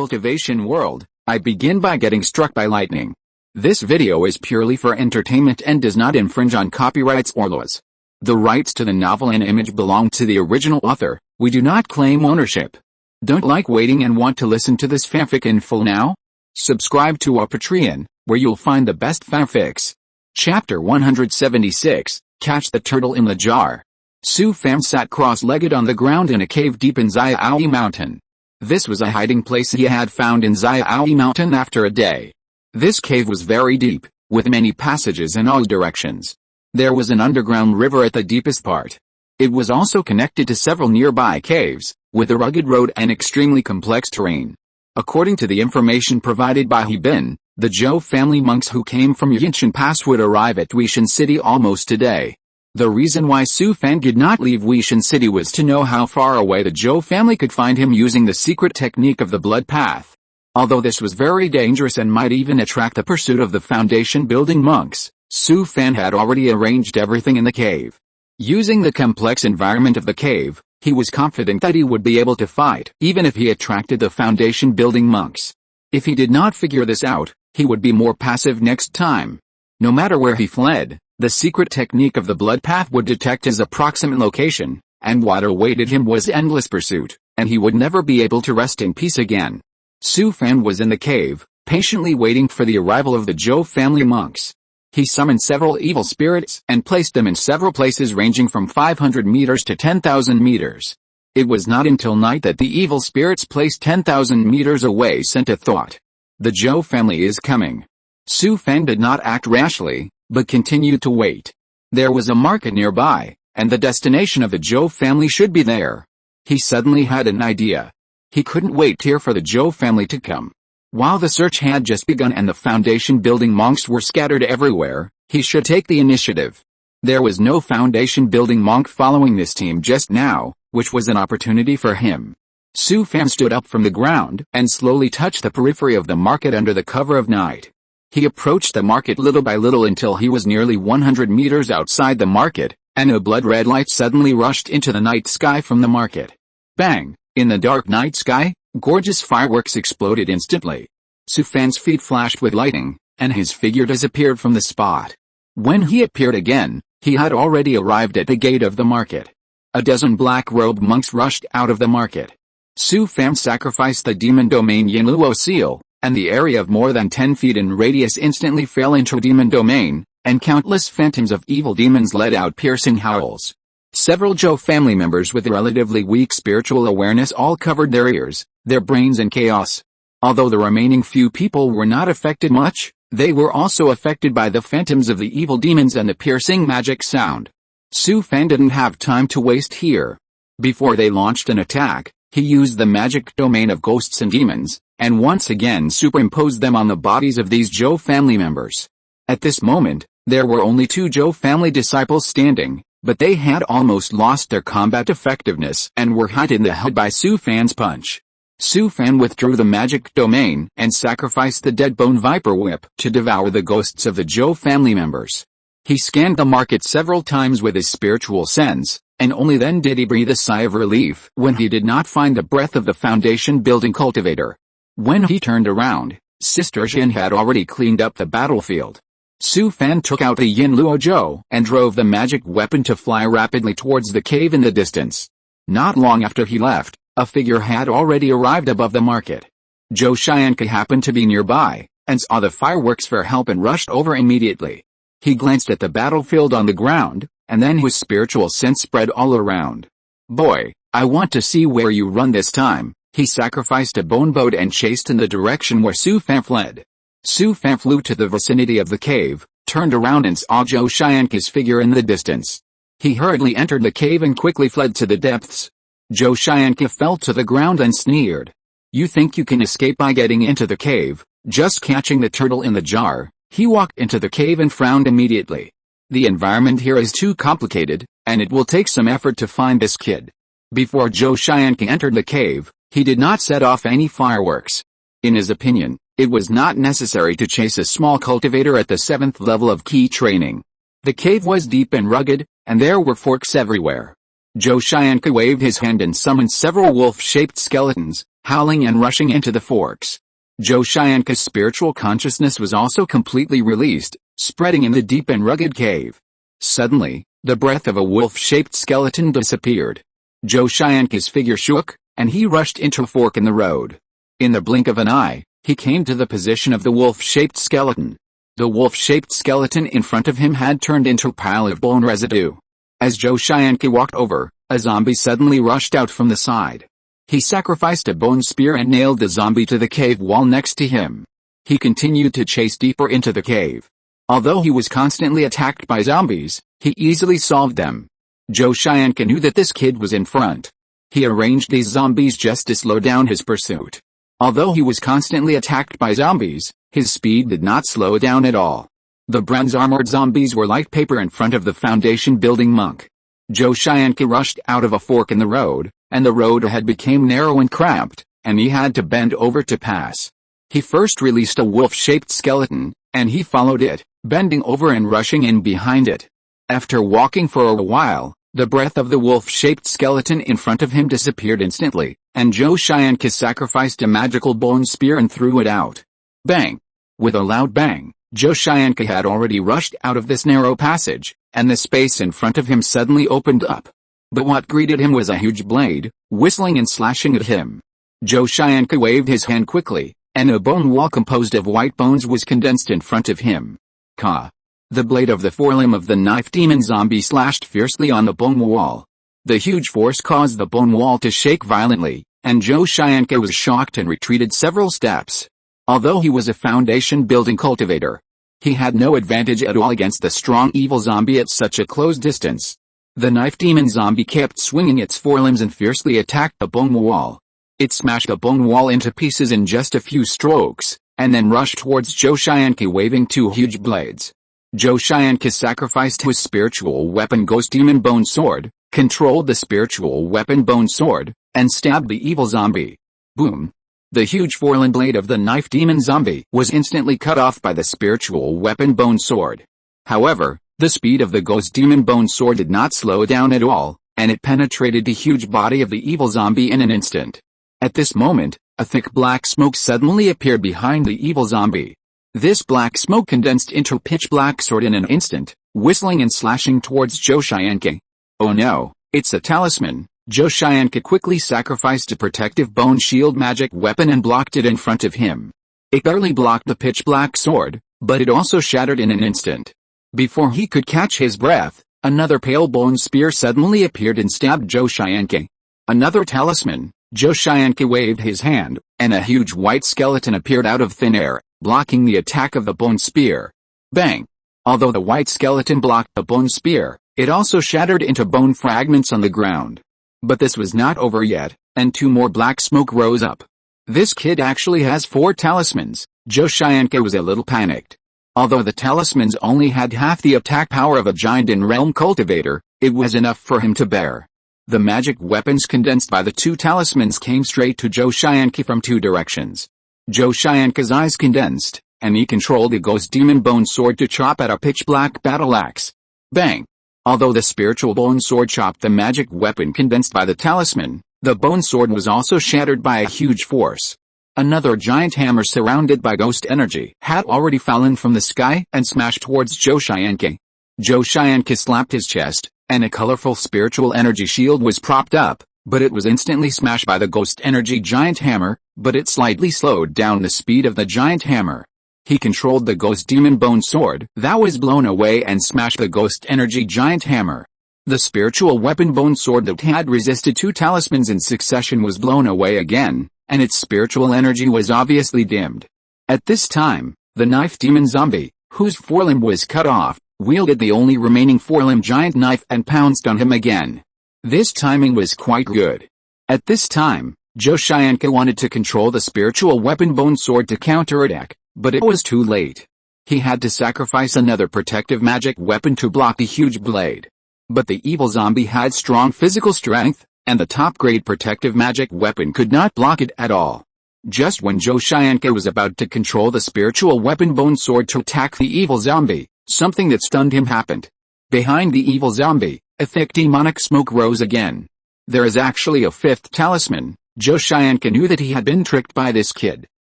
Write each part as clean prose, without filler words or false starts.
cultivation world, I begin by getting struck by lightning. This video is purely for entertainment and does not infringe on copyrights or laws. The rights to the novel and image belong to the original author. We do not claim ownership. Don't like waiting and want to listen to this fanfic in full now? Subscribe to our Patreon, where you'll find the best fanfics. Chapter 176, Catch the Turtle in the Jar. Su Fan sat cross-legged on the ground in a cave deep in Xiaoyi Mountain. This was a hiding place he had found in Xiaoyi Mountain after a day. This cave was very deep, with many passages in all directions. There was an underground river at the deepest part. It was also connected to several nearby caves, with a rugged road and extremely complex terrain. According to the information provided by Hebin, the Zhou family monks who came from Yinshan Pass would arrive at Wuxian City almost today. The reason why Su Fan did not leave Wuxian City was to know how far away the Zhou family could find him using the secret technique of the blood path. Although this was very dangerous and might even attract the pursuit of the foundation building monks, Su Fan had already arranged everything in the cave. Using the complex environment of the cave, he was confident that he would be able to fight, even if he attracted the foundation building monks. If he did not figure this out, he would be more passive next time. No matter where he fled, the secret technique of the blood path would detect his approximate location, and what awaited him was endless pursuit, and he would never be able to rest in peace again. Su Fan was in the cave, patiently waiting for the arrival of the Zhou family monks. He summoned several evil spirits and placed them in several places ranging from 500 meters to 10,000 meters. It was not until night that the evil spirits placed 10,000 meters away sent a thought. The Zhou family is coming. Su Fan did not act rashly, but continued to wait. There was a market nearby, and the destination of the Zhou family should be there. He suddenly had an idea. He couldn't wait here for the Zhou family to come. While the search had just begun and the foundation building monks were scattered everywhere, he should take the initiative. There was no foundation building monk following this team just now, which was an opportunity for him. Su Fan stood up from the ground and slowly touched the periphery of the market under the cover of night. He approached the market little by little until he was nearly 100 meters outside the market, and a blood-red light suddenly rushed into the night sky from the market. Bang! In the dark night sky, gorgeous fireworks exploded instantly. Su Fan's feet flashed with lightning, and his figure disappeared from the spot. When he appeared again, he had already arrived at the gate of the market. A dozen black-robed monks rushed out of the market. Su Fan sacrificed the demon domain Yinluo seal, and the area of more than 10 feet in radius instantly fell into demon domain, and countless phantoms of evil demons let out piercing howls. Several Zhou family members with relatively weak spiritual awareness all covered their ears, their brains in chaos. Although the remaining few people were not affected much, they were also affected by the phantoms of the evil demons and the piercing magic sound. Su Fan didn't have time to waste here. Before they launched an attack, he used the magic domain of ghosts and demons, and once again superimposed them on the bodies of these Zhou family members. At this moment, there were only 2 Zhou family disciples standing, but they had almost lost their combat effectiveness and were hit in the head by Su Fan's punch. Su Fan withdrew the magic domain and sacrificed the dead bone viper whip to devour the ghosts of the Zhou family members. He scanned the market several times with his spiritual sense, and only then did he breathe a sigh of relief when he did not find the breath of the foundation building cultivator. When he turned around, Sister Jin had already cleaned up the battlefield. Su Fan took out the Yinluo Zhou and drove the magic weapon to fly rapidly towards the cave in the distance. Not long after he left, a figure had already arrived above the market. Zhou Xianke happened to be nearby, and saw the fireworks for help and rushed over immediately. He glanced at the battlefield on the ground, and then his spiritual sense spread all around. "Boy, I want to see where you run this time." He sacrificed a bone boat and chased in the direction where Su Fan fled. Su Fan flew to the vicinity of the cave, turned around and saw Zhou Xianke's figure in the distance. He hurriedly entered the cave and quickly fled to the depths. Zhou Xianke fell to the ground and sneered. "You think you can escape by getting into the cave, just catching the turtle in the jar?" He walked into the cave and frowned immediately. "The environment here is too complicated, and it will take some effort to find this kid." Before Zhou Xianke entered the cave, he did not set off any fireworks. In his opinion, it was not necessary to chase a small cultivator at the 7th level of key training. The cave was deep and rugged, and there were forks everywhere. Joe Shayanka waved his hand and summoned several wolf-shaped skeletons, howling and rushing into the forks. Joe Shayanka's spiritual consciousness was also completely released, spreading in the deep and rugged cave. Suddenly, the breath of a wolf-shaped skeleton disappeared. Joe Shayanka's figure shook, and he rushed into a fork in the road. In the blink of an eye, he came to the position of the wolf-shaped skeleton. The wolf-shaped skeleton in front of him had turned into a pile of bone residue. As Joe Shayanka walked over, a zombie suddenly rushed out from the side. He sacrificed a bone spear and nailed the zombie to the cave wall next to him. He continued to chase deeper into the cave. Although he was constantly attacked by zombies, he easily solved them. Joe Shayanka knew that this kid was in front. He arranged these zombies just to slow down his pursuit. Although he was constantly attacked by zombies, his speed did not slow down at all. The bronze-armored zombies were like paper in front of the foundation-building monk. Joe Shayanka rushed out of a fork in the road, and the road ahead became narrow and cramped, and he had to bend over to pass. He first released a wolf-shaped skeleton, and he followed it, bending over and rushing in behind it. After walking for a while, the breath of the wolf-shaped skeleton in front of him disappeared instantly, and Joe Shayanka sacrificed a magical bone spear and threw it out. Bang! With a loud bang, Joe Shayanka had already rushed out of this narrow passage, and the space in front of him suddenly opened up. But what greeted him was a huge blade, whistling and slashing at him. Joe Shayanka waved his hand quickly, and a bone wall composed of white bones was condensed in front of him. Ka! The blade of the forelimb of the knife demon zombie slashed fiercely on the bone wall. The huge force caused the bone wall to shake violently, and Joe Shayanka was shocked and retreated several steps. Although he was a foundation-building cultivator, he had no advantage at all against the strong evil zombie at such a close distance. The knife demon zombie kept swinging its forelimbs and fiercely attacked the bone wall. It smashed the bone wall into pieces in just a few strokes, and then rushed towards Joe Shayanka waving two huge blades. Joe Shayanka sacrificed his spiritual weapon Ghost Demon Bone Sword, controlled the spiritual weapon Bone Sword, and stabbed the evil zombie. Boom! The huge forelimb blade of the knife demon zombie was instantly cut off by the spiritual weapon Bone Sword. However, the speed of the Ghost Demon Bone Sword did not slow down at all, and it penetrated the huge body of the evil zombie in an instant. At this moment, a thick black smoke suddenly appeared behind the evil zombie. This black smoke condensed into a pitch-black sword in an instant, whistling and slashing towards Joe Shayanka. Oh no, it's a talisman! Joe Shayanka quickly sacrificed a protective bone shield magic weapon and blocked it in front of him. It barely blocked the pitch-black sword, but it also shattered in an instant. Before he could catch his breath, another pale bone spear suddenly appeared and stabbed Joe Shayanka. Another talisman! Joe Shayanka waved his hand, and a huge white skeleton appeared out of thin air, blocking the attack of the bone spear. Bang! Although the white skeleton blocked the bone spear, it also shattered into bone fragments on the ground. But this was not over yet, and two more black smoke rose up. This kid actually has 4 talismans. Joe Shayanka was a little panicked. Although the talismans only had half the attack power of a giant in-realm cultivator, it was enough for him to bear. The magic weapons condensed by the 2 talismans came straight to Joe Shayanka from 2 directions. Joe Shayanka's eyes condensed, and he controlled the Ghost Demon Bone Sword to chop at a pitch-black battle axe. Bang! Although the spiritual bone sword chopped the magic weapon condensed by the talisman, the bone sword was also shattered by a huge force. Another giant hammer surrounded by ghost energy had already fallen from the sky and smashed towards Joe Shayanka. Joe Shayanka slapped his chest, and a colorful spiritual energy shield was propped up, but it was instantly smashed by the ghost energy giant hammer, but it slightly slowed down the speed of the giant hammer. He controlled the Ghost Demon Bone Sword that was blown away and smashed the Ghost Energy Giant Hammer. The spiritual weapon Bone Sword that had resisted 2 talismans in succession was blown away again, and its spiritual energy was obviously dimmed. At this time, the knife demon zombie, whose forelimb was cut off, wielded the only remaining forelimb giant knife and pounced on him again. This timing was quite good. At this time, Joe Shayanka wanted to control the spiritual weapon Bone Sword to counterattack, but it was too late. He had to sacrifice another protective magic weapon to block the huge blade. But the evil zombie had strong physical strength, and the top-grade protective magic weapon could not block it at all. Just when Joe Shayanka was about to control the spiritual weapon Bone Sword to attack the evil zombie, something that stunned him happened. Behind the evil zombie, A thick demonic smoke rose again. There is actually a fifth talisman. Joshianka knew that he had been tricked by this kid,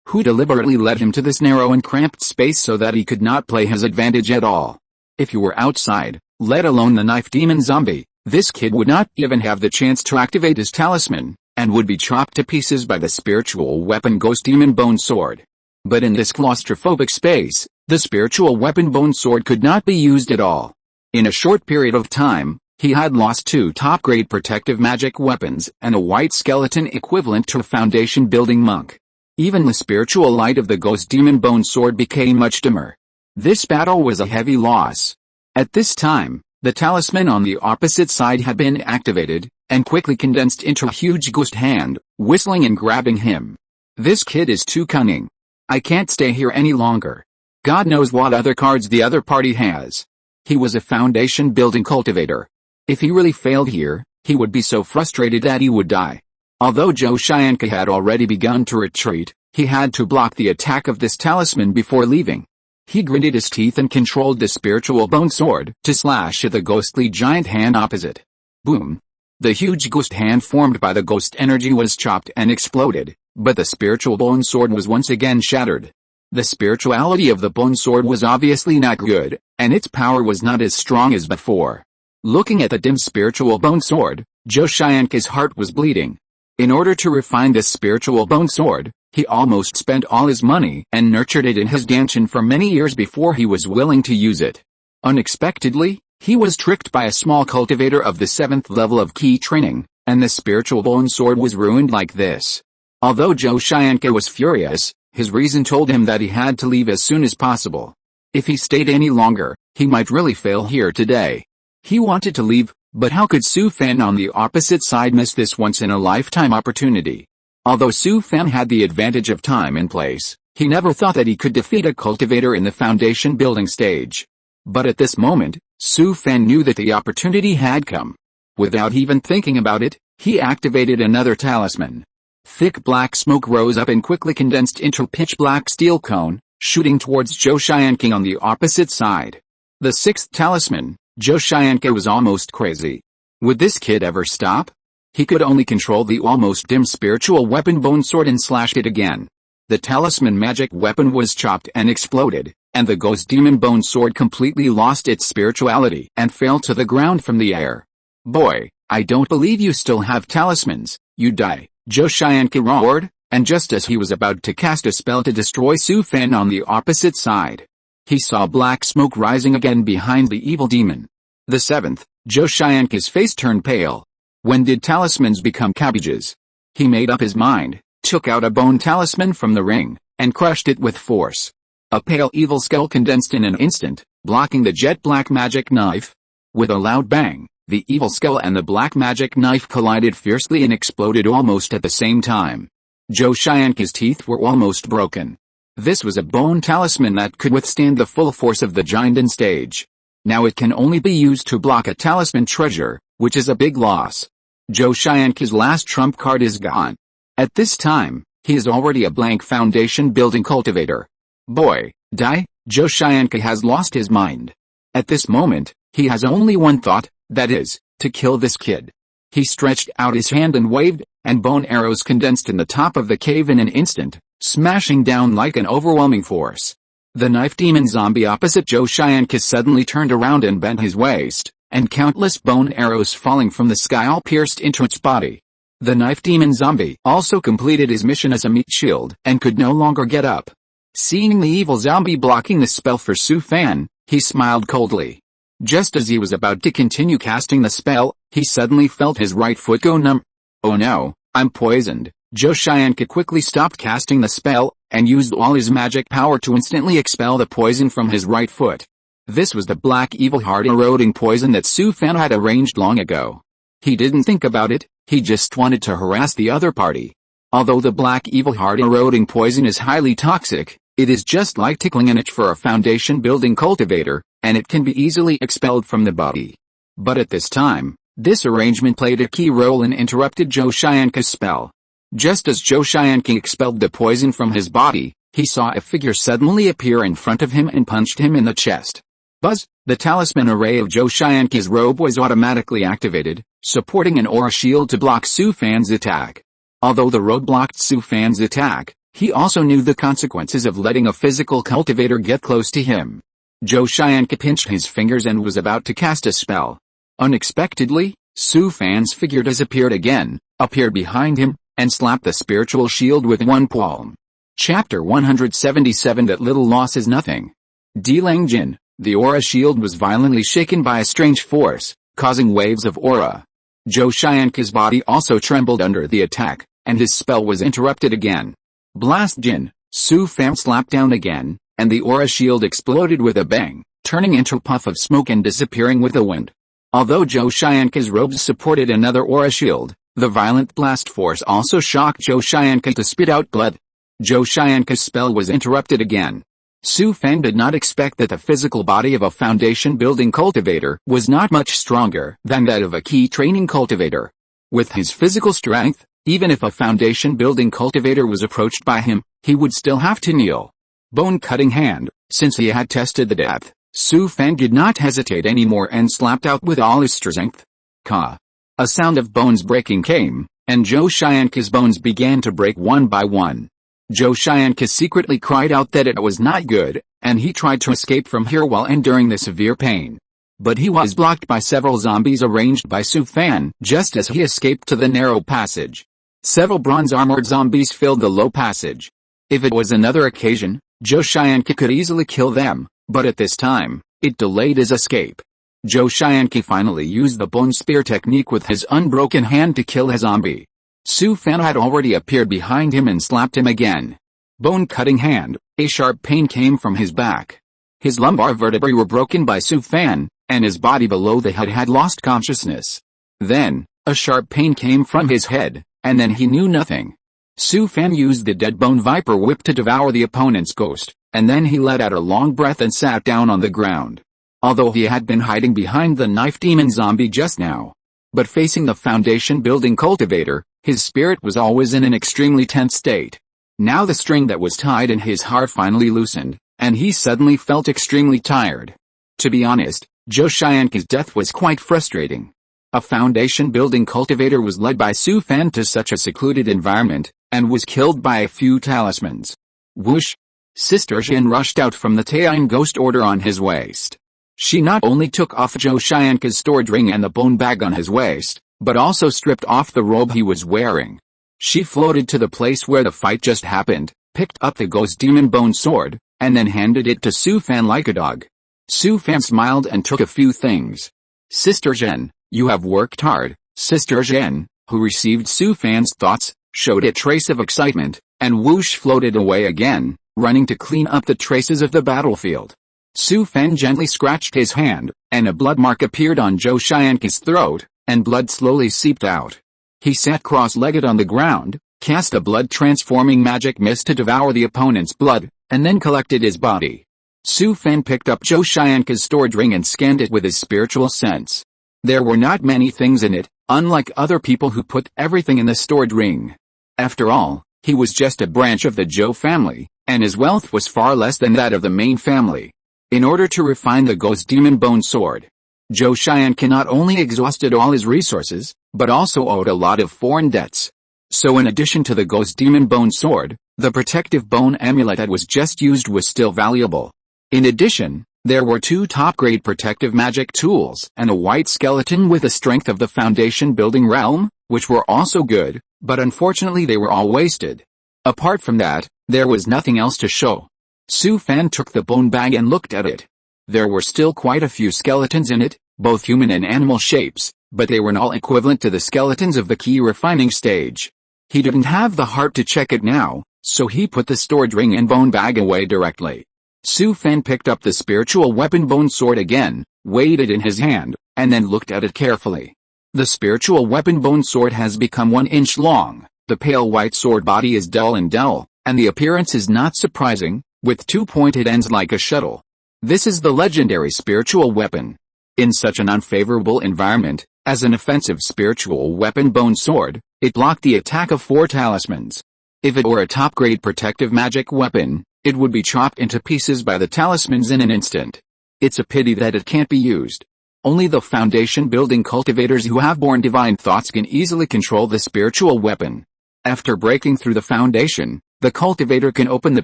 who deliberately led him to this narrow and cramped space so that he could not play his advantage at all. If you were outside, let alone the knife demon zombie, this kid would not even have the chance to activate his talisman, and would be chopped to pieces by the spiritual weapon Ghost Demon Bone Sword. But in this claustrophobic space, the spiritual weapon Bone Sword could not be used at all. In a short period of time, he had lost 2 top-grade protective magic weapons and a white skeleton equivalent to a foundation-building monk. Even the spiritual light of the Ghost Demon Bone Sword became much dimmer. This battle was a heavy loss. At this time, the talisman on the opposite side had been activated, and quickly condensed into a huge ghost hand, whistling and grabbing him. This kid is too cunning. I can't stay here any longer. God knows what other cards the other party has. He was a foundation-building cultivator. If he really failed here, he would be so frustrated that he would die. Although Joshianka had already begun to retreat, he had to block the attack of this talisman before leaving. He gritted his teeth and controlled the spiritual bone sword to slash at the ghostly giant hand opposite. Boom! The huge ghost hand formed by the ghost energy was chopped and exploded, but the spiritual bone sword was once again shattered. The spirituality of the bone sword was obviously not good, and its power was not as strong as before. Looking at the dim spiritual bone sword, Joshianka's heart was bleeding. In order to refine this spiritual bone sword, he almost spent all his money and nurtured it in his danchin for many years before he was willing to use it. Unexpectedly, he was tricked by a small cultivator of the 7th level of key training, and the spiritual bone sword was ruined like this. Although Joshianka was furious, his reason told him that he had to leave as soon as possible. If he stayed any longer, he might really fail here today. He wanted to leave, but how could Su Fan on the opposite side miss this once-in-a-lifetime opportunity? Although Su Fan had the advantage of time and place, he never thought that he could defeat a cultivator in the foundation building stage. But at this moment, Su Fan knew that the opportunity had come. Without even thinking about it, he activated another talisman. Thick black smoke rose up and quickly condensed into a pitch-black steel cone, shooting towards Joshianka on the opposite side. The 6th talisman, Joshianka was almost crazy. Would this kid ever stop? He could only control the almost dim spiritual weapon bone sword and slash it again. The talisman magic weapon was chopped and exploded, and the ghost demon bone sword completely lost its spirituality and fell to the ground from the air. Boy, I don't believe you still have talismans, you die, Joshianka roared, and just as he was about to cast a spell to destroy Su Fan on the opposite side, he saw black smoke rising again behind the evil demon. The 7th, Joshianka's face turned pale. When did talismans become cabbages? He made up his mind, took out a bone talisman from the ring, and crushed it with force. A pale evil skull condensed in an instant, blocking the jet black magic knife. With a loud bang, the evil skull and the black magic knife collided fiercely and exploded almost at the same time. Joshianka's teeth were almost broken. This was a bone talisman that could withstand the full force of the giant stage. Now it can only be used to block a talisman treasure, which is a big loss. Joshianka's last trump card is gone. At this time, he is already a blank foundation building cultivator. Boy, die, Joshianka has lost his mind. At this moment, he has only one thought, that is, to kill this kid. He stretched out his hand and waved, and bone arrows condensed in the top of the cave in an instant, smashing down like an overwhelming force. The knife demon zombie opposite Joshianka suddenly turned around and bent his waist, and countless bone arrows falling from the sky all pierced into its body. The knife demon zombie also completed his mission as a meat shield and could no longer get up. Seeing the evil zombie blocking the spell for Su Fan, he smiled coldly. Just as he was about to continue casting the spell, he suddenly felt his right foot go numb. Oh no, I'm poisoned. Joshianka quickly stopped casting the spell, and used all his magic power to instantly expel the poison from his right foot. This was the black evil heart-eroding poison that Su Fan had arranged long ago. He didn't think about it, he just wanted to harass the other party. Although the black evil heart-eroding poison is highly toxic, it is just like tickling an itch for a foundation-building cultivator, and it can be easily expelled from the body. But at this time, this arrangement played a key role and interrupted Joshianka's spell. Just as Joshianka expelled the poison from his body, he saw a figure suddenly appear in front of him and punched him in the chest. Buzz, the talisman array of Zhou Xianqi's robe was automatically activated, supporting an aura shield to block Su Fan's attack. Although the robe blocked Su Fan's attack, he also knew the consequences of letting a physical cultivator get close to him. Zhou Xianqi pinched his fingers and was about to cast a spell. Unexpectedly, Su Fan's figure disappeared again, appeared behind him, and slapped the spiritual shield with one palm. Chapter 177 That little loss is nothing. Dilang Jin, the aura shield was violently shaken by a strange force, causing waves of aura. Zhou Xianqi's body also trembled under the attack, and his spell was interrupted again. Blast Jin, Su Fan slapped down again, and the aura shield exploded with a bang, turning into a puff of smoke and disappearing with the wind. Although Zhou Xianqi's robes supported another aura shield, the violent blast force also shocked Zhou Xianqi to spit out blood. Zhou Xianqi's spell was interrupted again. Su Fan did not expect that the physical body of a foundation-building cultivator was not much stronger than that of a key-training cultivator. With his physical strength, even if a foundation-building cultivator was approached by him, he would still have to kneel. Bone-cutting hand, since he had tested the depth, Su Fan did not hesitate anymore and slapped out with all his strength. Ka. A sound of bones breaking came, and Zhou Xianqi's bones began to break one by one. Zhou Xianqi secretly cried out that it was not good, and he tried to escape from here while enduring the severe pain. But he was blocked by several zombies arranged by Su Fan just as he escaped to the narrow passage. Several bronze-armored zombies filled the low passage. If it was another occasion, Zhou Xianqi could easily kill them, but at this time, it delayed his escape. Zhou Xianqi finally used the bone spear technique with his unbroken hand to kill a zombie. Su Fan had already appeared behind him and slapped him again. Bone-cutting hand, a sharp pain came from his back. His lumbar vertebrae were broken by Su Fan, and his body below the head had lost consciousness. Then, a sharp pain came from his head, and then he knew nothing. Su Fan used the dead bone viper whip to devour the opponent's ghost, and then he let out a long breath and sat down on the ground. Although he had been hiding behind the knife demon zombie just now. But facing the foundation-building cultivator, his spirit was always in an extremely tense state. Now the string that was tied in his heart finally loosened, and he suddenly felt extremely tired. To be honest, Zhou Xianqi's death was quite frustrating. A foundation-building cultivator was led by Su Fan to such a secluded environment, and was killed by a few talismans. Whoosh! Sister Jin rushed out from the Taiyang ghost order on his waist. She not only took off Zhou Xianqi's stored ring and the bone bag on his waist, but also stripped off the robe he was wearing. She floated to the place where the fight just happened, picked up the ghost demon bone sword, and then handed it to Su Fan like a dog. Su Fan smiled and took a few things. Sister Zhen, you have worked hard. Sister Zhen, who received Su Fan's thoughts, showed a trace of excitement, and whoosh floated away again, running to clean up the traces of the battlefield. Su Fan gently scratched his hand, and a blood mark appeared on Zhou Xianqi's throat, and blood slowly seeped out. He sat cross-legged on the ground, cast a blood-transforming magic mist to devour the opponent's blood, and then collected his body. Su Fan picked up Zhou Xianqi's stored ring and scanned it with his spiritual sense. There were not many things in it, unlike other people who put everything in the stored ring. After all, he was just a branch of the Zhou family, and his wealth was far less than that of the main family. In order to refine the ghost demon bone sword, Zhou Xianqi not only exhausted all his resources, but also owed a lot of foreign debts. So in addition to the ghost demon bone sword, the protective bone amulet that was just used was still valuable. In addition, there were 2 top-grade protective magic tools and a white skeleton with the strength of the foundation-building realm, which were also good, but unfortunately they were all wasted. Apart from that, there was nothing else to show. Su Fan took the bone bag and looked at it. There were still quite a few skeletons in it, both human and animal shapes, but they were not equivalent to the skeletons of the key refining stage. He didn't have the heart to check it now, so he put the stored ring and bone bag away directly. Su Fan picked up the spiritual weapon bone sword again, weighed it in his hand, and then looked at it carefully. The spiritual weapon bone sword has become 1 inch long, the pale white sword body is dull, and the appearance is not surprising, with 2 pointed ends like a shuttle. This is the legendary spiritual weapon. In such an unfavorable environment, as an offensive spiritual weapon bone sword, it blocked the attack of 4 talismans. If it were a top-grade protective magic weapon, it would be chopped into pieces by the talismans in an instant. It's a pity that it can't be used. Only the foundation-building cultivators who have born divine thoughts can easily control the spiritual weapon. After breaking through the foundation, the cultivator can open the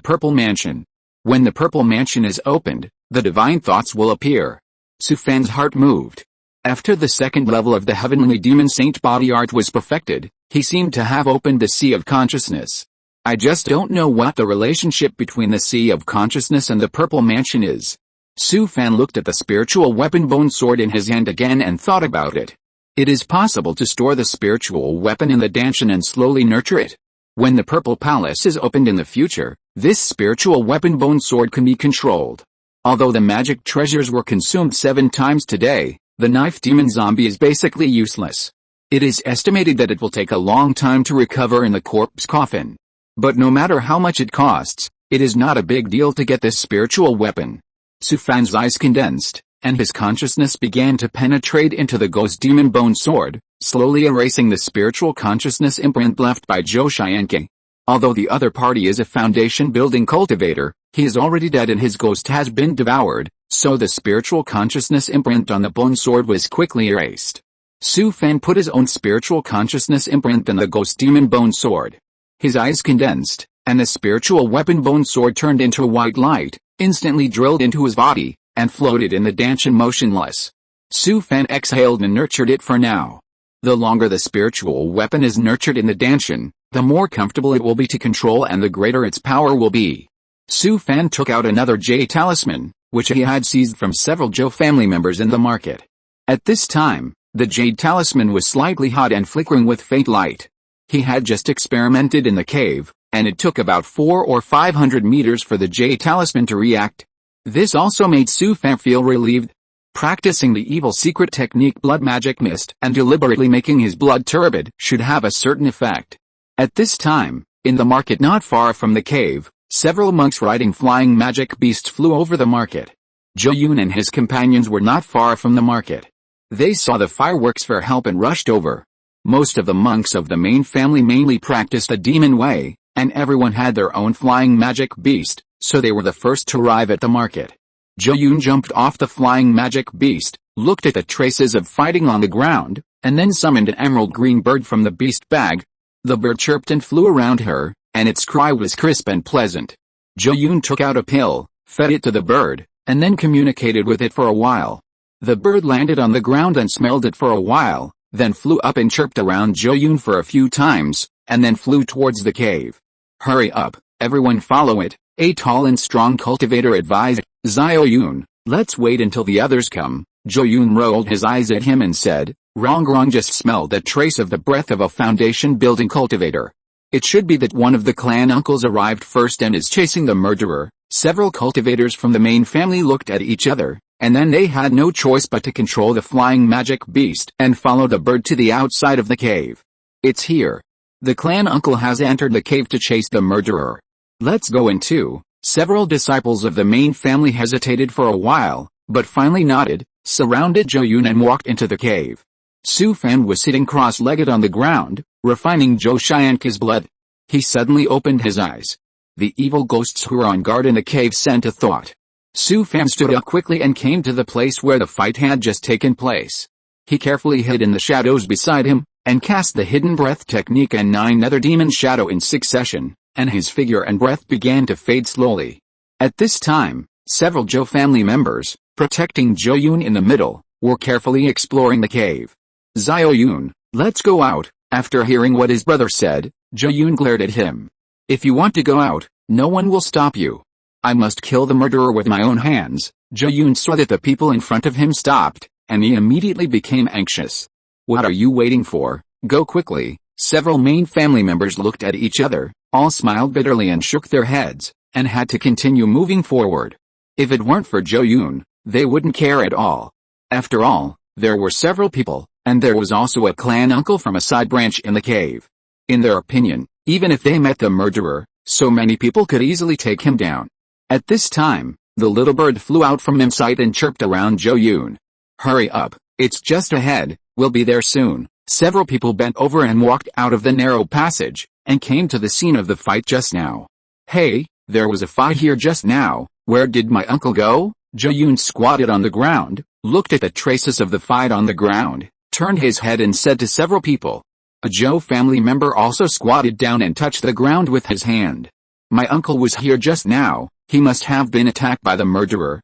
purple mansion. When the purple mansion is opened, the divine thoughts will appear. Su Fan's heart moved. After the second level of the heavenly demon saint body art was perfected, he seemed to have opened the sea of consciousness. I just don't know what the relationship between the sea of consciousness and the purple mansion is. Su Fan looked at the spiritual weapon bone sword in his hand again and thought about it. It is possible to store the spiritual weapon in the danshan and slowly nurture it. When the purple palace is opened in the future, this spiritual weapon bone sword can be controlled. Although the magic treasures were consumed 7 times today, the knife demon zombie is basically useless. It is estimated that it will take a long time to recover in the corpse coffin. But no matter how much it costs, it is not a big deal to get this spiritual weapon. Su Fan's eyes condensed, and his consciousness began to penetrate into the ghost demon bone sword, slowly erasing the spiritual consciousness imprint left by Zhou Xianke. Although the other party is a foundation-building cultivator, he is already dead and his ghost has been devoured, so the spiritual consciousness imprint on the bone sword was quickly erased. Su Fan put his own spiritual consciousness imprint on the ghost demon bone sword. His eyes condensed, and the spiritual weapon bone sword turned into a white light, instantly drilled into his body, and floated in the danshan motionless. Su Fan exhaled and nurtured it for now. The longer the spiritual weapon is nurtured in the danshan, the more comfortable it will be to control and the greater its power will be. Su Fan took out another jade talisman, which he had seized from several Zhou family members in the market. At this time, the jade talisman was slightly hot and flickering with faint light. He had just experimented in the cave, and it took about 400 or 500 meters for the jade talisman to react. This also made Su Fan feel relieved. Practicing the evil secret technique blood magic mist and deliberately making his blood turbid should have a certain effect. At this time, in the market not far from the cave, several monks riding flying magic beasts flew over the market. Zhou Yun and his companions were not far from the market. They saw the fireworks for help and rushed over. Most of the monks of the main family mainly practiced the demon way, and everyone had their own flying magic beast, so they were the first to arrive at the market. Zhou Yun jumped off the flying magic beast, looked at the traces of fighting on the ground, and then summoned an emerald green bird from the beast bag. The bird chirped and flew around her, and its cry was crisp and pleasant. Zhou Yun took out a pill, fed it to the bird, and then communicated with it for a while. The bird landed on the ground and smelled it for a while, then flew up and chirped around Zhou Yun for a few times, and then flew towards the cave. "Hurry up, everyone follow it," a tall and strong cultivator advised. "Zhou Yun, let's wait until the others come." Zhou Yun rolled his eyes at him and said, "Rongrong just smelled a trace of the breath of a foundation-building cultivator. It should be that one of the clan uncles arrived first and is chasing the murderer." Several cultivators from the main family looked at each other, and then they had no choice but to control the flying magic beast and follow the bird to the outside of the cave. "It's here. The clan uncle has entered the cave to chase the murderer. Let's go in too." Several disciples of the main family hesitated for a while, but finally nodded, surrounded Zhou Yun and walked into the cave. Su Fan was sitting cross-legged on the ground, refining Zhou Xianke's blood. He suddenly opened his eyes. The evil ghosts who were on guard in the cave sent a thought. Su Fan stood up quickly and came to the place where the fight had just taken place. He carefully hid in the shadows beside him, and cast the hidden breath technique and 9 nether demon shadow in succession, and his figure and breath began to fade slowly. At this time, several Zhou family members, protecting Zhou Yun in the middle, were carefully exploring the cave. "Zhou Yun, let's go out." After hearing what his brother said, Zhou Yun glared at him. "If you want to go out, no one will stop you. I must kill the murderer with my own hands." Zhou Yun saw that the people in front of him stopped, and he immediately became anxious. "What are you waiting for? Go quickly." Several main family members looked at each other, all smiled bitterly and shook their heads, and had to continue moving forward. If it weren't for Zhou Yun, they wouldn't care at all. After all, there were several people, and there was also a clan uncle from a side branch in the cave. In their opinion, even if they met the murderer, so many people could easily take him down. At this time, the little bird flew out from inside and chirped around Zhou Yun. "Hurry up, it's just ahead, we'll be there soon." Several people bent over and walked out of the narrow passage, and came to the scene of the fight just now. "Hey, there was a fight here just now, where did my uncle go?" Zhou squatted on the ground, looked at the traces of the fight on the ground, turned his head and said to several people. A Zhou family member also squatted down and touched the ground with his hand. My uncle was here just now, he must have been attacked by the murderer.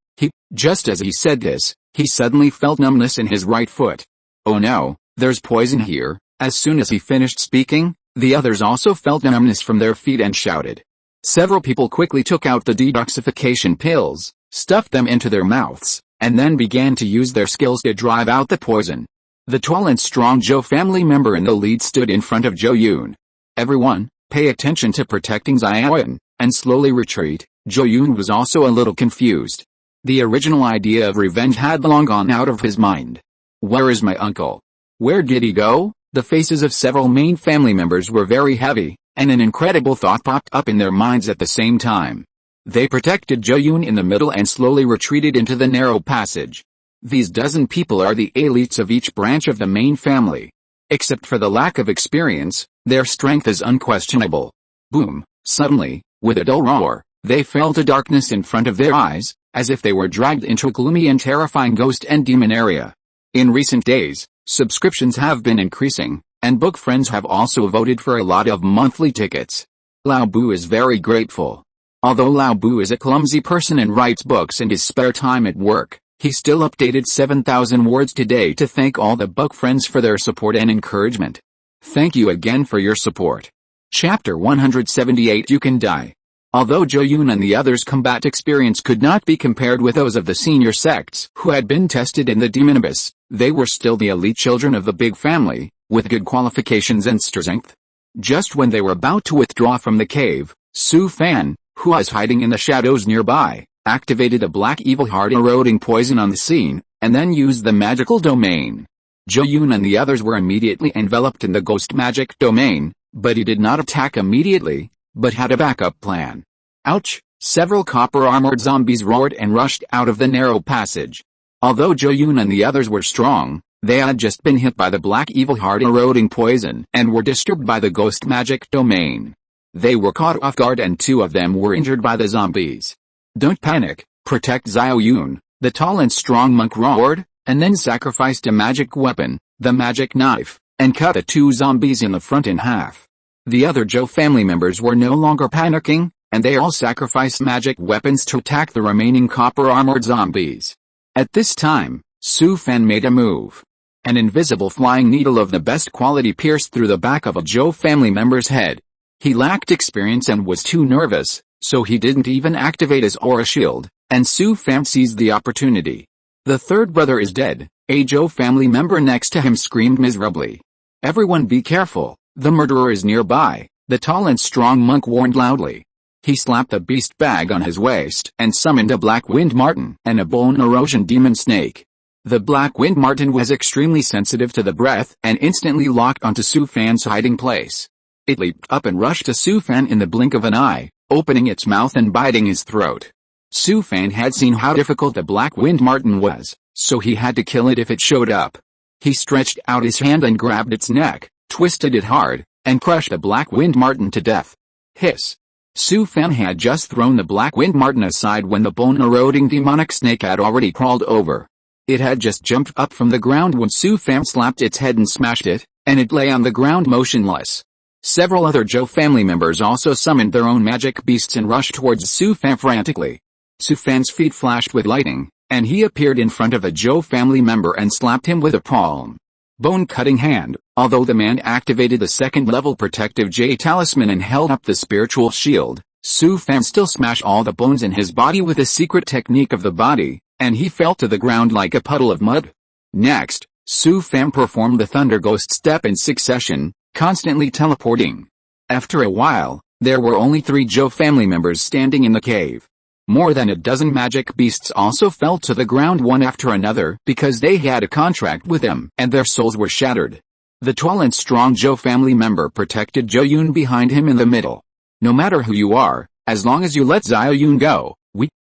Just as he said this, he suddenly felt numbness in his right foot. Oh no, there's poison here. As soon as he finished speaking, the others also felt numbness from their feet and shouted. Several people quickly took out the detoxification pills, stuffed them into their mouths, and then began to use their skills to drive out the poison. The tall and strong Zhou family member in the lead stood in front of Zhou. Everyone, pay attention to protecting Zhao, and slowly retreat. Zhou was also a little confused. The original idea of revenge had long gone out of his mind. Where is my uncle? Where did he go? The faces of several main family members were very heavy, and an incredible thought popped up in their minds at the same time. They protected Zhou in the middle and slowly retreated into the narrow passage. These dozen people are the elites of each branch of the main family. Except for the lack of experience, their strength is unquestionable. Boom! Suddenly, with a dull roar, they fell to darkness in front of their eyes, as if they were dragged into a gloomy and terrifying ghost and demon area. In recent days, subscriptions have been increasing, and book friends have also voted for a lot of monthly tickets. Lao Bu is very grateful. Although Lao Bu is a clumsy person and writes books in his spare time at work, he still updated 7,000 words today to thank all the book friends for their support and encouragement. Thank you again for your support. Chapter 178 You Can Die. Although Zhou and the others' combat experience could not be compared with those of the senior sects who had been tested in the demon abyss, they were still the elite children of the big family, with good qualifications and strength. Just when they were about to withdraw from the cave, Su Fan, who was hiding in the shadows nearby, activated a black evil heart-eroding poison on the scene, and then used the magical domain. Zhou and the others were immediately enveloped in the ghost magic domain, but he did not attack immediately, but had a backup plan. Ouch! Several copper-armored zombies roared and rushed out of the narrow passage. Although Zhou and the others were strong, they had just been hit by the black evil heart-eroding poison and were disturbed by the ghost magic domain. They were caught off guard and 2 of them were injured by the zombies. Don't panic, protect Zhao, the tall and strong monk roared, and then sacrificed a magic weapon, the magic knife, and cut the 2 zombies in the front in half. The other Zhou family members were no longer panicking, and they all sacrificed magic weapons to attack the remaining copper-armored zombies. At this time, Su Fan made a move. An invisible flying needle of the best quality pierced through the back of a Zhou family member's head. He lacked experience and was too nervous, so he didn't even activate his aura shield, and Su Fan seized the opportunity. The third brother is dead, a Zhou family member next to him screamed miserably. Everyone be careful. The murderer is nearby, the tall and strong monk warned loudly. He slapped the beast bag on his waist and summoned a black wind marten and a bone erosion demon snake. The black wind marten was extremely sensitive to the breath and instantly locked onto Su Fan's hiding place. It leaped up and rushed to Su Fan in the blink of an eye, opening its mouth and biting his throat. Su Fan had seen how difficult the black wind marten was, so he had to kill it if it showed up. He stretched out his hand and grabbed its neck, twisted it hard, and crushed the black wind marten to death. Hiss! Su Fan had just thrown the black wind marten aside when the bone-eroding demonic snake had already crawled over. It had just jumped up from the ground when Su Fan slapped its head and smashed it, and it lay on the ground motionless. Several other Zhou family members also summoned their own magic beasts and rushed towards Su Fan frantically. Su Fan's feet flashed with lightning, and he appeared in front of a Zhou family member and slapped him with a palm bone-cutting hand. Although the man activated the second-level protective J talisman and held up the spiritual shield, Su Fan still smashed all the bones in his body with a secret technique of the body, and he fell to the ground like a puddle of mud. Next, Su Fan performed the Thunder Ghost step in succession, constantly teleporting. After a while, there were only 3 Zhou family members standing in the cave. More than a dozen magic beasts also fell to the ground one after another because they had a contract with him and their souls were shattered. The tall and strong Zhou family member protected Zhou behind him in the middle. No matter who you are, as long as you let Zhao go,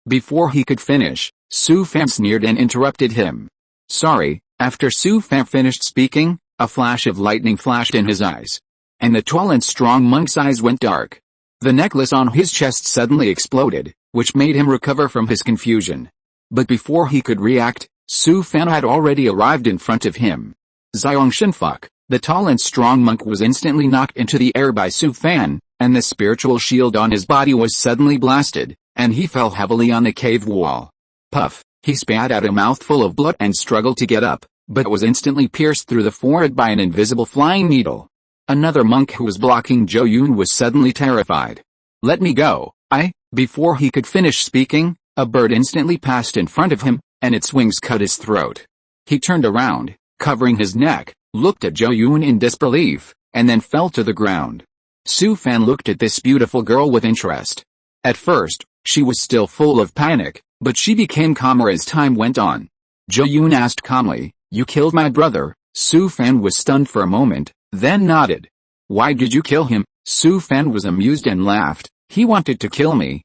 Before he could finish, Su Fan sneered and interrupted him. Sorry. After Su Fan finished speaking, a flash of lightning flashed in his eyes. And the tall and strong monk's eyes went dark. The necklace on his chest suddenly exploded, which made him recover from his confusion. But before he could react, Su Fan had already arrived in front of him. Xiong Shinfuk, the tall and strong monk, was instantly knocked into the air by Su Fan, and the spiritual shield on his body was suddenly blasted, and he fell heavily on the cave wall. Puff, he spat out a mouthful of blood and struggled to get up, but was instantly pierced through the forehead by an invisible flying needle. Another monk who was blocking Zhou Yun was suddenly terrified. "Let me go, Before he could finish speaking, a bird instantly passed in front of him, and its wings cut his throat. He turned around, covering his neck, looked at Zhou Yun in disbelief, and then fell to the ground. Su Fan looked at this beautiful girl with interest. At first, she was still full of panic, but she became calmer as time went on. Zhou Yun asked calmly, "You killed my brother?" Su Fan was stunned for a moment, then nodded. "Why did you kill him?" Su Fan was amused and laughed. "He wanted to kill me,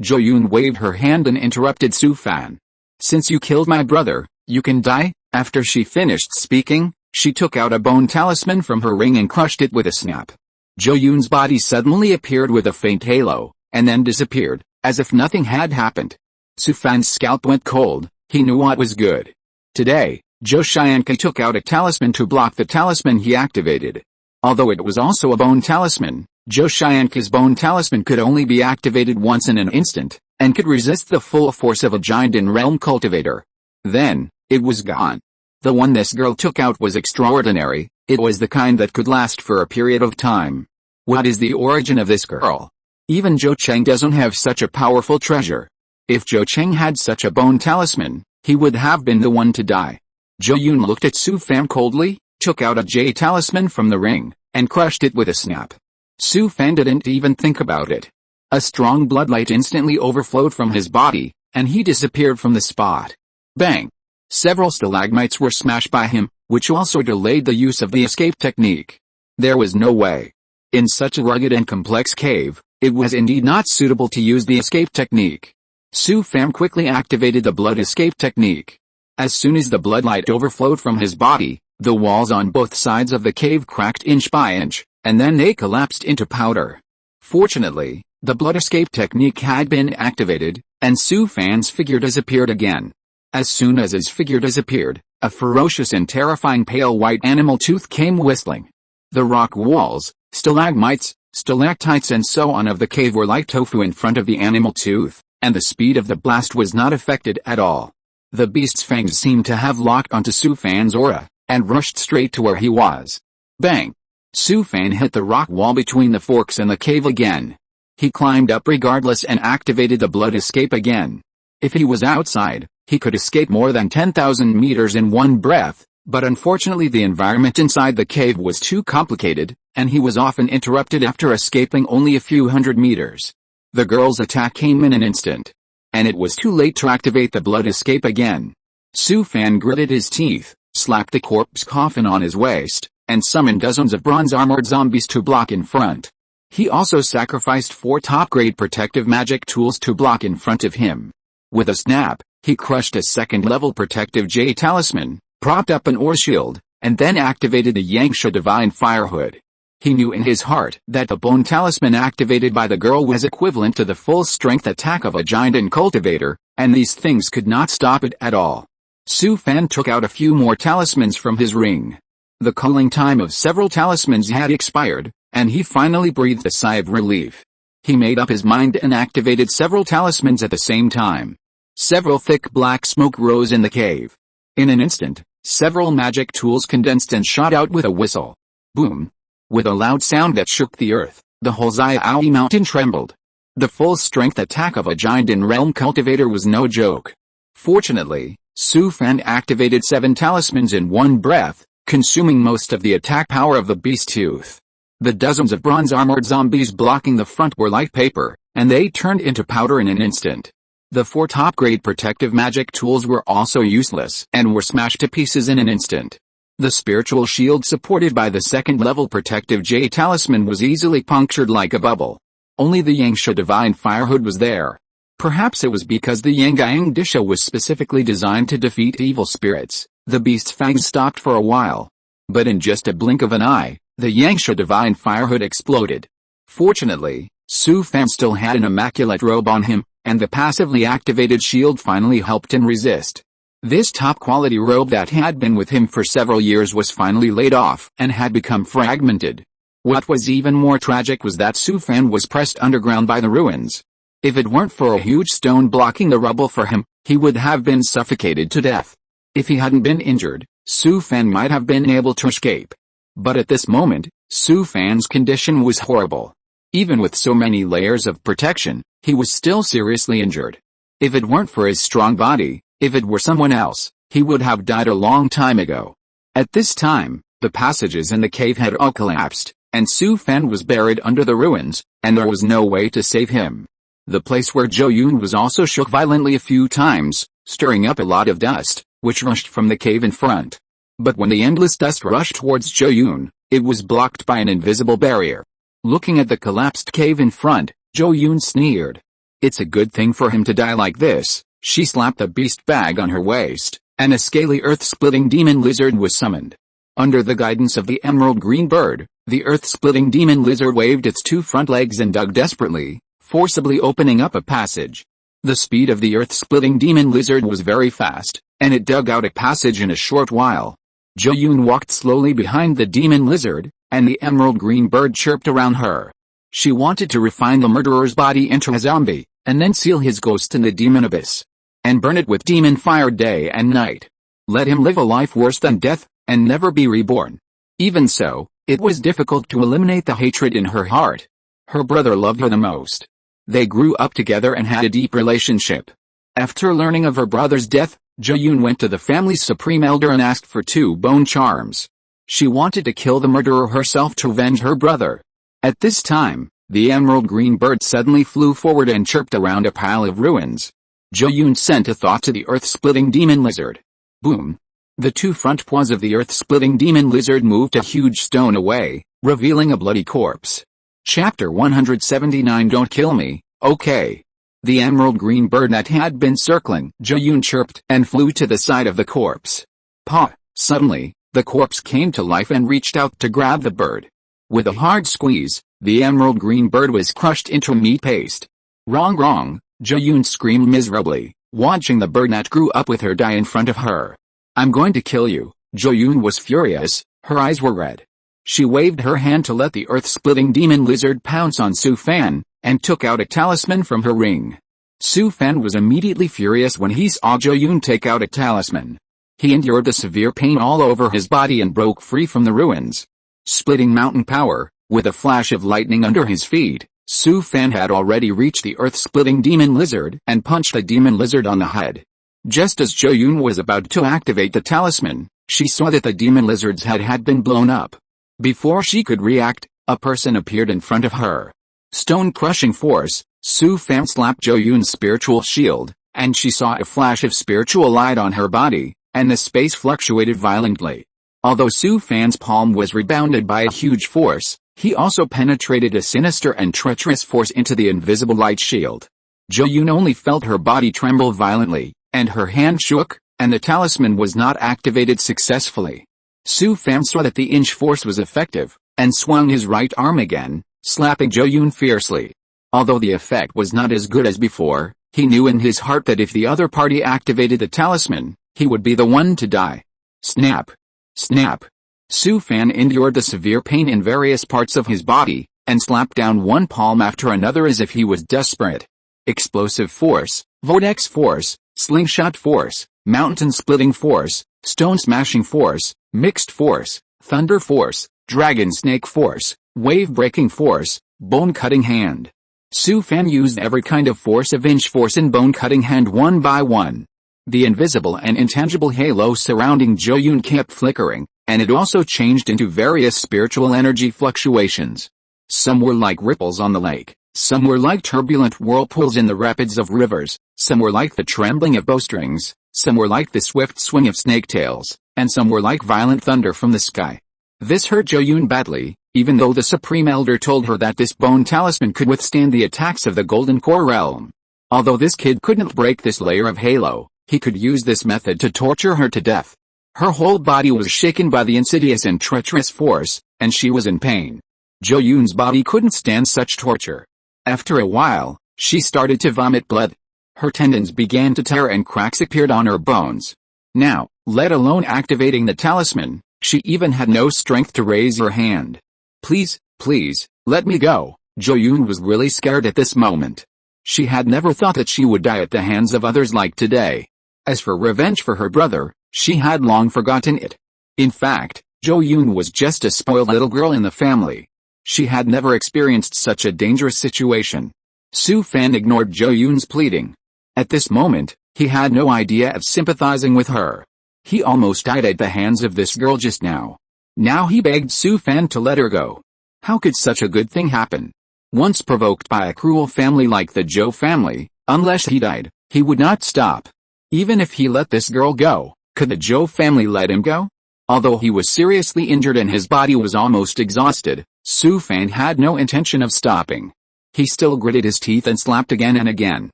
Zhou Yun waved her hand and interrupted Su Fan. "Since you killed my brother, you can die." After she finished speaking, she took out a bone talisman from her ring and crushed it with a snap. Zhou Yun's body suddenly appeared with a faint halo, and then disappeared, as if nothing had happened. Su Fan's scalp went cold. He knew what was good. Today, Zhou Xianke took out a talisman to block the talisman he activated. Although it was also a bone talisman, Zhou Xianke's bone talisman could only be activated once in an instant, and could resist the full force of a giant in realm cultivator. Then, it was gone. The one this girl took out was extraordinary. It was the kind that could last for a period of time. What is the origin of this girl? Even Zhou Cheng doesn't have such a powerful treasure. If Zhou Cheng had such a bone talisman, he would have been the one to die. Zhou Yun looked at Su Fan coldly, took out a jade talisman from the ring, and crushed it with a snap. Su Fan didn't even think about it. A strong bloodlight instantly overflowed from his body, and he disappeared from the spot. Bang! Several stalagmites were smashed by him, which also delayed the use of the escape technique. There was no way. In such a rugged and complex cave, it was indeed not suitable to use the escape technique. Su Fan quickly activated the blood escape technique. As soon as the bloodlight overflowed from his body, the walls on both sides of the cave cracked inch by inch, and then they collapsed into powder. Fortunately, the blood escape technique had been activated, and Su Fan's figure disappeared again. As soon as his figure disappeared, a ferocious and terrifying pale white animal tooth came whistling. The rock walls, stalagmites, stalactites and so on of the cave were like tofu in front of the animal tooth, and the speed of the blast was not affected at all. The beast's fangs seemed to have locked onto Su Fan's aura, and rushed straight to where he was. Bang! Su Fan hit the rock wall between the forks and the cave again. He climbed up regardless and activated the blood escape again. If he was outside, he could escape more than 10,000 meters in one breath, but unfortunately the environment inside the cave was too complicated, and he was often interrupted after escaping only a few hundred meters. The girl's attack came in an instant, and it was too late to activate the blood escape again. Su Fan gritted his teeth, slapped the corpse coffin on his waist, and summoned dozens of bronze-armored zombies to block in front. He also sacrificed 4 top-grade protective magic tools to block in front of him. With a snap, he crushed a second-level protective jade talisman, propped up an ore shield, and then activated the Yangsha Divine Fire Hood. He knew in his heart that the bone talisman activated by the girl was equivalent to the full-strength attack of a giant and cultivator, and these things could not stop it at all. Su Fan took out a few more talismans from his ring. The cooling time of several talismans had expired, and he finally breathed a sigh of relief. He made up his mind and activated several talismans at the same time. Several thick black smoke rose in the cave. In an instant, several magic tools condensed and shot out with a whistle. Boom! With a loud sound that shook the earth, the whole Xiaoyi mountain trembled. The full-strength attack of a giant in realm cultivator was no joke. Fortunately, Su Fan activated 7 talismans in one breath, consuming most of the attack power of the beast tooth. The dozens of bronze-armored zombies blocking the front were like paper, and they turned into powder in an instant. The 4 top-grade protective magic tools were also useless and were smashed to pieces in an instant. The spiritual shield supported by the second-level protective jade talisman was easily punctured like a bubble. Only the Yangsha Divine Fire Hood was there. Perhaps it was because the Yangyang Disha was specifically designed to defeat evil spirits. The beast's fangs stopped for a while. But in just a blink of an eye, the Yangsha Divine Fire Hood exploded. Fortunately, Su Fan still had an immaculate robe on him, and the passively activated shield finally helped him resist. This top-quality robe that had been with him for several years was finally laid off and had become fragmented. What was even more tragic was that Su Fan was pressed underground by the ruins. If it weren't for a huge stone blocking the rubble for him, he would have been suffocated to death. If he hadn't been injured, Su Fan might have been able to escape. But at this moment, Su Fan's condition was horrible. Even with so many layers of protection, he was still seriously injured. If it weren't for his strong body, if it were someone else, he would have died a long time ago. At this time, the passages in the cave had all collapsed, and Su Fan was buried under the ruins, and there was no way to save him. The place where Jo Yoon was also shook violently a few times, stirring up a lot of dust, which rushed from the cave in front. But when the endless dust rushed towards Jo Yoon, it was blocked by an invisible barrier. Looking at the collapsed cave in front, Jo Yoon sneered. It's a good thing for him to die like this. She slapped the beast bag on her waist, and a scaly earth-splitting demon lizard was summoned. Under the guidance of the emerald green bird, the earth-splitting demon lizard waved its two front legs and dug desperately, forcibly opening up a passage. The speed of the earth-splitting demon lizard was very fast, and it dug out a passage in a short while. Jo Yoon walked slowly behind the demon lizard, and the emerald green bird chirped around her. She wanted to refine the murderer's body into a zombie, and then seal his ghost in the demon abyss. And burn it with demon fire day and night. Let him live a life worse than death, and never be reborn. Even so, it was difficult to eliminate the hatred in her heart. Her brother loved her the most. They grew up together and had a deep relationship. After learning of her brother's death, Jo Yoon went to the family's supreme elder and asked for 2 bone charms. She wanted to kill the murderer herself to avenge her brother. At this time, the emerald green bird suddenly flew forward and chirped around a pile of ruins. Jo Yoon sent a thought to the earth-splitting demon lizard. Boom! The 2 front paws of the earth-splitting demon lizard moved a huge stone away, revealing a bloody corpse. Chapter 179 Don't kill me, okay. The emerald green bird that had been circling Jo Yoon chirped and flew to the side of the corpse. Paw! Suddenly, the corpse came to life and reached out to grab the bird. With a hard squeeze, the emerald green bird was crushed into meat paste. Wrong! Jo Yoon screamed miserably, watching the bird that grew up with her die in front of her. I'm going to kill you. Jo Yoon was furious, her eyes were red. She waved her hand to let the earth-splitting demon lizard pounce on Su Fan, and took out a talisman from her ring. Su Fan was immediately furious when he saw Jo Yoon take out a talisman. He endured the severe pain all over his body and broke free from the ruins. Splitting mountain power, with a flash of lightning under his feet, Su Fan had already reached the earth-splitting demon lizard and punched the demon lizard on the head. Just as Jo Yoon was about to activate the talisman, she saw that the demon lizard's head had been blown up. Before she could react, a person appeared in front of her. Stone-crushing force, Su Fan slapped Jo Yoon's spiritual shield, and she saw a flash of spiritual light on her body, and the space fluctuated violently. Although Su Fan's palm was rebounded by a huge force, he also penetrated a sinister and treacherous force into the invisible light shield. Jo Yoon only felt her body tremble violently, and her hand shook, and the talisman was not activated successfully. Su Fan saw that the inch force was effective, and swung his right arm again, slapping Jo Yoon fiercely. Although the effect was not as good as before, he knew in his heart that if the other party activated the talisman, he would be the one to die. Snap! Snap! Su Fan endured the severe pain in various parts of his body, and slapped down one palm after another as if he was desperate. Explosive force, vortex force, slingshot force, mountain-splitting force, stone-smashing force, mixed force, thunder force, dragon snake force, wave-breaking force, bone-cutting hand. Su Fan used every kind of force of inch force and bone-cutting hand one by one. The invisible and intangible halo surrounding Jo Yoon kept flickering, and it also changed into various spiritual energy fluctuations. Some were like ripples on the lake, some were like turbulent whirlpools in the rapids of rivers, some were like the trembling of bowstrings, some were like the swift swing of snaketails, and some were like violent thunder from the sky. This hurt Jo Yoon badly, even though the Supreme Elder told her that this bone talisman could withstand the attacks of the Golden Core Realm. Although this kid couldn't break this layer of halo, he could use this method to torture her to death. Her whole body was shaken by the insidious and treacherous force, and she was in pain. Jo Yoon's body couldn't stand such torture. After a while, She started to vomit blood. Her tendons began to tear and cracks appeared on her bones. Now, let alone activating the talisman, she even had no strength to raise her hand. Please, please, let me go. Jo-yoon was really scared at this moment. She had never thought that she would die at the hands of others like today. As for revenge for her brother, she had long forgotten it. In fact, Jo-yoon was just a spoiled little girl in the family. She had never experienced such a dangerous situation. Soo-fan ignored Jo-yoon's pleading. At this moment, he had no idea of sympathizing with her. He almost died at the hands of this girl just now. Now he begged Soo-fan to let her go. How could such a good thing happen? Once provoked by a cruel family like the Jo family, unless he died, he would not stop. Even if he let this girl go, could the Jo family let him go? Although he was seriously injured and his body was almost exhausted, Soo-fan had no intention of stopping. He still gritted his teeth and slapped again and again.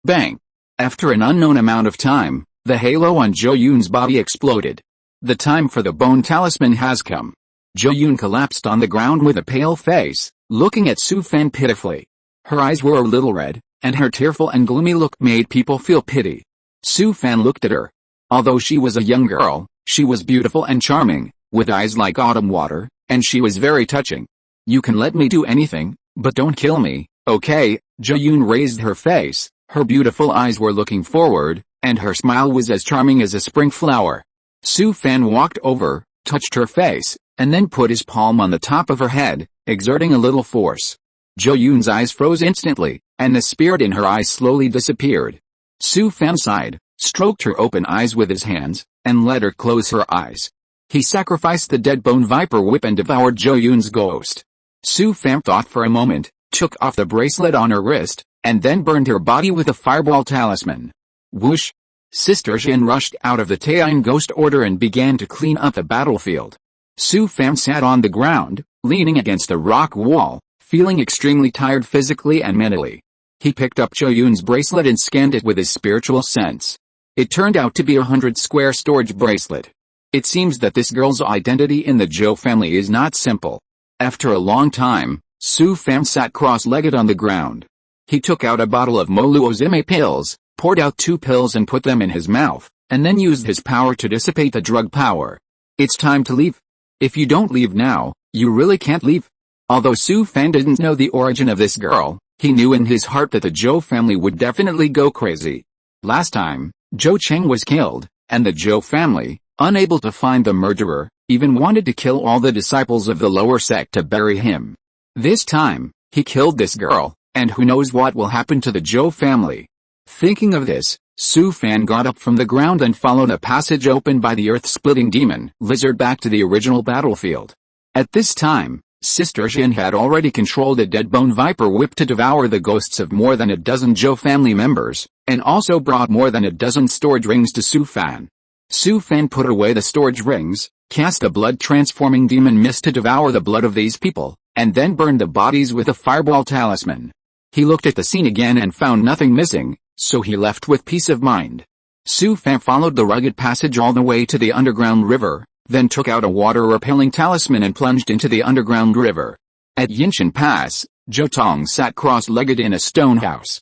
Bang! After an unknown amount of time, the halo on Jo-yoon's body exploded. The time for the bone talisman has come. Jo-yoon collapsed on the ground with a pale face, looking at Soo-fan pitifully. Her eyes were a little red, and her tearful and gloomy look made people feel pity. Soo-fan looked at her. Although she was a young girl, she was beautiful and charming, with eyes like autumn water, and she was very touching. You can let me do anything, but don't kill me, okay? Jo-yoon raised her face, her beautiful eyes were looking forward, and her smile was as charming as a spring flower. Soo-fan walked over, touched her face, and then put his palm on the top of her head, exerting a little force. Jo-yoon's eyes froze instantly, and the spirit in her eyes slowly disappeared. Soo-fan sighed, stroked her open eyes with his hands, and let her close her eyes. He sacrificed the dead bone viper whip and devoured Jo-yoon's ghost. Soo-fan thought for a moment, took off the bracelet on her wrist, and then burned her body with a fireball talisman. Whoosh! Sister Shin rushed out of the Taeyeon Ghost Order and began to clean up the battlefield. Soo-fan sat on the ground, leaning against a rock wall, feeling extremely tired physically and mentally. He picked up Jo-yoon's bracelet and scanned it with his spiritual sense. It turned out to be a 100-square storage bracelet. It seems that this girl's identity in the Jo family is not simple. After a long time, Soo-fan sat cross-legged on the ground. He took out a bottle of Moluozime pills, poured out 2 pills and put them in his mouth, and then used his power to dissipate the drug power. It's time to leave. If you don't leave now, you really can't leave. Although Soo-fan didn't know the origin of this girl, he knew in his heart that the Jo family would definitely go crazy. Last time, Jo Chang was killed, and the Jo family, unable to find the murderer, even wanted to kill all the disciples of the lower sect to bury him. This time, he killed this girl, and who knows what will happen to the Jo family. Thinking of this, Soo-fan got up from the ground and followed a passage opened by the earth-splitting demon lizard back to the original battlefield. At this time, Sister Shin had already controlled a dead bone viper whip to devour the ghosts of more than a dozen Jo family members, and also brought more than a dozen storage rings to Soo-fan. Soo-fan put away the storage rings, cast a blood-transforming demon mist to devour the blood of these people, and then burned the bodies with a fireball talisman. He looked at the scene again and found nothing missing, so he left with peace of mind. Soo-fan followed the rugged passage all the way to the underground river, then took out a water-repelling talisman and plunged into the underground river. At Yinshan Pass, Jo Tong sat cross-legged in a stone house.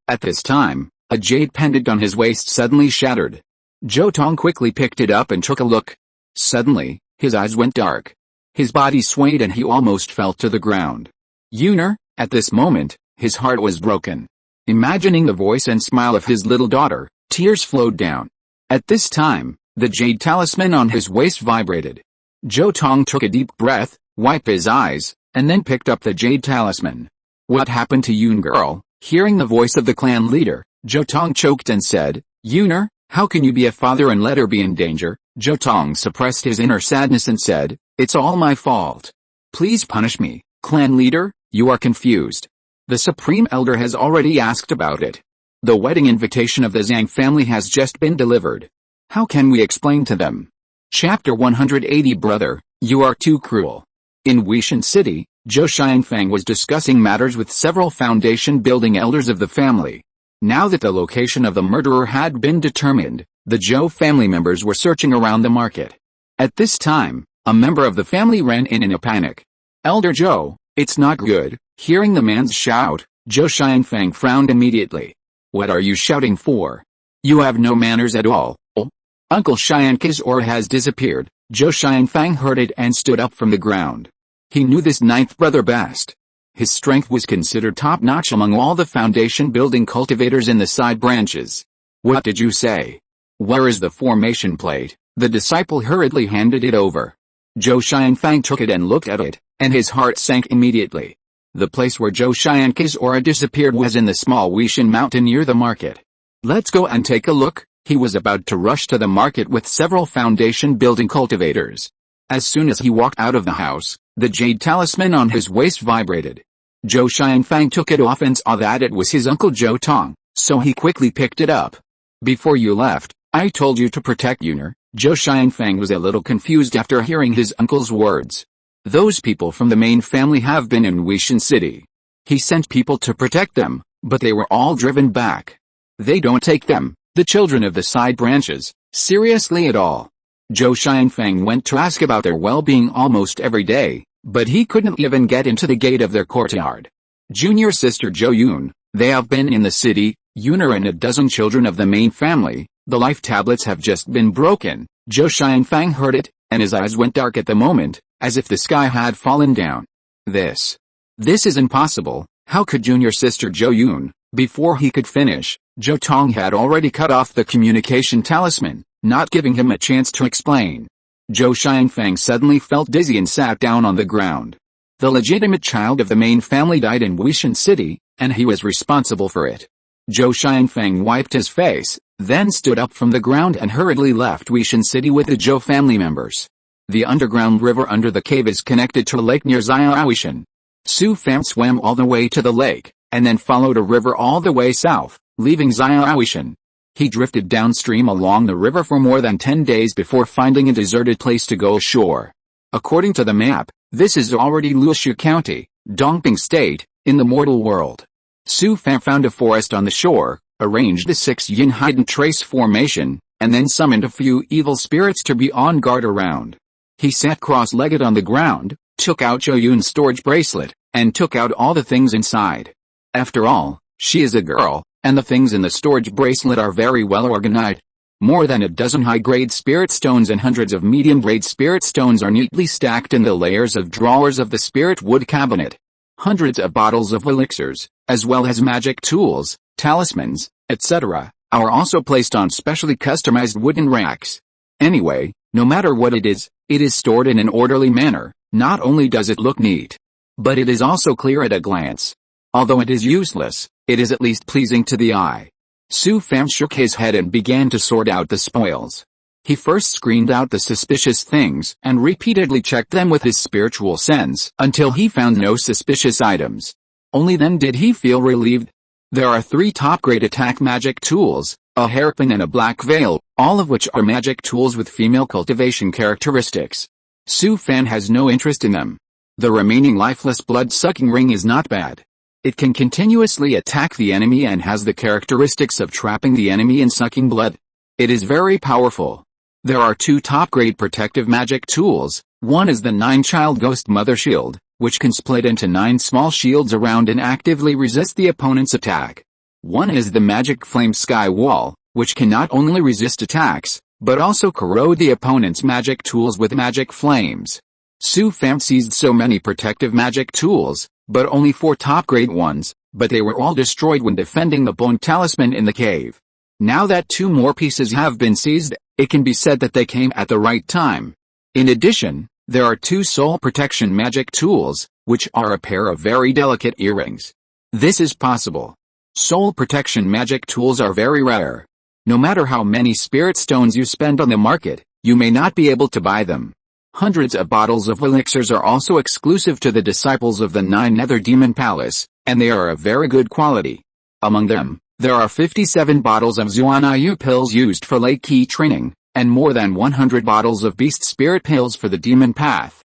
At this time, a jade pendant on his waist suddenly shattered. Jo Tong quickly picked it up and took a look. Suddenly, his eyes went dark. His body swayed and he almost fell to the ground. Yuner, at this moment, his heart was broken. Imagining the voice and smile of his little daughter, tears flowed down. At this time, the jade talisman on his waist vibrated. Jo Tong took a deep breath, wiped his eyes, and then picked up the jade talisman. What happened to Yoon girl? Hearing the voice of the clan leader, Jo Tong choked and said, Yuner, how can you be a father and let her be in danger? Jo Tong suppressed his inner sadness and said, it's all my fault. Please punish me, clan leader, you are confused. The Supreme Elder has already asked about it. The wedding invitation of the Zhang family has just been delivered. How can we explain to them? Chapter 180 Brother, you are too cruel. In Wishan City, Zhou Xiangfang was discussing matters with several foundation building elders of the family. Now that the location of the murderer had been determined, the Zhou family members were searching around the market. At this time, a member of the family ran in a panic. Elder Zhou, it's not good. Hearing the man's shout, Zhou Xianfang frowned immediately. What are you shouting for? You have no manners at all. Oh. Uncle Xian's aura has disappeared. Zhou Xianfang heard it and stood up from the ground. He knew this ninth brother best. His strength was considered top-notch among all the foundation-building cultivators in the side branches. What did you say? Where is the formation plate? The disciple hurriedly handed it over. Zhou Xianfang took it and looked at it, and his heart sank immediately. The place where Zhou Xian's aura disappeared was in the small Weishan mountain near the market. Let's go and take a look. He was about to rush to the market with several foundation-building cultivators. As soon as he walked out of the house, the jade talisman on his waist vibrated. Zhou Xianfang took it off and saw that it was his uncle Zhou Tong, so he quickly picked it up. Before you left, I told you to protect Yuner. Zhou Xianfang was a little confused after hearing his uncle's words. Those people from the main family have been in Weishan City. He sent people to protect them, but they were all driven back. They don't take them, the children of the side branches, seriously at all. Zhou Xianfang went to ask about their well-being almost every day, but he couldn't even get into the gate of their courtyard. Junior sister Zhou Yun, they have been in the city. Yuner and a dozen children of the main family. The life tablets have just been broken. Zhou Xianfang heard it, and his eyes went dark at the moment, as if the sky had fallen down. This is impossible. How could junior sister Zhou Yun? Before he could finish, Zhou Tong had already cut off the communication talisman, not giving him a chance to explain. Zhou Xianfang suddenly felt dizzy and sat down on the ground. The legitimate child of the main family died in Weishan City, and he was responsible for it. Zhou Xianfang wiped his face, then stood up from the ground and hurriedly left Weishan City with the Zhou family members. The underground river under the cave is connected to a lake near Xiaowishan. Su Fam swam all the way to the lake, and then followed a river all the way south, leaving Xiaowishan. He drifted downstream along the river for more than 10 days before finding a deserted place to go ashore. According to the map, this is already Luoshi County, Dongping State, in the mortal world. Su Fam found a forest on the shore, arranged the 6 yin hidden trace formation, and then summoned a few evil spirits to be on guard around. He sat cross-legged on the ground, took out Zhou Yun's storage bracelet, and took out all the things inside. After all, she is a girl, and the things in the storage bracelet are very well organized. More than a dozen high-grade spirit stones and hundreds of medium-grade spirit stones are neatly stacked in the layers of drawers of the spirit wood cabinet. Hundreds of bottles of elixirs, as well as magic tools, talismans, etc., are also placed on specially customized wooden racks. Anyway, no matter what it is stored in an orderly manner. Not only does it look neat, but it is also clear at a glance. Although it is useless, it is at least pleasing to the eye. Su Fam shook his head and began to sort out the spoils. He first screened out the suspicious things and repeatedly checked them with his spiritual sense until he found no suspicious items. Only then did he feel relieved. There are 3 top-grade attack magic tools, a hairpin and a black veil, all of which are magic tools with female cultivation characteristics. Su Fan has no interest in them. The remaining lifeless blood-sucking ring is not bad. It can continuously attack the enemy and has the characteristics of trapping the enemy and sucking blood. It is very powerful. There are 2 top-grade protective magic tools. One is the 9-child ghost mother shield, which can split into 9 small shields around and actively resist the opponent's attack. One is the magic flame sky wall, which can not only resist attacks, but also corrode the opponent's magic tools with magic flames. Su Fam seized so many protective magic tools, but only 4 top-grade ones, but they were all destroyed when defending the bone talisman in the cave. Now that 2 more pieces have been seized, it can be said that they came at the right time. In addition, there are 2 soul protection magic tools, which are a pair of very delicate earrings. This is possible. Soul protection magic tools are very rare. No matter how many spirit stones you spend on the market, you may not be able to buy them. Hundreds of bottles of elixirs are also exclusive to the disciples of the 9 Nether Demon Palace, and they are of very good quality. Among them, there are 57 bottles of Zuanayu pills used for late key training, and more than 100 bottles of Beast Spirit pills for the Demon Path.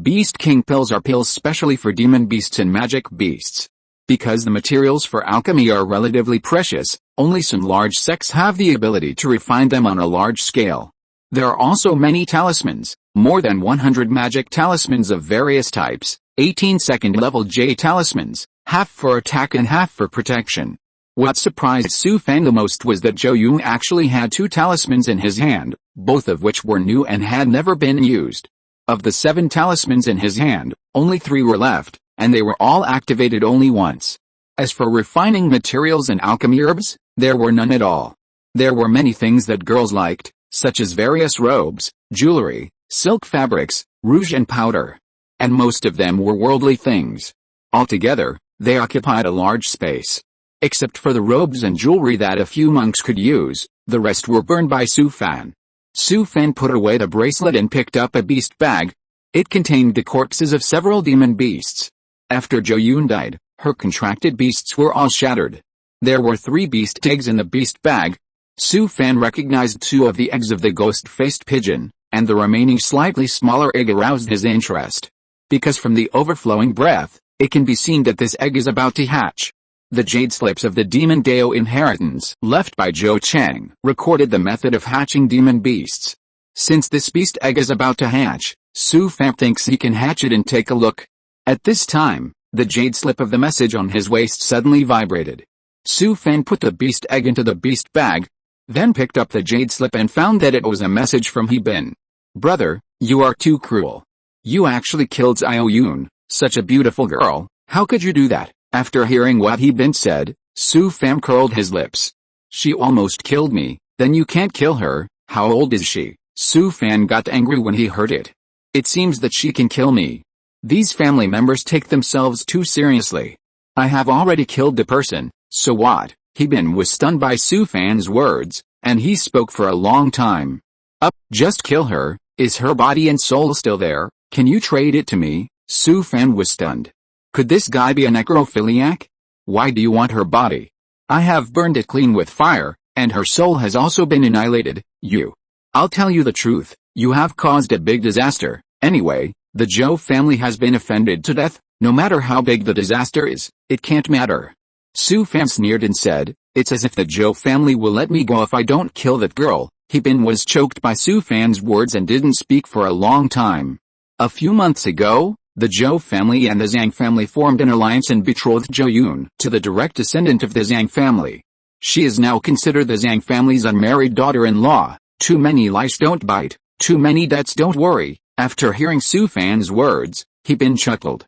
Beast King pills are pills specially for demon beasts and magic beasts. Because the materials for alchemy are relatively precious, only some large sects have the ability to refine them on a large scale. There are also many talismans, more than 100 magic talismans of various types, 18 second-level J talismans, half for attack and half for protection. What surprised Su Fan the most was that Jo-yoon actually had 2 talismans in his hand, both of which were new and had never been used. Of the 7 talismans in his hand, only 3 were left, and they were all activated only once. As for refining materials and alchemy herbs, there were none at all. There were many things that girls liked, such as various robes, jewelry, silk fabrics, rouge and powder. And most of them were worldly things. Altogether, they occupied a large space. Except for the robes and jewelry that a few monks could use, the rest were burned by Su Fan. Su Fan put away the bracelet and picked up a beast bag. It contained the corpses of several demon beasts. After Jo-yoon died, her contracted beasts were all shattered. There were 3 beast eggs in the beast bag. Su Fan recognized 2 of the eggs of the ghost-faced pigeon, and the remaining slightly smaller egg aroused his interest. Because from the overflowing breath, it can be seen that this egg is about to hatch. The jade slips of the demon Dao inheritance left by Zhou Chang recorded the method of hatching demon beasts. Since this beast egg is about to hatch, Su Fan thinks he can hatch it and take a look. At this time, the jade slip of the message on his waist suddenly vibrated. Su Fan put the beast egg into the beast bag, then picked up the jade slip and found that it was a message from He Bin. Brother, you are too cruel. You actually killed Zhao-yoon, such a beautiful girl. How could you do that? After hearing what He Bin said, Su Fan curled his lips. She almost killed me, then you can't kill her. How old is she? Su Fan got angry when he heard it. It seems that she can kill me. These family members take themselves too seriously. I have already killed the person, so what? He Bin was stunned by Su Fan's words, and he spoke for a long time. Just kill her. Is her body and soul still there? Can you trade it to me? Su Fan was stunned. Could this guy be a necrophiliac? Why do you want her body? I have burned it clean with fire, and her soul has also been annihilated. I'll tell you the truth, you have caused a big disaster. Anyway, the Zhou family has been offended to death. No matter how big the disaster is, it can't matter. Su Fan sneered and said, it's as if the Zhou family will let me go if I don't kill that girl. He Bin was choked by Su Fan's words and didn't speak for a long time. A few months ago, the Zhou family and the Zhang family formed an alliance and betrothed Jo-yoon to the direct descendant of the Zhang family. She is now considered the Zhang family's unmarried daughter-in-law. Too many lice don't bite, too many debts don't worry. After hearing Su Fan's words, He Bin chuckled.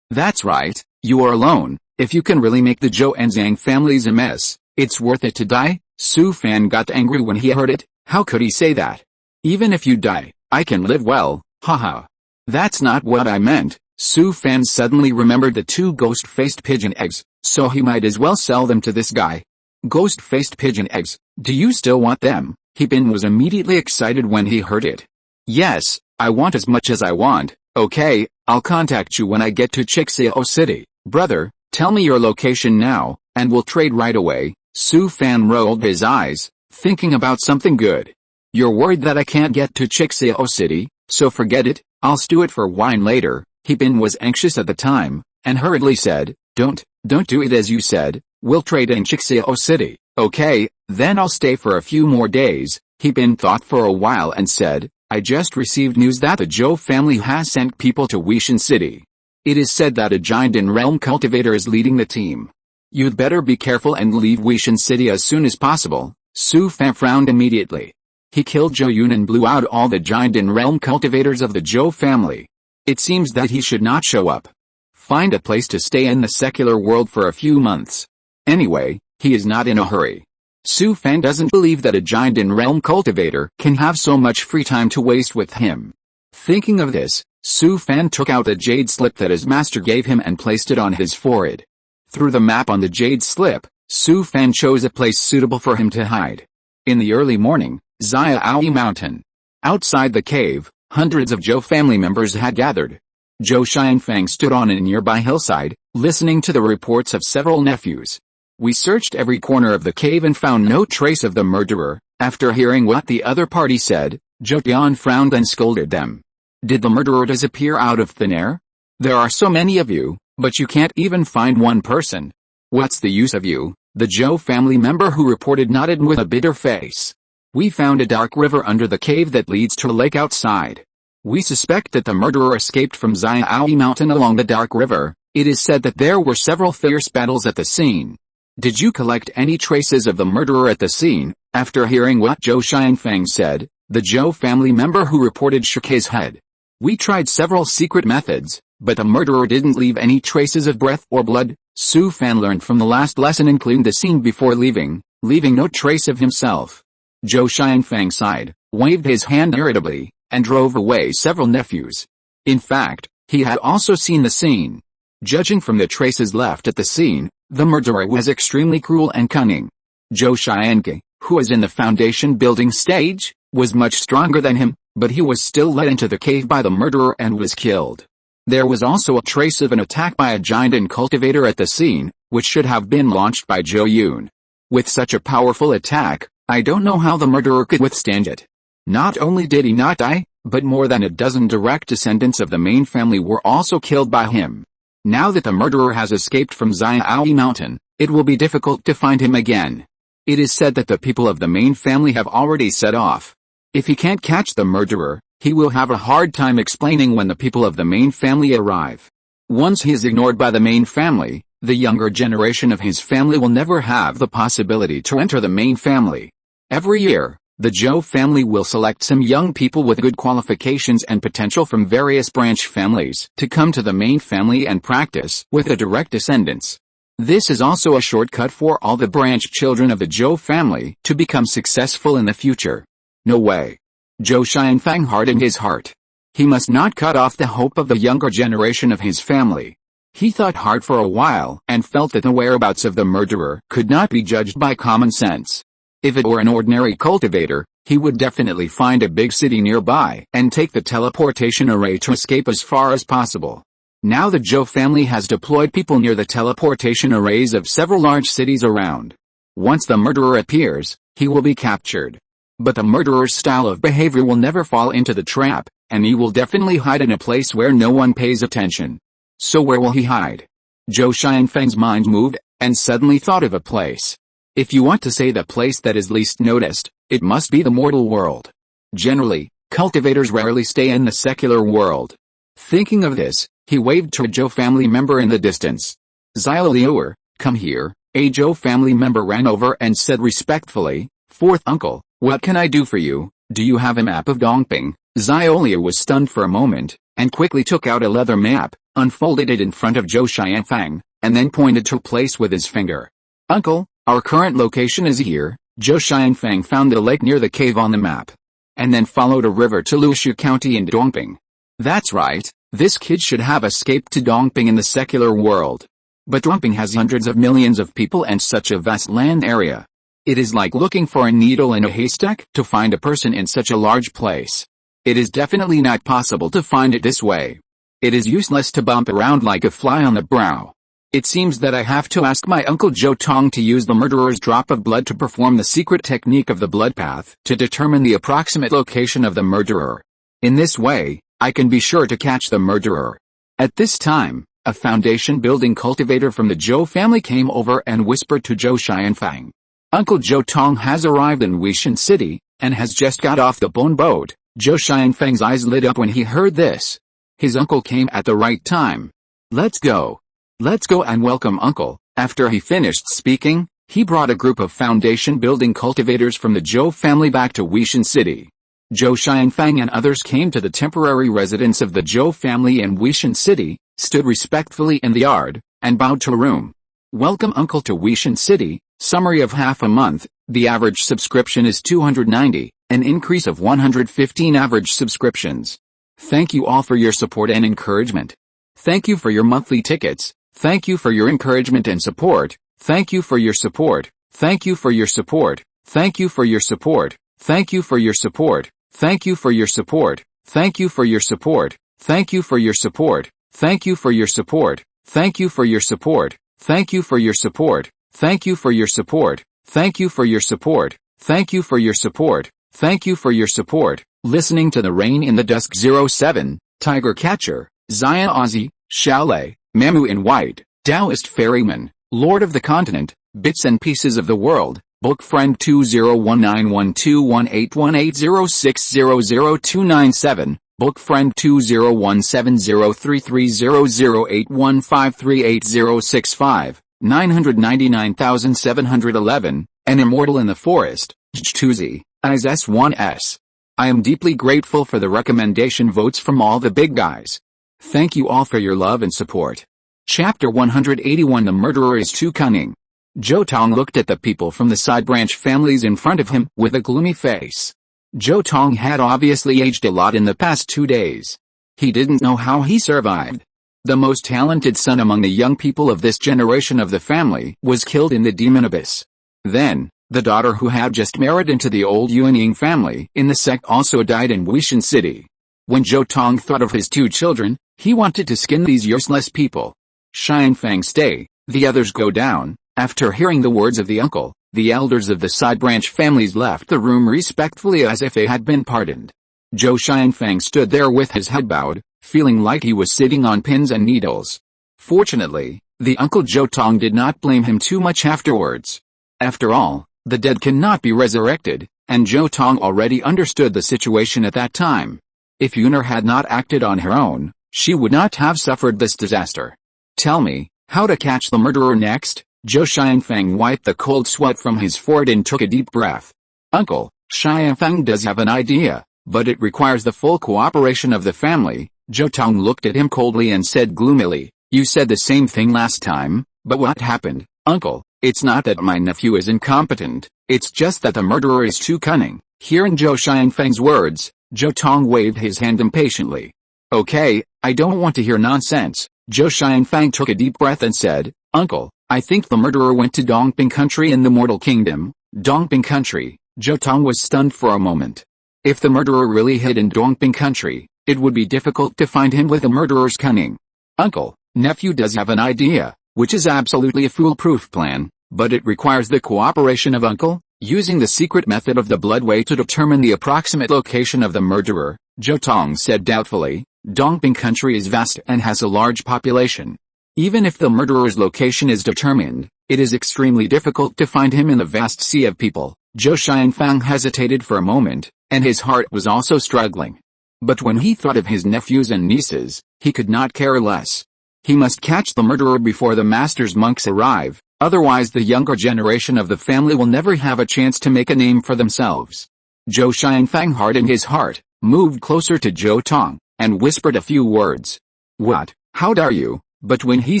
That's right, you are alone. If you can really make the Zhou and Zhang families a mess, it's worth it to die. Su Fan got angry when he heard it. How could he say that? Even if you die, I can live well, haha. That's not what I meant. Su Fan suddenly remembered the 2 ghost-faced pigeon eggs, so he might as well sell them to this guy. Ghost-faced pigeon eggs, do you still want them? He Bin was immediately excited when he heard it. Yes, I want as much as I want. Okay, I'll contact you when I get to Chixio City. Brother, tell me your location now, and we'll trade right away. Su Fan rolled his eyes, thinking about something good. You're worried that I can't get to Chixio City, so forget it. I'll stew it for wine later. He Bin was anxious at the time, and hurriedly said, Don't do it as you said. We'll trade in Chixio City. Okay, then I'll stay for a few more days. He Bin thought for a while and said, I just received news that the Zhou family has sent people to Weixin City. It is said that a giant in realm cultivator is leading the team. You'd better be careful and leave Weixin City as soon as possible. Su Fan frowned immediately. He killed Jo-yoon and blew out all the giant in realm cultivators of the Zhou family. It seems that he should not show up. Find a place to stay in the secular world for a few months. Anyway, he is not in a hurry. Su Fan doesn't believe that a giant in realm cultivator can have so much free time to waste with him. Thinking of this, Su Fan took out a jade slip that his master gave him and placed it on his forehead. Through the map on the jade slip, Su Fan chose a place suitable for him to hide. In the early morning, Xiaoyi Mountain. Outside the cave, hundreds of Zhou family members had gathered. Zhou Xianfang stood on a nearby hillside, listening to the reports of several nephews. We searched every corner of the cave and found no trace of the murderer. After hearing what the other party said, Zhou Tian frowned and scolded them. Did the murderer disappear out of thin air? There are so many of you, but you can't even find one person. What's the use of you? The Zhou family member who reported nodded with a bitter face. We found a dark river under the cave that leads to a lake outside. We suspect that the murderer escaped from Xiaoyi Mountain along the dark river. It is said that there were several fierce battles at the scene. Did you collect any traces of the murderer at the scene? After hearing what Zhou Xianfang said, the Zhou family member who reported shook his head. We tried several secret methods, but the murderer didn't leave any traces of breath or blood. Su Fan learned from the last lesson and cleaned the scene before leaving no trace of himself. Zhou Xianfang sighed, waved his hand irritably, and drove away several nephews. In fact, he had also seen the scene. Judging from the traces left at the scene, the murderer was extremely cruel and cunning. Zhou Xianke, who was in the foundation building stage, was much stronger than him, but he was still led into the cave by the murderer and was killed. There was also a trace of an attack by a giant and cultivator at the scene, which should have been launched by Zhou Yun. With such a powerful attack, I don't know how the murderer could withstand it. Not only did he not die, but more than a dozen direct descendants of the main family were also killed by him. Now that the murderer has escaped from Xiaoyi Mountain, it will be difficult to find him again. It is said that the people of the main family have already set off. If he can't catch the murderer, he will have a hard time explaining when the people of the main family arrive. Once he is ignored by the main family, the younger generation of his family will never have the possibility to enter the main family. Every year, the Zhou family will select some young people with good qualifications and potential from various branch families to come to the main family and practice with the direct descendants. This is also a shortcut for all the branch children of the Zhou family to become successful in the future. No way. Zhou Xianfang hardened his heart. He must not cut off the hope of the younger generation of his family. He thought hard for a while and felt that the whereabouts of the murderer could not be judged by common sense. If it were an ordinary cultivator, he would definitely find a big city nearby and take the teleportation array to escape as far as possible. Now the Zhou family has deployed people near the teleportation arrays of several large cities around. Once the murderer appears, he will be captured. But the murderer's style of behavior will never fall into the trap, and he will definitely hide in a place where no one pays attention. So where will he hide? Zhou Xianfang's mind moved, and suddenly thought of a place. If you want to say the place that is least noticed, it must be the mortal world. Generally, cultivators rarely stay in the secular world. Thinking of this, he waved to a Zhou family member in the distance. Xiaoliuer, come here. A Zhou family member ran over and said respectfully, "Fourth uncle, what can I do for you? Do you have a map of Dongping?" Xiaoliuer was stunned for a moment, and quickly took out a leather map, unfolded it in front of Zhou Xianfang, and then pointed to a place with his finger. "Uncle, our current location is here." Zhou Xianfang found a lake near the cave on the map, and then followed a river to Lushu County in Dongping. That's right, this kid should have escaped to Dongping in the secular world. But Dongping has hundreds of millions of people and such a vast land area. It is like looking for a needle in a haystack to find a person in such a large place. It is definitely not possible to find it this way. It is useless to bump around like a fly on the brow. It seems that I have to ask my uncle Zhou Tong to use the murderer's drop of blood to perform the secret technique of the blood path to determine the approximate location of the murderer. In this way, I can be sure to catch the murderer. At this time, a foundation building cultivator from the Zhou family came over and whispered to Zhou Xianfang. Uncle Zhou Tong has arrived in Weishan City, and has just got off the bone boat. Zhou Xianfang's eyes lit up when he heard this. His uncle came at the right time. Let's go. Let's go and welcome uncle. After he finished speaking, he brought a group of foundation building cultivators from the Zhou family back to Weishan City. Zhou Xianfang and others came to the temporary residence of the Zhou family in Weishan City, stood respectfully in the yard, and bowed to a room. Welcome uncle to Weishan City. Summary of half a month. The average subscription is 290, an increase of 115 average subscriptions. Thank you all for your support and encouragement. Thank you for your monthly tickets. Thank you for your encouragement and support. Thank you for your support. Thank you for your support. Thank you for your support. Thank you for your support. Thank you for your support. Thank you for your support. Thank you for your support. Thank you for your support. Thank you for your support. Thank you for your support. Thank you for your support. Thank you for your support. Thank you for your support. Thank you for your support. Listening to the Rain in the Dusk 07, Tiger Catcher, Zaya Ozzy, Shaolei, Mamu in White, Taoist Ferryman, Lord of the Continent, Bits and Pieces of the World, Book Friend 201912181806000297, Book friend 20170330081538065, 999,711, An Immortal in the Forest, Jtuzi, as S1S. I am deeply grateful for the recommendation votes from all the big guys. Thank you all for your love and support. Chapter 181 The Murderer is Too Cunning. Joe Tong looked at the people from the side branch families in front of him with a gloomy face. Joe Tong had obviously aged a lot in the past 2 days. He didn't know how he survived. The most talented son among the young people of this generation of the family was killed in the demon abyss. Then, the daughter who had just married into the old Yuanying family in the sect also died in Wuxian City. When Joe Tong thought of his 2 children, he wanted to skin these useless people. Xianfang stay, the others go down. After hearing the words of the uncle, the elders of the side branch families left the room respectfully as if they had been pardoned. Zhou Xianfang stood there with his head bowed, feeling like he was sitting on pins and needles. Fortunately, the uncle Zhou Tong did not blame him too much afterwards. After all, the dead cannot be resurrected, and Zhou Tong already understood the situation at that time. If Yunar had not acted on her own, she would not have suffered this disaster. Tell me, how to catch the murderer next? Zhou Xianfang wiped the cold sweat from his forehead and took a deep breath. Uncle, Xianfang does have an idea, but it requires the full cooperation of the family. Zhou Tong looked at him coldly and said gloomily, you said the same thing last time, but what happened, uncle? It's not that my nephew is incompetent, it's just that the murderer is too cunning. Hearing Zhou Xianfang's words, Zhou Tong waved his hand impatiently. Okay, I don't want to hear nonsense. Zhou Xianfang took a deep breath and said, Uncle, I think the murderer went to Dongping country in the Mortal Kingdom. Dongping country. Zhou Tong was stunned for a moment. If the murderer really hid in Dongping country, it would be difficult to find him with the murderer's cunning. Uncle, nephew does have an idea, which is absolutely a foolproof plan, but it requires the cooperation of uncle, using the secret method of the blood way to determine the approximate location of the murderer. Zhou Tong said doubtfully, Dongping country is vast and has a large population. Even if the murderer's location is determined, it is extremely difficult to find him in the vast sea of people. Zhou Xianfang hesitated for a moment, and his heart was also struggling. But when he thought of his nephews and nieces, he could not care less. He must catch the murderer before the master's monks arrive, otherwise the younger generation of the family will never have a chance to make a name for themselves. Zhou Xianfang hardened his heart, moved closer to Zhou Tong, and whispered a few words. What? How dare you? But when he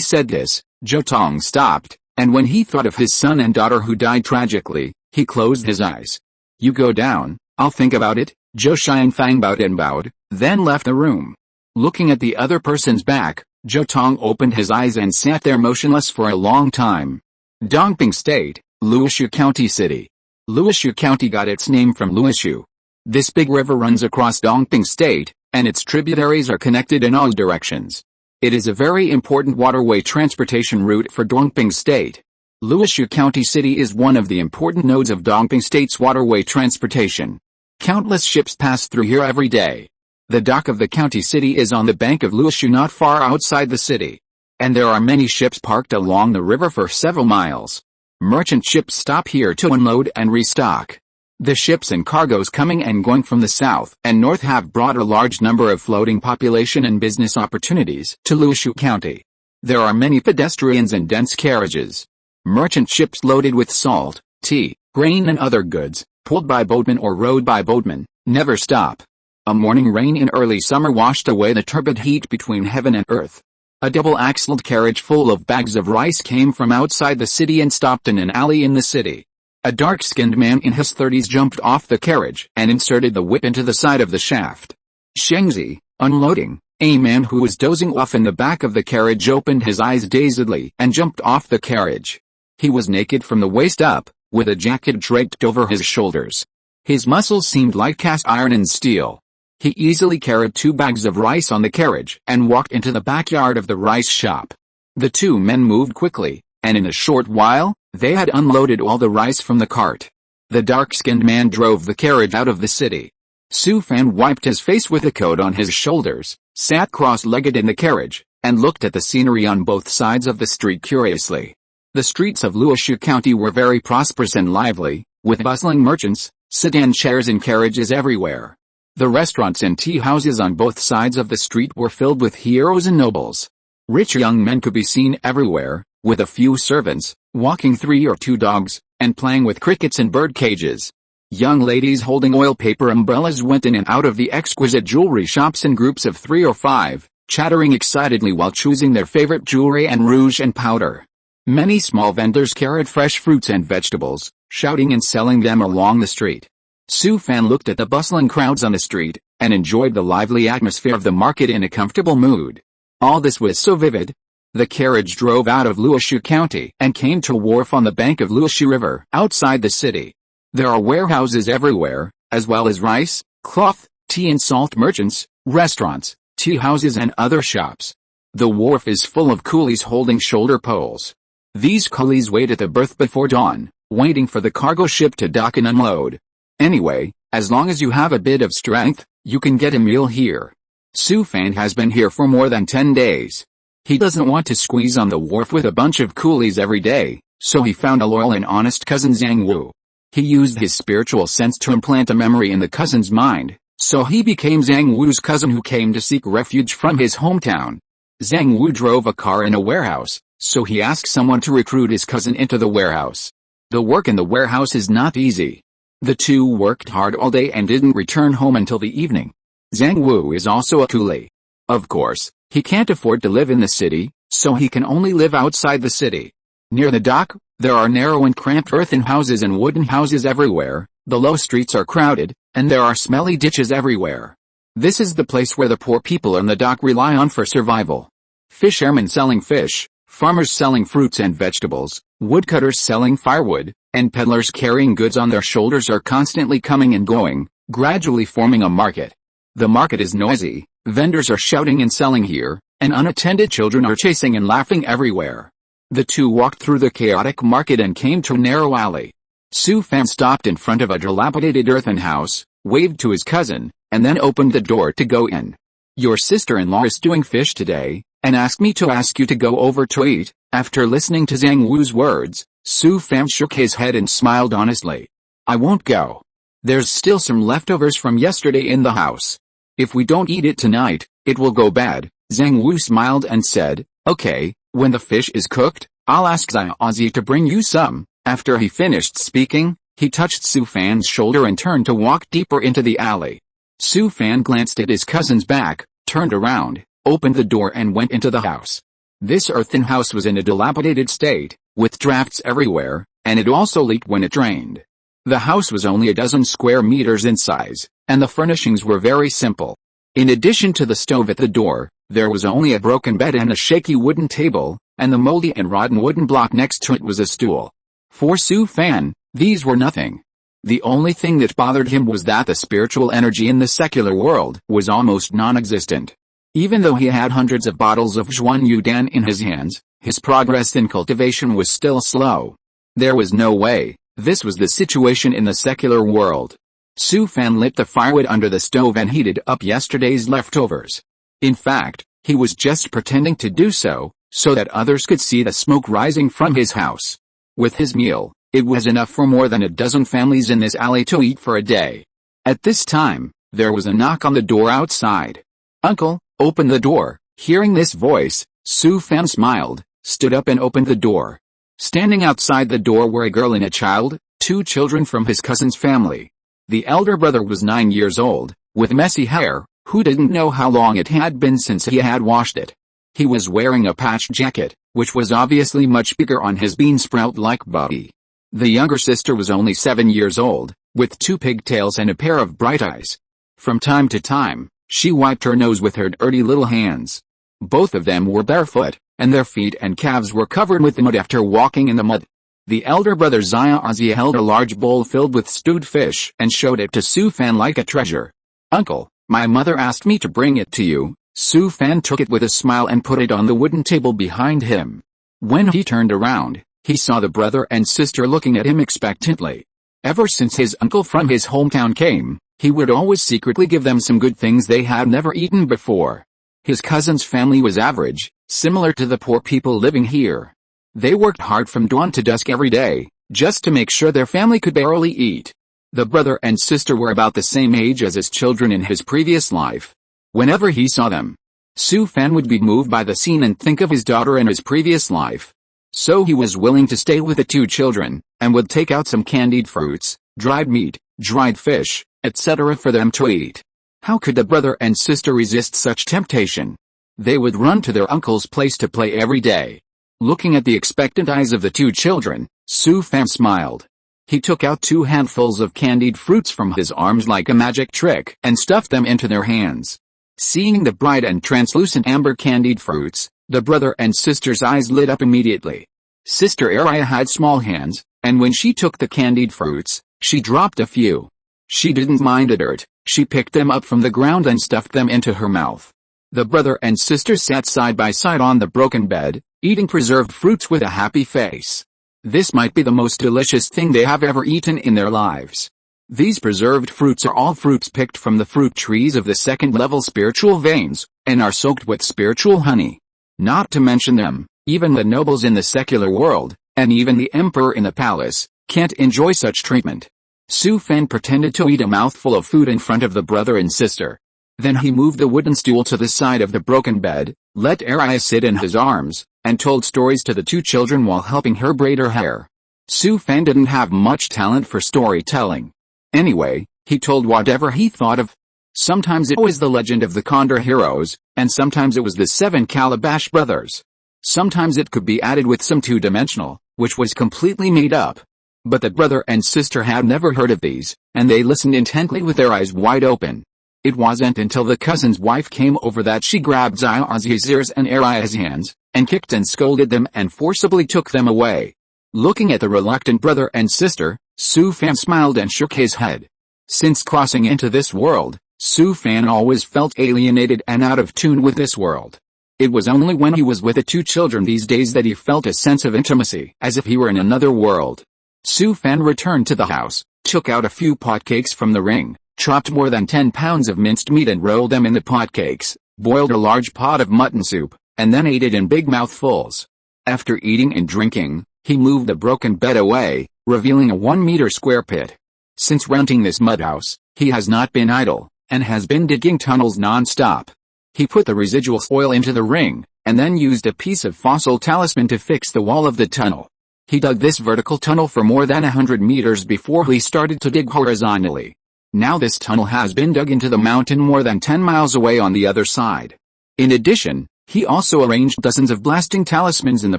said this, Zhou Tong stopped, and when he thought of his son and daughter who died tragically, he closed his eyes. You go down, I'll think about it. Zhou Xianfang bowed and bowed, then left the room. Looking at the other person's back, Zhou Tong opened his eyes and sat there motionless for a long time. Dongping State, Luoshu County City. Luoshu County got its name from Luoshu. This big river runs across Dongping State, and its tributaries are connected in all directions. It is a very important waterway transportation route for Dongping State. Luoshu County City is one of the important nodes of Dongping State's waterway transportation. Countless ships pass through here every day. The dock of the county city is on the bank of Luoshu not far outside the city. And there are many ships parked along the river for several miles. Merchant ships stop here to unload and restock. The ships and cargoes coming and going from the south and north have brought a large number of floating population and business opportunities to Luoshu County. There are many pedestrians and dense carriages. Merchant ships loaded with salt, tea, grain and other goods, pulled by boatmen or rowed by boatmen, never stop. A morning rain in early summer washed away the turbid heat between heaven and earth. A double-axled carriage full of bags of rice came from outside the city and stopped in an alley in the city. A dark-skinned man in his 30s jumped off the carriage and inserted the whip into the side of the shaft. Shengzi, unloading. A man who was dozing off in the back of the carriage opened his eyes dazedly and jumped off the carriage. He was naked from the waist up, with a jacket draped over his shoulders. His muscles seemed like cast iron and steel. He easily carried 2 bags of rice on the carriage and walked into the backyard of the rice shop. The 2 men moved quickly, and in a short while, they had unloaded all the rice from the cart. The dark-skinned man drove the carriage out of the city. Su Fan wiped his face with a coat on his shoulders, sat cross-legged in the carriage, and looked at the scenery on both sides of the street curiously. The streets of Luoshu County were very prosperous and lively, with bustling merchants, sedan chairs and carriages everywhere. The restaurants and tea houses on both sides of the street were filled with heroes and nobles. Rich young men could be seen everywhere, with a few servants, walking 3 or 2 dogs, and playing with crickets and bird cages. Young ladies holding oil paper umbrellas went in and out of the exquisite jewelry shops in groups of 3 or 5, chattering excitedly while choosing their favorite jewelry and rouge and powder. Many small vendors carried fresh fruits and vegetables, shouting and selling them along the street. Su Fan looked at the bustling crowds on the street, and enjoyed the lively atmosphere of the market in a comfortable mood. All this was so vivid. The carriage drove out of Luoshu County and came to a wharf on the bank of Luoshu River, outside the city. There are warehouses everywhere, as well as rice, cloth, tea and salt merchants, restaurants, tea houses and other shops. The wharf is full of coolies holding shoulder poles. These coolies wait at the berth before dawn, waiting for the cargo ship to dock and unload. Anyway, as long as you have a bit of strength, you can get a meal here. Su Fan has been here for more than 10 days. He doesn't want to squeeze on the wharf with a bunch of coolies every day, so he found a loyal and honest cousin Zhang Wu. He used his spiritual sense to implant a memory in the cousin's mind, so he became Zhang Wu's cousin who came to seek refuge from his hometown. Zhang Wu drove a car in a warehouse, so he asked someone to recruit his cousin into the warehouse. The work in the warehouse is not easy. The two worked hard all day and didn't return home until the evening. Zhang Wu is also a coolie. Of course, he can't afford to live in the city, so he can only live outside the city. Near the dock, there are narrow and cramped earthen houses and wooden houses everywhere, the low streets are crowded, and there are smelly ditches everywhere. This is the place where the poor people on the dock rely on for survival. Fishermen selling fish, farmers selling fruits and vegetables, woodcutters selling firewood, and peddlers carrying goods on their shoulders are constantly coming and going, gradually forming a market. The market is noisy, vendors are shouting and selling here, and unattended children are chasing and laughing everywhere. The two walked through the chaotic market and came to a narrow alley. Su Fan stopped in front of a dilapidated earthen house, waved to his cousin, and then opened the door to go in. "Your sister-in-law is doing fish today, and asked me to ask you to go over to eat." After listening to Zhang Wu's words, Su Fan shook his head and smiled honestly. "I won't go. There's still some leftovers from yesterday in the house. If we don't eat it tonight, it will go bad." Zhang Wu smiled and said, "Okay, when the fish is cooked, I'll ask Xiaozi to bring you some." After he finished speaking, he touched Su Fan's shoulder and turned to walk deeper into the alley. Su Fan glanced at his cousin's back, turned around, opened the door and went into the house. This earthen house was in a dilapidated state, with drafts everywhere, and it also leaked when it rained. The house was only a dozen square meters in size, and the furnishings were very simple. In addition to the stove at the door, there was only a broken bed and a shaky wooden table, and the moldy and rotten wooden block next to it was a stool. For Su Fan, these were nothing. The only thing that bothered him was that the spiritual energy in the secular world was almost non-existent. Even though he had hundreds of bottles of Zhuan Yudan in his hands, his progress in cultivation was still slow. There was no way this was the situation in the secular world. Su Fan lit the firewood under the stove and heated up yesterday's leftovers. In fact, he was just pretending to do so that others could see the smoke rising from his house. With his meal, it was enough for more than a dozen families in this alley to eat for a day. At this time, there was a knock on the door outside. "Uncle, open the door." Hearing this voice, Su Fan smiled, stood up and opened the door. Standing outside the door were a girl and a child, 2 children from his cousin's family. The elder brother was 9 years old, with messy hair, who didn't know how long it had been since he had washed it. He was wearing a patched jacket, which was obviously much bigger on his bean sprout-like body. The younger sister was only 7 years old, with 2 pigtails and a pair of bright eyes. From time to time, she wiped her nose with her dirty little hands. Both of them were barefoot, and their feet and calves were covered with mud after walking in the mud. The elder brother Xiaozi held a large bowl filled with stewed fish and showed it to Su Fan like a treasure. "Uncle, my mother asked me to bring it to you." Su Fan took it with a smile and put it on the wooden table behind him. When he turned around, he saw the brother and sister looking at him expectantly. Ever since his uncle from his hometown came, he would always secretly give them some good things they had never eaten before. His cousin's family was average, similar to the poor people living here. They worked hard from dawn to dusk every day, just to make sure their family could barely eat. The brother and sister were about the same age as his children in his previous life. Whenever he saw them, Su Fan would be moved by the scene and think of his daughter in his previous life. So he was willing to stay with the two children, and would take out some candied fruits, dried meat, dried fish, etc. for them to eat. How could the brother and sister resist such temptation? They would run to their uncle's place to play every day. Looking at the expectant eyes of the two children, Su Fan smiled. He took out 2 handfuls of candied fruits from his arms like a magic trick and stuffed them into their hands. Seeing the bright and translucent amber candied fruits, the brother and sister's eyes lit up immediately. Sister Araya had small hands, and when she took the candied fruits, she dropped a few. She didn't mind the dirt, she picked them up from the ground and stuffed them into her mouth. The brother and sister sat side by side on the broken bed, eating preserved fruits with a happy face. This might be the most delicious thing they have ever eaten in their lives. These preserved fruits are all fruits picked from the fruit trees of the second-level spiritual veins, and are soaked with spiritual honey. Not to mention them, even the nobles in the secular world, and even the emperor in the palace, can't enjoy such treatment. Su Fan pretended to eat a mouthful of food in front of the brother and sister. Then he moved the wooden stool to the side of the broken bed, let Araya sit in his arms, and told stories to the two children while helping her braid her hair. Su Fan didn't have much talent for storytelling. Anyway, he told whatever he thought of. Sometimes it was the legend of the Condor heroes, and sometimes it was the 7 Calabash brothers. Sometimes it could be added with some two-dimensional, which was completely made up. But the brother and sister had never heard of these, and they listened intently with their eyes wide open. It wasn't until the cousin's wife came over that she grabbed Ziazi's ears and Araya's hands, and kicked and scolded them and forcibly took them away. Looking at the reluctant brother and sister, Su Fan smiled and shook his head. Since crossing into this world, Su Fan always felt alienated and out of tune with this world. It was only when he was with the two children these days that he felt a sense of intimacy, as if he were in another world. Su Fan returned to the house, took out a few potcakes from the ring, chopped more than 10 pounds of minced meat and rolled them in the potcakes, boiled a large pot of mutton soup, and then ate it in big mouthfuls. After eating and drinking, he moved the broken bed away, revealing a 1-meter square pit. Since renting this mud house, he has not been idle, and has been digging tunnels non-stop. He put the residual oil into the ring, and then used a piece of fossil talisman to fix the wall of the tunnel. He dug this vertical tunnel for more than 100 meters before he started to dig horizontally. Now this tunnel has been dug into the mountain more than 10 miles away on the other side. In addition, he also arranged dozens of blasting talismans in the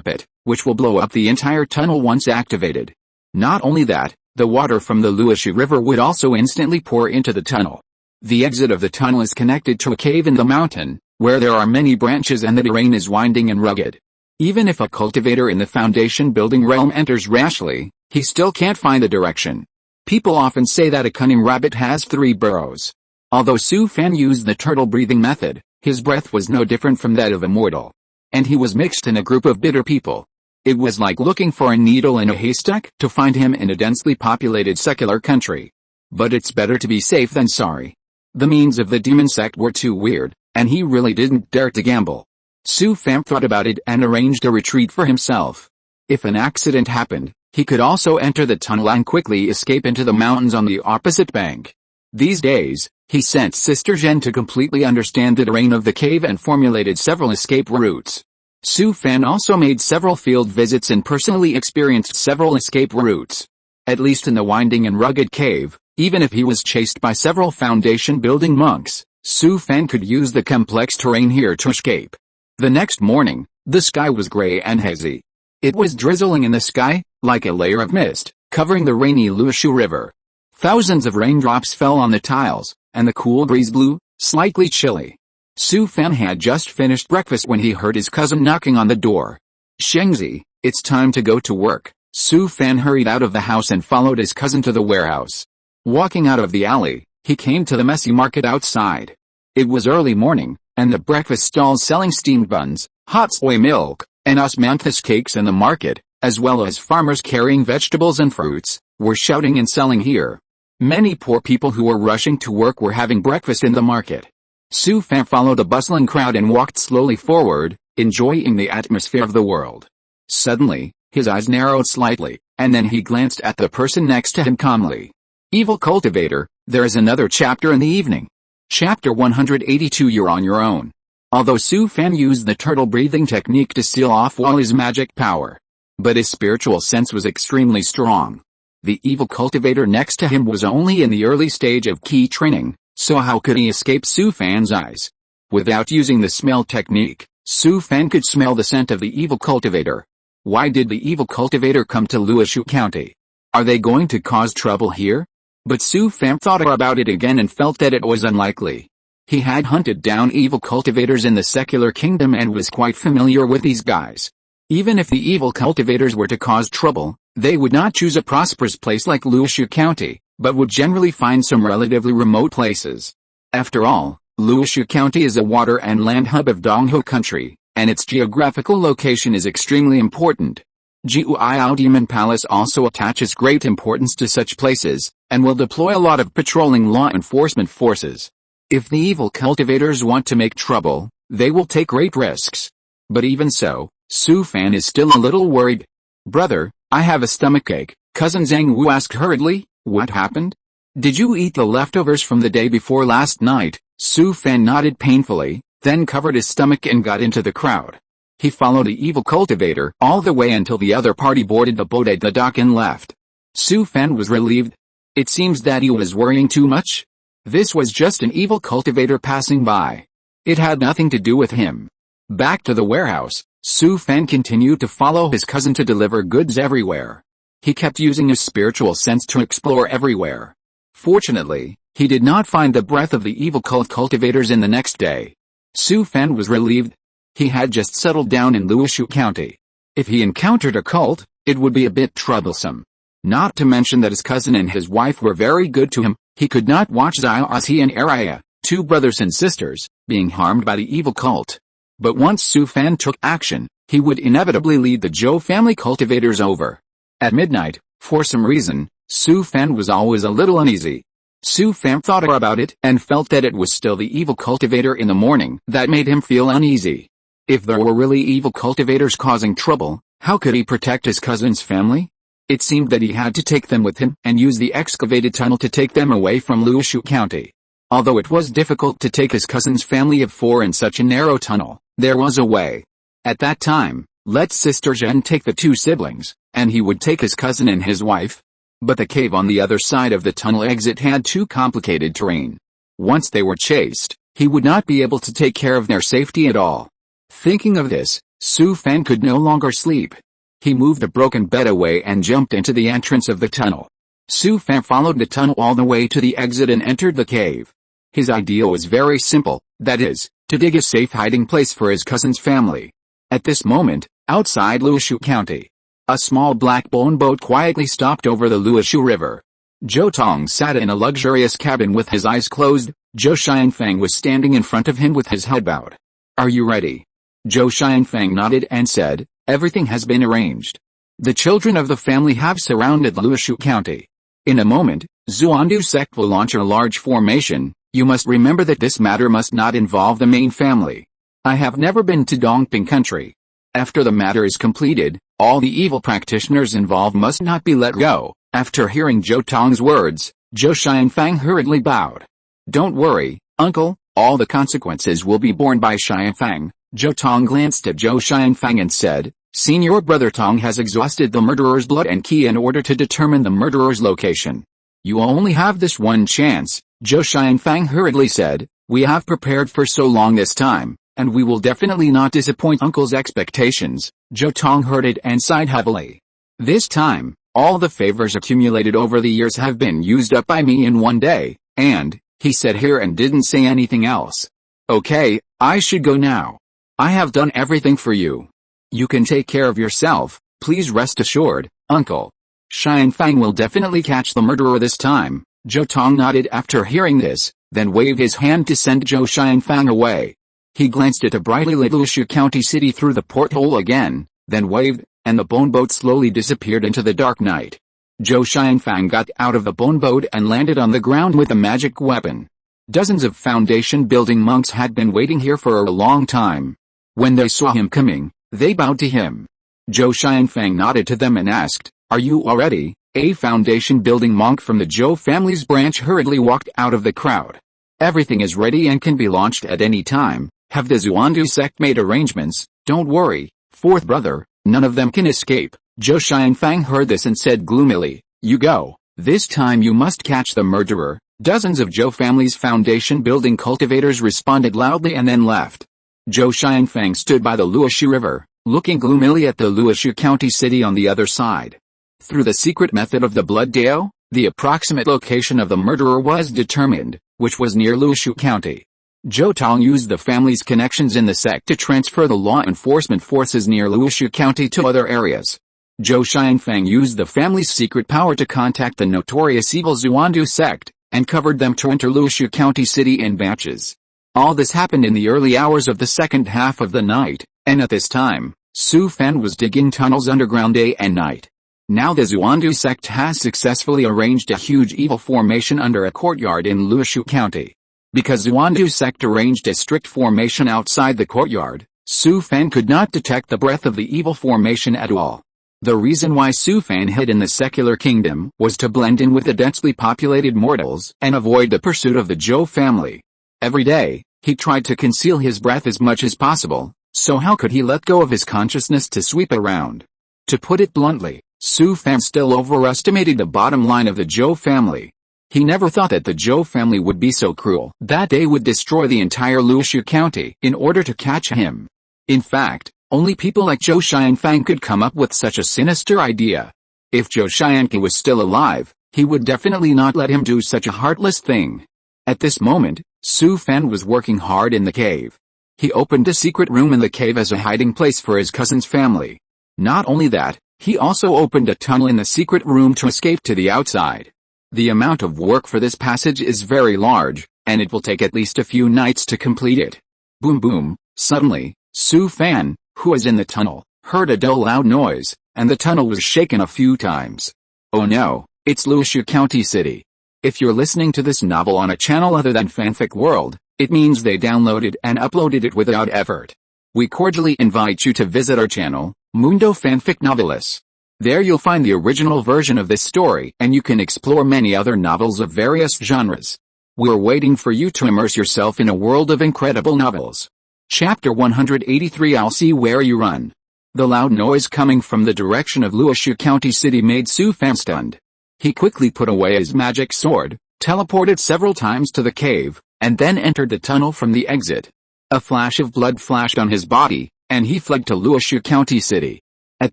pit, which will blow up the entire tunnel once activated. Not only that, the water from the Luoshi River would also instantly pour into the tunnel. The exit of the tunnel is connected to a cave in the mountain, where there are many branches and the terrain is winding and rugged. Even if a cultivator in the foundation building realm enters rashly, he still can't find the direction. People often say that a cunning rabbit has 3 burrows. Although Su Fan used the turtle breathing method, his breath was no different from that of a mortal. And he was mixed in a group of bitter people. It was like looking for a needle in a haystack to find him in a densely populated secular country. But it's better to be safe than sorry. The means of the demon sect were too weird, and he really didn't dare to gamble. Su Fan thought about it and arranged a retreat for himself. If an accident happened, he could also enter the tunnel and quickly escape into the mountains on the opposite bank. These days, he sent Sister Zhen to completely understand the terrain of the cave and formulated several escape routes. Su Fan also made several field visits and personally experienced several escape routes. At least in the winding and rugged cave, even if he was chased by several foundation-building monks, Su Fan could use the complex terrain here to escape. The next morning, the sky was gray and hazy. It was drizzling in the sky, like a layer of mist, covering the rainy Luoshi River. Thousands of raindrops fell on the tiles, and the cool breeze blew, slightly chilly. Su Fan had just finished breakfast when he heard his cousin knocking on the door. Shengzi, it's time to go to work. Su Fan hurried out of the house and followed his cousin to the warehouse. Walking out of the alley, he came to the messy market outside. It was early morning, and the breakfast stalls selling steamed buns, hot soy milk, and osmanthus cakes in the market, as well as farmers carrying vegetables and fruits, were shouting and selling here. Many poor people who were rushing to work were having breakfast in the market. Su Fan followed the bustling crowd and walked slowly forward, enjoying the atmosphere of the world. Suddenly, his eyes narrowed slightly, and then he glanced at the person next to him calmly. Evil cultivator, there is another chapter in the evening. Chapter 182. You're on your own. Although Su Fan used the turtle breathing technique to seal off Wally's magic power, but his spiritual sense was extremely strong. The evil cultivator next to him was only in the early stage of key training, so how could he escape Su Fan's eyes? Without using the smell technique, Su Fan could smell the scent of the evil cultivator. Why did the evil cultivator come to Luoshu County? Are they going to cause trouble here? But Su Fan thought about it again and felt that it was unlikely. He had hunted down evil cultivators in the secular kingdom and was quite familiar with these guys. Even if the evil cultivators were to cause trouble, they would not choose a prosperous place like Luoshu County, but would generally find some relatively remote places. After all, Luoshu County is a water and land hub of Dongho country, and its geographical location is extremely important. Guiyao Demon Palace also attaches great importance to such places, and will deploy a lot of patrolling law enforcement forces. If the evil cultivators want to make trouble, they will take great risks. But even so, Su Fan is still a little worried. "Brother, I have a stomachache," cousin Zhang Wu asked hurriedly. "What happened? Did you eat the leftovers from the day before last night?" Su Fan nodded painfully, then covered his stomach and got into the crowd. He followed the evil cultivator all the way until the other party boarded the boat at the dock and left. Su Fan was relieved. It seems that he was worrying too much. This was just an evil cultivator passing by. It had nothing to do with him. Back to the warehouse, Su Fan continued to follow his cousin to deliver goods everywhere. He kept using his spiritual sense to explore everywhere. Fortunately, he did not find the breath of the evil cultivators in the next day. Su Fan was relieved. He had just settled down in Luoshu County. If he encountered a cult, it would be a bit troublesome. Not to mention that his cousin and his wife were very good to him. He could not watch Xiaozi and Araya, two brothers and sisters, being harmed by the evil cult. But once Su Fan took action, he would inevitably lead the Zhou family cultivators over. At midnight, for some reason, Su Fan was always a little uneasy. Su Fan thought about it and felt that it was still the evil cultivator in the morning that made him feel uneasy. If there were really evil cultivators causing trouble, how could he protect his cousin's family? It seemed that he had to take them with him and use the excavated tunnel to take them away from Luoshu County. Although it was difficult to take his cousin's family of 4 in such a narrow tunnel, there was a way. At that time, let Sister Zhen take the 2 siblings, and he would take his cousin and his wife. But the cave on the other side of the tunnel exit had too complicated terrain. Once they were chased, he would not be able to take care of their safety at all. Thinking of this, Su Fan could no longer sleep. He moved a broken bed away and jumped into the entrance of the tunnel. Su Fan followed the tunnel all the way to the exit and entered the cave. His idea was very simple, that is, to dig a safe hiding place for his cousin's family. At this moment, outside Luoshu County, a small black bone boat quietly stopped over the Luoshu River. Zhou Tong sat in a luxurious cabin with his eyes closed. Zhou Xianfeng was standing in front of him with his head bowed. "Are you ready?" Zhou Xianfeng nodded and said, "Everything has been arranged. The children of the family have surrounded Luoshu County. In a moment, Xuandu sect will launch a large formation. You must remember that this matter must not involve the main family. I have never been to Dongping country. After the matter is completed, all the evil practitioners involved must not be let go." After hearing Zhou Tong's words, Zhou Xianfeng hurriedly bowed. "Don't worry, uncle, all the consequences will be borne by Xianfeng." Zhou Tong glanced at Zhou Xianfeng and said, "Senior brother Tong has exhausted the murderer's blood and ki in order to determine the murderer's location. You only have this one chance." Zhou Xianfeng hurriedly said, "We have prepared for so long this time, and we will definitely not disappoint uncle's expectations." Zhou Tong heard it and sighed heavily. "This time, all the favors accumulated over the years have been used up by me in one day, and," he said here and didn't say anything else. "Okay, I should go now. I have done everything for you. You can take care of yourself, please rest assured, uncle. Xianfeng will definitely catch the murderer this time." Zhou Tong nodded after hearing this, then waved his hand to send Zhou Xianfeng away. He glanced at a brightly lit Luoshu County city through the porthole again, then waved, and the bone boat slowly disappeared into the dark night. Zhou Xianfeng got out of the bone boat and landed on the ground with a magic weapon. Dozens of foundation building monks had been waiting here for a long time. When they saw him coming, they bowed to him. Zhou Xianfeng nodded to them and asked, "Are you all ready?" A foundation building monk from the Zhou family's branch hurriedly walked out of the crowd. Everything is ready and can be launched at any time. Have the Xuandu sect made arrangements? Don't worry, fourth brother, none of them can escape. Zhou Xianfang heard this and said gloomily, you go. This time you must catch the murderer. Dozens of Zhou family's foundation building cultivators responded loudly and then left. Zhou Xianfang stood by the Luoshu River, looking gloomily at the Luoshu County city on the other side. Through the secret method of the blood dao, the approximate location of the murderer was determined, which was near Luoshu County. Zhou Tong used the family's connections in the sect to transfer the law enforcement forces near Luoshu County to other areas. Zhou Xianfang used the family's secret power to contact the notorious evil Xuandu sect, and covered them to enter Luoshu County city in batches. All this happened in the early hours of the second half of the night, and at this time, Su Fan was digging tunnels underground day and night. Now the Xuandu sect has successfully arranged a huge evil formation under a courtyard in Luoshu County. Because Xuandu sect arranged a strict formation outside the courtyard, Su Fan could not detect the breath of the evil formation at all. The reason why Su Fan hid in the secular kingdom was to blend in with the densely populated mortals and avoid the pursuit of the Zhou family. Every day, he tried to conceal his breath as much as possible, so how could he let go of his consciousness to sweep around? To put it bluntly, Su Fan still overestimated the bottom line of the Zhou family. He never thought that the Zhou family would be so cruel that they would destroy the entire Luoshu County in order to catch him. In fact, only people like Zhou Xianfang could come up with such a sinister idea. If Zhou Xianqi was still alive, he would definitely not let him do such a heartless thing. At this moment, Su Fan was working hard in the cave. He opened a secret room in the cave as a hiding place for his cousin's family. Not only that, he also opened a tunnel in the secret room to escape to the outside. The amount of work for this passage is very large, and it will take at least a few nights to complete it. Boom boom, suddenly, Su Fan, who was in the tunnel, heard a dull loud noise, and the tunnel was shaken a few times. Oh no, it's Luoshu County City. If you're listening to this novel on a channel other than Fanfic World, it means they downloaded and uploaded it without effort. We cordially invite you to visit our channel, Mundo Fanfic Novelis. There you'll find the original version of this story and you can explore many other novels of various genres. We're waiting for you to immerse yourself in a world of incredible novels. Chapter 183 I'll see where you run. The loud noise coming from the direction of Luoshu County City made Su Fan stunned. He quickly put away his magic sword, teleported several times to the cave, and then entered the tunnel from the exit. A flash of blood flashed on his body, and he fled to Luoshu County City. At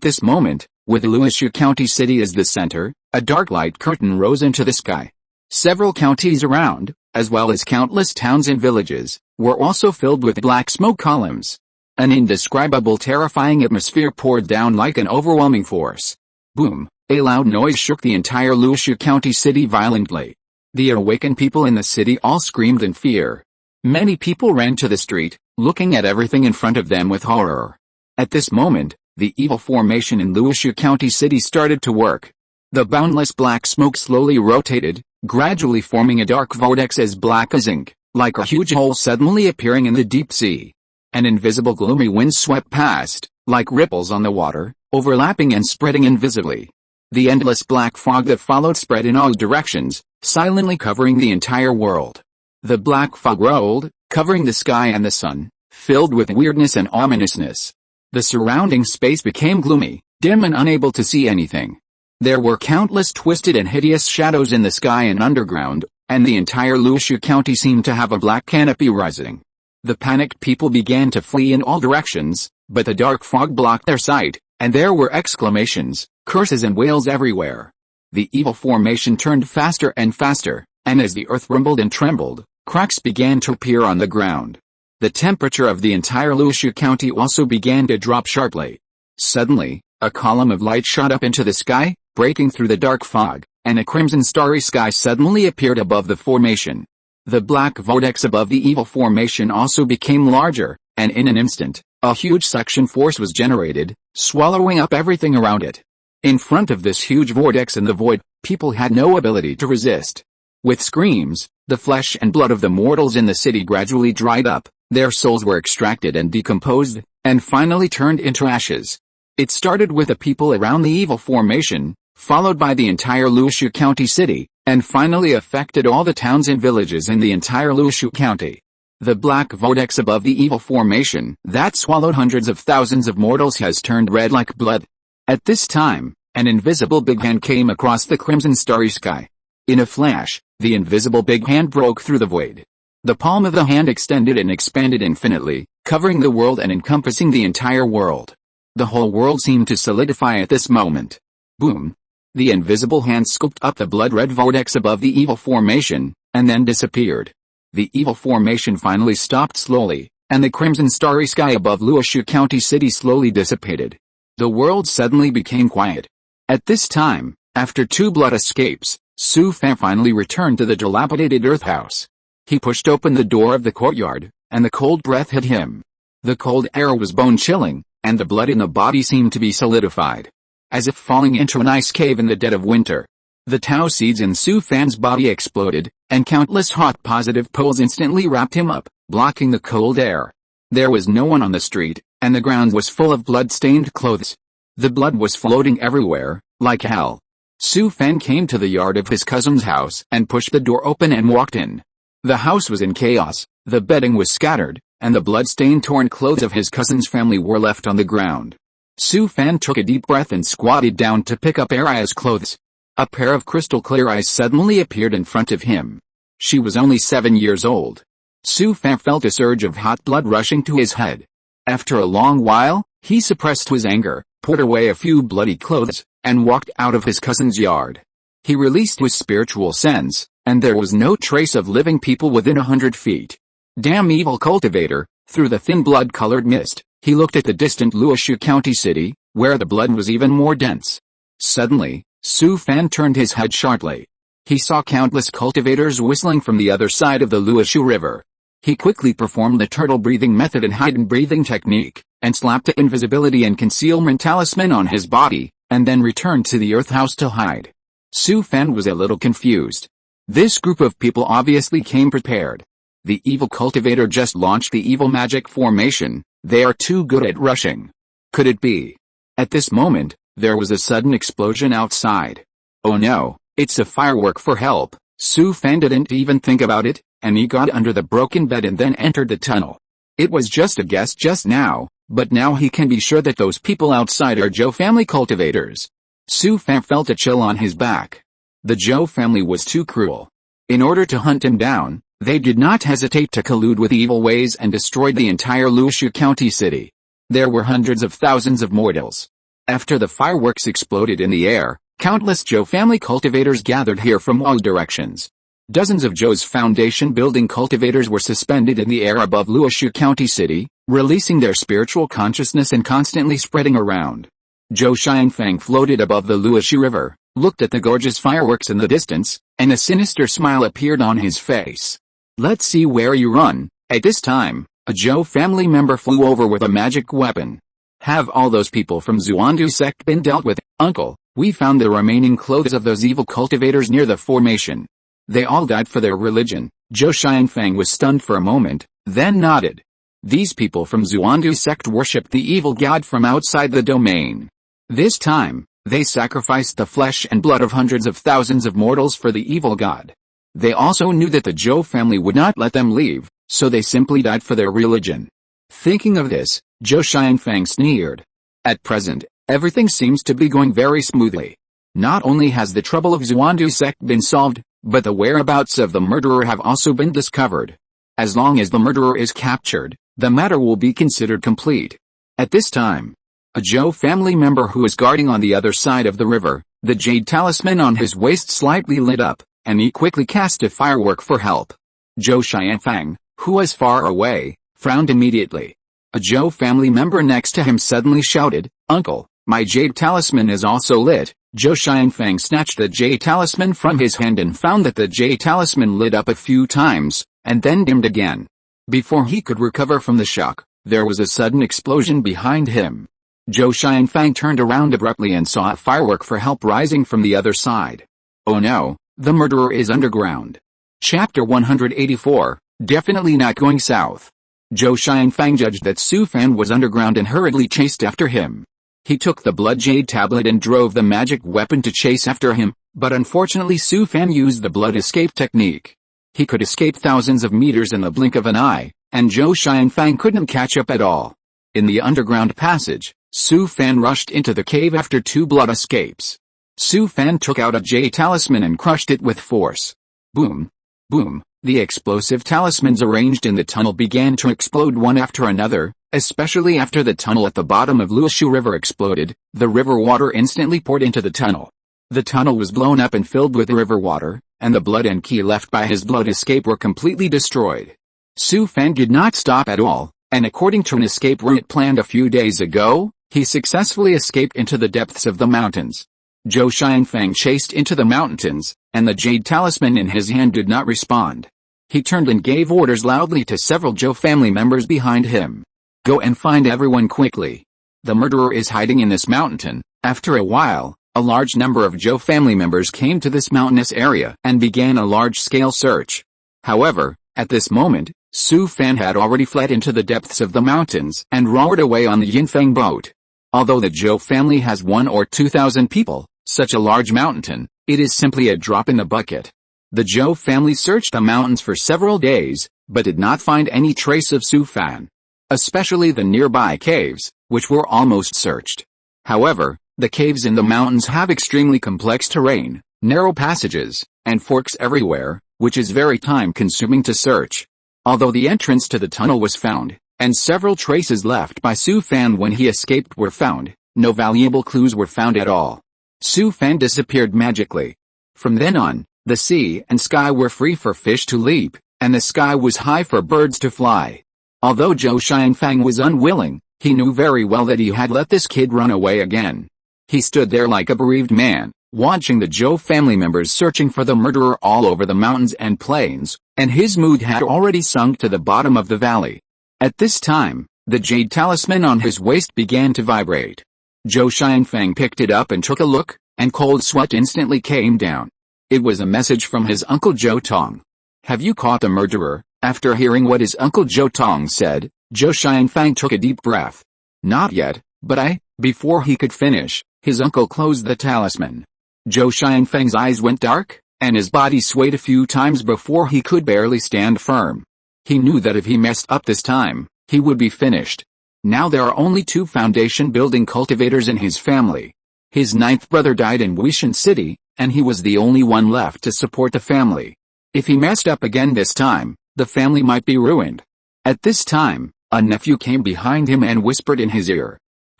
this moment, with Luoshu County City as the center, a dark light curtain rose into the sky. Several counties around, as well as countless towns and villages, were also filled with black smoke columns. An indescribable terrifying atmosphere poured down like an overwhelming force. Boom, a loud noise shook the entire Luoshu County City violently. The awakened people in the city all screamed in fear. Many people ran to the street, looking at everything in front of them with horror. At this moment, the evil formation in Luoshu County City started to work. The boundless black smoke slowly rotated, gradually forming a dark vortex as black as ink, like a huge hole suddenly appearing in the deep sea. An invisible gloomy wind swept past, like ripples on the water, overlapping and spreading invisibly. The endless black fog that followed spread in all directions, silently covering the entire world. The black fog rolled, covering the sky and the sun, filled with weirdness and ominousness. The surrounding space became gloomy, dim and unable to see anything. There were countless twisted and hideous shadows in the sky and underground, and the entire Luoshu County seemed to have a black canopy rising. The panicked people began to flee in all directions, but the dark fog blocked their sight, and there were exclamations, curses and wails everywhere. The evil formation turned faster and faster, and as the earth rumbled and trembled, cracks began to appear on the ground. The temperature of the entire Luoshu County also began to drop sharply. Suddenly, a column of light shot up into the sky, breaking through the dark fog, and a crimson starry sky suddenly appeared above the formation. The black vortex above the evil formation also became larger, and in an instant, a huge suction force was generated, swallowing up everything around it. In front of this huge vortex in the void, people had no ability to resist. With screams, the flesh and blood of the mortals in the city gradually dried up, their souls were extracted and decomposed, and finally turned into ashes. It started with the people around the evil formation, followed by the entire Luoshu County city, and finally affected all the towns and villages in the entire Luoshu County. The black vortex above the evil formation that swallowed hundreds of thousands of mortals has turned red like blood. At this time, an invisible big hand came across the crimson starry sky. In a flash, the invisible big hand broke through the void. The palm of the hand extended and expanded infinitely, covering the world and encompassing the entire world. The whole world seemed to solidify at this moment. Boom! The invisible hand scooped up the blood-red vortex above the evil formation, and then disappeared. The evil formation finally stopped slowly, and the crimson starry sky above Luoshu County City slowly dissipated. The world suddenly became quiet. At this time, after 2 blood escapes, Su Fan finally returned to the dilapidated earth house. He pushed open the door of the courtyard, and the cold breath hit him. The cold air was bone-chilling, and the blood in the body seemed to be solidified, as if falling into an ice cave in the dead of winter. The Tau seeds in Su Fan's body exploded, and countless hot positive poles instantly wrapped him up, blocking the cold air. There was no one on the street, and the ground was full of blood-stained clothes. The blood was floating everywhere, like hell. Su Fan came to the yard of his cousin's house and pushed the door open and walked in. The house was in chaos, the bedding was scattered, and the blood-stained torn clothes of his cousin's family were left on the ground. Su Fan took a deep breath and squatted down to pick up Aria's clothes. A pair of crystal-clear eyes suddenly appeared in front of him. She was only 7 years old. Su Fan felt a surge of hot blood rushing to his head. After a long while, he suppressed his anger, put away a few bloody clothes, and walked out of his cousin's yard. He released his spiritual sense, and there was no trace of living people within 100 feet. Damn evil cultivator! Through the thin blood-colored mist, he looked at the distant Luoshu County city, where the blood was even more dense. Suddenly, Su Fan turned his head sharply. He saw countless cultivators whistling from the other side of the Luoshu River. He quickly performed the turtle breathing method and hidden breathing technique, and slapped the invisibility and concealment talisman on his body, and then returned to the earth house to hide. Su Fan was a little confused. This group of people obviously came prepared. The evil cultivator just launched the evil magic formation. They are too good at rushing. Could it be? At this moment, there was a sudden explosion outside. Oh no, it's a firework for help. Su Fan didn't even think about it, and he got under the broken bed and then entered the tunnel. It was just a guess just now, but now he can be sure that those people outside are Zhou family cultivators. Su Fan felt a chill on his back. The Zhou family was too cruel. In order to hunt him down, they did not hesitate to collude with evil ways and destroyed the entire Luoshu County city. There were hundreds of thousands of mortals. After the fireworks exploded in the air, countless Zhou family cultivators gathered here from all directions. Dozens of Zhou's foundation building cultivators were suspended in the air above Luoshu County city, releasing their spiritual consciousness and constantly spreading around. Zhou Xianfang floated above the Luoshu River, looked at the gorgeous fireworks in the distance, and a sinister smile appeared on his face. Let's see where you run. At this time, a Zhou family member flew over with a magic weapon. Have all those people from Xuandu sect been dealt with, uncle? We found the remaining clothes of those evil cultivators near the formation. They all died for their religion. Zhou Xianfang was stunned for a moment, then nodded. These people from Xuandu sect worshipped the evil god from outside the domain. This time, they sacrificed the flesh and blood of hundreds of thousands of mortals for the evil god. They also knew that the Zhou family would not let them leave, so they simply died for their religion. Thinking of this, Zhou Xianfang sneered. At present, everything seems to be going very smoothly. Not only has the trouble of Xuandu sect been solved, but the whereabouts of the murderer have also been discovered. As long as the murderer is captured, the matter will be considered complete. At this time, a Zhou family member who is guarding on the other side of the river, the jade talisman on his waist slightly lit up, and he quickly cast a firework for help. Zhou Xianfang, who was far away, frowned immediately. A Zhou family member next to him suddenly shouted, "Uncle, my jade talisman is also lit." Zhou Xianfang snatched the jade talisman from his hand and found that the jade talisman lit up a few times, and then dimmed again. Before he could recover from the shock, there was a sudden explosion behind him. Zhou Xianfang turned around abruptly and saw a firework for help rising from the other side. Oh no, the murderer is underground. Chapter 184, Definitely Not Going South. Zhou Xianfang judged that Su Fan was underground and hurriedly chased after him. He took the blood jade tablet and drove the magic weapon to chase after him, but unfortunately Su Fan used the blood escape technique. He could escape thousands of meters in the blink of an eye, and Zhou Xianfang couldn't catch up at all. In the underground passage, Su Fan rushed into the cave after 2 blood escapes. Su Fan took out a jade talisman and crushed it with force. Boom! Boom! The explosive talismans arranged in the tunnel began to explode one after another, especially after the tunnel at the bottom of Luoshu River exploded. The river water instantly poured into the tunnel. The tunnel was blown up and filled with river water, and the blood and key left by his blood escape were completely destroyed. Su Fan did not stop at all, and according to an escape route planned a few days ago, he successfully escaped into the depths of the mountains. Zhou Xianfang chased into the mountains, and the jade talisman in his hand did not respond. He turned and gave orders loudly to several Zhou family members behind him. Go and find everyone quickly. The murderer is hiding in this mountain. After a while, a large number of Zhou family members came to this mountainous area and began a large-scale search. However, at this moment, Su Fan had already fled into the depths of the mountains and roared away on the Yinfeng boat. Although the Zhou family has 1,000 or 2,000 people, such a large mountain, it is simply a drop in the bucket. The Zhou family searched the mountains for several days, but did not find any trace of Su Fan. Especially the nearby caves, which were almost searched. However, the caves in the mountains have extremely complex terrain, narrow passages, and forks everywhere, which is very time-consuming to search. Although the entrance to the tunnel was found, and several traces left by Su Fan when he escaped were found, no valuable clues were found at all. Su Fan disappeared magically. From then on, the sea and sky were free for fish to leap, and the sky was high for birds to fly. Although Zhou Xianfang was unwilling, he knew very well that he had let this kid run away again. He stood there like a bereaved man, watching the Zhou family members searching for the murderer all over the mountains and plains, and his mood had already sunk to the bottom of the valley. At this time, the jade talisman on his waist began to vibrate. Zhou Xianfang picked it up and took a look, and cold sweat instantly came down. It was a message from his uncle Zhou Tong. Have you caught the murderer? After hearing what his uncle Zhou Tong said, Zhou Xianfang took a deep breath. Not yet, but before he could finish, his uncle closed the talisman. Zhou Xianfang's eyes went dark, and his body swayed a few times before he could barely stand firm. He knew that if he messed up this time, he would be finished. Now there are only 2 foundation-building cultivators in his family. His 9th brother died in Wuxian City, and he was the only one left to support the family. If he messed up again this time, the family might be ruined. At this time, a nephew came behind him and whispered in his ear.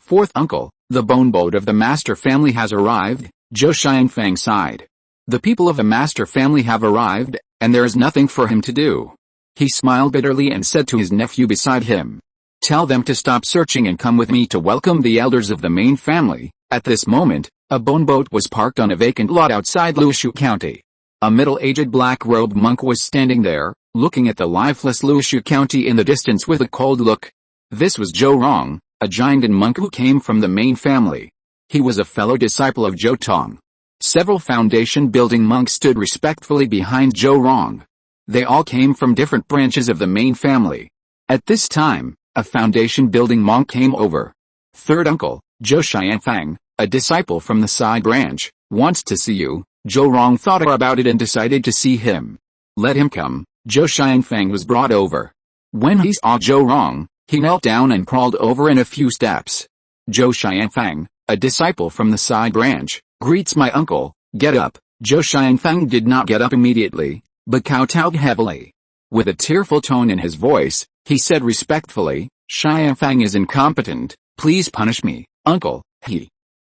4th uncle, the bone boat of the master family has arrived. Zhou Xianfang sighed. The people of the master family have arrived, and there is nothing for him to do. He smiled bitterly and said to his nephew beside him, tell them to stop searching and come with me to welcome the elders of the main family. At this moment, a bone boat was parked on a vacant lot outside Luoshu County. A middle-aged black-robed monk was standing there, looking at the lifeless Luoshu County in the distance with a cold look. This was Zhou Rong, a giant monk who came from the main family. He was a fellow disciple of Zhou Tong. Several foundation-building monks stood respectfully behind Zhou Rong. They all came from different branches of the main family. At this time, a foundation-building monk came over. 3rd uncle, Zhou Xianfang, a disciple from the side branch, wants to see you. Zhou Rong thought about it and decided to see him. Let him come. Zhou Xianfang was brought over. When he saw Zhou Rong, he knelt down and crawled over in a few steps. Zhou Xianfang, a disciple from the side branch, greets my uncle. Get up. Zhou Xianfang did not get up immediately, but kowtowed heavily. With a tearful tone in his voice, he said respectfully, Xianfang is incompetent, please punish me, uncle.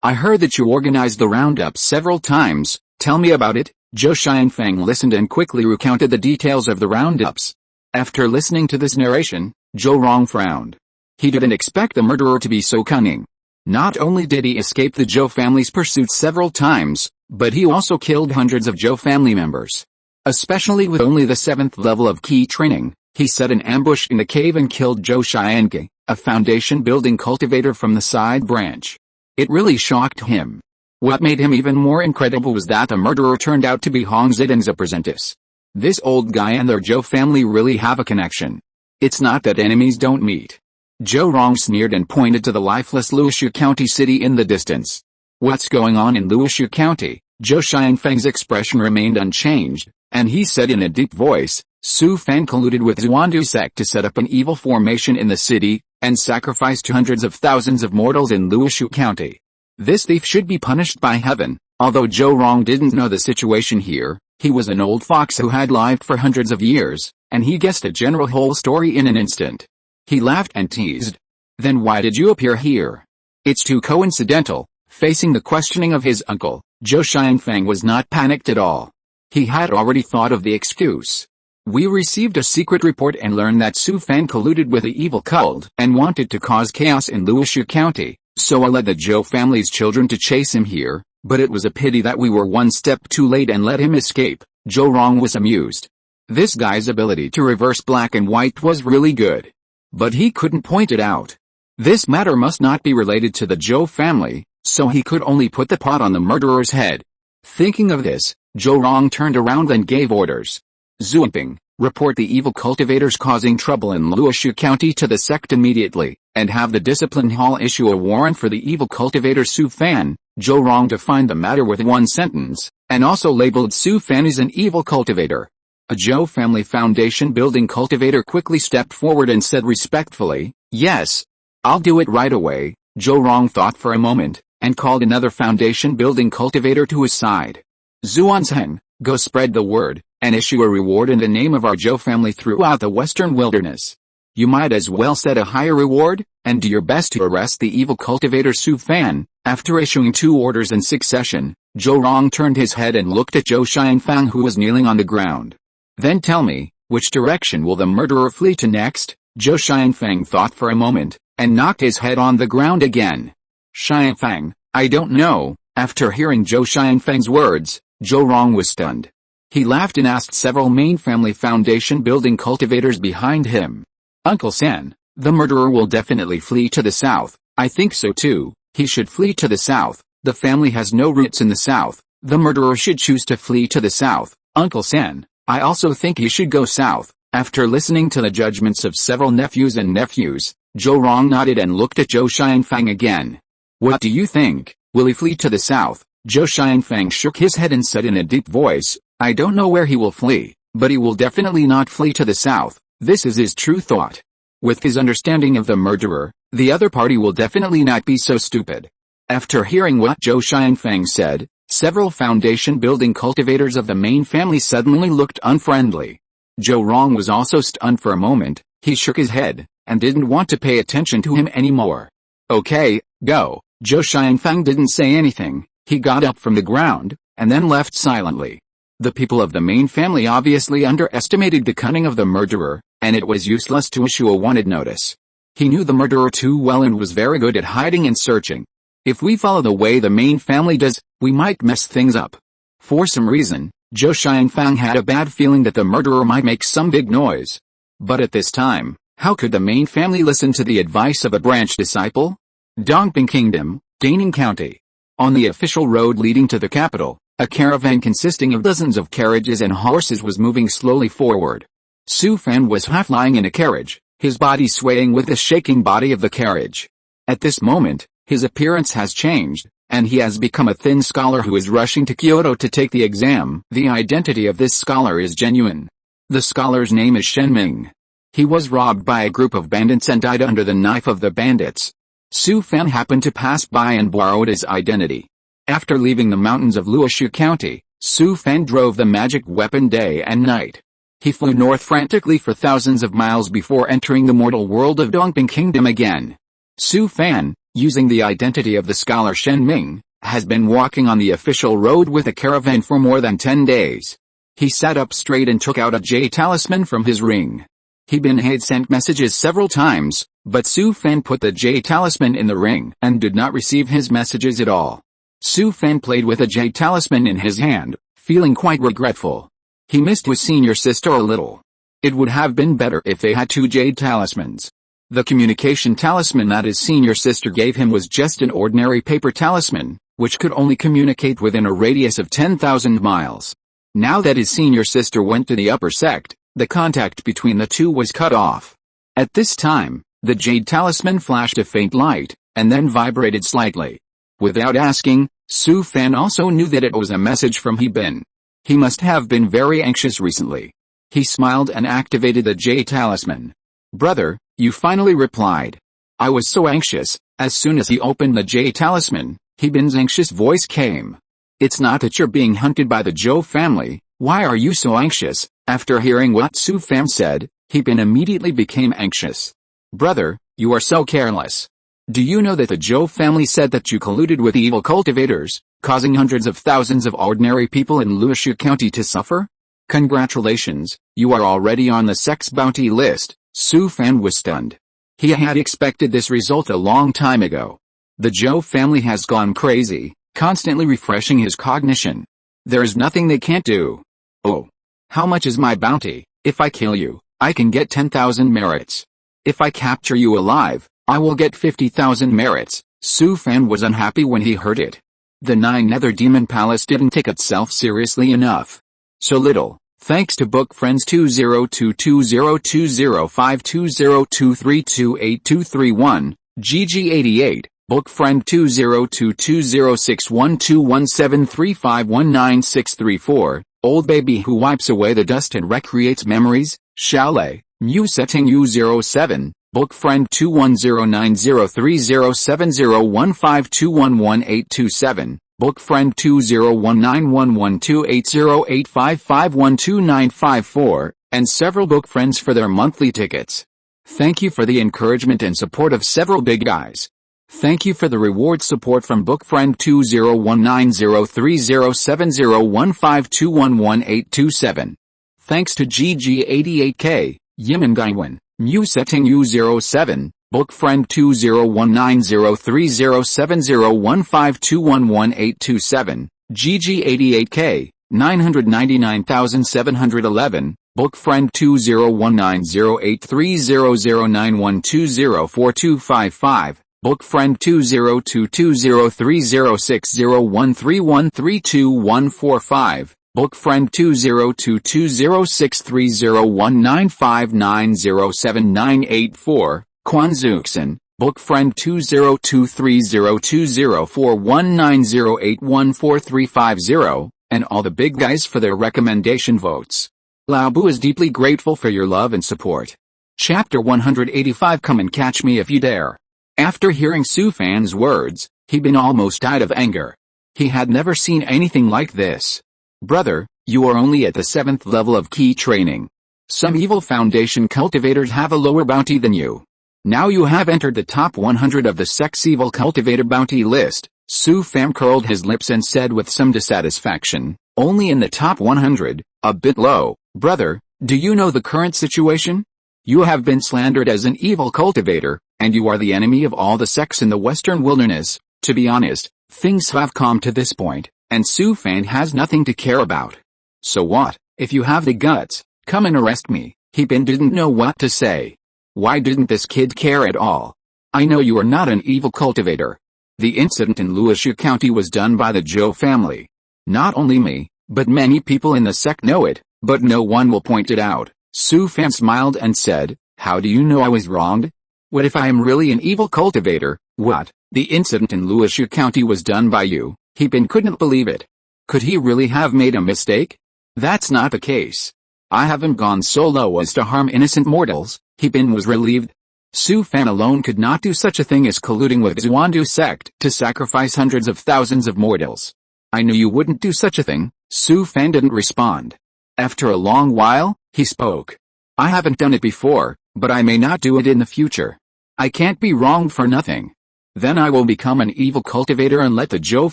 I heard that you organized the roundup several times, tell me about it. Zhou Xianfang listened and quickly recounted the details of the roundups. After listening to this narration, Zhou Rong frowned. He didn't expect the murderer to be so cunning. Not only did he escape the Zhou family's pursuit several times, but he also killed hundreds of Zhou family members. Especially with only the 7th level of key training, he set an ambush in the cave and killed Zhou Xiange, a foundation-building cultivator from the side branch. It really shocked him. What made him even more incredible was that the murderer turned out to be Hong Zidong's apprentice. This old guy and their Zhou family really have a connection. It's not that enemies don't meet. Zhou Rong sneered and pointed to the lifeless Luoshu County city in the distance. What's going on in Luoshu County? Zhou Xianfeng's expression remained unchanged, and he said in a deep voice, Su Fan colluded with Xuandu sect to set up an evil formation in the city, and sacrificed hundreds of thousands of mortals in Luoshu County. This thief should be punished by heaven. Although Zhou Rong didn't know the situation here, he was an old fox who had lived for hundreds of years, and he guessed a general whole story in an instant. He laughed and teased. Then why did you appear here? It's too coincidental. Facing the questioning of his uncle, Zhou Xianfeng was not panicked at all. He had already thought of the excuse. We received a secret report and learned that Su Fan colluded with the evil cult and wanted to cause chaos in Luoshu County, so I led the Zhou family's children to chase him here, but it was a pity that we were one step too late and let him escape. Zhou Rong was amused. This guy's ability to reverse black and white was really good. But he couldn't point it out. This matter must not be related to the Zhou family, so he could only put the pot on the murderer's head. Thinking of this, Zhou Rong turned around and gave orders. Zuanping, report the evil cultivators causing trouble in Luoshu County to the sect immediately, and have the discipline hall issue a warrant for the evil cultivator Su Fan. Zhou Rong defined the matter with one sentence, and also labeled Su Fan as an evil cultivator. A Zhou family foundation building cultivator quickly stepped forward and said respectfully, yes, I'll do it right away. Zhou Rong thought for a moment, and called another foundation building cultivator to his side. Zuanzhen, go spread the word, and issue a reward in the name of our Zhou family throughout the western wilderness. You might as well set a higher reward, and do your best to arrest the evil cultivator Su Fan. After issuing 2 orders in succession, Zhou Rong turned his head and looked at Zhou Xianfang who was kneeling on the ground. Then tell me, which direction will the murderer flee to next? Zhou Xianfang thought for a moment, and knocked his head on the ground again. Xianfang, I don't know. After hearing Zhou Xianfeng's words, Zhou Rong was stunned. He laughed and asked several main family foundation building cultivators behind him. Uncle Sen, the murderer will definitely flee to the south. I think so too. He should flee to the south. The family has no roots in the south. The murderer should choose to flee to the south. Uncle Sen, I also think he should go south. After listening to the judgments of several nephews, Zhou Rong nodded and looked at Zhou Xianfang again. What do you think? Will he flee to the south? Zhou Xianfang shook his head and said in a deep voice, I don't know where he will flee, but he will definitely not flee to the south. This is his true thought. With his understanding of the murderer, the other party will definitely not be so stupid. After hearing what Zhou Xianfang said, several foundation building cultivators of the main family suddenly looked unfriendly. Zhou Rong was also stunned for a moment. He shook his head, and didn't want to pay attention to him anymore. Okay, go. Zhou Xianfang didn't say anything. He got up from the ground, and then left silently. The people of the main family obviously underestimated the cunning of the murderer, and it was useless to issue a wanted notice. He knew the murderer too well and was very good at hiding and searching. If we follow the way the main family does, we might mess things up. For some reason, Zhou Xianfang had a bad feeling that the murderer might make some big noise. But at this time, how could the main family listen to the advice of a branch disciple? Dongping Kingdom, Daning County. On the official road leading to the capital, a caravan consisting of dozens of carriages and horses was moving slowly forward. Su Fan was half lying in a carriage, his body swaying with the shaking body of the carriage. At this moment, his appearance has changed, and he has become a thin scholar who is rushing to Kyoto to take the exam. The identity of this scholar is genuine. The scholar's name is Shen Ming. He was robbed by a group of bandits and died under the knife of the bandits. Su Fan happened to pass by and borrowed his identity. After leaving the mountains of Luoshu County, Su Fan drove the magic weapon day and night. He flew north frantically for thousands of miles before entering the mortal world of Dongping Kingdom again. Su Fan, using the identity of the scholar Shen Ming, has been walking on the official road with a caravan for more than 10 days. He sat up straight and took out a jade talisman from his ring. He had sent messages several times, but Su Fan put the jade talisman in the ring and did not receive his messages at all. Su Fan played with a jade talisman in his hand, feeling quite regretful. He missed his senior sister a little. It would have been better if they had 2 jade talismans. The communication talisman that his senior sister gave him was just an ordinary paper talisman, which could only communicate within a radius of 10,000 miles. Now that his senior sister went to the upper sect, the contact between the two was cut off. At this time, The jade talisman flashed a faint light, and then vibrated slightly. Without asking, Su Fan also knew that it was a message from He Bin. He must have been very anxious recently. He smiled and activated the jade talisman. "Brother, you finally replied. I was so anxious." As soon as he opened the jade talisman, He Bin's anxious voice came. "It's not that you're being hunted by the Zhou family. Why are you so anxious?" After hearing what Su Fan said, He Bin immediately became anxious. "Brother, you are so careless. Do you know that the Zhou family said that you colluded with evil cultivators, causing hundreds of thousands of ordinary people in Luoshi County to suffer? Congratulations, you are already on the sex bounty list." Su Fan was stunned. He had expected this result a long time ago. The Zhou family has gone crazy, constantly refreshing his cognition. There is nothing they can't do. "Oh. How much is my bounty? If I kill you, I can get 10,000 merits. If I capture you alive, I will get 50,000 merits." Su Fan was unhappy when he heard it. The Nine Nether Demon Palace didn't take itself seriously enough. So little. Thanks to book friends 2022020520232328231, GG88, book friend 20220612173519634, old baby who wipes away the dust and recreates memories, Xiaolei, Mu setting U07, book friend 21090307015211827, book friend 20191128085512954, and several book friends for their monthly tickets. Thank you for the encouragement and support of several big guys. Thank you for the reward support from book friend 20190307015211827. Thanks to GG88K, Yimin Gaiwan, Mu setting U07, book friend 20190307015211827, GG88K, 999711, book friend 20190830091204255, book friend 20220306013132145, book friend 20220630195907984, Quan Zuxin, book friend 20230204190814350, and all the big guys for their recommendation votes. Lao Bu is deeply grateful for your love and support. Chapter 185. Come and catch me if you dare. After hearing Su Fan's words, He Bin almost died of anger. He had never seen anything like this. "Brother, you are only at the 7th level of key training. Some evil foundation cultivators have a lower bounty than you. Now you have entered the top 100 of the sex evil cultivator bounty list." Su Fan curled his lips and said with some dissatisfaction, "Only in the top 100, a bit low." "Brother, do you know the current situation? You have been slandered as an evil cultivator, and you are the enemy of all the sects in the Western Wilderness." To be honest, things have come to this point, and Su Fan has nothing to care about. "So what? If you have the guts, come and arrest me." He Bin didn't know what to say. Why didn't this kid care at all? "I know you are not an evil cultivator. The incident in Luoshi County was done by the Zhou family. Not only me, but many people in the sect know it, but no one will point it out." Su Fan smiled and said, "How do you know I was wronged? What if I am really an evil cultivator?" "What? The incident in Luoshi County was done by you?" He Bin couldn't believe it. Could he really have made a mistake? That's not the case. "I haven't gone so low as to harm innocent mortals." He Bin was relieved. Su Fan alone could not do such a thing as colluding with Xuandu sect to sacrifice hundreds of thousands of mortals. "I knew you wouldn't do such a thing." Su Fan didn't respond. After a long while, he spoke. "I haven't done it before, but I may not do it in the future. I can't be wronged for nothing. Then I will become an evil cultivator and let the Zhou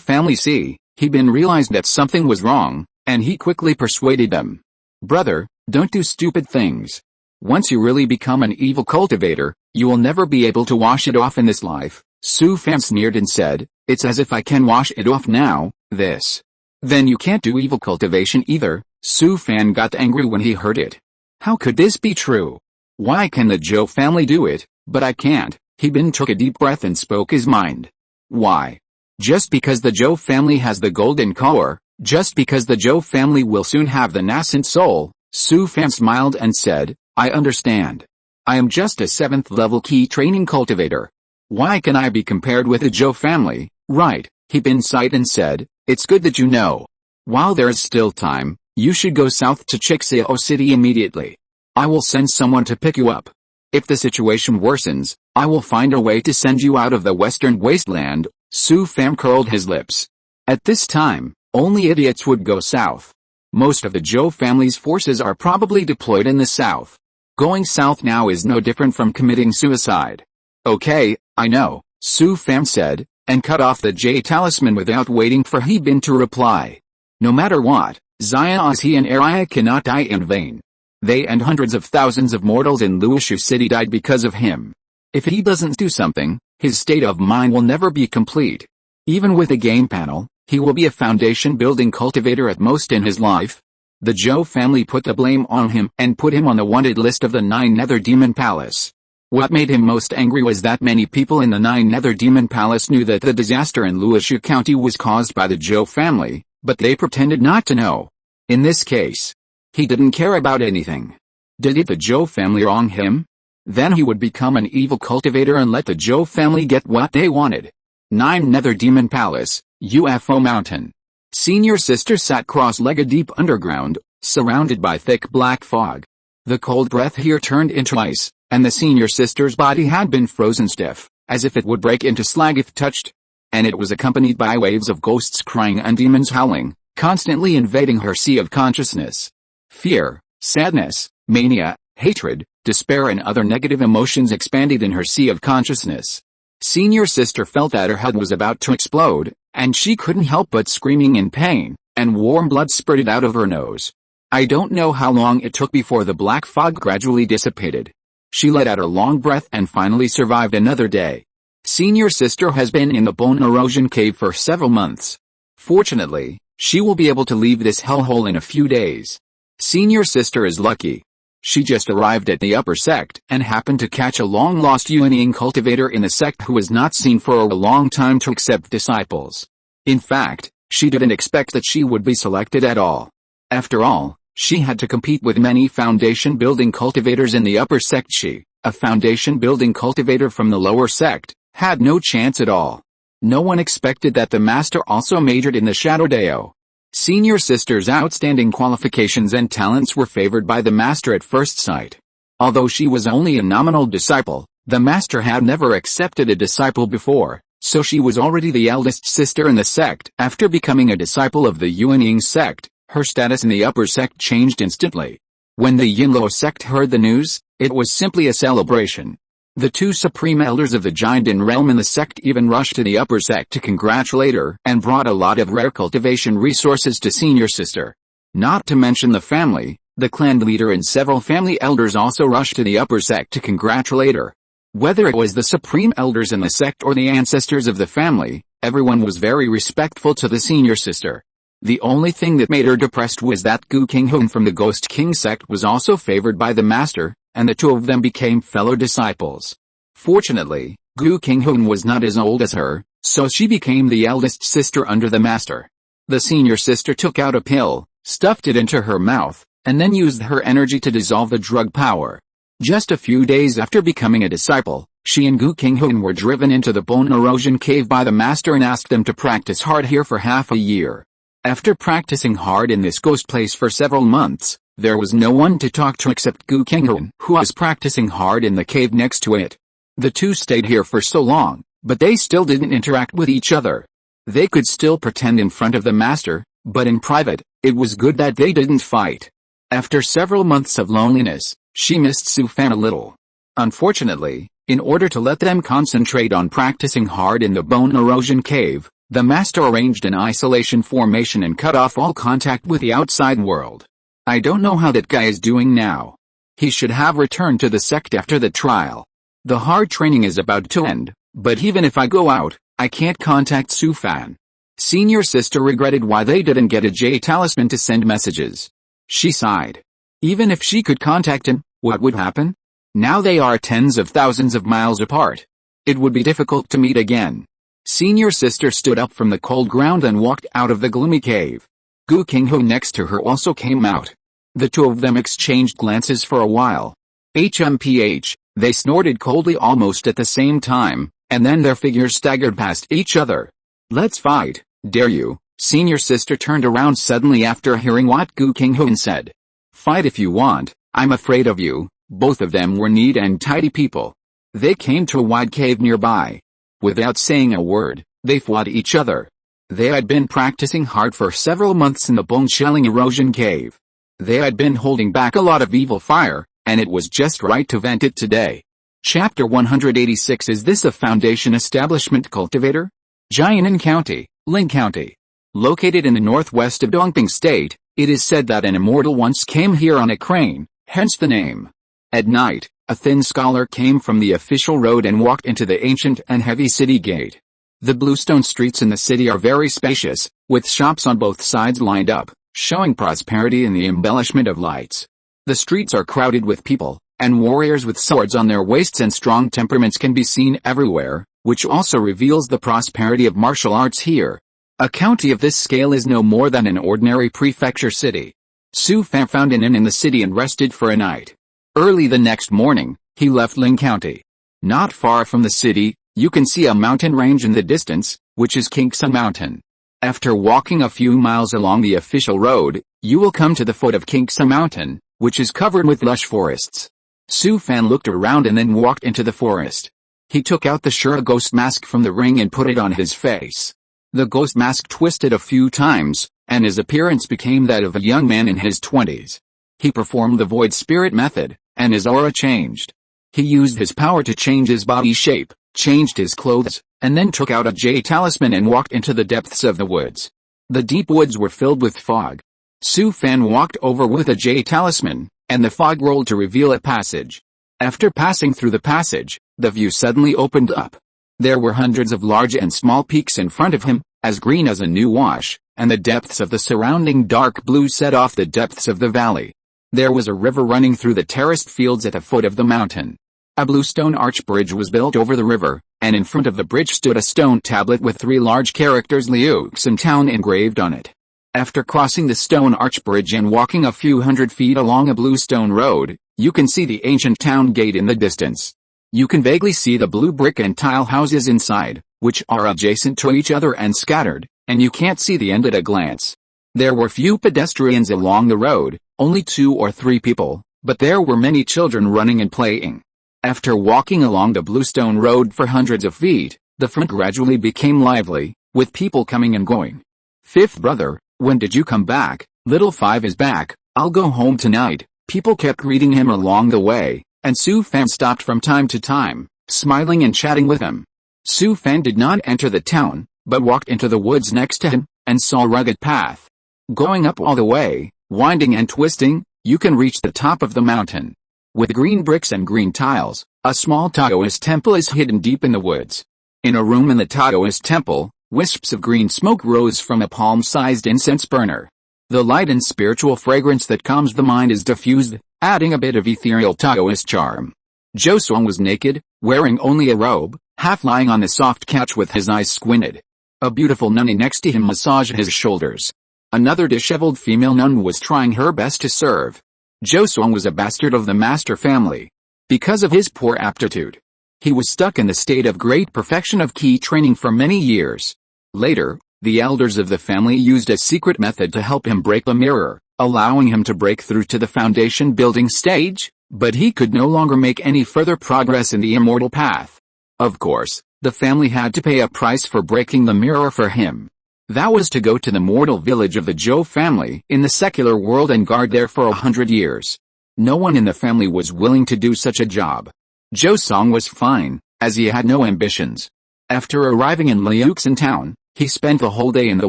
family see." He Bin realized that something was wrong, and he quickly persuaded them. "Brother, don't do stupid things. Once you really become an evil cultivator, you will never be able to wash it off in this life." Su Fan sneered and said, "It's as if I can wash it off now, this. Then you can't do evil cultivation either." Su Fan got angry when he heard it. How could this be true? Why can the Zhou family do it, but I can't? He Bin took a deep breath and spoke his mind. Why? Just because the Zhou family has the golden core, just because the Zhou family will soon have the nascent soul. Su Fan smiled and said, "I understand. I am just a 7th level key training cultivator. Why can I be compared with the Zhou family, right? He sighed and said, it's good that you know. While there is still time, you should go south to Chixio City immediately. I will send someone to pick you up. If the situation worsens, I will find a way to send you out of the western wasteland. Su Fan curled his lips. At this time, only idiots would go south. Most of the Zhou family's forces are probably deployed in the south. Going south now is no different from committing suicide. Okay, I know, Su Fan said, and cut off the J talisman without waiting for He Bin to reply. No matter what, Xiaozi and Araya cannot die in vain. They and hundreds of thousands of mortals in Luoshu City died because of him. If he doesn't do something, his state of mind will never be complete. Even with a game panel, he will be a foundation-building cultivator at most in his life. The Zhou family put the blame on him and put him on the wanted list of the Nine Nether Demon Palace. What made him most angry was that many people in the Nine Nether Demon Palace knew that the disaster in Luoshu County was caused by the Zhou family, but they pretended not to know. In this case, he didn't care about anything. Did the Zhou family wrong him? Then he would become an evil cultivator and let the Zhou family get what they wanted. Nine Nether Demon Palace, UFO Mountain. Senior sister sat cross-legged deep underground, surrounded by thick black fog. The cold breath here turned into ice, and the senior sister's body had been frozen stiff, as if it would break into slag if touched. And it was accompanied by waves of ghosts crying and demons howling, constantly invading her sea of consciousness. Fear, sadness, mania, hatred, despair and other negative emotions expanded in her sea of consciousness. Senior sister felt that her head was about to explode, and she couldn't help but screaming in pain, and warm blood spurted out of her nose. I don't know how long it took before the black fog gradually dissipated. She let out a long breath and finally survived another day. Senior sister has been in the bone erosion cave for several months. Fortunately, she will be able to leave this hellhole in a few days. Senior sister is lucky. She just arrived at the upper sect and happened to catch a long-lost Yuanying cultivator in the sect who was not seen for a long time to accept disciples. In fact, she didn't expect that she would be selected at all. After all, she had to compete with many foundation-building cultivators in the upper sect. She, a foundation-building cultivator from the lower sect, had no chance at all. No one expected that the master also majored in the Shadow Dao. Senior sister's outstanding qualifications and talents were favored by the master at first sight. Although she was only a nominal disciple, the master had never accepted a disciple before, so she was already the eldest sister in the sect. After becoming a disciple of the Yuanying sect, her status in the upper sect changed instantly. When the Yinluo sect heard the news, it was simply a celebration. The two supreme elders of the Jiandin realm in the sect even rushed to the upper sect to congratulate her and brought a lot of rare cultivation resources to senior sister. Not to mention the family, the clan leader and several family elders also rushed to the upper sect to congratulate her. Whether it was the supreme elders in the sect or the ancestors of the family, everyone was very respectful to the senior sister. The only thing that made her depressed was that Gu Qinghun from the Ghost King sect was also favored by the master, and the two of them became fellow disciples. Fortunately, Gu Qinghun was not as old as her, so she became the eldest sister under the master. The senior sister took out a pill, stuffed it into her mouth, and then used her energy to dissolve the drug power. Just a few days after becoming a disciple, she and Gu Qinghun were driven into the bone erosion cave by the master and asked them to practice hard here for half a year. After practicing hard in this ghost place for several months, there was no one to talk to except Gu Qinghun, who was practicing hard in the cave next to it. The two stayed here for so long, but they still didn't interact with each other. They could still pretend in front of the master, but in private, it was good that they didn't fight. After several months of loneliness, she missed Su Fan a little. Unfortunately, in order to let them concentrate on practicing hard in the bone erosion cave, the master arranged an isolation formation and cut off all contact with the outside world. I don't know how that guy is doing now. He should have returned to the sect after the trial. The hard training is about to end, but even if I go out, I can't contact Su Fan. Senior sister regretted why they didn't get a J talisman to send messages. She sighed. Even if she could contact him, what would happen? Now they are tens of thousands of miles apart. It would be difficult to meet again. Senior sister stood up from the cold ground and walked out of the gloomy cave. Gu Qinghun next to her also came out. The two of them exchanged glances for a while. HMPH, they snorted coldly almost at the same time, and then their figures staggered past each other. Let's fight, dare you? Senior sister turned around suddenly after hearing what Gu Qinghuan said. Fight if you want, I'm afraid of you. Both of them were neat and tidy people. They came to a wide cave nearby. Without saying a word, they fought each other. They had been practicing hard for several months in the bone-shelling erosion cave. They had been holding back a lot of evil fire, and it was just right to vent it today. Chapter 186. Is this a Foundation establishment cultivator? Jianan County, Ling County. Located in the northwest of Dongping State, it is said that an immortal once came here on a crane, hence the name. At night, a thin scholar came from the official road and walked into the ancient and heavy city gate. The bluestone streets in the city are very spacious, with shops on both sides lined up, showing prosperity in the embellishment of lights. The streets are crowded with people, and warriors with swords on their waists and strong temperaments can be seen everywhere, which also reveals the prosperity of martial arts here. A county of this scale is no more than an ordinary prefecture city. Su Fan found an inn in the city and rested for a night. Early the next morning, he left Ling County. Not far from the city, you can see a mountain range in the distance, which is Kingsa Mountain. After walking a few miles along the official road, you will come to the foot of Kingsa Mountain, which is covered with lush forests. Su Fan looked around and then walked into the forest. He took out the Shura ghost mask from the ring and put it on his face. The ghost mask twisted a few times, and his appearance became that of a young man in his 20s. He performed the void spirit method, and his aura changed. He used his power to change his body shape, changed his clothes, and then took out a jade talisman and walked into the depths of the woods. The deep woods were filled with fog. Su Fan walked over with a jade talisman, and the fog rolled to reveal a passage. After passing through the passage, the view suddenly opened up. There were hundreds of large and small peaks in front of him, as green as a new wash, and the depths of the surrounding dark blue set off the depths of the valley. There was a river running through the terraced fields at the foot of the mountain. A blue stone arch bridge was built over the river, and in front of the bridge stood a stone tablet with 3 large characters Liuxin Town engraved on it. After crossing the stone arch bridge and walking a few hundred feet along a blue stone road, you can see the ancient town gate in the distance. You can vaguely see the blue brick and tile houses inside, which are adjacent to each other and scattered, and you can't see the end at a glance. There were few pedestrians along the road, only 2 or 3 people, but there were many children running and playing. After walking along the bluestone road for hundreds of feet, the front gradually became lively, with people coming and going. "Fifth brother, when did you come back? Little Five is back, I'll go home tonight." People kept greeting him along the way, and Su Fan stopped from time to time, smiling and chatting with him. Su Fan did not enter the town, but walked into the woods next to him, and saw a rugged path. Going up all the way, winding and twisting, you can reach the top of the mountain. With green bricks and green tiles, a small Taoist temple is hidden deep in the woods. In a room in the Taoist temple, wisps of green smoke rose from a palm-sized incense burner. The light and spiritual fragrance that calms the mind is diffused, adding a bit of ethereal Taoist charm. Josong was naked, wearing only a robe, half lying on the soft couch with his eyes squinted. A beautiful nunny next to him massaged his shoulders. Another disheveled female nun was trying her best to serve. Josong was a bastard of the master family. Because of his poor aptitude, he was stuck in the state of great perfection of key training for many years. Later, the elders of the family used a secret method to help him break the mirror, allowing him to break through to the foundation building stage, but he could no longer make any further progress in the immortal path. Of course, the family had to pay a price for breaking the mirror for him. That was to go to the mortal village of the Zhou family in the secular world and guard there for 100 years. No one in the family was willing to do such a job. Josong was fine, as he had no ambitions. After arriving in Liuxin town, he spent the whole day in the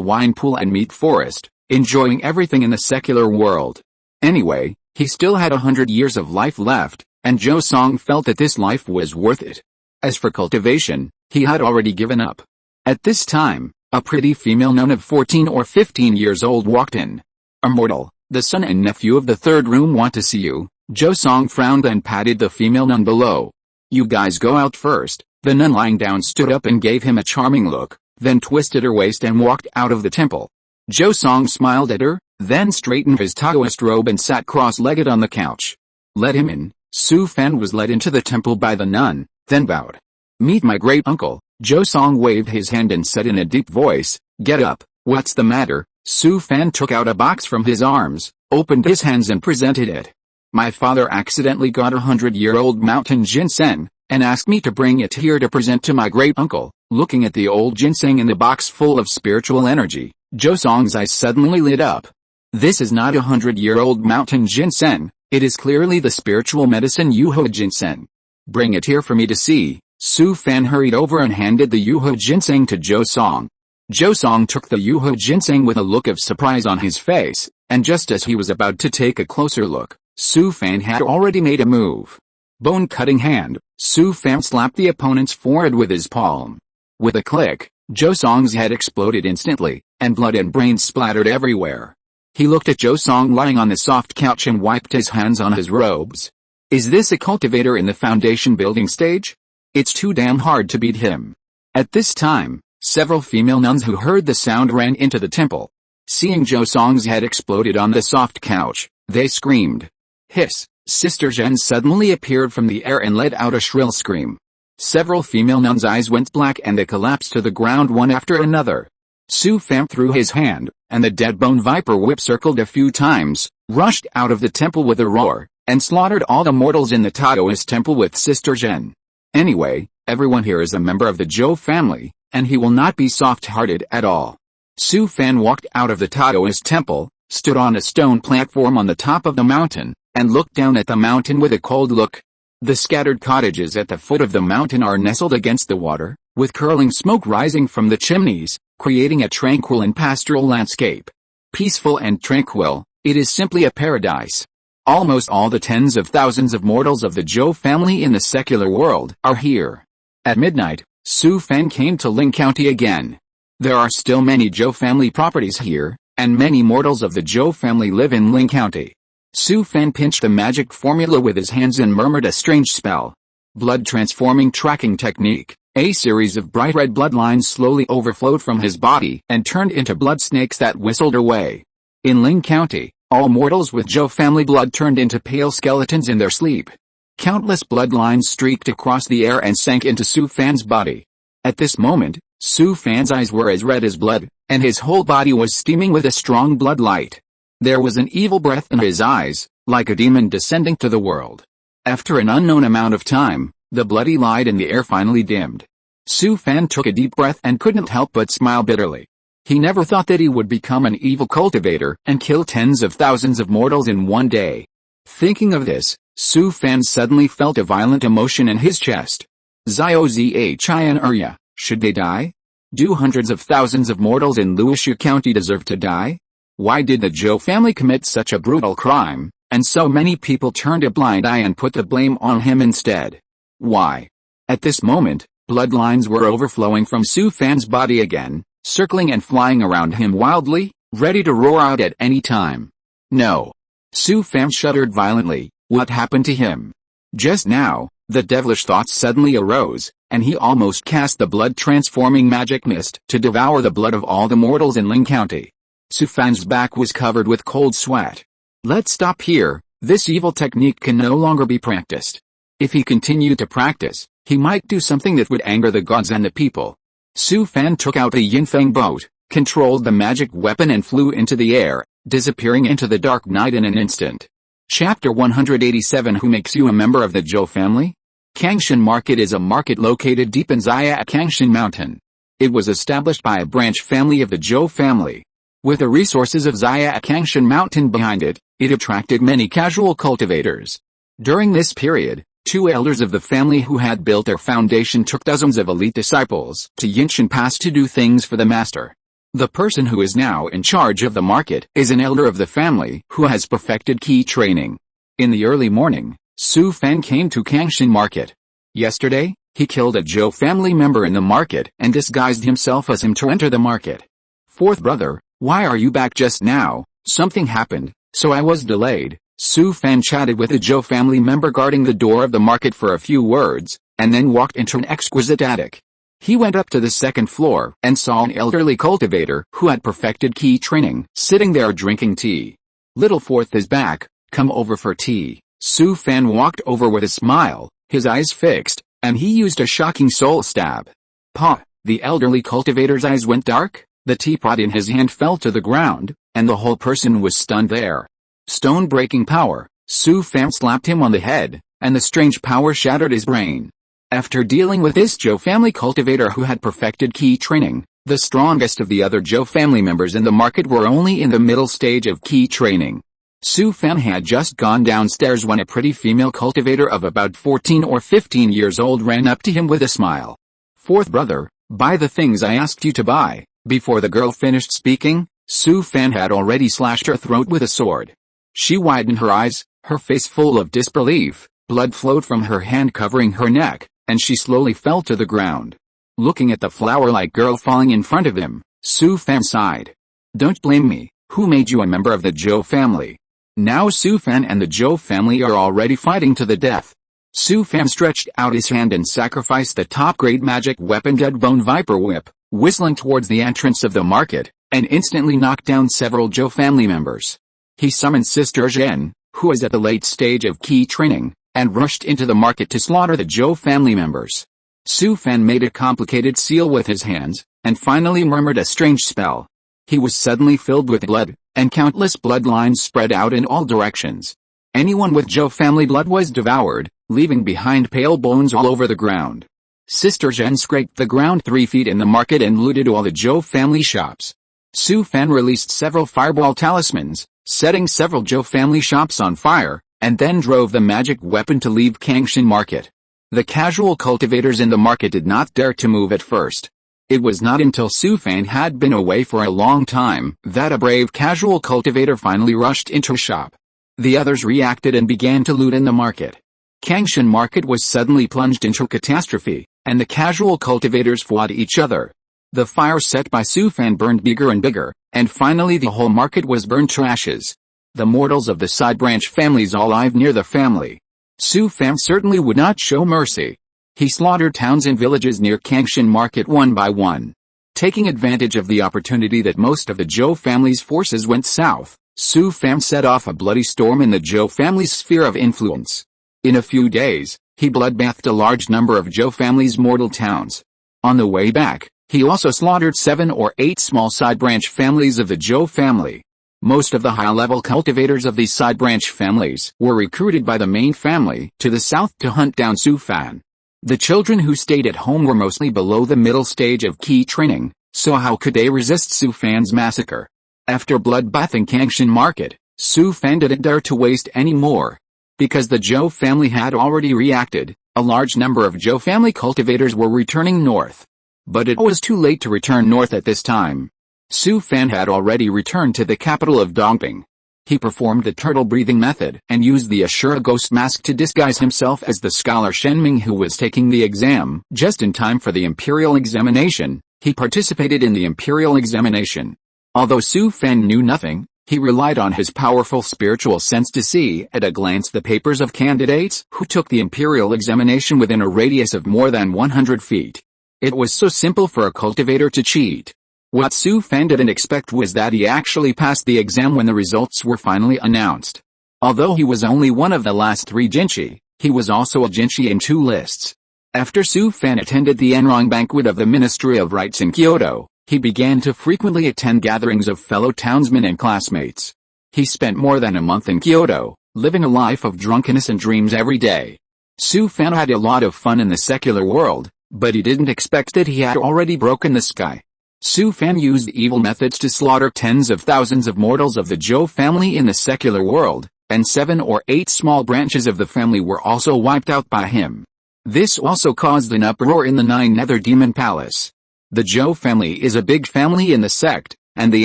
wine pool and meat forest, enjoying everything in the secular world. Anyway, he still had 100 years of life left, and Josong felt that this life was worth it. As for cultivation, he had already given up. At this time, a pretty female nun of 14 or 15 years old walked in. "Immortal, the son and nephew of the third room want to see you." Josong frowned and patted the female nun below. "You guys go out first." The nun lying down stood up and gave him a charming look, then twisted her waist and walked out of the temple. Josong smiled at her, then straightened his Taoist robe and sat cross-legged on the couch. "Let him in," Su Fan was led into the temple by the nun, then bowed. "Meet my great uncle." Jo Song waved his hand and said in a deep voice, "Get up, what's the matter?" Su Fan took out a box from his arms, opened his hands and presented it. "My father accidentally got 100-year-old mountain ginseng, and asked me to bring it here to present to my great uncle." Looking at the old ginseng in the box full of spiritual energy, Jo Song's eyes suddenly lit up. "This is not 100-year-old mountain ginseng, it is clearly the spiritual medicine Yuho ginseng. Bring it here for me to see." Su Fan hurried over and handed the Yuho ginseng to Jo Song. Jo Song took the Yuho ginseng with a look of surprise on his face, and just as he was about to take a closer look, Su Fan had already made a move. Bone-cutting hand, Su Fan slapped the opponent's forehead with his palm. With a click, Jo Song's head exploded instantly, and blood and brains splattered everywhere. He looked at Jo Song lying on the soft couch and wiped his hands on his robes. "Is this a cultivator in the foundation building stage? It's too damn hard to beat him." At this time, several female nuns who heard the sound ran into the temple. Seeing Jo Song's head exploded on the soft couch, they screamed. Hiss! Sister Zhen suddenly appeared from the air and let out a shrill scream. Several female nuns' eyes went black and they collapsed to the ground one after another. Su Fan threw his hand, and the dead bone viper whip circled a few times, rushed out of the temple with a roar, and slaughtered all the mortals in the Taoist temple with Sister Zhen. "Anyway, everyone here is a member of the Zhou family, and he will not be soft-hearted at all." Su Fan walked out of the Taoist temple, stood on a stone platform on the top of the mountain, and looked down at the mountain with a cold look. The scattered cottages at the foot of the mountain are nestled against the water, with curling smoke rising from the chimneys, creating a tranquil and pastoral landscape. Peaceful and tranquil, it is simply a paradise. Almost all the tens of thousands of mortals of the Zhou family in the secular world are here. At midnight, Su Fan came to Ling County again. There are still many Zhou family properties here, and many mortals of the Zhou family live in Ling County. Su Fan pinched the magic formula with his hands and murmured a strange spell. Blood transforming tracking technique. A series of bright red bloodlines slowly overflowed from his body and turned into blood snakes that whistled away. In Ling County, all mortals with Zhou family blood turned into pale skeletons in their sleep. Countless bloodlines streaked across the air and sank into Su Fan's body. At this moment, Su Fan's eyes were as red as blood, and his whole body was steaming with a strong blood light. There was an evil breath in his eyes, like a demon descending to the world. After an unknown amount of time, the bloody light in the air finally dimmed. Su Fan took a deep breath and couldn't help but smile bitterly. He never thought that he would become an evil cultivator and kill tens of thousands of mortals in one day. Thinking of this, Su Fan suddenly felt a violent emotion in his chest. Ziozhin, should they die? Do hundreds of thousands of mortals in Luoxu County deserve to die? Why did the Zhou family commit such a brutal crime, and so many people turned a blind eye and put the blame on him instead? Why? At this moment, bloodlines were overflowing from Su Fan's body again, circling and flying around him wildly, ready to roar out at any time. No. Su Fan shuddered violently. What happened to him? Just now, the devilish thoughts suddenly arose, and he almost cast the blood-transforming magic mist to devour the blood of all the mortals in Ling County. Su Fan's back was covered with cold sweat. Let's stop here, this evil technique can no longer be practiced. If he continued to practice, he might do something that would anger the gods and the people. Su Fan took out a Yinfeng boat, controlled the magic weapon and flew into the air, disappearing into the dark night in an instant. Chapter 187 Who makes you a member of the Zhou family? Kangshan Market is a market located deep in Zaya at Kangshan Mountain. It was established by a branch family of the Zhou family. With the resources of Zaya at Kangshan Mountain behind it, it attracted many casual cultivators. During this period, two elders of the family who had built their foundation took dozens of elite disciples to Yinshan Pass to do things for the master. The person who is now in charge of the market is an elder of the family who has perfected key training. In the early morning, Su Fan came to Kangshan Market. Yesterday, he killed a Zhou family member in the market and disguised himself as him to enter the market. Fourth brother, why are you back just now? Something happened, so I was delayed. Su Fan chatted with a Zhou family member guarding the door of the market for a few words, and then walked into an exquisite attic. He went up to the second floor and saw an elderly cultivator who had perfected key training, sitting there drinking tea. Little Fourth is back, come over for tea. Su Fan walked over with a smile, his eyes fixed, and he used a shocking soul stab. Pa! The elderly cultivator's eyes went dark, the teapot in his hand fell to the ground, and the whole person was stunned there. Stone-breaking power, Su Fan slapped him on the head, and the strange power shattered his brain. After dealing with this Zhou family cultivator who had perfected key training, the strongest of the other Zhou family members in the market were only in the middle stage of key training. Su Fan had just gone downstairs when a pretty female cultivator of about 14 or 15 years old ran up to him with a smile. "Fourth brother, buy the things I asked you to buy." Before the girl finished speaking, Su Fan had already slashed her throat with a sword. She widened her eyes, her face full of disbelief, blood flowed from her hand covering her neck, and she slowly fell to the ground. Looking at the flower-like girl falling in front of him, Su Fan sighed. "Don't blame me, who made you a member of the Zhou family?" Now Su Fan and the Zhou family are already fighting to the death. Su Fan stretched out his hand and sacrificed the top-grade magic weapon Dead Bone Viper Whip, whistling towards the entrance of the market, and instantly knocked down several Zhou family members. He summoned Sister Zhen, who was at the late stage of key training, and rushed into the market to slaughter the Zhou family members. Su Fan made a complicated seal with his hands, and finally murmured a strange spell. He was suddenly filled with blood, and countless bloodlines spread out in all directions. Anyone with Zhou family blood was devoured, leaving behind pale bones all over the ground. Sister Zhen scraped the ground 3 feet in the market and looted all the Zhou family shops. Su Fan released several fireball talismans, setting several Zhou family shops on fire, and then drove the magic weapon to leave Kangshan market. The casual cultivators in the market did not dare to move at first. It was not until Su Fan had been away for a long time that a brave casual cultivator finally rushed into a shop. The others reacted and began to loot in the market. Kangshan market was suddenly plunged into catastrophe, and the casual cultivators fought each other. The fire set by Su Fan burned bigger and bigger, and finally the whole market was burned to ashes. The mortals of the side branch families all lived near the family. Su Fan certainly would not show mercy. He slaughtered towns and villages near Kangshan market one by one. Taking advantage of the opportunity that most of the Zhou family's forces went south, Su Fan set off a bloody storm in the Zhou family's sphere of influence. In a few days, he bloodbathed a large number of Zhou family's mortal towns. On the way back, he also slaughtered 7 or 8 small side branch families of the Zhou family. Most of the high-level cultivators of these side branch families were recruited by the main family to the south to hunt down Su Fan. The children who stayed at home were mostly below the middle stage of key training, so how could they resist Su Fan's massacre? After bloodbathing Kangshan market, Su Fan didn't dare to waste any more. Because the Zhou family had already reacted, a large number of Zhou family cultivators were returning north. But it was too late to return north at this time. Su Fan had already returned to the capital of Dongping. He performed the turtle-breathing method and used the Ashura ghost mask to disguise himself as the scholar Shenming who was taking the exam. Just in time for the imperial examination, he participated in the imperial examination. Although Su Fan knew nothing, he relied on his powerful spiritual sense to see at a glance the papers of candidates who took the imperial examination within a radius of more than 100 feet. It was so simple for a cultivator to cheat. What Su Fan didn't expect was that he actually passed the exam when the results were finally announced. Although he was only one of the last 3 jinshi, he was also a jinshi in 2 lists. After Su Fan attended the Enrong banquet of the Ministry of Rites in Kyoto, he began to frequently attend gatherings of fellow townsmen and classmates. He spent more than a month in Kyoto, living a life of drunkenness and dreams every day. Su Fan had a lot of fun in the secular world, but he didn't expect that he had already broken the sky. Su Fan used evil methods to slaughter tens of thousands of mortals of the Zhou family in the secular world, and 7 or 8 small branches of the family were also wiped out by him. This also caused an uproar in the 9 Nether Demon Palace. The Zhou family is a big family in the sect, and the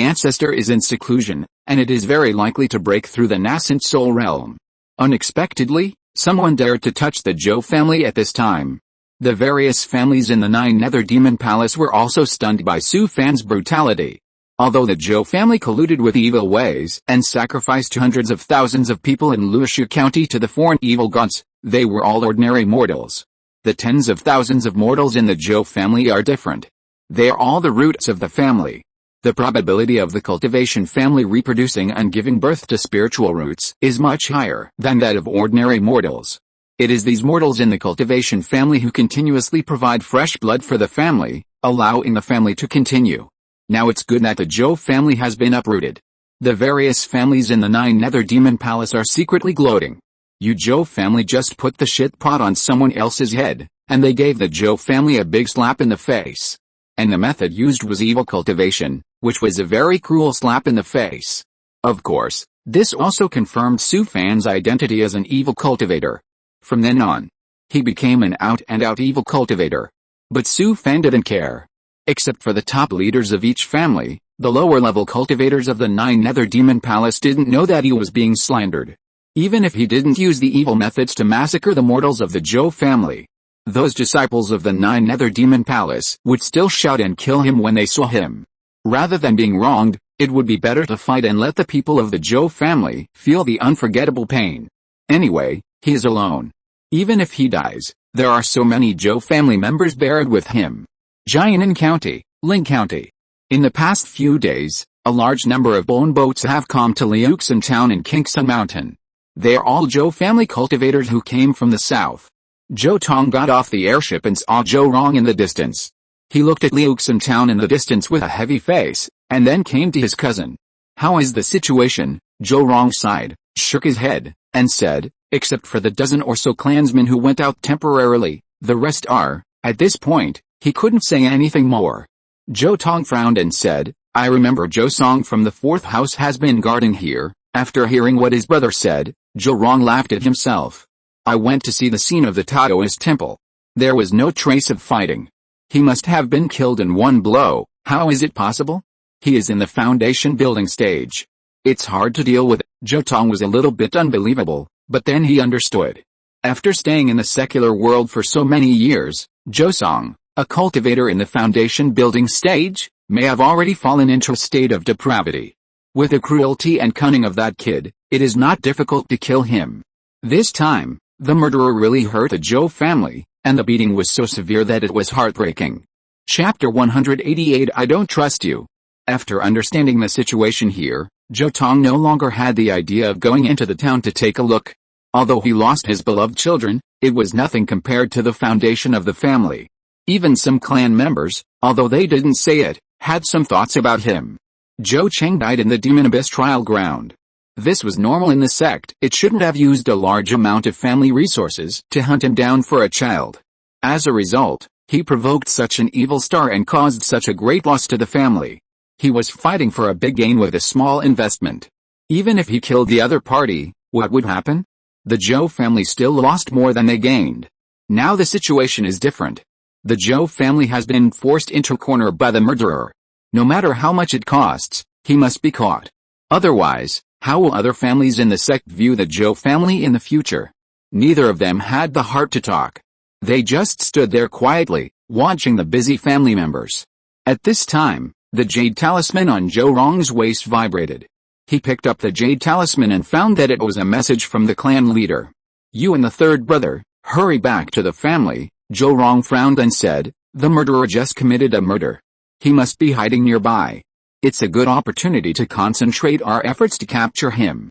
ancestor is in seclusion, and it is very likely to break through the nascent soul realm. Unexpectedly, someone dared to touch the Zhou family at this time. The various families in the 9 Nether Demon Palace were also stunned by Su Fan's brutality. Although the Zhou family colluded with evil ways and sacrificed hundreds of thousands of people in Luoshi County to the foreign evil gods, they were all ordinary mortals. The tens of thousands of mortals in the Zhou family are different. They are all the roots of the family. The probability of the cultivation family reproducing and giving birth to spiritual roots is much higher than that of ordinary mortals. It is these mortals in the cultivation family who continuously provide fresh blood for the family, allowing the family to continue. Now it's good that the Zhou family has been uprooted. The various families in the Nine Nether Demon Palace are secretly gloating. You Zhou family just put the shit pot on someone else's head, and they gave the Zhou family a big slap in the face. And the method used was evil cultivation, which was a very cruel slap in the face. Of course, this also confirmed Su Fan's identity as an evil cultivator. From then on, he became an out-and-out evil cultivator. But Su Fan didn't care. Except for the top leaders of each family, the lower-level cultivators of the Nine Nether Demon Palace didn't know that he was being slandered. Even if he didn't use the evil methods to massacre the mortals of the Zhou family, those disciples of the Nine Nether Demon Palace would still shout and kill him when they saw him. Rather than being wronged, it would be better to fight and let the people of the Zhou family feel the unforgettable pain. Anyway, he is alone. Even if he dies, there are so many Zhou family members buried with him. Jianan County, Ling County. In the past few days, a large number of bone boats have come to Liuxin Town in Kingsun Mountain. They are all Zhou family cultivators who came from the south. Zhou Tong got off the airship and saw Zhou Rong in the distance. He looked at Liuxin Town in the distance with a heavy face, and then came to his cousin. How is the situation? Zhou Rong sighed, shook his head, and said, except for the dozen or so clansmen who went out temporarily, the rest are, at this point, he couldn't say anything more. Zhou Tong frowned and said, I remember Zhou Song from the fourth house has been guarding here. After hearing what his brother said, Zhou Rong laughed at himself. I went to see the scene of the Taoist temple. There was no trace of fighting. He must have been killed in one blow. How is it possible? He is in the foundation building stage. It's hard to deal with. Zhou Tong was a little bit unbelievable, but then he understood. After staying in the secular world for so many years, Zhou Song, a cultivator in the foundation building stage, may have already fallen into a state of depravity. With the cruelty and cunning of that kid, it is not difficult to kill him. This time, the murderer really hurt the Zhou family, and the beating was so severe that it was heartbreaking. Chapter 188 I Don't Trust You. After understanding the situation here, Zhou Tong no longer had the idea of going into the town to take a look. Although he lost his beloved children, it was nothing compared to the foundation of the family. Even some clan members, although they didn't say it, had some thoughts about him. Zhou Cheng died in the Demon Abyss trial ground. This was normal in the sect. It shouldn't have used a large amount of family resources to hunt him down for a child. As a result, he provoked such an evil star and caused such a great loss to the family. He was fighting for a big gain with a small investment. Even if he killed the other party, what would happen? The Zhou family still lost more than they gained. Now the situation is different. The Zhou family has been forced into a corner by the murderer. No matter how much it costs, he must be caught. Otherwise, how will other families in the sect view the Zhou family in the future? Neither of them had the heart to talk. They just stood there quietly, watching the busy family members. At this time, the jade talisman on Zhou Rong's waist vibrated. He picked up the jade talisman and found that it was a message from the clan leader. You and the third brother, hurry back to the family. Zhou Rong frowned and said, the murderer just committed a murder. He must be hiding nearby. It's a good opportunity to concentrate our efforts to capture him.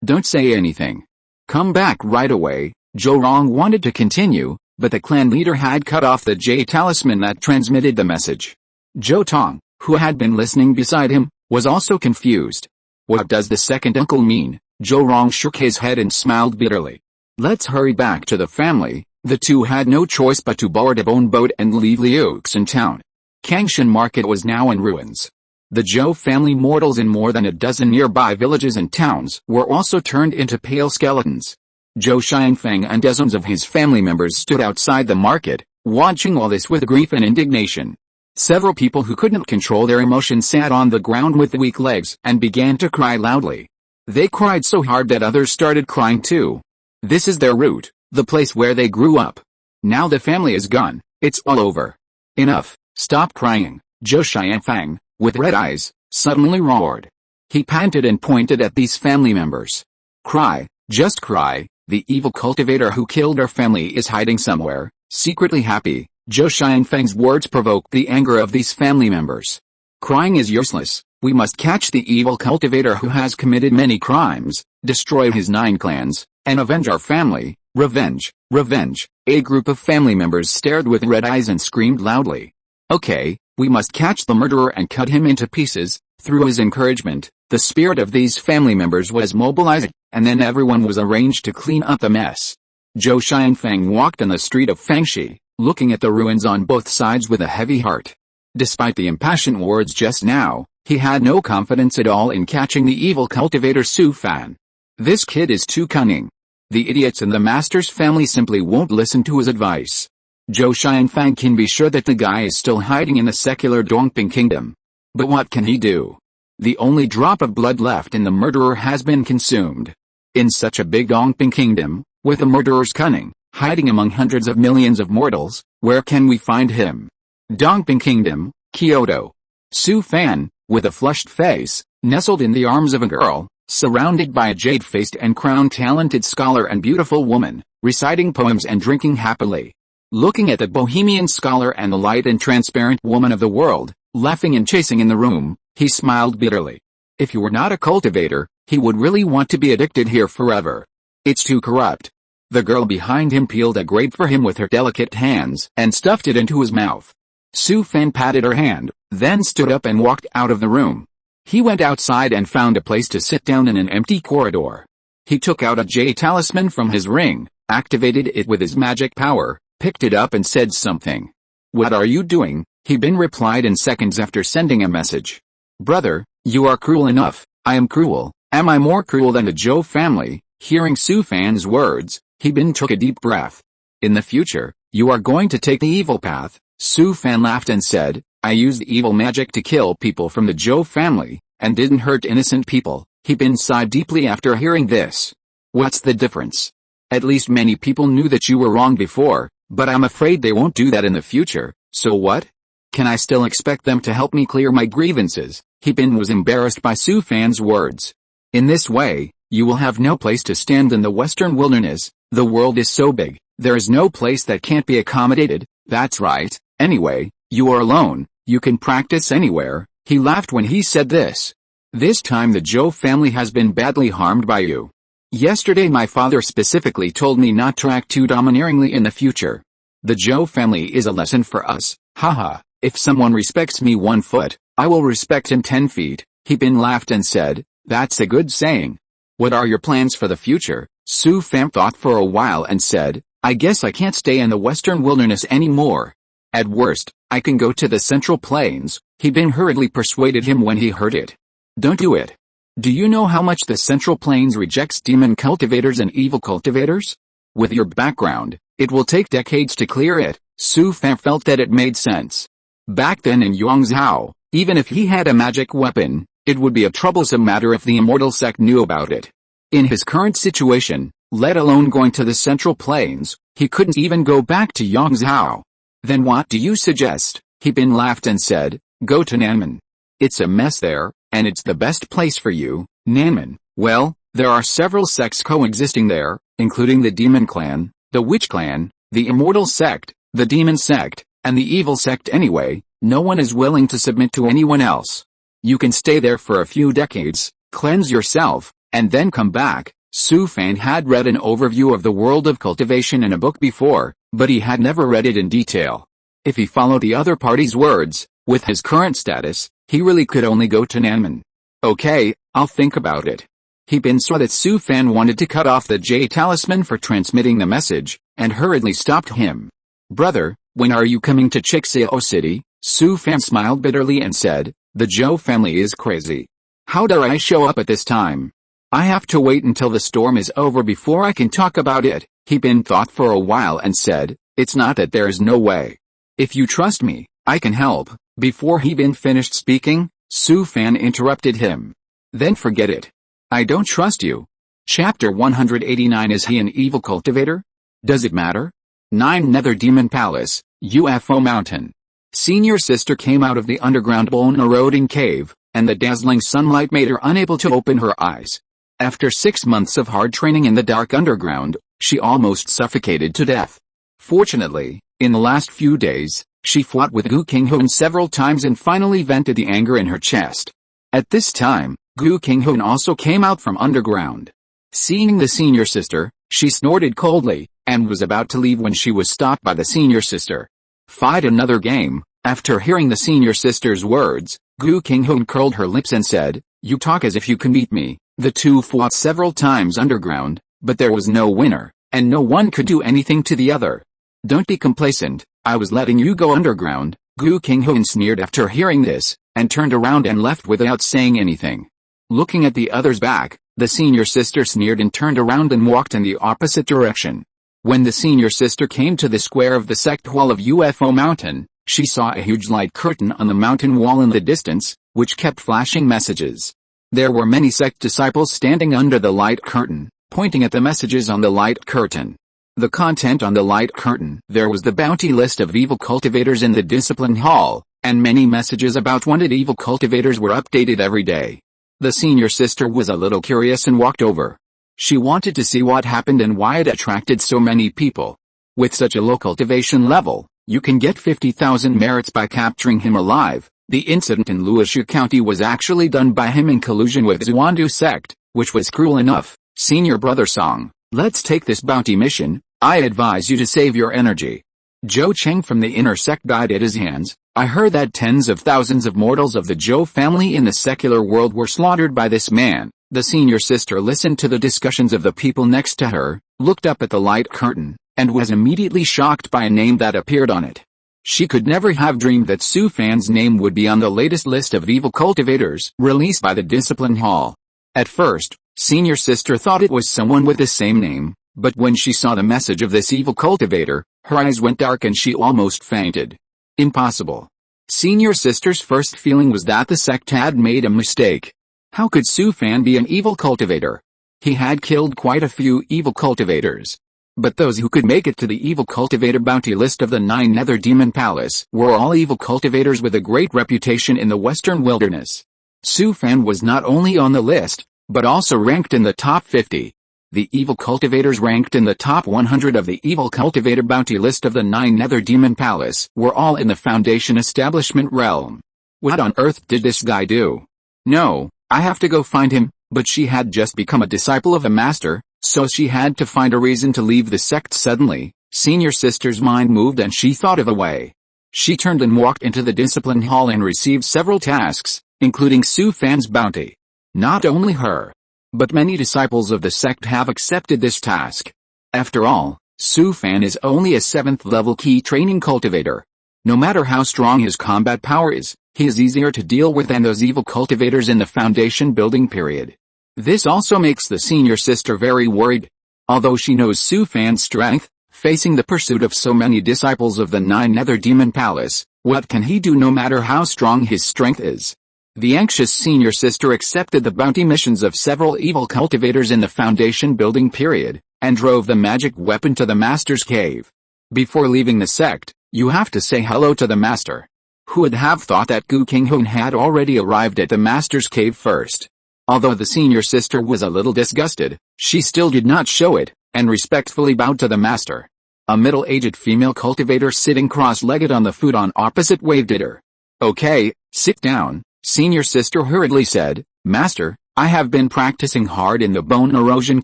Don't say anything. Come back right away. Zhou Rong wanted to continue, but the clan leader had cut off the jade talisman that transmitted the message. Zhou Tong, who had been listening beside him, was also confused. What does the second uncle mean? Zhou Rong shook his head and smiled bitterly. Let's hurry back to the family. The two had no choice but to board a bone boat and leave Liuxin town. Kangshan Market was now in ruins. The Zhou family mortals in more than a dozen nearby villages and towns were also turned into pale skeletons. Zhou Xianfeng and dozens of his family members stood outside the market, watching all this with grief and indignation. Several people who couldn't control their emotions sat on the ground with weak legs and began to cry loudly. They cried so hard that others started crying too. This is their root, the place where they grew up. Now the family is gone, it's all over. Enough, stop crying. Zhou Xianfeng, with red eyes, suddenly roared. He panted and pointed at these family members. Cry, just cry, the evil cultivator who killed our family is hiding somewhere, secretly happy. Zhou Xianfeng's words provoked the anger of these family members. Crying is useless. We must catch the evil cultivator who has committed many crimes, destroy his 9 clans, and avenge our family. Revenge, revenge. A group of family members stared with red eyes and screamed loudly. Okay, we must catch the murderer and cut him into pieces. Through his encouragement, the spirit of these family members was mobilized, and then everyone was arranged to clean up the mess. Zhou Xianfang walked on the street of Fangxi, looking at the ruins on both sides with a heavy heart. Despite the impassioned words just now, he had no confidence at all in catching the evil cultivator Su Fan. This kid is too cunning. The idiots in the master's family simply won't listen to his advice. Zhou Xianfang can be sure that the guy is still hiding in the secular Dongping kingdom. But what can he do? The only drop of blood left in the murderer has been consumed. In such a big Dongping kingdom, with a murderer's cunning, hiding among hundreds of millions of mortals, where can we find him? Dongping Kingdom, Kyoto. Su Fan, with a flushed face, nestled in the arms of a girl, surrounded by a jade-faced and crown-talented scholar and beautiful woman, reciting poems and drinking happily. Looking at the bohemian scholar and the light and transparent woman of the world, laughing and chasing in the room, he smiled bitterly. If he were not a cultivator, he would really want to be addicted here forever. It's too corrupt. The girl behind him peeled a grape for him with her delicate hands and stuffed it into his mouth. Su Fan patted her hand, then stood up and walked out of the room. He went outside and found a place to sit down in an empty corridor. He took out a jade talisman from his ring, activated it with his magic power, picked it up and said something. "What are you doing?" He Bin replied in seconds after sending a message. "Brother, you are cruel enough." "I am cruel. Am I more cruel than the Zhou family?" Hearing Su Fan's words, He Bin took a deep breath. "In the future, you are going to take the evil path." Su Fan laughed and said, "I used evil magic to kill people from the Zhou family, and didn't hurt innocent people." He Bin sighed deeply after hearing this. "What's the difference? At least many people knew that you were wrong before, but I'm afraid they won't do that in the future, so what? Can I still expect them to help me clear my grievances?" He Bin was embarrassed by Su Fan's words. "In this way, you will have no place to stand in the western wilderness. The world is so big, there is no place that can't be accommodated." "That's right. Anyway, you are alone, you can practice anywhere." He laughed when he said this. "This time the Zhou family has been badly harmed by you. Yesterday my father specifically told me not to act too domineeringly in the future. The Zhou family is a lesson for us. Haha, if someone respects me 1 foot, I will respect him 10 feet. He Bin laughed and said, "That's a good saying. What are your plans for the future?" Su Fan thought for a while and said, "I guess I can't stay in the western wilderness anymore. At worst, I can go to the central plains." He Bin hurriedly persuaded him when he heard it. "Don't do it. Do you know how much the central plains rejects demon cultivators and evil cultivators? With your background, it will take decades to clear it." Su Fan felt that it made sense. Back then in Yongzhou, even if he had a magic weapon, it would be a troublesome matter if the immortal sect knew about it. In his current situation, let alone going to the central plains, he couldn't even go back to Yongzhou. "Then what do you suggest?" He Bin laughed and said, "Go to Nanmen. It's a mess there, and it's the best place for you." "Nanmen? Well, there are several sects coexisting there, including the Demon Clan, the Witch Clan, the Immortal Sect, the Demon Sect, and the Evil Sect anyway. No one is willing to submit to anyone else. You can stay there for a few decades, cleanse yourself, and then come back." Su Fan had read an overview of the world of cultivation in a book before, but he had never read it in detail. If he followed the other party's words, with his current status, he really could only go to Nanmen. "Okay, I'll think about it." He Bin saw that Su Fan wanted to cut off the Jade talisman for transmitting the message, and hurriedly stopped him. "Brother, when are you coming to Chixio City?" Su Fan smiled bitterly and said, "The Zhou family is crazy. How dare I show up at this time? I have to wait until the storm is over before I can talk about it." He Bin thought for a while and said, "It's not that there is no way. If you trust me, I can help." Before He Bin finished speaking, Su Fan interrupted him. "Then forget it. I don't trust you." Chapter 189. Is he an evil cultivator? Does it matter? 9 Nether Demon Palace, UFO Mountain. Senior sister came out of the underground bone-eroding cave, and the dazzling sunlight made her unable to open her eyes. After 6 months of hard training in the dark underground, she almost suffocated to death. Fortunately, in the last few days, She fought with Gu Qinghuan several times and finally vented the anger in her chest. At this time, Gu Qinghuan also came out from underground. Seeing the senior sister, she snorted coldly, and was about to leave when she was stopped by the senior sister. Fight another game. After hearing the senior sister's words, Gu Qinghuan curled her lips and said, "You talk as if you can beat me." The two fought several times underground, but there was no winner, and no one could do anything to the other. "Don't be complacent, I was letting you go underground," Gu Qinghuan sneered after hearing this, and turned around and left without saying anything. Looking at the other's back, the senior sister sneered and turned around and walked in the opposite direction. When the senior sister came to the square of the sect hall of UFO Mountain, she saw a huge light curtain on the mountain wall in the distance, which kept flashing messages. There were many sect disciples standing under the light curtain, pointing at the messages on the light curtain. The content on the light curtain: there was the bounty list of evil cultivators in the discipline hall, and many messages about wanted evil cultivators were updated every day. The senior sister was a little curious and walked over. She wanted to see what happened and why it attracted so many people. With such a low cultivation level, you can get 50,000 merits by capturing him alive. The incident in Luoxia County was actually done by him in collusion with Zhuandu sect, which was cruel enough. Senior brother Song, let's take this bounty mission. I advise you to save your energy. Zhou Cheng from the inner sect died at his hands. I heard that tens of thousands of mortals of the Zhou family in the secular world were slaughtered by this man. The senior sister listened to the discussions of the people next to her, looked up at the light curtain, and was immediately shocked by a name that appeared on it. She could never have dreamed that Su Fan's name would be on the latest list of evil cultivators released by the discipline hall. At first, senior sister thought it was someone with the same name, but when she saw the message of this evil cultivator, her eyes went dark and she almost fainted. Impossible. Senior sister's first feeling was that the sect had made a mistake. How could Su Fan be an evil cultivator? He had killed quite a few evil cultivators. But those who could make it to the evil cultivator bounty list of the 9 Nether Demon Palace were all evil cultivators with a great reputation in the western wilderness. Su Fan was not only on the list, but also ranked in the top 50. The evil cultivators ranked in the top 100 of the evil cultivator bounty list of the 9 Nether Demon Palace were all in the Foundation establishment realm. What on earth did this guy do? No, I have to go find him. But she had just become a disciple of a master, so she had to find a reason to leave the sect suddenly. Senior sister's mind moved and she thought of a way. She turned and walked into the discipline hall and received several tasks, including Su Fan's bounty. Not only her, but many disciples of the sect have accepted this task. After all, Su Fan is only a 7th level key training cultivator. No matter how strong his combat power is, he is easier to deal with than those evil cultivators in the Foundation building period. This also makes the senior sister very worried. Although she knows Su Fan's strength, facing the pursuit of so many disciples of the 9 Nether Demon Palace, what can he do no matter how strong his strength is? The anxious senior sister accepted the bounty missions of several evil cultivators in the Foundation building period, and drove the magic weapon to the Master's cave. Before leaving the sect, you have to say hello to the Master. Who would have thought that Gu Qinghuan had already arrived at the Master's cave first? Although the senior sister was a little disgusted, she still did not show it, and respectfully bowed to the Master. A middle-aged female cultivator sitting cross-legged on the futon opposite waved at her. Okay, sit down, senior sister hurriedly said. Master, I have been practicing hard in the bone erosion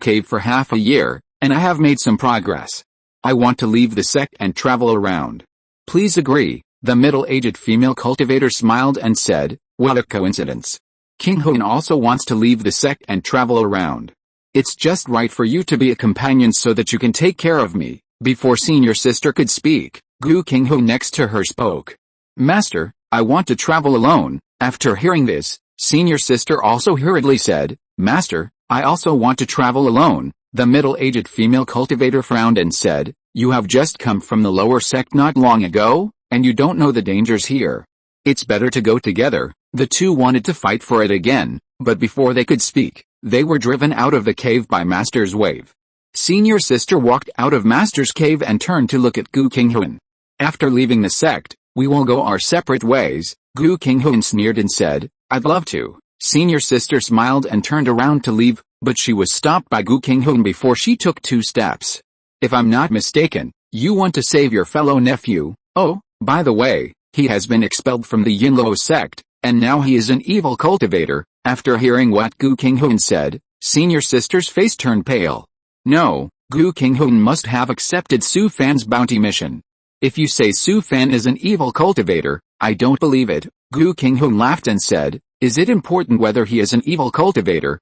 cave for half a year, and I have made some progress. I want to leave the sect and travel around. Please agree. The middle-aged female cultivator smiled and said, what a coincidence. Qinghuan also wants to leave the sect and travel around. It's just right for you to be a companion so that you can take care of me. Before senior sister could speak, Gu Qinghuan next to her spoke. Master, I want to travel alone. After hearing this, senior sister also hurriedly said, Master, I also want to travel alone. The middle-aged female cultivator frowned and said, you have just come from the lower sect not long ago, and you don't know the dangers here. It's better to go together. The two wanted to fight for it again, but before they could speak, they were driven out of the cave by Master's wave. Senior sister walked out of Master's cave and turned to look at Gu Qinghuan. After leaving the sect, we will go our separate ways. Gu Qinghuan sneered and said, I'd love to. Senior sister smiled and turned around to leave, but she was stopped by Gu Qinghuan before she took 2 steps. If I'm not mistaken, you want to save your fellow nephew. Oh, By the way, he has been expelled from the Yinluo sect, and now he is an evil cultivator." After hearing what Gu Qinghuan said, senior sister's face turned pale. No, Gu Qinghuan must have accepted Su Fan's bounty mission. "If you say Su Fan is an evil cultivator, I don't believe it." Gu Qinghuan laughed and said, "Is it important whether he is an evil cultivator?"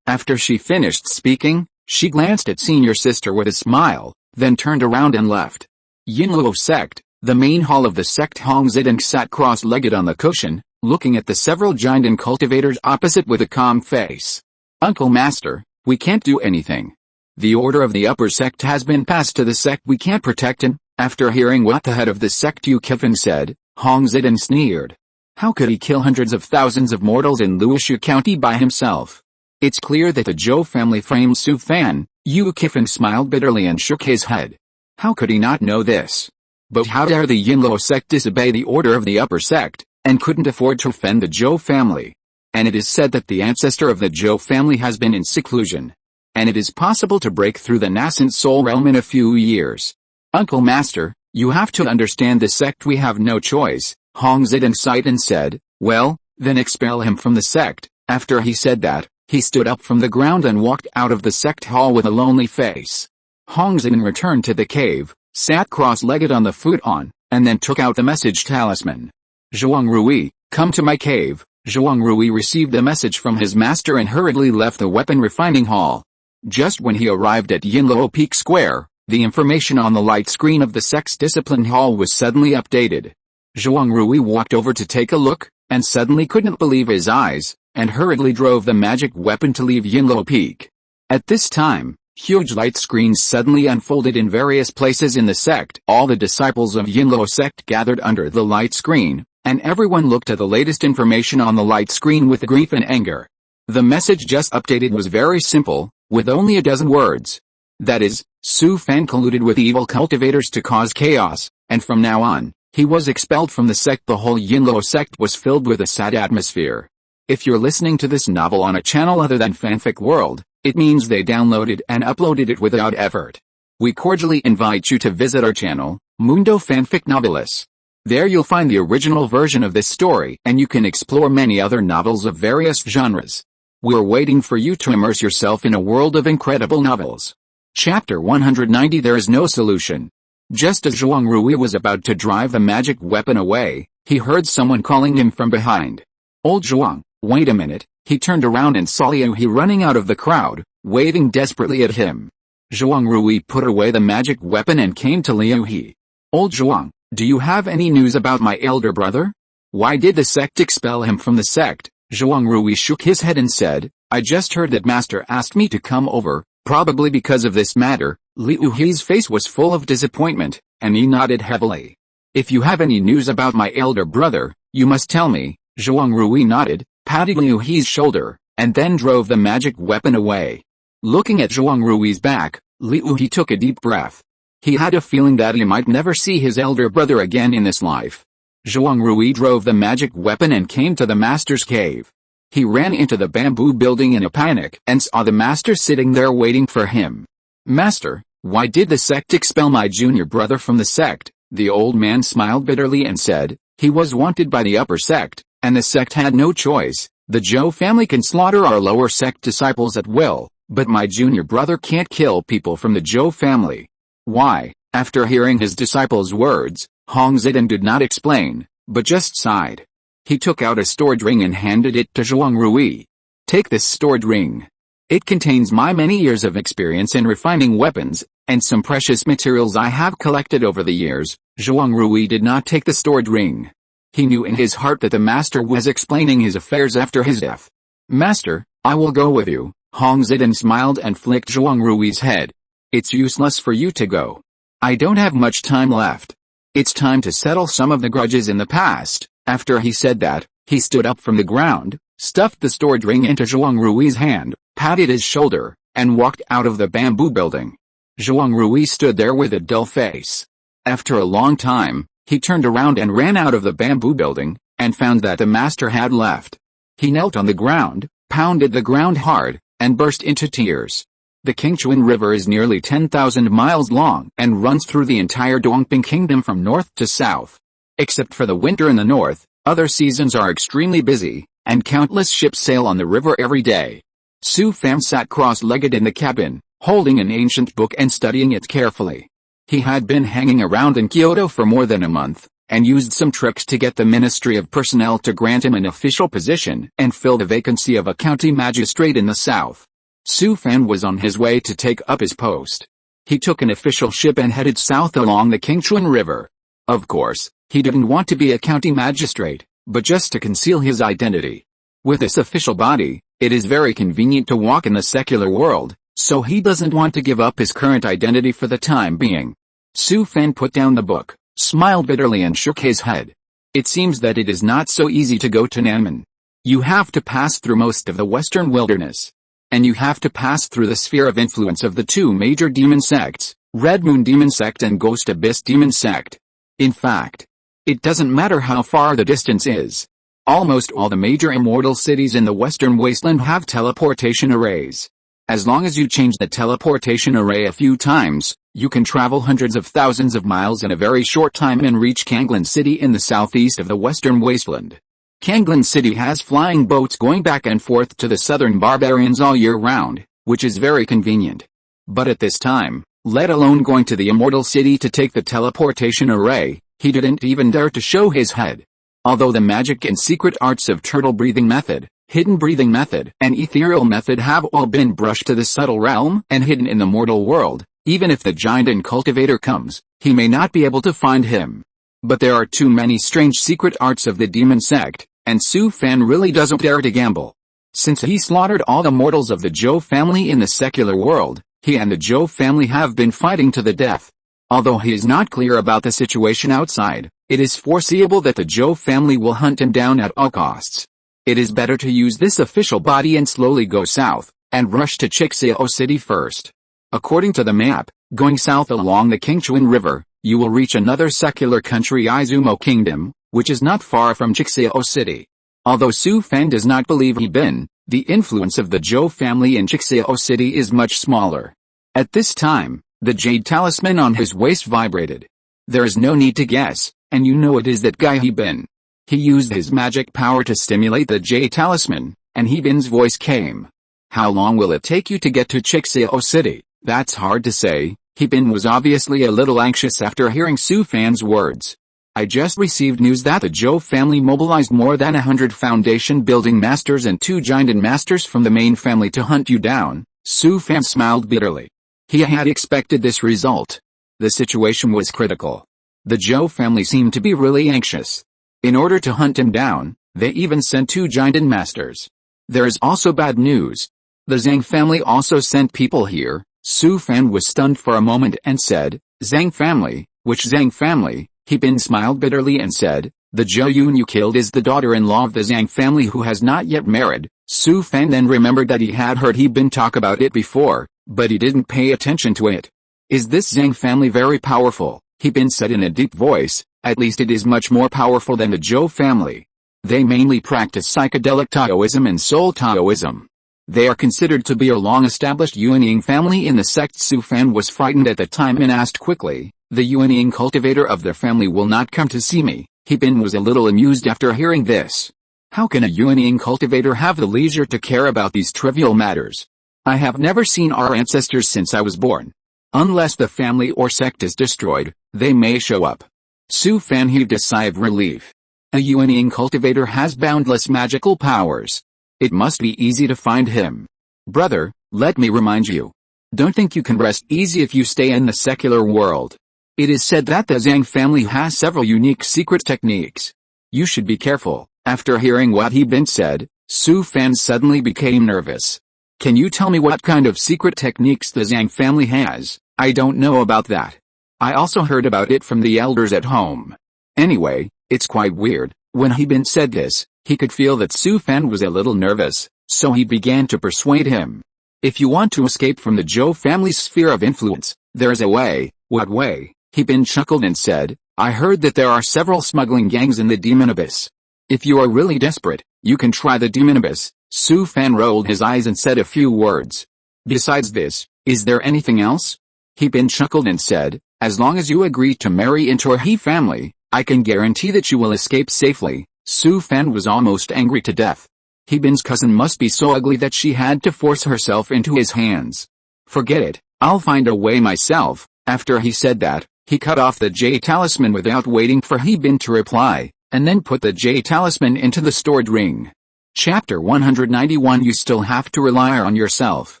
After she finished speaking, she glanced at senior sister with a smile, then turned around and left. Yinluo sect, the main hall of the sect. Hong Zidong sat cross-legged on the cushion, looking at the several giant and cultivators opposite with a calm face. "Uncle Master, we can't do anything. The order of the upper sect has been passed to the sect we can't protect him." After hearing what the head of the sect Yu Kifan said, Hong Zidong sneered. How could he kill hundreds of thousands of mortals in Luoshu County by himself? It's clear that the Zhou family framed Su Fan. Yu Kifan smiled bitterly and shook his head. How could he not know this? But how dare the Yinluo sect disobey the order of the upper sect, and couldn't afford to offend the Zhou family? And it is said that the ancestor of the Zhou family has been in seclusion. And it is possible to break through the nascent soul realm in a few years. Uncle Master, you have to understand the sect. We have no choice. Hong Zidong sighed and said, well, then expel him from the sect. After he said that, he stood up from the ground and walked out of the sect hall with a lonely face. Hong Zidong returned to the cave, sat cross-legged on the futon, and then took out the message talisman. Zhuang Rui, come to my cave. Zhuang Rui received the message from his master and hurriedly left the weapon refining hall. Just when he arrived at Yinluo Peak Square, the information on the light screen of the sect's discipline hall was suddenly updated. Zhuang Rui walked over to take a look, and suddenly couldn't believe his eyes, and hurriedly drove the magic weapon to leave Yinluo Peak. At this time, huge light screens suddenly unfolded in various places in the sect. All the disciples of Yinluo sect gathered under the light screen, and everyone looked at the latest information on the light screen with grief and anger. The message just updated was very simple, with only a dozen words. That is, Su Fan colluded with evil cultivators to cause chaos, and from now on, he was expelled from the sect. The whole Yinluo sect was filled with a sad atmosphere. If you're listening to this novel on a channel other than Fanfic World, it means they downloaded and uploaded it without effort. We cordially invite you to visit our channel, Mundo Fanfic Novelis. There you'll find the original version of this story, and you can explore many other novels of various genres. We're waiting for you to immerse yourself in a world of incredible novels. Chapter 190. There is no solution. Just as Zhuang Rui was about to drive the magic weapon away, he heard someone calling him from behind. Old Zhuang, wait a minute. He turned around and saw Liu He running out of the crowd, waving desperately at him. Zhuang Rui put away the magic weapon and came to Liu He. Old Zhuang, do you have any news about my elder brother? Why did the sect expel him from the sect? Zhuang Rui shook his head and said, I just heard that master asked me to come over, probably because of this matter. Liu He's face was full of disappointment, and he nodded heavily. If you have any news about my elder brother, you must tell me. Zhuang Rui nodded, patted Liu He's shoulder, and then drove the magic weapon away. Looking at Zhuang Rui's back, Liu He took a deep breath. He had a feeling that he might never see his elder brother again in this life. Zhuang Rui drove the magic weapon and came to the master's cave. He ran into the bamboo building in a panic and saw the master sitting there waiting for him. Master, why did the sect expel my junior brother from the sect? The old man smiled bitterly and said, he was wanted by the upper sect, and the sect had no choice. The Zhou family can slaughter our lower sect disciples at will, but my junior brother can't kill people from the Zhou family. Why? After hearing his disciples' words, Hong Zidong did not explain, but just sighed. He took out a stored ring and handed it to Zhuang Rui. Take this stored ring. It contains my many years of experience in refining weapons, and some precious materials I have collected over the years. Zhuang Rui did not take the stored ring. He knew in his heart that the master was explaining his affairs after his death. Master, I will go with you. Hong Zidong smiled and flicked Zhuang Rui's head. It's useless for you to go. I don't have much time left. It's time to settle some of the grudges in the past. After he said that, he stood up from the ground, stuffed the stored ring into Zhuang Rui's hand, patted his shoulder, and walked out of the bamboo building. Zhuang Rui stood there with a dull face. After a long time, he turned around and ran out of the bamboo building, and found that the master had left. He knelt on the ground, pounded the ground hard, and burst into tears. The Qingchuan River is nearly 10,000 miles long and runs through the entire Dongping Kingdom from north to south. Except for the winter in the north, other seasons are extremely busy, and countless ships sail on the river every day. Su Fan sat cross-legged in the cabin, holding an ancient book and studying it carefully. He had been hanging around in Kyoto for more than a month, and used some tricks to get the Ministry of Personnel to grant him an official position and fill the vacancy of a county magistrate in the south. Su Fan was on his way to take up his post. He took an official ship and headed south along the Qingchuan River. Of course, he didn't want to be a county magistrate, but just to conceal his identity. With this official body, it is very convenient to walk in the secular world, so he doesn't want to give up his current identity for the time being. Su Fan put down the book, smiled bitterly and shook his head. It seems that it is not so easy to go to Nanmen. You have to pass through most of the western wilderness. And you have to pass through the sphere of influence of the two major demon sects, Red Moon Demon Sect and Ghost Abyss Demon Sect. In fact, it doesn't matter how far the distance is. Almost all the major immortal cities in the western wasteland have teleportation arrays. As long as you change the teleportation array a few times, you can travel hundreds of thousands of miles in a very short time and reach Kanglan City in the southeast of the western wasteland. Kanglan City has flying boats going back and forth to the southern barbarians all year round, which is very convenient. But at this time, let alone going to the immortal city to take the teleportation array, he didn't even dare to show his head. Although the magic and secret arts of turtle breathing method, hidden breathing method, and ethereal method have all been brushed to the subtle realm and hidden in the mortal world, even if the giant and cultivator comes, he may not be able to find him. But there are too many strange secret arts of the demon sect, and Su Fan really doesn't dare to gamble. Since he slaughtered all the mortals of the Zhou family in the secular world, he and the Zhou family have been fighting to the death. Although he is not clear about the situation outside, it is foreseeable that the Zhou family will hunt him down at all costs. It is better to use this official body and slowly go south, and rush to Chixio City first. According to the map, going south along the Qingchuan River, you will reach another secular country, Izumo Kingdom, which is not far from Chixio City. Although Su Fan does not believe the influence of the Zhou family in Chixio City is much smaller. At this time, the jade talisman on his waist vibrated. There is no need to guess, and you know it is that guy He-Bin. He used his magic power to stimulate the jade talisman, and He-Bin's voice came. How long will it take you to get to Chixio City? That's hard to say. He-Bin was obviously a little anxious after hearing Su Fan's words. I just received news that the Zhou family mobilized more than 100 foundation building masters and 2 giant masters from the main family to hunt you down. Su Fan smiled bitterly. He had expected this result. The situation was critical. The Zhou family seemed to be really anxious. In order to hunt him down, they even sent 2 giant masters. There is also bad news. The Zhang family also sent people here. Su Fan was stunned for a moment and said, Zhang family? Which Zhang family? He-Bin smiled bitterly and said, the Zhou Yun you killed is the daughter-in-law of the Zhang family who has not yet married. Su Fan then remembered that he had heard He-Bin talk about it before, but he didn't pay attention to it. Is this Zhang family very powerful? He-Bin said in a deep voice. At least it is much more powerful than the Zhou family. They mainly practice psychedelic Taoism and soul Taoism. They are considered to be a long-established Yuanying family in the sect. Su Fan was frightened at the time and asked quickly, the Yuanying cultivator of their family will not come to see me. He-Bin was a little amused after hearing this. How can a Yuanying cultivator have the leisure to care about these trivial matters? I have never seen our ancestors since I was born. Unless the family or sect is destroyed, they may show up. Su Fan heaved a sigh of relief. A Yuanying cultivator has boundless magical powers. It must be easy to find him. Brother, let me remind you. Don't think you can rest easy if you stay in the secular world. It is said that the Zhang family has several unique secret techniques. You should be careful. After hearing what He-Bin said, Su Fan suddenly became nervous. Can you tell me what kind of secret techniques the Zhang family has? I don't know about that. I also heard about it from the elders at home. Anyway, it's quite weird. When He-Bin said this, he could feel that Su Fan was a little nervous, so he began to persuade him. If you want to escape from the Zhou family's sphere of influence, there is a way. What way? He-Bin chuckled and said, I heard that there are several smuggling gangs in the Demon Abyss. If you are really desperate, you can try the Demon Abyss. Su Fan rolled his eyes and said a few words. Besides this, is there anything else? He-Bin chuckled and said, as long as you agree to marry into our He family, I can guarantee that you will escape safely." Su Fan was almost angry to death. He Bin's cousin must be so ugly that she had to force herself into his hands. "Forget it, I'll find a way myself." After he said that, he cut off the Jade Talisman without waiting for He Bin to reply, and then put the Jade Talisman into the stored ring. Chapter 191. You still have to rely on yourself.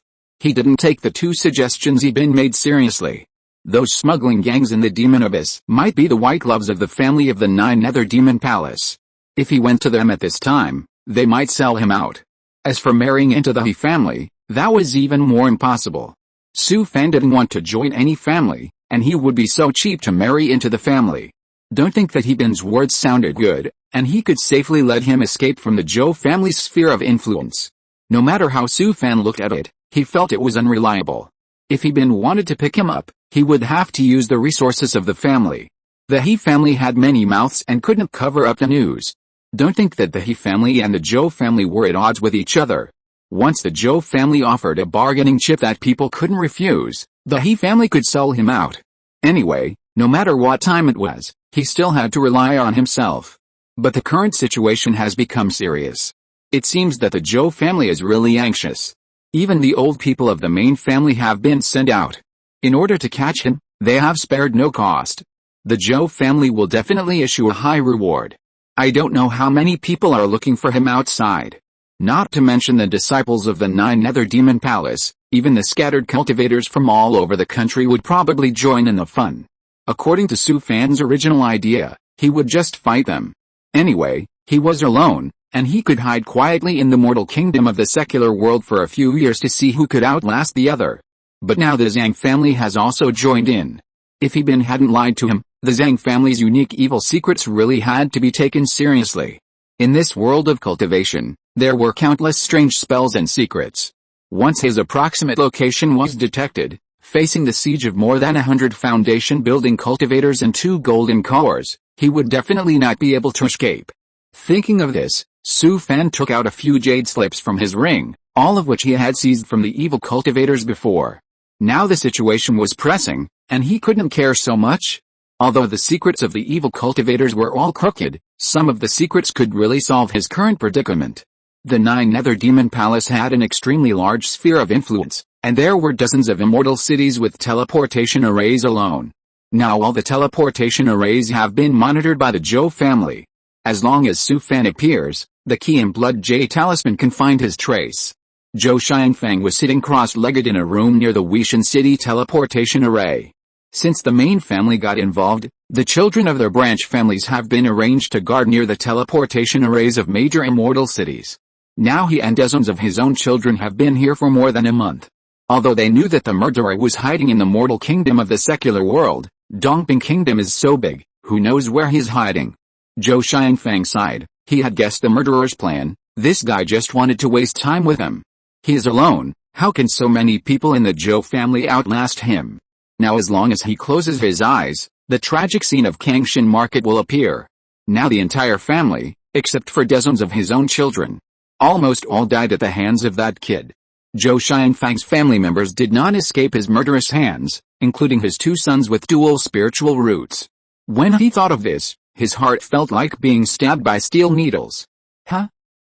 He didn't take the two suggestions He Bin made seriously. Those smuggling gangs in the Demon Abyss might be the white gloves of the family of the Nine Nether Demon Palace. If he went to them at this time, they might sell him out. As for marrying into the He family, that was even more impossible. Su Fan didn't want to join any family, and he would be so cheap to marry into the family. Don't think that He Bin's words sounded good, and he could safely let him escape from the Zhou family's sphere of influence. No matter how Su Fan looked at it, he felt it was unreliable. If He Bin wanted to pick him up, he would have to use the resources of the family. The He family had many mouths and couldn't cover up the news. Don't think that the He family and the Zhou family were at odds with each other. Once the Zhou family offered a bargaining chip that people couldn't refuse, the He family could sell him out. Anyway, no matter what time it was, he still had to rely on himself. But the current situation has become serious. It seems that the Zhou family is really anxious. Even the old people of the main family have been sent out. In order to catch him, they have spared no cost. The Zhou family will definitely issue a high reward. I don't know how many people are looking for him outside. Not to mention the disciples of the Nine Nether Demon Palace, even the scattered cultivators from all over the country would probably join in the fun. According to Su Fan's original idea, he would just fight them. Anyway, he was alone, and he could hide quietly in the mortal kingdom of the secular world for a few years to see who could outlast the other. But now the Zhang family has also joined in. If He Bin hadn't lied to him, the Zhang family's unique evil secrets really had to be taken seriously. In this world of cultivation, there were countless strange spells and secrets. Once his approximate location was detected, facing the siege of more than 100 foundation-building cultivators and 2 golden cores, he would definitely not be able to escape. Thinking of this, Su Fan took out a few jade slips from his ring, all of which he had seized from the evil cultivators before. Now the situation was pressing, and he couldn't care so much. Although the secrets of the evil cultivators were all crooked, some of the secrets could really solve his current predicament. The Nine Nether Demon Palace had an extremely large sphere of influence, and there were dozens of immortal cities with teleportation arrays alone. Now all the teleportation arrays have been monitored by the Zhou family. As long as Su Fan appears, the Key and Blood Jade Talisman can find his trace. Zhou Xiangfang was sitting cross-legged in a room near the Wuxian City teleportation array. Since the main family got involved, the children of their branch families have been arranged to guard near the teleportation arrays of major immortal cities. Now he and dozens of his own children have been here for more than a month. Although they knew that the murderer was hiding in the mortal kingdom of the secular world, Dongping Kingdom is so big, who knows where he's hiding. Zhou Xiangfang sighed. He had guessed the murderer's plan. This guy just wanted to waste time with him. He is alone. How can so many people in the Zhou family outlast him? Now as long as he closes his eyes, the tragic scene of Kangshan Market will appear. Now the entire family, except for dozens of his own children, almost all died at the hands of that kid. Zhou Xiangfang's family members did not escape his murderous hands, including his 2 sons with dual spiritual roots. When he thought of this, his heart felt like being stabbed by steel needles.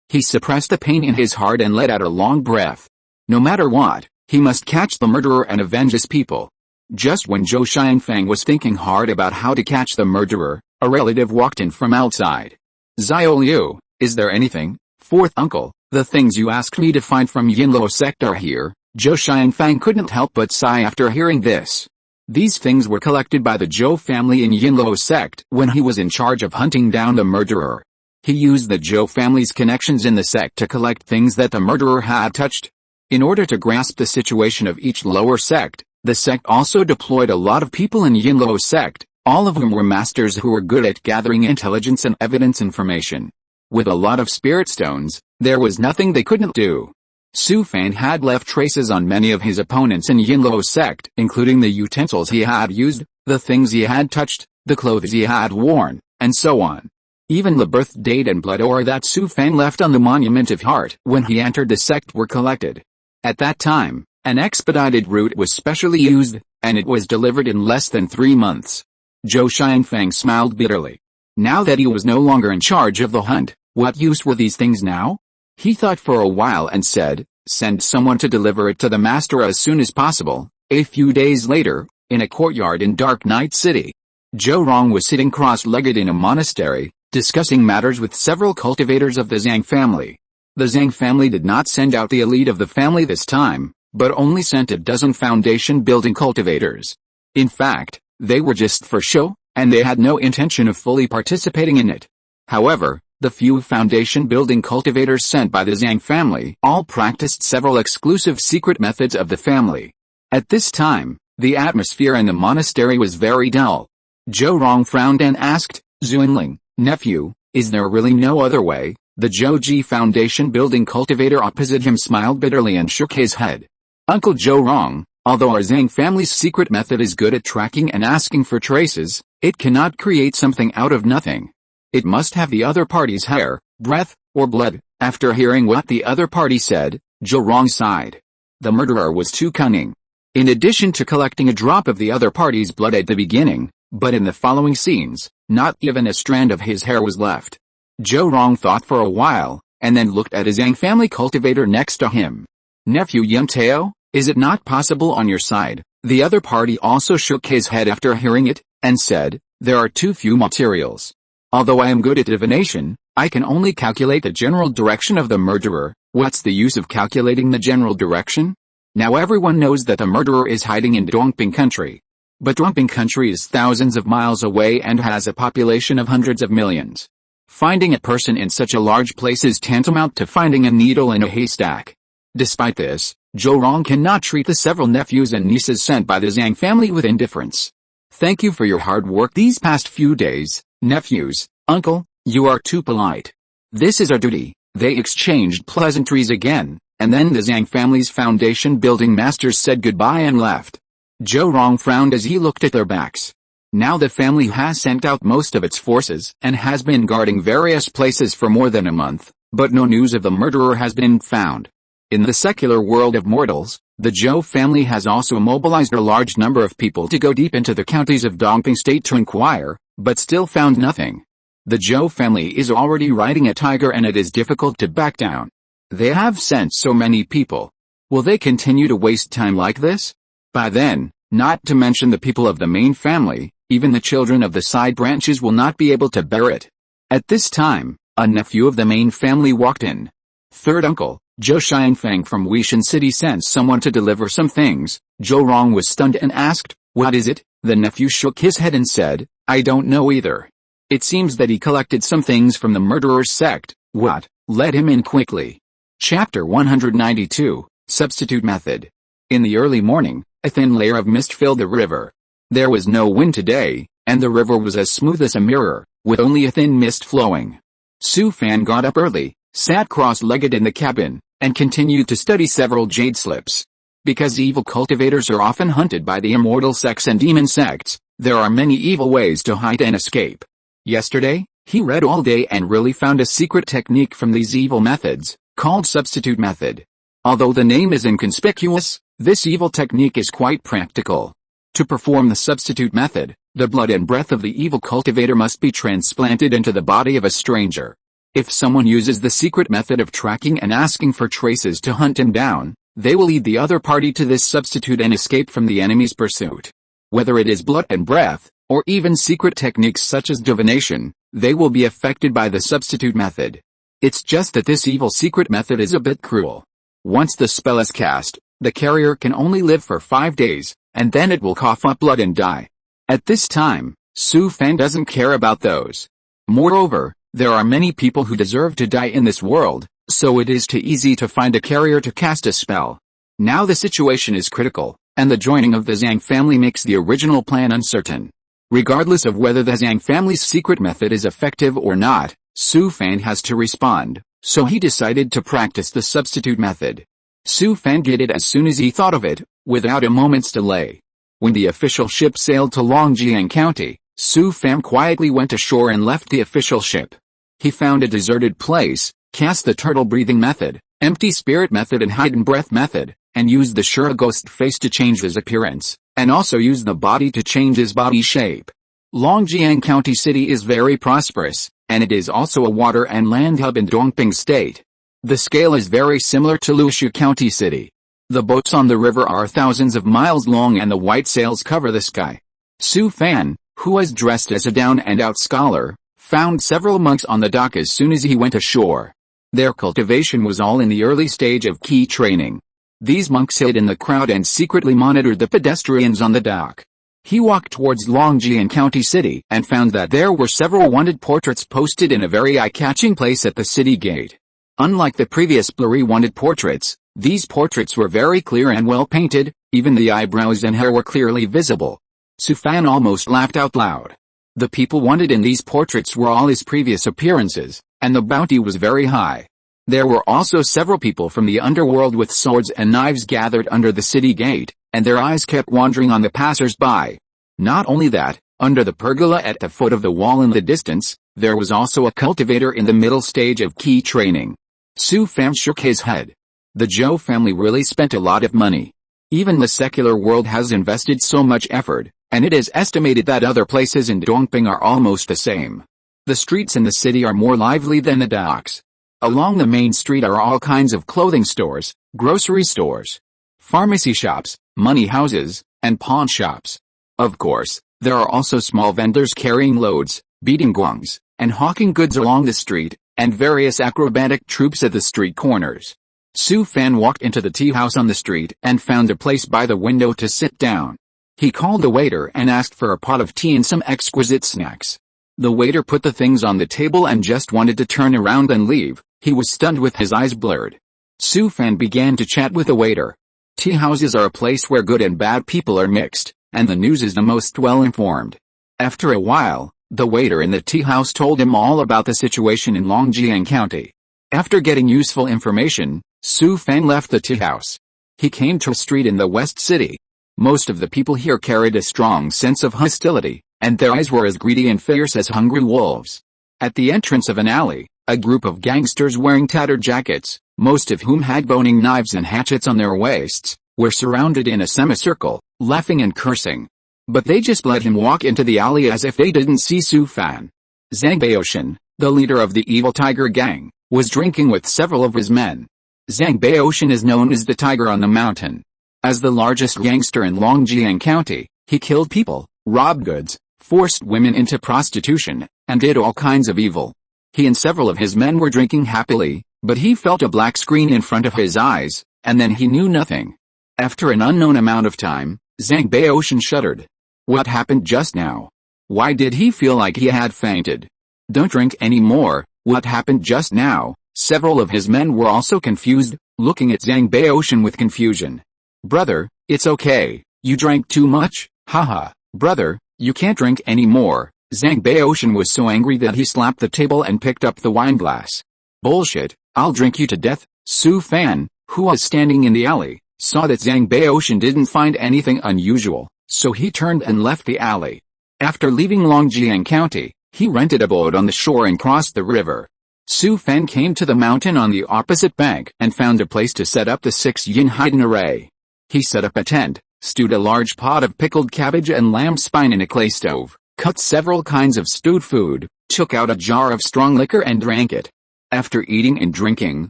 He suppressed the pain in his heart and let out a long breath. No matter what, he must catch the murderer and avenge his people. Just when Zhou Xiangfang was thinking hard about how to catch the murderer, a relative walked in from outside. "Xiao Liu, is there anything?" "Fourth uncle, the things you asked me to find from Yinluo sect are here." Zhou Xiangfang couldn't help but sigh after hearing this. These things were collected by the Zhou family in Yinluo sect when he was in charge of hunting down the murderer. He used the Zhou family's connections in the sect to collect things that the murderer had touched. In order to grasp the situation of each lower sect, the sect also deployed a lot of people in Yinluo sect, all of whom were masters who were good at gathering intelligence and evidence information. With a lot of spirit stones, there was nothing they couldn't do. Su Fan had left traces on many of his opponents in Yinluo sect, including the utensils he had used, the things he had touched, the clothes he had worn, and so on. Even the birth date and blood ore that Su Fan left on the Monument of Heart when he entered the sect were collected. At that time, an expedited route was specially used, and it was delivered in less than 3 months. Zhou Xiangfang smiled bitterly. Now that he was no longer in charge of the hunt, what use were these things now? He thought for a while and said, "Send someone to deliver it to the master as soon as possible." A few days later, in a courtyard in Dark Night City, Zhou Rong was sitting cross-legged in a monastery, discussing matters with several cultivators of the Zhang family. The Zhang family did not send out the elite of the family this time, but only sent a dozen foundation-building cultivators. In fact, they were just for show, and they had no intention of fully participating in it. However, the few foundation-building cultivators sent by the Zhang family all practiced several exclusive secret methods of the family. At this time, the atmosphere in the monastery was very dull. Zhou Rong frowned and asked, "Zuanling, nephew, is there really no other way?" The Zhouji foundation-building cultivator opposite him smiled bitterly and shook his head. "Uncle Zhou Rong, although our Zhang family's secret method is good at tracking and asking for traces, it cannot create something out of nothing. It must have the other party's hair, breath, or blood." After hearing what the other party said, Zhou Rong sighed. The murderer was too cunning. In addition to collecting a drop of the other party's blood at the beginning, but in the following scenes, not even a strand of his hair was left. Zhou Rong thought for a while, and then looked at his Zhang family cultivator next to him. "Nephew Yuntao, is it not possible on your side?" The other party also shook his head after hearing it, and said, "There are too few materials. Although I am good at divination, I can only calculate the general direction of the murderer. What's the use of calculating the general direction? Now everyone knows that the murderer is hiding in Dongping country. But Dongping country is thousands of miles away and has a population of hundreds of millions. Finding a person in such a large place is tantamount to finding a needle in a haystack." Despite this, Zhou Rong cannot treat the several nephews and nieces sent by the Zhang family with indifference. "Thank you for your hard work these past few days, nephews. Uncle, you are too polite. This is our duty." They exchanged pleasantries again, and then the Zhang family's foundation-building masters said goodbye and left. Zhou Rong frowned as he looked at their backs. Now the family has sent out most of its forces and has been guarding various places for more than a month, but no news of the murderer has been found. In the secular world of mortals, the Zhou family has also mobilized a large number of people to go deep into the counties of Dongping State to inquire, but still found nothing. The Zhou family is already riding a tiger and it is difficult to back down. They have sent so many people. Will they continue to waste time like this? By then, not to mention the people of the main family, even the children of the side branches will not be able to bear it. At this time, a nephew of the main family walked in. "Third uncle, Zhou Xiangfang from Weixin City sent someone to deliver some things." Zhou Rong was stunned and asked, "What is it?" The nephew shook his head and said, "I don't know either. It seems that he collected some things from the murderer's sect." "What? Let him in quickly." Chapter 192, Substitute Method. In the early morning, a thin layer of mist filled the river. There was no wind today, and the river was as smooth as a mirror, with only a thin mist flowing. Su Fan got up early, sat cross-legged in the cabin, and continued to study several jade slips. Because evil cultivators are often hunted by the immortal sects and demon sects, there are many evil ways to hide and escape. Yesterday, he read all day and really found a secret technique from these evil methods, called substitute method. Although the name is inconspicuous, this evil technique is quite practical. To perform the substitute method, the blood and breath of the evil cultivator must be transplanted into the body of a stranger. If someone uses the secret method of tracking and asking for traces to hunt him down, they will lead the other party to this substitute and escape from the enemy's pursuit. Whether it is blood and breath, or even secret techniques such as divination, they will be affected by the substitute method. It's just that this evil secret method is a bit cruel. Once the spell is cast, the carrier can only live for 5 days, and then it will cough up blood and die. At this time, Su Fan doesn't care about those. Moreover, there are many people who deserve to die in this world, so it is too easy to find a carrier to cast a spell. Now the situation is critical, and the joining of the Zhang family makes the original plan uncertain. Regardless of whether the Zhang family's secret method is effective or not, Su Fan has to respond, so he decided to practice the substitute method. Su Fan did it as soon as he thought of it, without a moment's delay. When the official ship sailed to Longjiang County, Su Fan quietly went ashore and left the official ship. He found a deserted place, cast the turtle-breathing method, empty spirit method and hidden breath method, and used the Shura ghost face to change his appearance, and also used the body to change his body shape. Longjiang County City is very prosperous, and it is also a water and land hub in Dongping State. The scale is very similar to Lushu County City. The boats on the river are thousands of miles long and the white sails cover the sky. Su Fan, who was dressed as a down-and-out scholar, found several monks on the dock as soon as he went ashore. Their cultivation was all in the early stage of key training. These monks hid in the crowd and secretly monitored the pedestrians on the dock. He walked towards Longjiang County City and found that there were several wanted portraits posted in a very eye-catching place at the city gate. Unlike the previous blurry wanted portraits, these portraits were very clear and well painted, even the eyebrows and hair were clearly visible. Su Fan almost laughed out loud. The people wanted in these portraits were all his previous appearances, and the bounty was very high. There were also several people from the underworld with swords and knives gathered under the city gate, and their eyes kept wandering on the passers-by. Not only that, under the pergola at the foot of the wall in the distance, there was also a cultivator in the middle stage of key training. Su Fan shook his head. The Zhou family really spent a lot of money. Even the secular world has invested so much effort, and it is estimated that other places in Dongping are almost the same. The streets in the city are more lively than the docks. Along the main street are all kinds of clothing stores, grocery stores, pharmacy shops, money houses, and pawn shops. Of course, there are also small vendors carrying loads, beating gongs, and hawking goods along the street, and various acrobatic troops at the street corners. Su Fan walked into the tea house on the street and found a place by the window to sit down. He called the waiter and asked for a pot of tea and some exquisite snacks. The waiter put the things on the table and just wanted to turn around and leave. He was stunned with his eyes blurred. Su Fan began to chat with the waiter. Tea houses are a place where good and bad people are mixed, and the news is the most well-informed. After a while, the waiter in the tea house told him all about the situation in Longjiang County. After getting useful information, Su Fan left the tea house. He came to a street in the West City. Most of the people here carried a strong sense of hostility, and their eyes were as greedy and fierce as hungry wolves. At the entrance of an alley, a group of gangsters wearing tattered jackets, most of whom had boning knives and hatchets on their waists, were surrounded in a semicircle, laughing and cursing. But they just let him walk into the alley as if they didn't see Su Fan. Zhang Baoshan, the leader of the evil tiger gang, was drinking with several of his men. Zhang Baoshan is known as the Tiger on the Mountain. As the largest gangster in Longjiang County, he killed people, robbed goods, forced women into prostitution, and did all kinds of evil. He and several of his men were drinking happily, but he felt a black screen in front of his eyes, and then he knew nothing. After an unknown amount of time, Zhang Baoshan shuddered. What happened just now? Why did he feel like he had fainted? Don't drink any more. What happened just now? Several of his men were also confused, looking at Zhang Baoshan with confusion. Brother, it's okay. You drank too much? Haha. Brother, you can't drink any more. Zhang Baoshan was so angry that he slapped the table and picked up the wine glass. Bullshit, I'll drink you to death. Su Fan, who was standing in the alley, saw that Zhang Baoshan didn't find anything unusual, so he turned and left the alley. After leaving Longjiang County, he rented a boat on the shore and crossed the river. Su Fan came to the mountain on the opposite bank and found a place to set up the 6-yin hidden array. He set up a tent, stewed a large pot of pickled cabbage and lamb spine in a clay stove, cut several kinds of stewed food, took out a jar of strong liquor and drank it. After eating and drinking,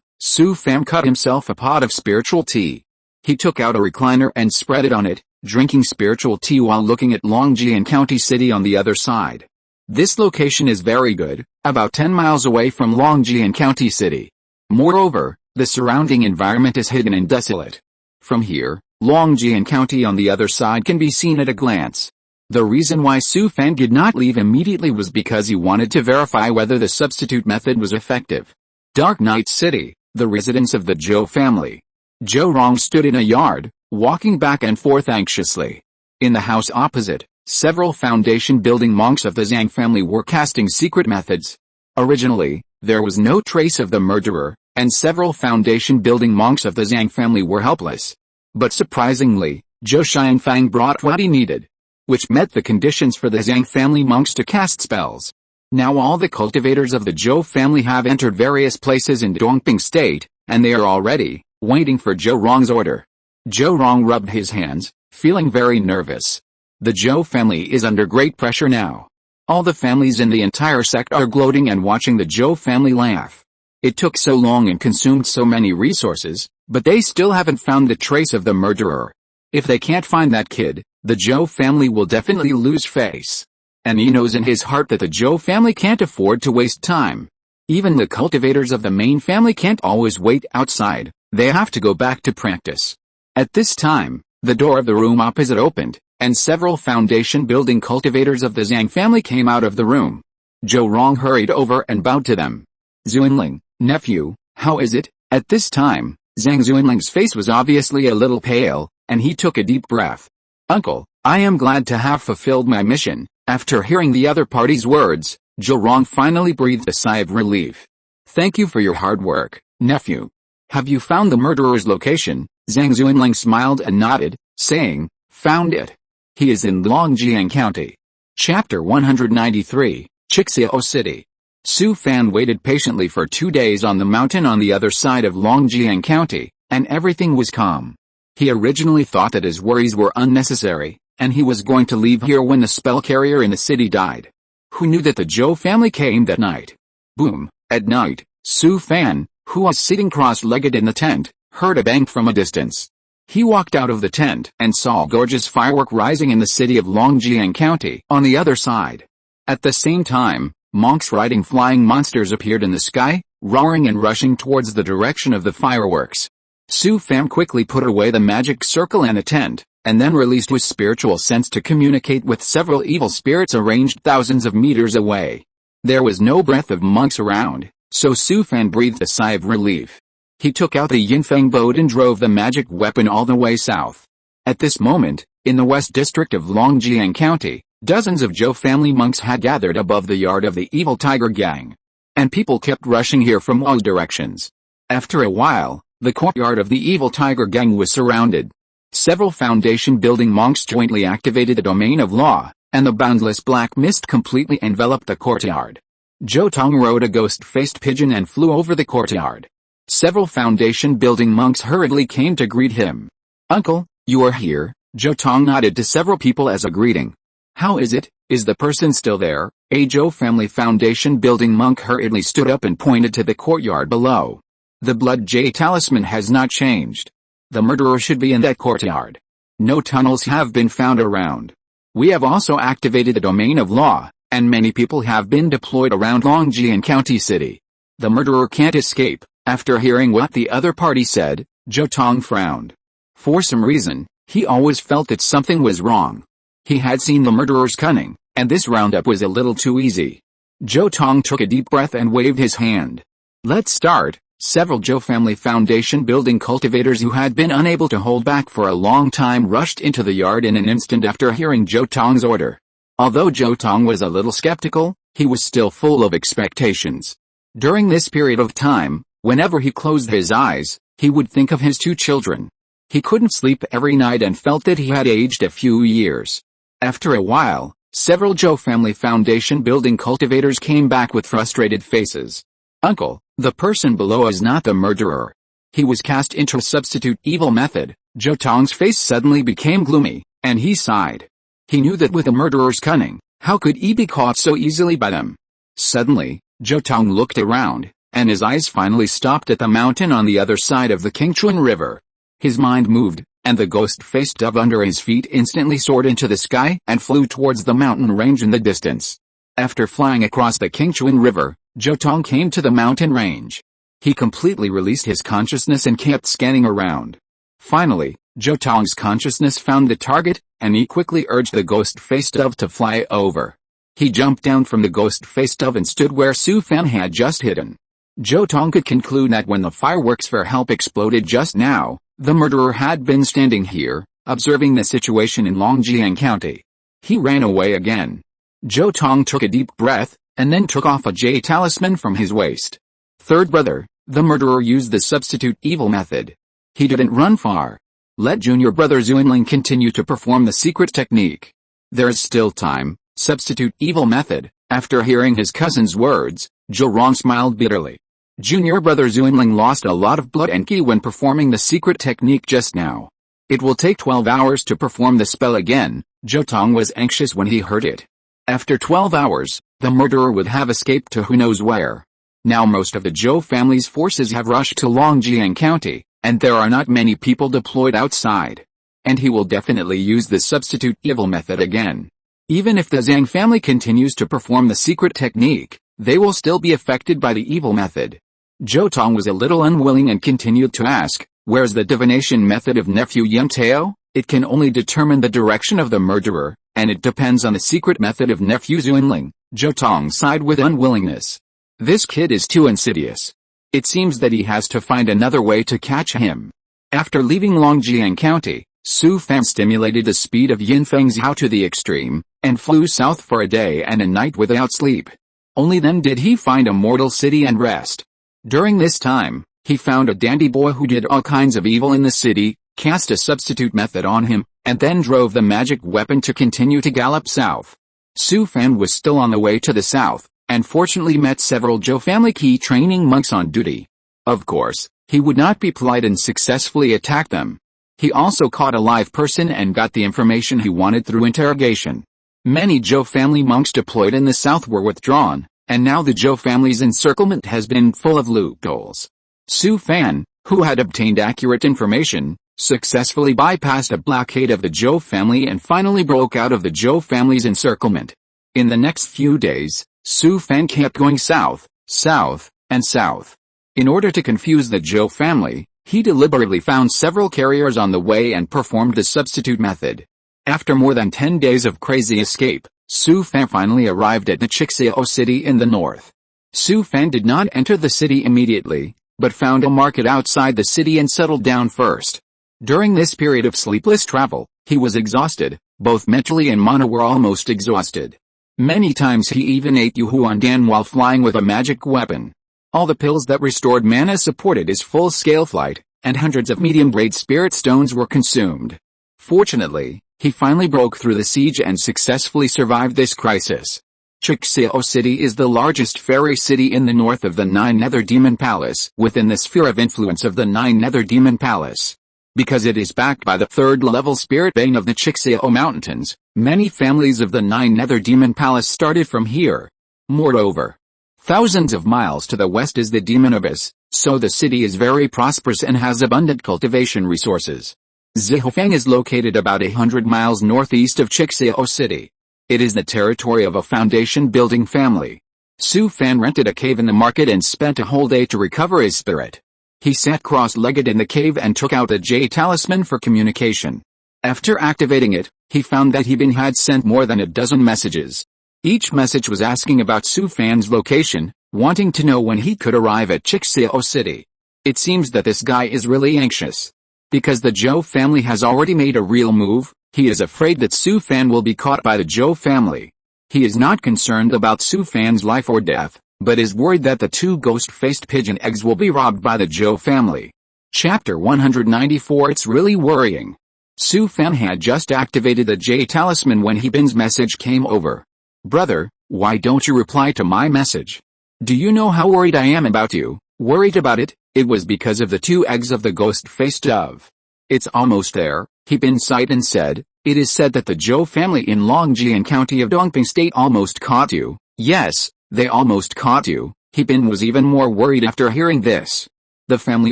Su Fan cut himself a pot of spiritual tea. He took out a recliner and spread it on it, drinking spiritual tea while looking at Longjiang County City on the other side. This location is very good, about 10 miles away from Longjiang County City. Moreover, the surrounding environment is hidden and desolate. From here, Longjiang County on the other side can be seen at a glance. The reason why Su Fan did not leave immediately was because he wanted to verify whether the substitute method was effective. Dark Night City, the residence of the Zhou family. Zhou Rong stood in a yard, walking back and forth anxiously. In the house opposite, several foundation-building monks of the Zhang family were casting secret methods. Originally, there was no trace of the murderer, and several foundation-building monks of the Zhang family were helpless. But surprisingly, Zhou Xianfang brought what he needed, which met the conditions for the Zhang family monks to cast spells. Now all the cultivators of the Zhou family have entered various places in Dongping State, and they are already waiting for Zhou Rong's order. Zhou Rong rubbed his hands, feeling very nervous. The Zhou family is under great pressure now. All the families in the entire sect are gloating and watching the Zhou family laugh. It took so long and consumed so many resources, but they still haven't found the trace of the murderer. If they can't find that kid, the Zhou family will definitely lose face. And he knows in his heart that the Zhou family can't afford to waste time. Even the cultivators of the main family can't always wait outside, they have to go back to practice. At this time, the door of the room opposite opened, and several foundation-building cultivators of the Zhang family came out of the room. Zhou Rong hurried over and bowed to them. Zuanling, nephew, how is it? At this time, Zhang Zuanling's face was obviously a little pale, and he took a deep breath. Uncle, I am glad to have fulfilled my mission. After hearing the other party's words, Zhou Rong finally breathed a sigh of relief. Thank you for your hard work, nephew. Have you found the murderer's location? Zhang Zuanling smiled and nodded, saying, found it. He is in Longjiang County. Chapter 193, Chixiao City. Su Fan waited patiently for 2 days on the mountain on the other side of Longjiang County, and everything was calm. He originally thought that his worries were unnecessary, and he was going to leave here when the spell carrier in the city died. Who knew that the Zhou family came that night? Boom! At night, Su Fan, who was sitting cross-legged in the tent, heard a bang from a distance. He walked out of the tent and saw gorgeous firework rising in the city of Longjiang County on the other side. At the same time, monks riding flying monsters appeared in the sky, roaring and rushing towards the direction of the fireworks. Su Fan quickly put away the magic circle and the tent, and then released his spiritual sense to communicate with several evil spirits arranged thousands of meters away. There was no breath of monks around, so Su Fan breathed a sigh of relief. He took out the Yinfeng boat and drove the magic weapon all the way south. At this moment, in the west district of Longjiang County, dozens of Zhou family monks had gathered above the yard of the evil tiger gang. And people kept rushing here from all directions. After a while, the courtyard of the evil tiger gang was surrounded. Several foundation-building monks jointly activated the domain of law, and the boundless black mist completely enveloped the courtyard. Zhou Tong rode a ghost-faced pigeon and flew over the courtyard. Several foundation-building monks hurriedly came to greet him. Uncle, you are here. Zhou Tong nodded to several people as a greeting. How is it? Is the person still there? A Zhou family foundation-building monk hurriedly stood up and pointed to the courtyard below. The blood jade talisman has not changed. The murderer should be in that courtyard. No tunnels have been found around. We have also activated the domain of law, and many people have been deployed around Longjiang County City. The murderer can't escape. After hearing what the other party said, Zhou Tong frowned. For some reason, he always felt that something was wrong. He had seen the murderer's cunning, and this roundup was a little too easy. Zhou Tong took a deep breath and waved his hand. Let's start. Several Zhou family foundation-building cultivators who had been unable to hold back for a long time rushed into the yard in an instant after hearing Zhou Tong's order. Although Zhou Tong was a little skeptical, he was still full of expectations. During this period of time, whenever he closed his eyes, he would think of his 2 children. He couldn't sleep every night and felt that he had aged a few years. After a while, several Zhou family foundation-building cultivators came back with frustrated faces. Uncle, the person below is not the murderer. He was cast into a substitute evil method. Zhou Tong's face suddenly became gloomy, and he sighed. He knew that with the murderer's cunning, how could he be caught so easily by them? Suddenly, Zhou Tong looked around, and his eyes finally stopped at the mountain on the other side of the Qingchuan River. His mind moved, and the ghost-faced dove under his feet instantly soared into the sky and flew towards the mountain range in the distance. After flying across the Qingchuan River, Zhou Tong came to the mountain range. He completely released his consciousness and kept scanning around. Finally, Zhou Tong's consciousness found the target, and he quickly urged the ghost-faced dove to fly over. He jumped down from the ghost-faced dove and stood where Su Fan had just hidden. Zhou Tong could conclude that when the fireworks for help exploded just now, the murderer had been standing here, observing the situation in Longjiang County. He ran away again. Zhou Tong took a deep breath, and then took off a jade talisman from his waist. Third brother, the murderer used the substitute evil method. He didn't run far. Let junior brother Zuanling continue to perform the secret technique. There is still time. Substitute evil method. After hearing his cousin's words, Zhou Rong smiled bitterly. Junior brother Zuanling lost a lot of blood and ki when performing the secret technique just now. It will take 12 hours to perform the spell again. Zhou Tong was anxious when he heard it. After 12 hours, the murderer would have escaped to who knows where. Now most of the Zhou family's forces have rushed to Longjiang County, and there are not many people deployed outside. And he will definitely use the substitute evil method again. Even if the Zhang family continues to perform the secret technique, they will still be affected by the evil method. Zhou Tong was a little unwilling and continued to ask, where's the divination method of nephew Yan Tao? It can only determine the direction of the murderer, and it depends on the secret method of nephew Zuanling. Zhou Tong sighed with unwillingness. This kid is too insidious. It seems that he has to find another way to catch him. After leaving Longjiang County, Su Fan stimulated the speed of Yin Feng Zhao to the extreme, and flew south for a day and a night without sleep. Only then did he find a mortal city and rest. During this time, he found a dandy boy who did all kinds of evil in the city, cast a substitute method on him, and then drove the magic weapon to continue to gallop south. Su Fan was still on the way to the south, and fortunately met several Zhou family key training monks on duty. Of course, he would not be polite and successfully attack them. He also caught a live person and got the information he wanted through interrogation. Many Zhou family monks deployed in the south were withdrawn, and now the Zhou family's encirclement has been full of loopholes. Su Fan, who had obtained accurate information, successfully bypassed a blockade of the Zhou family and finally broke out of the Zhou family's encirclement. In the next few days, Su Fan kept going south, south, and south. In order to confuse the Zhou family, he deliberately found several carriers on the way and performed the substitute method. After more than 10 days of crazy escape, Su Fan finally arrived at the Chixiao city in the north. Su Fan did not enter the city immediately, but found a market outside the city and settled down first. During this period of sleepless travel, he was exhausted, both mentally and mana were almost exhausted. Many times he even ate Yuhuan while flying with a magic weapon. All the pills that restored mana supported his full-scale flight, and hundreds of medium-grade spirit stones were consumed. Fortunately, he finally broke through the siege and successfully survived this crisis. Chixiao City is the largest fairy city in the north of the Nine Nether Demon Palace, within the sphere of influence of the Nine Nether Demon Palace. Because it is backed by the third-level spirit bane of the Chixiao Mountains, many families of the Nine Nether Demon Palace started from here. Moreover, thousands of miles to the west is the Demon Abyss, so the city is very prosperous and has abundant cultivation resources. Zihofeng is located about 100 miles northeast of Chixiao City. It is the territory of a foundation-building family. Su Fan rented a cave in the market and spent a whole day to recover his spirit. He sat cross-legged in the cave and took out the Jade Talisman for communication. After activating it, he found that He had sent more than a dozen messages. Each message was asking about Su Fan's location, wanting to know when he could arrive at Chixiao City. It seems that this guy is really anxious. Because the Zhou family has already made a real move, he is afraid that Su Fan will be caught by the Zhou family. He is not concerned about Su Fan's life or death, but is worried that the two ghost-faced pigeon eggs will be robbed by the Zhou family. Chapter 194 It's really worrying. Su Fan had just activated the Jade Talisman when Bin's message came over. Brother, why don't you reply to my message? Do you know how worried I am about you? Worried about it? It was because of the two eggs of the ghost-faced dove. It's almost there, Bin sighed and said, it is said that the Zhou family in Longjiang County of Dongping State almost caught you. Yes, they almost caught you. Bin was even more worried after hearing this. The family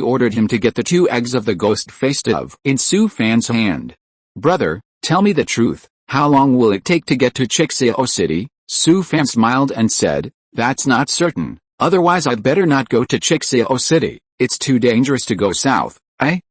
ordered him to get the two eggs of the ghost-faced dove in Su Fan's hand. Brother, tell me the truth, how long will it take to get to Chixiao City? Su Fan smiled and said, that's not certain, otherwise I'd better not go to Chixiao City, it's too dangerous to go south.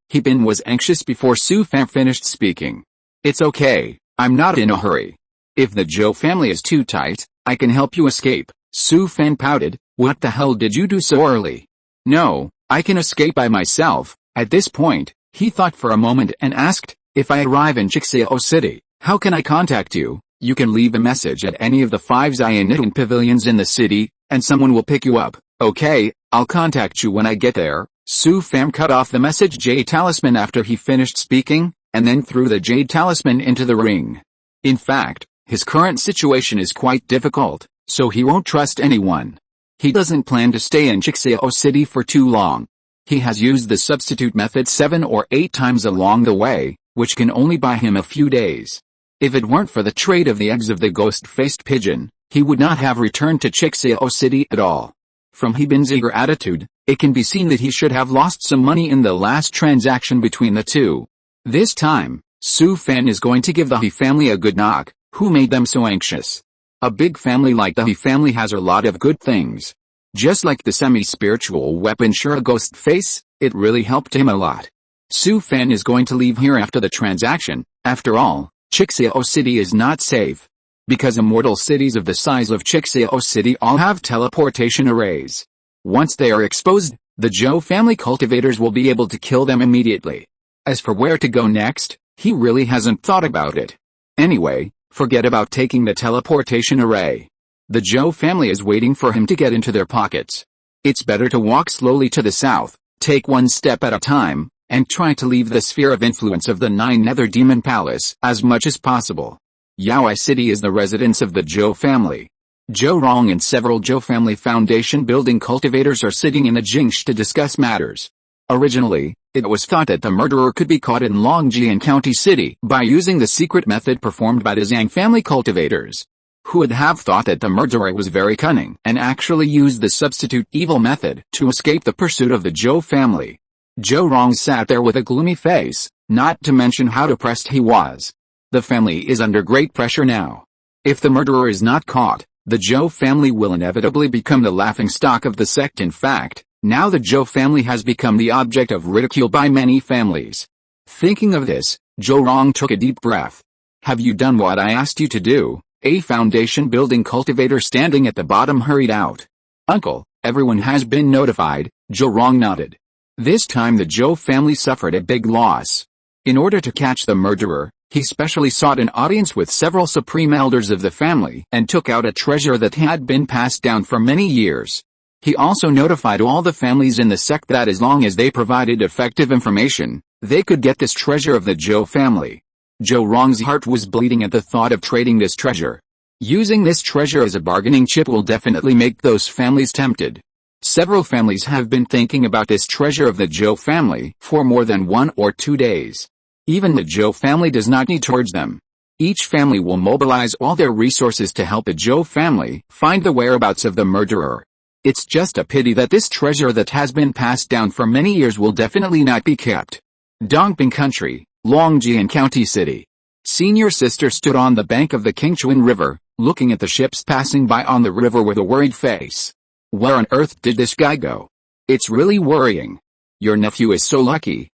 Bin was anxious before Su Fan finished speaking. It's okay, I'm not in a hurry. If the Zhou family is too tight, I can help you escape. Su Fan pouted, what the hell did you do so early? No, I can escape by myself. At this point, he thought for a moment and asked, if I arrive in Chixiao City, how can I contact you? You can leave a message at any of the 5 Xianitan pavilions in the city, and someone will pick you up. Okay, I'll contact you when I get there. Su Fan cut off the message Jade Talisman after he finished speaking, and then threw the Jade Talisman into the ring. In fact, his current situation is quite difficult, so he won't trust anyone. He doesn't plan to stay in Chixiao City for too long. He has used the substitute method 7 or 8 times along the way, which can only buy him a few days. If it weren't for the trade of the eggs of the ghost-faced pigeon, he would not have returned to Chixeo City at all. From Heebin's eager attitude, it can be seen that he should have lost some money in the last transaction between the two. This time, Su Fan is going to give the He family a good knock. Who made them so anxious? A big family like the He family has a lot of good things. Just like the semi-spiritual weapon Shura Ghost Face, it really helped him a lot. Su Fan is going to leave here after the transaction. After all, Chixeo City is not safe. Because immortal cities of the size of Chixeo City all have teleportation arrays. Once they are exposed, the Zhou family cultivators will be able to kill them immediately. As for where to go next, he really hasn't thought about it. Anyway, forget about taking the teleportation array. The Zhou family is waiting for him to get into their pockets. It's better to walk slowly to the south, take one step at a time, and try to leave the sphere of influence of the Nine Nether Demon Palace as much as possible. Yaoi City is the residence of the Zhou family. Zhou Rong and several Zhou family foundation building cultivators are sitting in a jingsh to discuss matters. Originally, it was thought that the murderer could be caught in Longjian County City by using the secret method performed by the Zhang family cultivators. Who would have thought that the murderer was very cunning and actually used the substitute evil method to escape the pursuit of the Zhou family? Zhou Rong sat there with a gloomy face, not to mention how depressed he was. The family is under great pressure now. If the murderer is not caught, the Zhou family will inevitably become the laughingstock of the sect. In fact, now the Zhou family has become the object of ridicule by many families. Thinking of this, Zhou Rong took a deep breath. Have you done what I asked you to do? A foundation building cultivator standing at the bottom hurried out. Uncle, everyone has been notified, Zhou Rong nodded. This time the Zhou family suffered a big loss. In order to catch the murderer, he specially sought an audience with several supreme elders of the family and took out a treasure that had been passed down for many years. He also notified all the families in the sect that as long as they provided effective information, they could get this treasure of the Zhou family. Zhou Rong's heart was bleeding at the thought of trading this treasure. Using this treasure as a bargaining chip will definitely make those families tempted. Several families have been thinking about this treasure of the Zhou family for more than 1 or 2 days. Even the Zhou family does not need to urge them. Each family will mobilize all their resources to help the Zhou family find the whereabouts of the murderer. It's just a pity that this treasure that has been passed down for many years will definitely not be kept. Dongping Country, Longjian County City. Senior sister stood on the bank of the Qingchuan River, looking at the ships passing by on the river with a worried face. Where on earth did this guy go? It's really worrying. Your nephew is so lucky.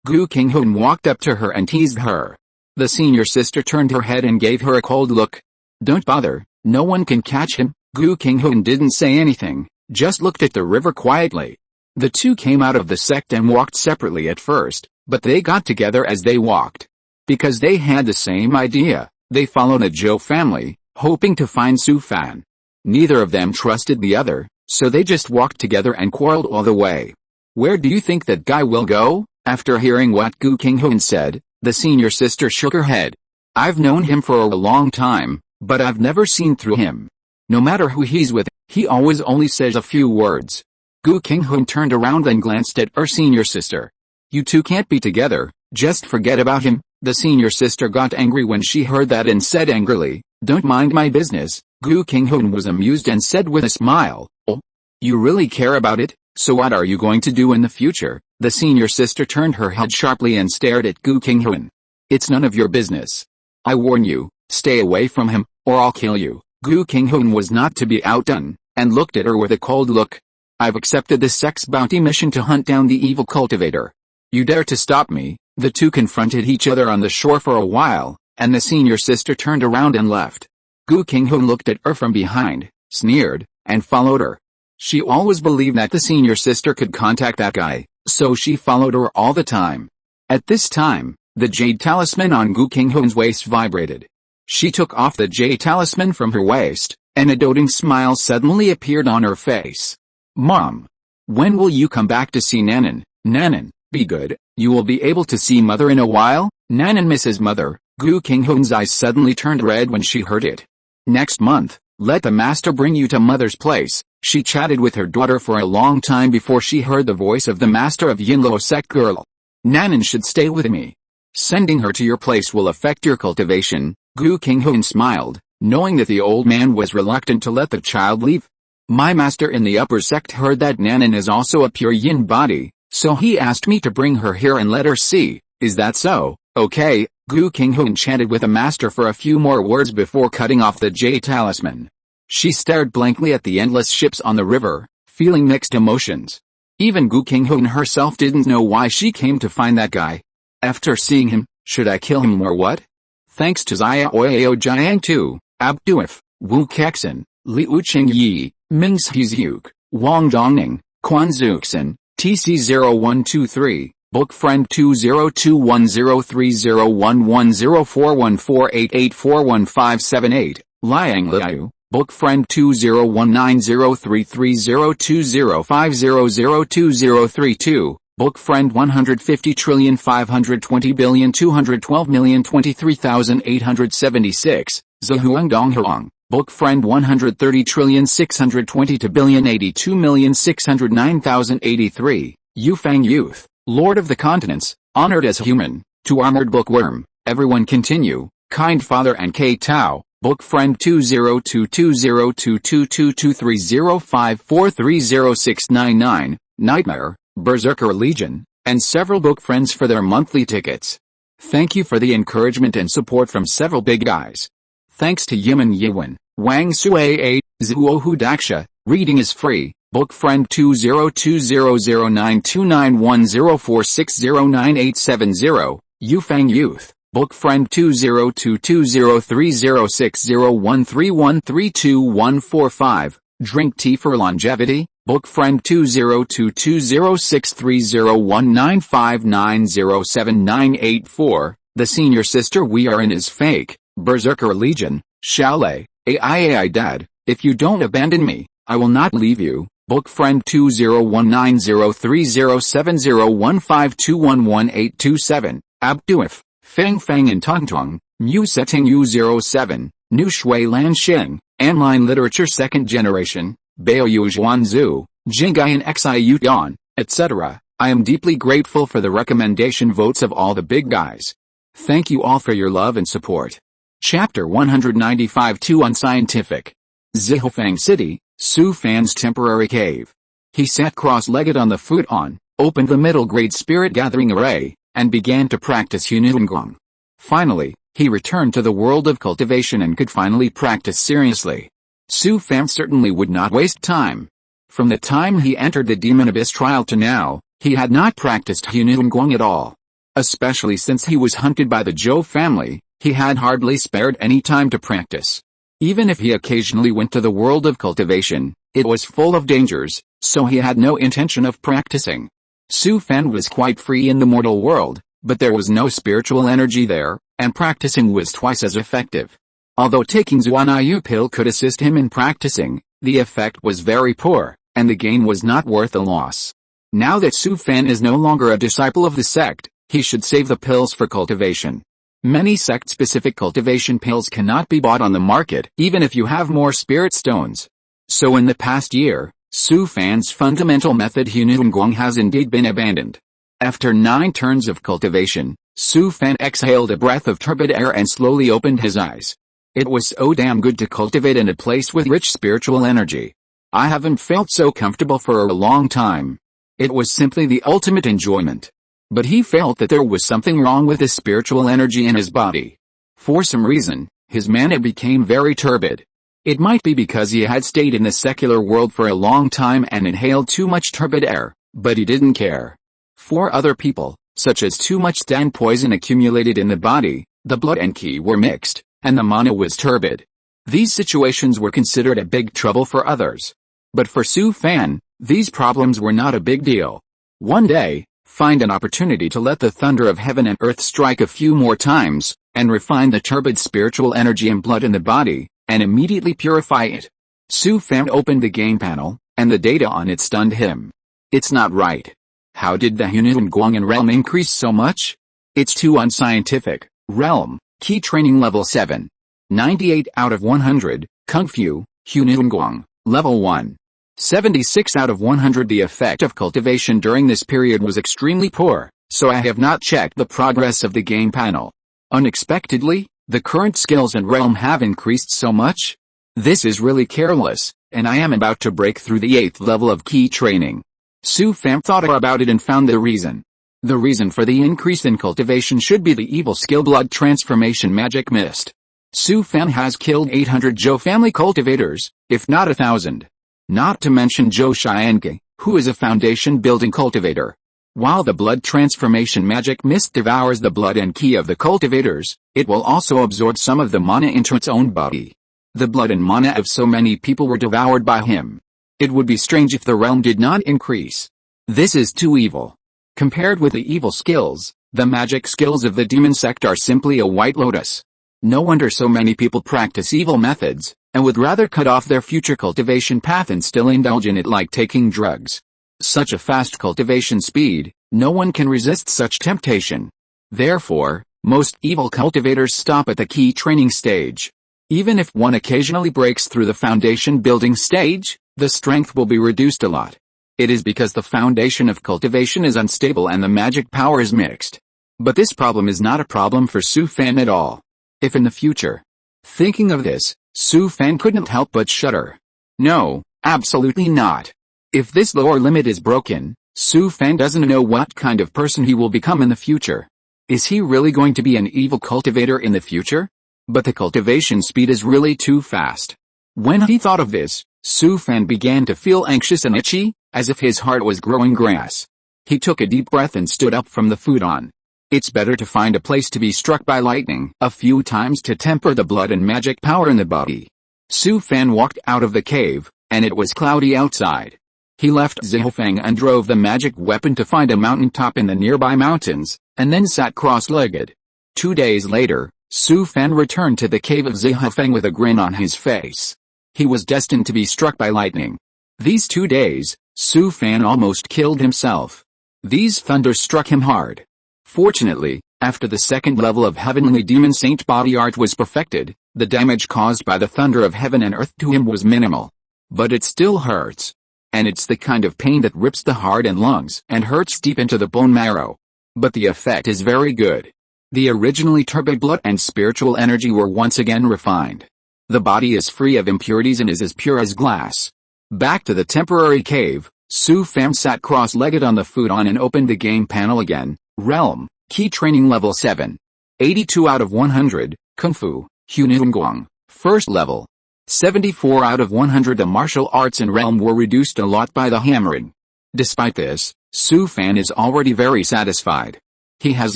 Gu Qinghuan walked up to her and teased her. The senior sister turned her head and gave her a cold look. Don't bother, no one can catch him. Gu Qinghuan didn't say anything, just looked at the river quietly. The two came out of the sect and walked separately at first, but they got together as they walked. Because they had the same idea, they followed a Zhou family, hoping to find Su Fan. Neither of them trusted the other, so they just walked together and quarreled all the way. Where do you think that guy will go? After hearing what Gu Qinghuan said, the senior sister shook her head. I've known him for a long time, but I've never seen through him. No matter who he's with, he always only says a few words. Gu Qinghuan turned around and glanced at her senior sister. You two can't be together, just forget about him. The senior sister got angry when she heard that and said angrily, don't mind my business. Gu Qinghuan was amused and said with a smile, oh, you really care about it? So what are you going to do in the future? The senior sister turned her head sharply and stared at Gu Qinghuan. It's none of your business. I warn you, stay away from him, or I'll kill you. Gu Qinghuan was not to be outdone, and looked at her with a cold look. I've accepted the sect's bounty mission to hunt down the evil cultivator. You dare to stop me? The two confronted each other on the shore for a while, and the senior sister turned around and left. Gu Qinghuan looked at her from behind, sneered, and followed her. She always believed that the senior sister could contact that guy, so she followed her all the time. At this time, the jade talisman on Gu Qinghuan's waist vibrated. She took off the jade talisman from her waist, and a doting smile suddenly appeared on her face. Mom! When will you come back to see Nanan? Nanan, be good, you will be able to see Mother in a while? Nanan misses Mother. Gu Qinghuan's eyes suddenly turned red when she heard it. Next month, let the master bring you to Mother's place. She chatted with her daughter for a long time before she heard the voice of the master of Yinluo sect girl. Nanan should stay with me. Sending her to your place will affect your cultivation. Gu Qinghuan smiled, knowing that the old man was reluctant to let the child leave. My master in the upper sect heard that Nanan is also a pure yin body, so he asked me to bring her here and let her see. Is that so? Okay. Gu Qinghuan chatted with the master for a few more words before cutting off the jade talisman. She stared blankly at the endless ships on the river, feeling mixed emotions. Even Gu Qinghuan herself didn't know why she came to find that guy. After seeing him, should I kill him or what? Thanks to Xia Oyo Jiang Tu, Abduif, Wu Kexin, Liu Qingyi, Ming Xiuzuk, Wang Dongning, Quan Zuxin, TC0123, Book Friend 20210301104148841578, Liang Liu, Book Friend 2019033020500232, Book Friend 150,520,212,023,876, Zhuang Donghuang, Book Friend 130,620,282,609,083, Yufang Youth, Lord of the Continents, honored as human, to Armored Bookworm, everyone continue, Kind Father and K Tao, Book Friend 20220222305430699, Nightmare, Berserker Legion, and several book friends for their monthly tickets. Thank you for the encouragement and support from several big guys. Thanks to Yiman Yiwen, Wang Sui, Zuohu Daksha, reading is free, Book Friend 20200929104609870, Yufang Youth, Book Friend 2022030601313313145, Drink Tea for Longevity, Book Friend 20206301959079884, The Senior Sister We Are In Is Fake, Berserker Legion, Shaolei, AI Dad, If You Don't Abandon Me, I Will Not Leave You, Book Friend 20190307015211827, Abduif, Feng Feng and Tongtong, Mu Setting U07, Nu Shui Lan Xing, Online Literature 2nd Generation, Baoyu Zhuanzu, Jingaian Xiu Yan, etc. I am deeply grateful for the recommendation votes of all the big guys. Thank you all for your love and support. Chapter 195 Too Unscientific. Zihofang City, Su Fan's temporary cave. He sat cross-legged on the futon, opened the middle-grade spirit gathering array, and began to practice Hunilongguang. Finally, he returned to the world of cultivation and could finally practice seriously. Su Fan certainly would not waste time. From the time he entered the Demon Abyss trial to now, he had not practiced Hunilongguang at all. Especially since he was hunted by the Zhou family, he had hardly spared any time to practice. Even if he occasionally went to the world of cultivation, it was full of dangers, so he had no intention of practicing. Su Fan was quite free in the mortal world, but there was no spiritual energy there, and practicing was twice as effective. Although taking Zuanayu pill could assist him in practicing, the effect was very poor, and the gain was not worth the loss. Now that Su Fan is no longer a disciple of the sect, he should save the pills for cultivation. Many sect-specific cultivation pills cannot be bought on the market, even if you have more spirit stones. So in the past year, Su Fan's fundamental method Hunilongguang has indeed been abandoned. After 9 turns of cultivation, Su Fan exhaled a breath of turbid air and slowly opened his eyes. It was so damn good to cultivate in a place with rich spiritual energy. I haven't felt so comfortable for a long time. It was simply the ultimate enjoyment. But he felt that there was something wrong with the spiritual energy in his body. For some reason, his mana became very turbid. It might be because he had stayed in the secular world for a long time and inhaled too much turbid air, but he didn't care. For other people, such as too much Stan poison accumulated in the body, the blood and ki were mixed, and the mana was turbid. These situations were considered a big trouble for others. But for Su Fan, these problems were not a big deal. One day, find an opportunity to let the thunder of heaven and earth strike a few more times, and refine the turbid spiritual energy and blood in the body, and immediately purify it. Su Fan opened the game panel, and the data on it stunned him. It's not right. How did the Hunilongguang realm increase so much? It's too unscientific. Realm, key training level 7. 98 out of 100, Kung Fu, Hunilongguang, level 1. 76 out of 100. The effect of cultivation during this period was extremely poor, so I have not checked the progress of the game panel. Unexpectedly, the current skills and realm have increased so much. This is really careless, and I am about to break through the 8th level of key training. Su Fan thought about it and found the reason. The reason for the increase in cultivation should be the evil skill blood transformation magic mist. Su Fan has killed 800 Zhou family cultivators, if not 1,000. Not to mention Zhou Xiange, who is a foundation building cultivator. While the blood transformation magic mist devours the blood and ki of the cultivators, it will also absorb some of the mana into its own body. The blood and mana of so many people were devoured by him. It would be strange if the realm did not increase. This is too evil. Compared with the evil skills, the magic skills of the demon sect are simply a white lotus. No wonder so many people practice evil methods, and would rather cut off their future cultivation path and still indulge in it like taking drugs. Such a fast cultivation speed, no one can resist such temptation. Therefore, most evil cultivators stop at the key training stage. Even if one occasionally breaks through the foundation building stage, the strength will be reduced a lot. It is because the foundation of cultivation is unstable and the magic power is mixed. But this problem is not a problem for Su Fan at all. If in the future. Thinking of this, Su Fan couldn't help but shudder. No, absolutely not. If this lower limit is broken, Su Fan doesn't know what kind of person he will become in the future. Is he really going to be an evil cultivator in the future? But the cultivation speed is really too fast. When he thought of this, Su Fan began to feel anxious and itchy, as if his heart was growing grass. He took a deep breath and stood up from the futon. It's better to find a place to be struck by lightning a few times to temper the blood and magic power in the body. Su Fan walked out of the cave, and it was cloudy outside. He left Zihofeng and drove the magic weapon to find a mountaintop in the nearby mountains, and then sat cross-legged. 2 days later, Su Fan returned to the cave of Zihofeng with a grin on his face. He was destined to be struck by lightning. These 2 days, Su Fan almost killed himself. These thunders struck him hard. Fortunately, after the 2nd level of Heavenly Demon Saint body art was perfected, the damage caused by the thunder of heaven and earth to him was minimal. But it still hurts. And it's the kind of pain that rips the heart and lungs and hurts deep into the bone marrow. But the effect is very good. The originally turbid blood and spiritual energy were once again refined. The body is free of impurities and is as pure as glass. Back to the temporary cave, Su Fan sat cross-legged on the futon and opened the game panel again. Realm, Key Training Level 7. 82 out of 100, Kung Fu, Hununguang, First Level. 74 out of 100. The martial arts in Realm were reduced a lot by the hammering. Despite this, Su Fan is already very satisfied. He has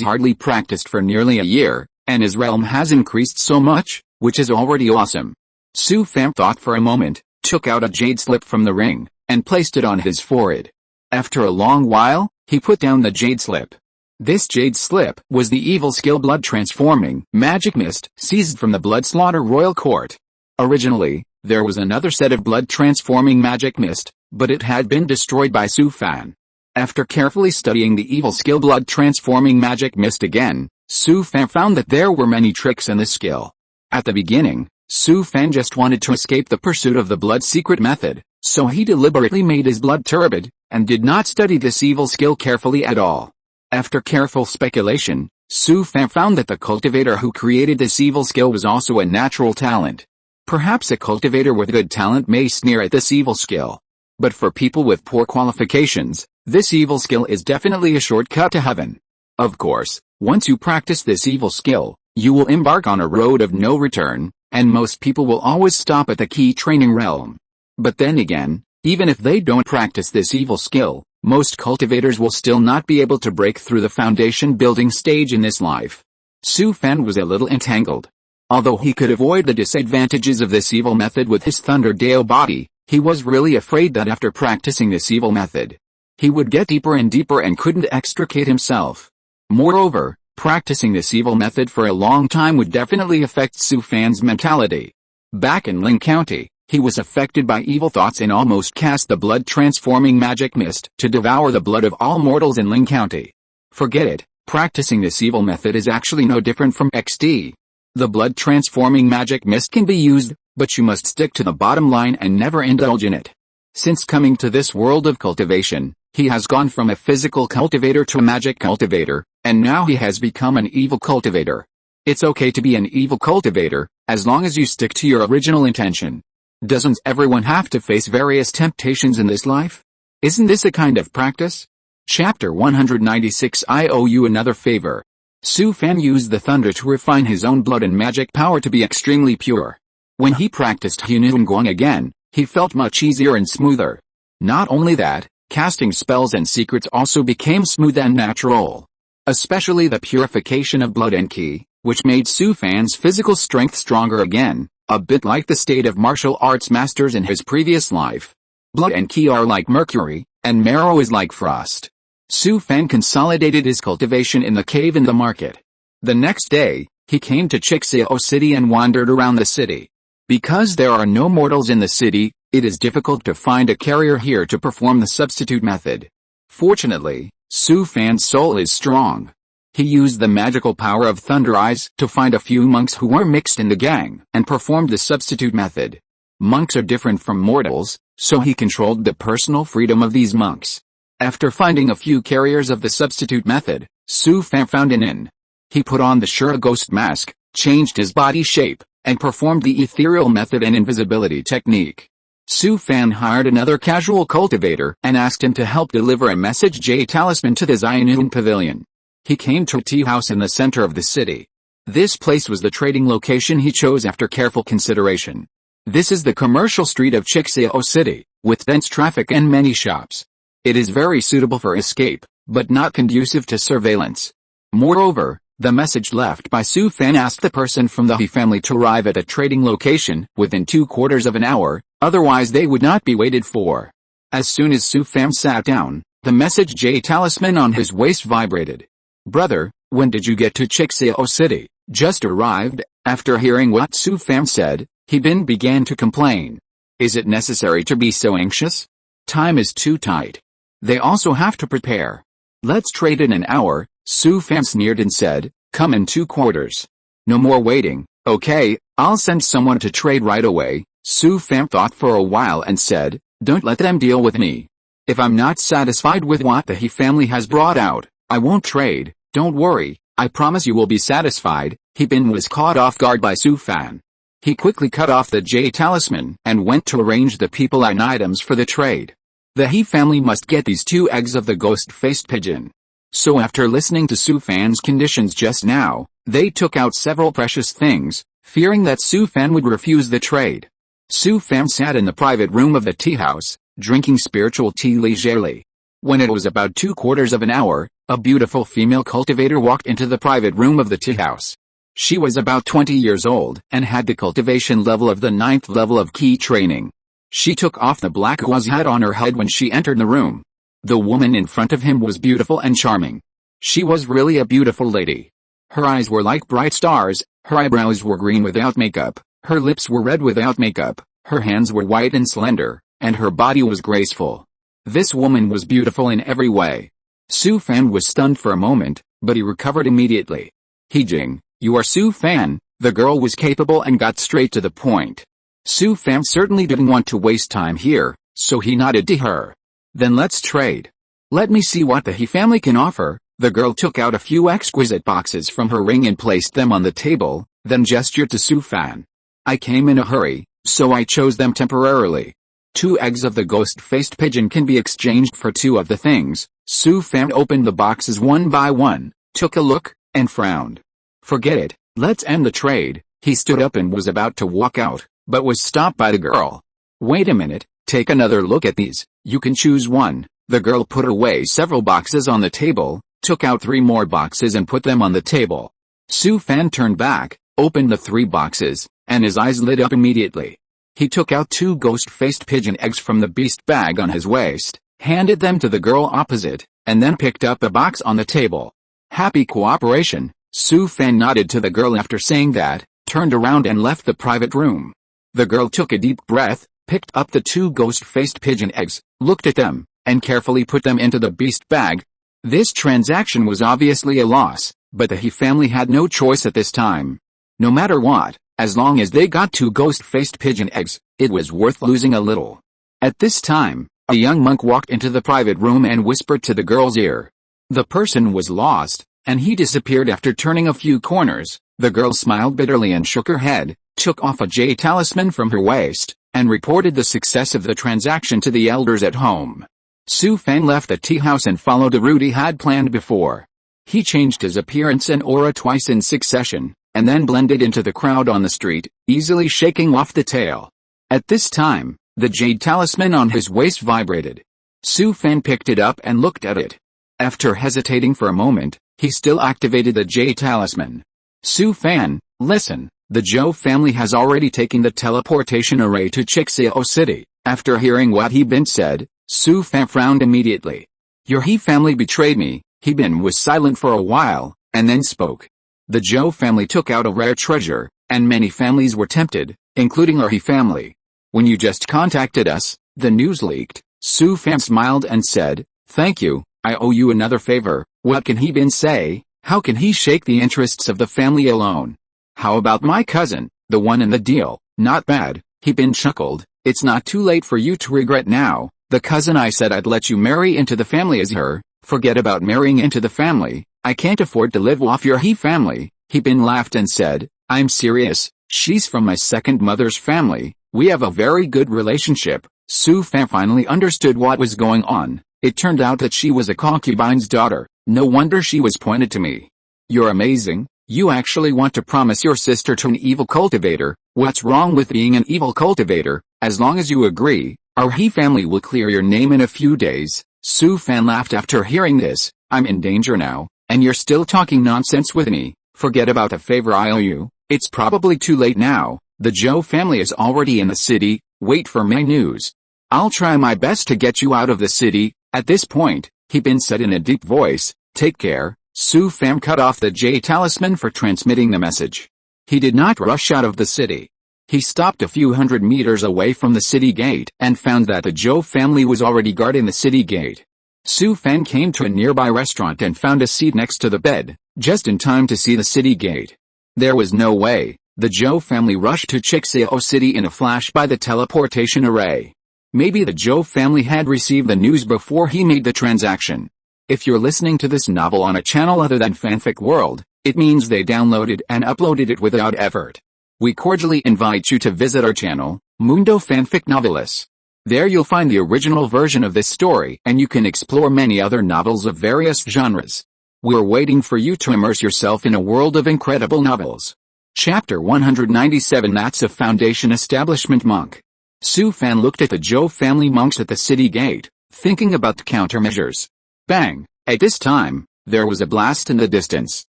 hardly practiced for nearly a year, and his Realm has increased so much, which is already awesome. Su Fan thought for a moment, took out a jade slip from the ring, and placed it on his forehead. After a long while, he put down the jade slip. This jade slip was the evil skill blood transforming magic mist seized from the blood slaughter royal court. Originally, there was another set of blood transforming magic mist, but it had been destroyed by Su Fan. After carefully studying the evil skill blood transforming magic mist again, Su Fan found that there were many tricks in the skill. At the beginning, Su Fan just wanted to escape the pursuit of the blood secret method, so he deliberately made his blood turbid, and did not study this evil skill carefully at all. After careful speculation, Su Fan found that the cultivator who created this evil skill was also a natural talent. Perhaps a cultivator with good talent may sneer at this evil skill. But for people with poor qualifications, this evil skill is definitely a shortcut to heaven. Of course, once you practice this evil skill, you will embark on a road of no return, and most people will always stop at the key training realm. But then again, even if they don't practice this evil skill, most cultivators will still not be able to break through the foundation building stage in this life. Su Fan was a little entangled. Although he could avoid the disadvantages of this evil method with his Thunder Dale body, he was really afraid that after practicing this evil method, he would get deeper and deeper and couldn't extricate himself. Moreover, practicing this evil method for a long time would definitely affect Su Fan's mentality. Back in Ling County, he was affected by evil thoughts and almost cast the blood transforming magic mist to devour the blood of all mortals in Ling County. Forget it, practicing this evil method is actually no different from XD. The blood transforming magic mist can be used, but you must stick to the bottom line and never indulge in it. Since coming to this world of cultivation, he has gone from a physical cultivator to a magic cultivator, and now he has become an evil cultivator. It's okay to be an evil cultivator, as long as you stick to your original intention. Doesn't everyone have to face various temptations in this life? Isn't this a kind of practice? Chapter 196 I owe you another favor. Su Fan used the thunder to refine his own blood and magic power to be extremely pure. When he practiced Hununguang again, he felt much easier and smoother. Not only that, casting spells and secrets also became smooth and natural. Especially the purification of blood and ki, which made Su Fan's physical strength stronger again, a bit like the state of martial arts masters in his previous life. Blood and ki are like mercury, and marrow is like frost. Su Fan consolidated his cultivation in the cave in the market. The next day, he came to Chixiao City and wandered around the city. Because there are no mortals in the city, it is difficult to find a carrier here to perform the substitute method. Fortunately, Su Fan's soul is strong. He used the magical power of Thunder Eyes to find a few monks who were mixed in the gang and performed the substitute method. Monks are different from mortals, so he controlled the personal freedom of these monks. After finding a few carriers of the substitute method, Su Fan found an inn. He put on the Shura ghost mask, changed his body shape, and performed the ethereal method and invisibility technique. Su Fan hired another casual cultivator and asked him to help deliver a message J talisman to the Xianun pavilion. He came to a tea house in the center of the city. This place was the trading location he chose after careful consideration. This is the commercial street of Chixiao City, with dense traffic and many shops. It is very suitable for escape, but not conducive to surveillance. Moreover, the message left by Su Fan asked the person from the He family to arrive at a trading location within 2/4 of an hour, otherwise they would not be waited for. As soon as Su Fan sat down, the message J talisman on his waist vibrated. "Brother, when did you get to Chixiao City?" "Just arrived." After hearing what Su Fan said, he began to complain. "Is it necessary to be so anxious? Time is too tight. They also have to prepare. Let's trade in an hour." Su Fan sneered and said, "Come in 2/4. No more waiting." "Okay, I'll send someone to trade right away." Su Fan thought for a while and said, "Don't let them deal with me. If I'm not satisfied with what the He family has brought out, I won't trade. Don't worry, I promise you will be satisfied." He was caught off guard by Su Fan. He quickly cut off the J talisman and went to arrange the people and items for the trade. The He family must get these 2 eggs of the ghost-faced pigeon. So after listening to Su Fan's conditions just now, they took out several precious things, fearing that Su Fan would refuse the trade. Su Fan sat in the private room of the tea house, drinking spiritual tea leisurely. When it was about 2/4 of an hour, a beautiful female cultivator walked into the private room of the tea house. She was about 20 years old and had the cultivation level of the 9th level of key training. She took off the black gauze hat on her head when she entered the room. The woman in front of him was beautiful and charming. She was really a beautiful lady. Her eyes were like bright stars, her eyebrows were green without makeup, her lips were red without makeup, her hands were white and slender, and her body was graceful. This woman was beautiful in every way. Su Fan was stunned for a moment, but he recovered immediately. "Hejing, you are Su Fan." The girl was capable and got straight to the point. Su Fan certainly didn't want to waste time here, so he nodded to her. "Then let's trade. Let me see what the He family can offer." The girl took out a few exquisite boxes from her ring and placed them on the table, then gestured to Su Fan. "I came in a hurry, so I chose them temporarily. 2 eggs of the ghost-faced pigeon can be exchanged for 2 of the things." Su Fan opened the boxes one by one, took a look, and frowned. "Forget it, let's end the trade." He stood up and was about to walk out, but was stopped by the girl. "Wait a minute, take another look at these, you can choose one." The girl put away several boxes on the table, took out 3 more boxes and put them on the table. Su Fan turned back, opened the 3 boxes, and his eyes lit up immediately. He took out 2 ghost-faced pigeon eggs from the beast bag on his waist, handed them to the girl opposite, and then picked up a box on the table. "Happy cooperation." Su Fan nodded to the girl after saying that, turned around and left the private room. The girl took a deep breath, picked up the 2 ghost-faced pigeon eggs, looked at them, and carefully put them into the beast bag. This transaction was obviously a loss, but the He family had no choice at this time. No matter what, as long as they got 2 ghost-faced pigeon eggs, it was worth losing a little. At this time, a young monk walked into the private room and whispered to the girl's ear. The person was lost, and he disappeared after turning a few corners. The girl smiled bitterly and shook her head, took off a jade talisman from her waist, and reported the success of the transaction to the elders at home. Su Fan left the tea house and followed the route he had planned before. He changed his appearance and aura twice in succession, and then blended into the crowd on the street, easily shaking off the tail. At this time, the jade talisman on his waist vibrated. Su Fan picked it up and looked at it. After hesitating for a moment, he still activated the jade talisman. Su Fan, listen, the Zhou family has already taken the teleportation array to Chixio City. After hearing what He Bin said, Su Fan frowned immediately. Your He family betrayed me. He Bin was silent for a while, and then spoke. The Zhou family took out a rare treasure, and many families were tempted, including our He family. When you just contacted us, the news leaked. Su Fan smiled and said, thank you, I owe you another favor. What can He Bin say? How can he shake the interests of the family alone? How about my cousin, the one in the deal? Not bad, He Bin chuckled. It's not too late for you to regret now. The cousin I said I'd let you marry into the family is her. Forget about marrying into the family. I can't afford to live off your He family. He Bin laughed and said, I'm serious. She's from my second mother's family. We have a very good relationship. Su Fan finally understood what was going on. It turned out that she was a concubine's daughter. No wonder she was pointed to me. You're amazing. You actually want to promise your sister to an evil cultivator. What's wrong with being an evil cultivator? As long as you agree, our He family will clear your name in a few days. Su Fan laughed after hearing this. I'm in danger now, and you're still talking nonsense with me. Forget about the favor I owe you. It's probably too late now. The Zhou family is already in the city. Wait for my news. I'll try my best to get you out of the city. At this point, He Bin said in a deep voice, take care. Su Fan cut off the jade talisman for transmitting the message. He did not rush out of the city. He stopped a few hundred meters away from the city gate and found that the Zhou family was already guarding the city gate. Su Fan came to a nearby restaurant and found a seat next to the bed, just in time to see the city gate. There was no way. The Zhou family rushed to Chixio City in a flash by the teleportation array. Maybe the Zhou family had received the news before he made the transaction. If you're listening to this novel on a channel other than Fanfic World, it means they downloaded and uploaded it without effort. We cordially invite you to visit our channel, Mundo Fanfic Novelis. There you'll find the original version of this story and you can explore many other novels of various genres. We're waiting for you to immerse yourself in a world of incredible novels. Chapter 197 That's a Foundation Establishment Monk. Su Fan looked at the Zhou family monks at the city gate, thinking about the countermeasures. Bang! At this time, there was a blast in the distance.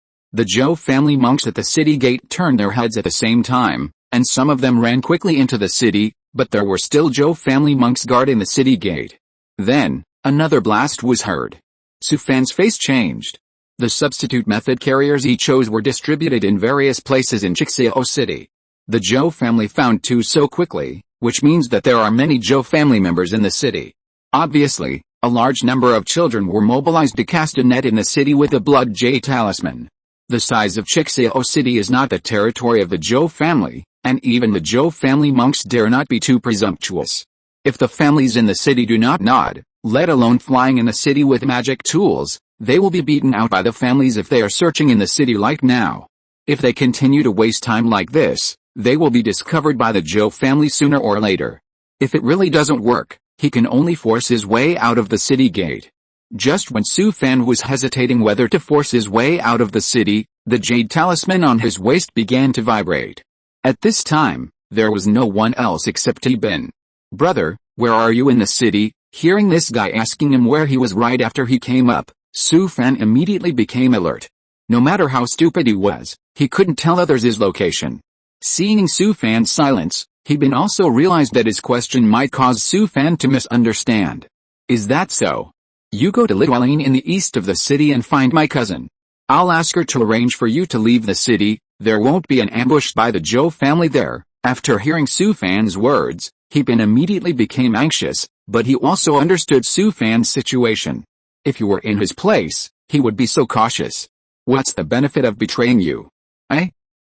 The Zhou family monks at the city gate turned their heads at the same time, and some of them ran quickly into the city, but there were still Zhou family monks guarding the city gate. Then, another blast was heard. Su Fan's face changed. The substitute method carriers he chose were distributed in various places in Chixio City. The Zhou family found two so quickly, which means that there are many Zhou family members in the city. Obviously, a large number of children were mobilized to cast a net in the city with the blood jade talisman. The size of Chixio City is not the territory of the Zhou family, and even the Zhou family monks dare not be too presumptuous. If the families in the city do not nod, let alone flying in the city with magic tools, they will be beaten out by the families if they are searching in the city like now. If they continue to waste time like this, they will be discovered by the Zhou family sooner or later. If it really doesn't work, he can only force his way out of the city gate. Just when Su Fan was hesitating whether to force his way out of the city, the jade talisman on his waist began to vibrate. At this time, there was no one else except He Bin. Brother, where are you in the city? Hearing this guy asking him where he was right after he came up, Su Fan immediately became alert. No matter how stupid he was, he couldn't tell others his location. Seeing Su Fan's silence, He Bin also realized that his question might cause Su Fan to misunderstand. Is that so? You go to Litualine in the east of the city and find my cousin. I'll ask her to arrange for you to leave the city. There won't be an ambush by the Zhou family there. After hearing Su Fan's words, He Bin immediately became anxious, but he also understood Su Fan's situation. If you were in his place, he would be so cautious. What's the benefit of betraying you?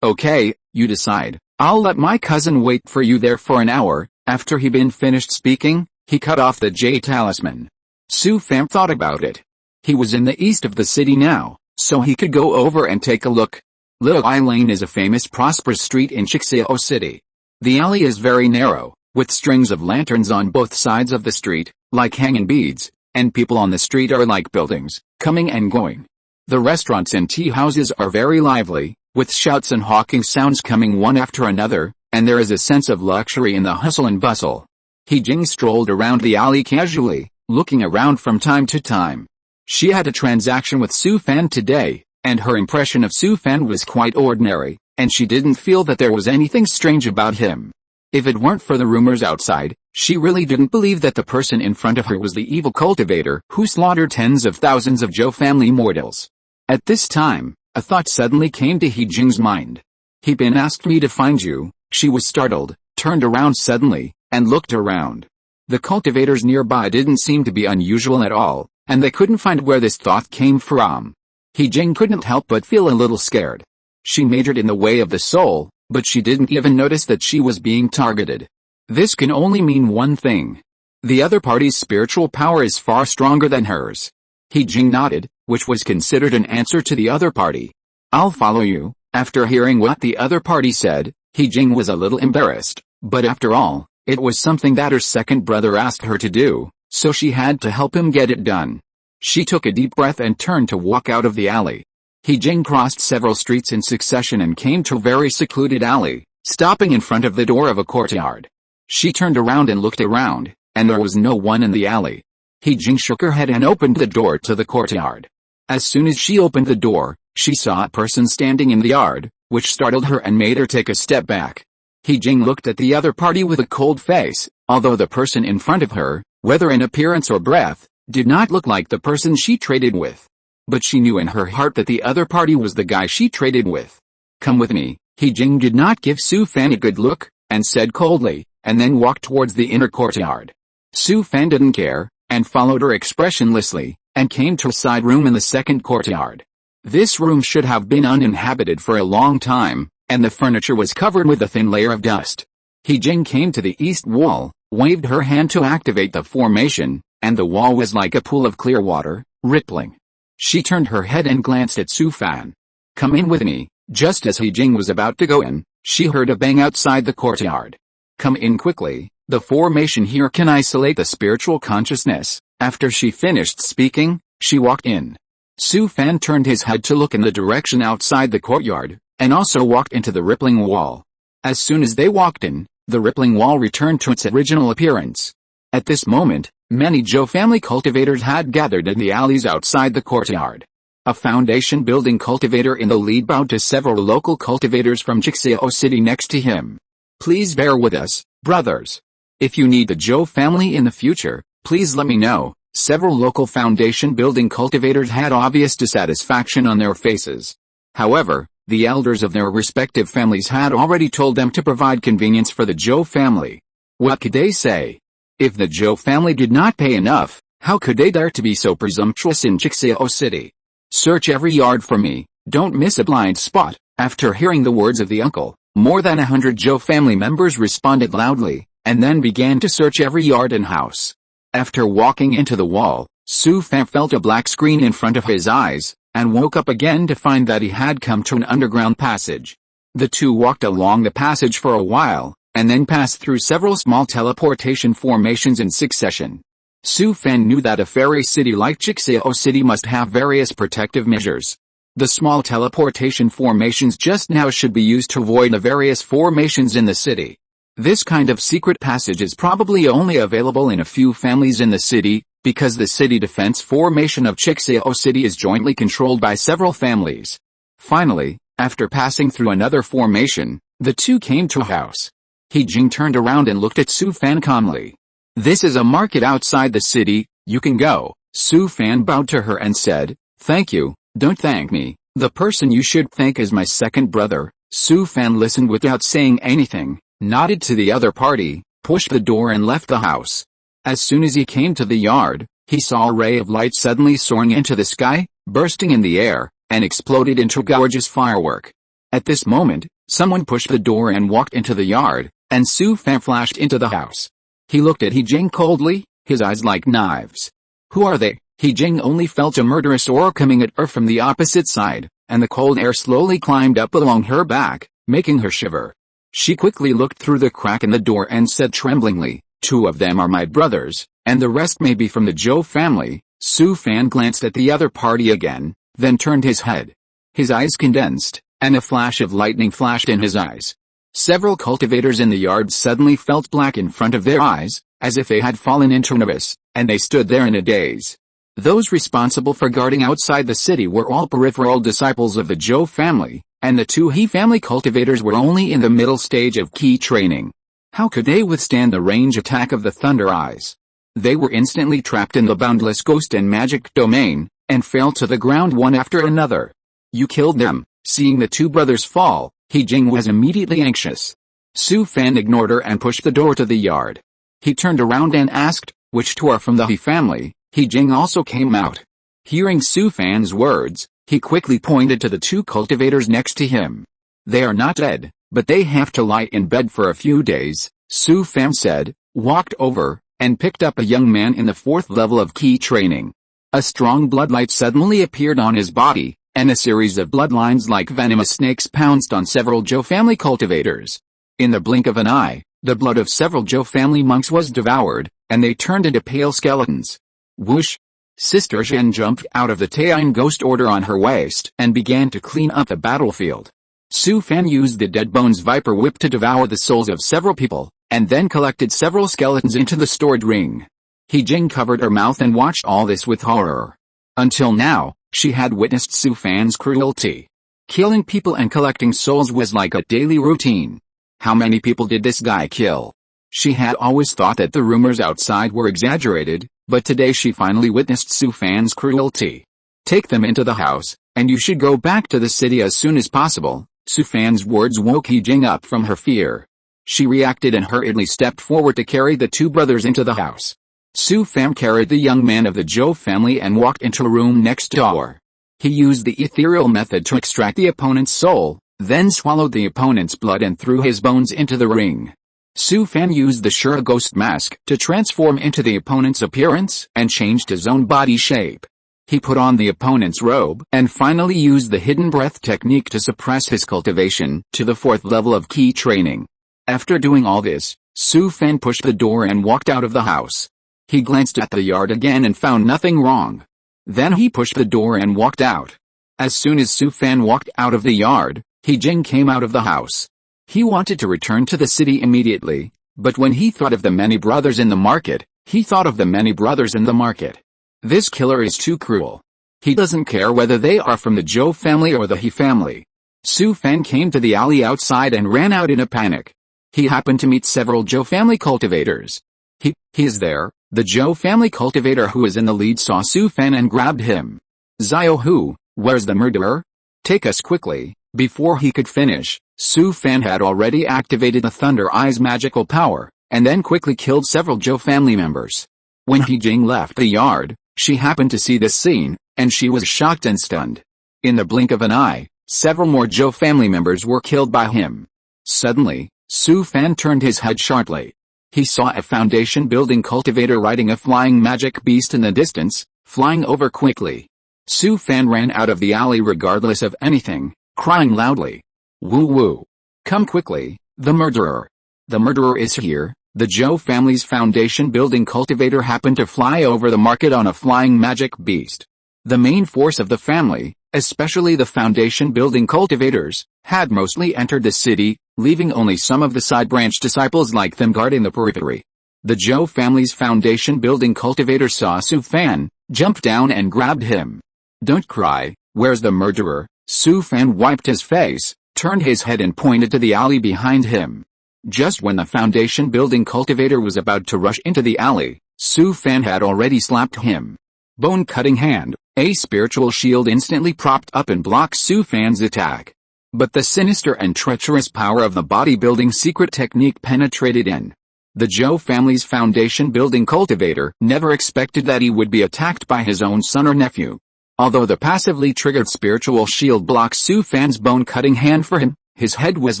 Okay, you decide. I'll let my cousin wait for you there for an hour. After He Bin finished speaking, He cut off the J talisman. Su Fan thought about it. He was in the east of the city now, so he could go over and take a look. Little Eye Lane is a famous prosperous street in Chixeo City. The alley is very narrow, with strings of lanterns on both sides of the street, like hanging beads, and people on the street are like buildings, coming and going. The restaurants and tea houses are very lively, with shouts and hawking sounds coming one after another, and there is a sense of luxury in the hustle and bustle. He Jing strolled around the alley casually, looking around from time to time. She had a transaction with Su Fan today, and her impression of Su Fan was quite ordinary, and she didn't feel that there was anything strange about him. If it weren't for the rumors outside, she really didn't believe that the person in front of her was the evil cultivator who slaughtered tens of thousands of Zhou family mortals. At this time, a thought suddenly came to He Jing's mind. He Bin asked me to find you. She was startled, turned around suddenly, and looked around. The cultivators nearby didn't seem to be unusual at all, and they couldn't find where this thought came from. He Jing couldn't help but feel a little scared. She majored in the way of the soul, but she didn't even notice that she was being targeted. This can only mean one thing. The other party's spiritual power is far stronger than hers. He Jing nodded, which was considered an answer to the other party. I'll follow you. After hearing what the other party said, He Jing was a little embarrassed, but after all, it was something that her second brother asked her to do, so she had to help him get it done. She took a deep breath and turned to walk out of the alley. He Jing crossed several streets in succession and came to a very secluded alley, stopping in front of the door of a courtyard. She turned around and looked around, and there was no one in the alley. He Jing shook her head and opened the door to the courtyard. As soon as she opened the door, she saw a person standing in the yard, which startled her and made her take a step back. He Jing looked at the other party with a cold face, although the person in front of her, whether in appearance or breath, did not look like the person she traded with. But she knew in her heart that the other party was the guy she traded with. Come with me. He Jing did not give Su Fan a good look, and said coldly, and then walked towards the inner courtyard. Su Fan didn't care, and followed her expressionlessly, and came to a side room in the second courtyard. This room should have been uninhabited for a long time, and the furniture was covered with a thin layer of dust. He Jing came to the east wall, waved her hand to activate the formation, and the wall was like a pool of clear water, rippling. She turned her head and glanced at Su Fan. Come in with me. Just as He Jing was about to go in, she heard a bang outside the courtyard. Come in quickly. The formation here can isolate the spiritual consciousness. After she finished speaking, she walked in. Su Fan turned his head to look in the direction outside the courtyard, and also walked into the rippling wall. As soon as they walked in, the rippling wall returned to its original appearance. At this moment, many Zhou family cultivators had gathered in the alleys outside the courtyard. A foundation building cultivator in the lead bowed to several local cultivators from Chixeo City next to him. Please bear with us, brothers. If you need the Zhou family in the future, please let me know. Several local foundation building cultivators had obvious dissatisfaction on their faces. However, the elders of their respective families had already told them to provide convenience for the Zhou family. What could they say? If the Zhou family did not pay enough, how could they dare to be so presumptuous in Chixeo City? Search every yard for me, don't miss a blind spot. After hearing the words of the uncle, more than 100 Zhou family members responded loudly, and then began to search every yard and house. After walking into the wall, Su Fan felt a black screen in front of his eyes, and woke up again to find that he had come to an underground passage. The two walked along the passage for a while, and then passed through several small teleportation formations in succession. Su Fan knew that a fairy city like Chixeo City must have various protective measures. The small teleportation formations just now should be used to avoid the various formations in the city. This kind of secret passage is probably only available in a few families in the city, because the city defense formation of Chixeo City is jointly controlled by several families. Finally, after passing through another formation, the two came to a house. He Jing turned around and looked at Su Fan calmly. This is a market outside the city, you can go. Su Fan bowed to her and said, thank you, don't thank me, the person you should thank is my second brother. Su Fan listened without saying anything, nodded to the other party, pushed the door and left the house. As soon as he came to the yard, he saw a ray of light suddenly soaring into the sky, bursting in the air, and exploded into a gorgeous firework. At this moment, someone pushed the door and walked into the yard, and Su Fan flashed into the house. He looked at He Jing coldly, his eyes like knives. Who are they? He Jing only felt a murderous aura coming at her from the opposite side, and the cold air slowly climbed up along her back, making her shiver. She quickly looked through the crack in the door and said tremblingly, "Two of them are my brothers, and the rest may be from the Zhou family." Su Fan glanced at the other party again, then turned his head. His eyes condensed, and a flash of lightning flashed in his eyes. Several cultivators in the yard suddenly felt black in front of their eyes, as if they had fallen into an abyss, and they stood there in a daze. Those responsible for guarding outside the city were all peripheral disciples of the Zhou family, and the two He family cultivators were only in the middle stage of key training. How could they withstand the range attack of the Thunder Eyes? They were instantly trapped in the boundless ghost and magic domain, and fell to the ground one after another. You killed them. Seeing the two brothers fall, He Jing was immediately anxious. Su Fan ignored her and pushed the door to the yard. He turned around and asked, "Which two are from the He family?" He Jing also came out. Hearing Su Fan's words, he quickly pointed to the two cultivators next to him. "They are not dead, but they have to lie in bed for a few days," Su Fan said, walked over, and picked up a young man in the 4th level of key training. A strong bloodlight suddenly appeared on his body, and a series of bloodlines like venomous snakes pounced on several Zhou family cultivators. In the blink of an eye, the blood of several Zhou family monks was devoured, and they turned into pale skeletons. Whoosh! Sister Zhen jumped out of the Taiyang Ghost Order on her waist and began to clean up the battlefield. Su Fan used the Dead Bones Viper Whip to devour the souls of several people, and then collected several skeletons into the stored ring. He Jing covered her mouth and watched all this with horror. Until now, she had witnessed Su Fan's cruelty. Killing people and collecting souls was like a daily routine. How many people did this guy kill? She had always thought that the rumors outside were exaggerated, but today she finally witnessed Su Fan's cruelty. "Take them into the house, and you should go back to the city as soon as possible." Su Fan's words woke He Jing up from her fear. She reacted and hurriedly stepped forward to carry the two brothers into the house. Su Fan carried the young man of the Zhou family and walked into a room next door. He used the ethereal method to extract the opponent's soul, then swallowed the opponent's blood and threw his bones into the ring. Su Fan used the Shura Ghost Mask to transform into the opponent's appearance and changed his own body shape. He put on the opponent's robe and finally used the hidden breath technique to suppress his cultivation to the 4th level of key training. After doing all this, Su Fan pushed the door and walked out of the house. He glanced at the yard again and found nothing wrong. Then he pushed the door and walked out. As soon as Su Fan walked out of the yard, He Jing came out of the house. He wanted to return to the city immediately, but when he thought of the many brothers in the market, he thought of the many brothers in the market. This killer is too cruel. He doesn't care whether they are from the Zhou family or the He family. Su Fan came to the alley outside and ran out in a panic. He happened to meet several Zhou family cultivators. He is there. The Zhou family cultivator who is in the lead saw Su Fan and grabbed him. "Xiao Hu, where's the murderer? Take us quickly." Before he could finish, Su Fan had already activated the Thunder Eye's magical power, and then quickly killed several Zhou family members. When He Jing left the yard, she happened to see this scene, and she was shocked and stunned. In the blink of an eye, several more Zhou family members were killed by him. Suddenly, Su Fan turned his head sharply. He saw a foundation-building cultivator riding a flying magic beast in the distance, flying over quickly. Su Fan ran out of the alley regardless of anything, crying loudly. "Woo woo! Come quickly, the murderer! The murderer is here!" The Zhou family's foundation-building cultivator happened to fly over the market on a flying magic beast. The main force of the family, especially the foundation-building cultivators, had mostly entered the city, leaving only some of the side-branch disciples like them guarding the periphery. The Zhou family's foundation-building cultivator saw Su Fan, jumped down and grabbed him. "Don't cry, where's the murderer?" Su Fan wiped his face, turned his head and pointed to the alley behind him. Just when the foundation-building cultivator was about to rush into the alley, Su Fan had already slapped him. Bone-cutting hand, a spiritual shield instantly propped up and blocked Su Fan's attack. But the sinister and treacherous power of the bodybuilding secret technique penetrated in. The Zhou family's foundation-building cultivator never expected that he would be attacked by his own son or nephew. Although the passively triggered spiritual shield blocked Su Fan's bone-cutting hand for him, his head was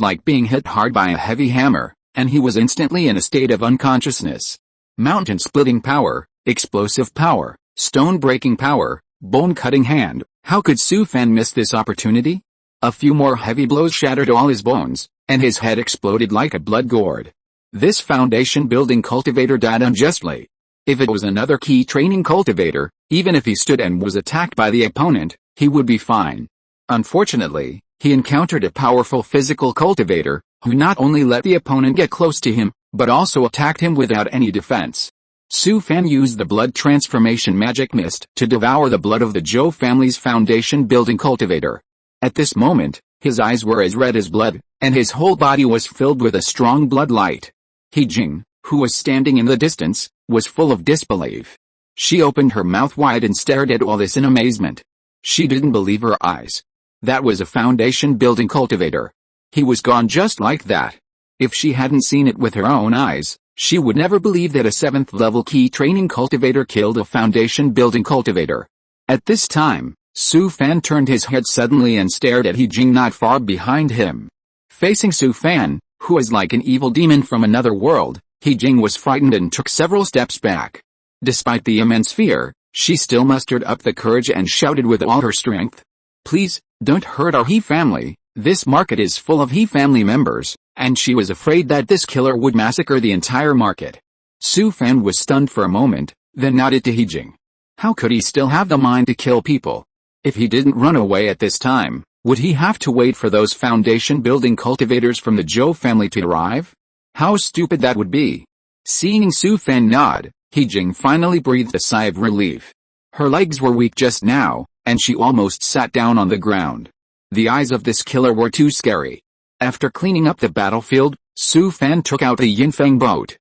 like being hit hard by a heavy hammer, and he was instantly in a state of unconsciousness. Mountain-splitting power, explosive power, stone-breaking power, bone-cutting hand. How could Su Fan miss this opportunity? A few more heavy blows shattered all his bones, and his head exploded like a blood gourd. This foundation-building cultivator died unjustly. If it was another key training cultivator, even if he stood and was attacked by the opponent, he would be fine. Unfortunately, he encountered a powerful physical cultivator, who not only let the opponent get close to him, but also attacked him without any defense. Su Fan used the blood transformation magic mist to devour the blood of the Zhou family's foundation-building cultivator. At this moment, his eyes were as red as blood, and his whole body was filled with a strong blood light. He Jing, who was standing in the distance, was full of disbelief. She opened her mouth wide and stared at all this in amazement. She didn't believe her eyes. That was a foundation-building cultivator. He was gone just like that. If she hadn't seen it with her own eyes, she would never believe that a 7th-level key training cultivator killed a foundation-building cultivator. At this time, Su Fan turned his head suddenly and stared at He Jing not far behind him. Facing Su Fan, who was like an evil demon from another world, He Jing was frightened and took several steps back. Despite the immense fear, she still mustered up the courage and shouted with all her strength. "Please, don't hurt our He family. This market is full of He family members," and she was afraid that this killer would massacre the entire market. Su Fan was stunned for a moment, then nodded to He Jing. How could he still have the mind to kill people? If he didn't run away at this time, would he have to wait for those foundation-building cultivators from the Zhou family to arrive? How stupid that would be. Seeing Su Fan nod, He Jing finally breathed a sigh of relief. Her legs were weak just now, and she almost sat down on the ground. The eyes of this killer were too scary. After cleaning up the battlefield, Su Fan took out the Yinfeng boat.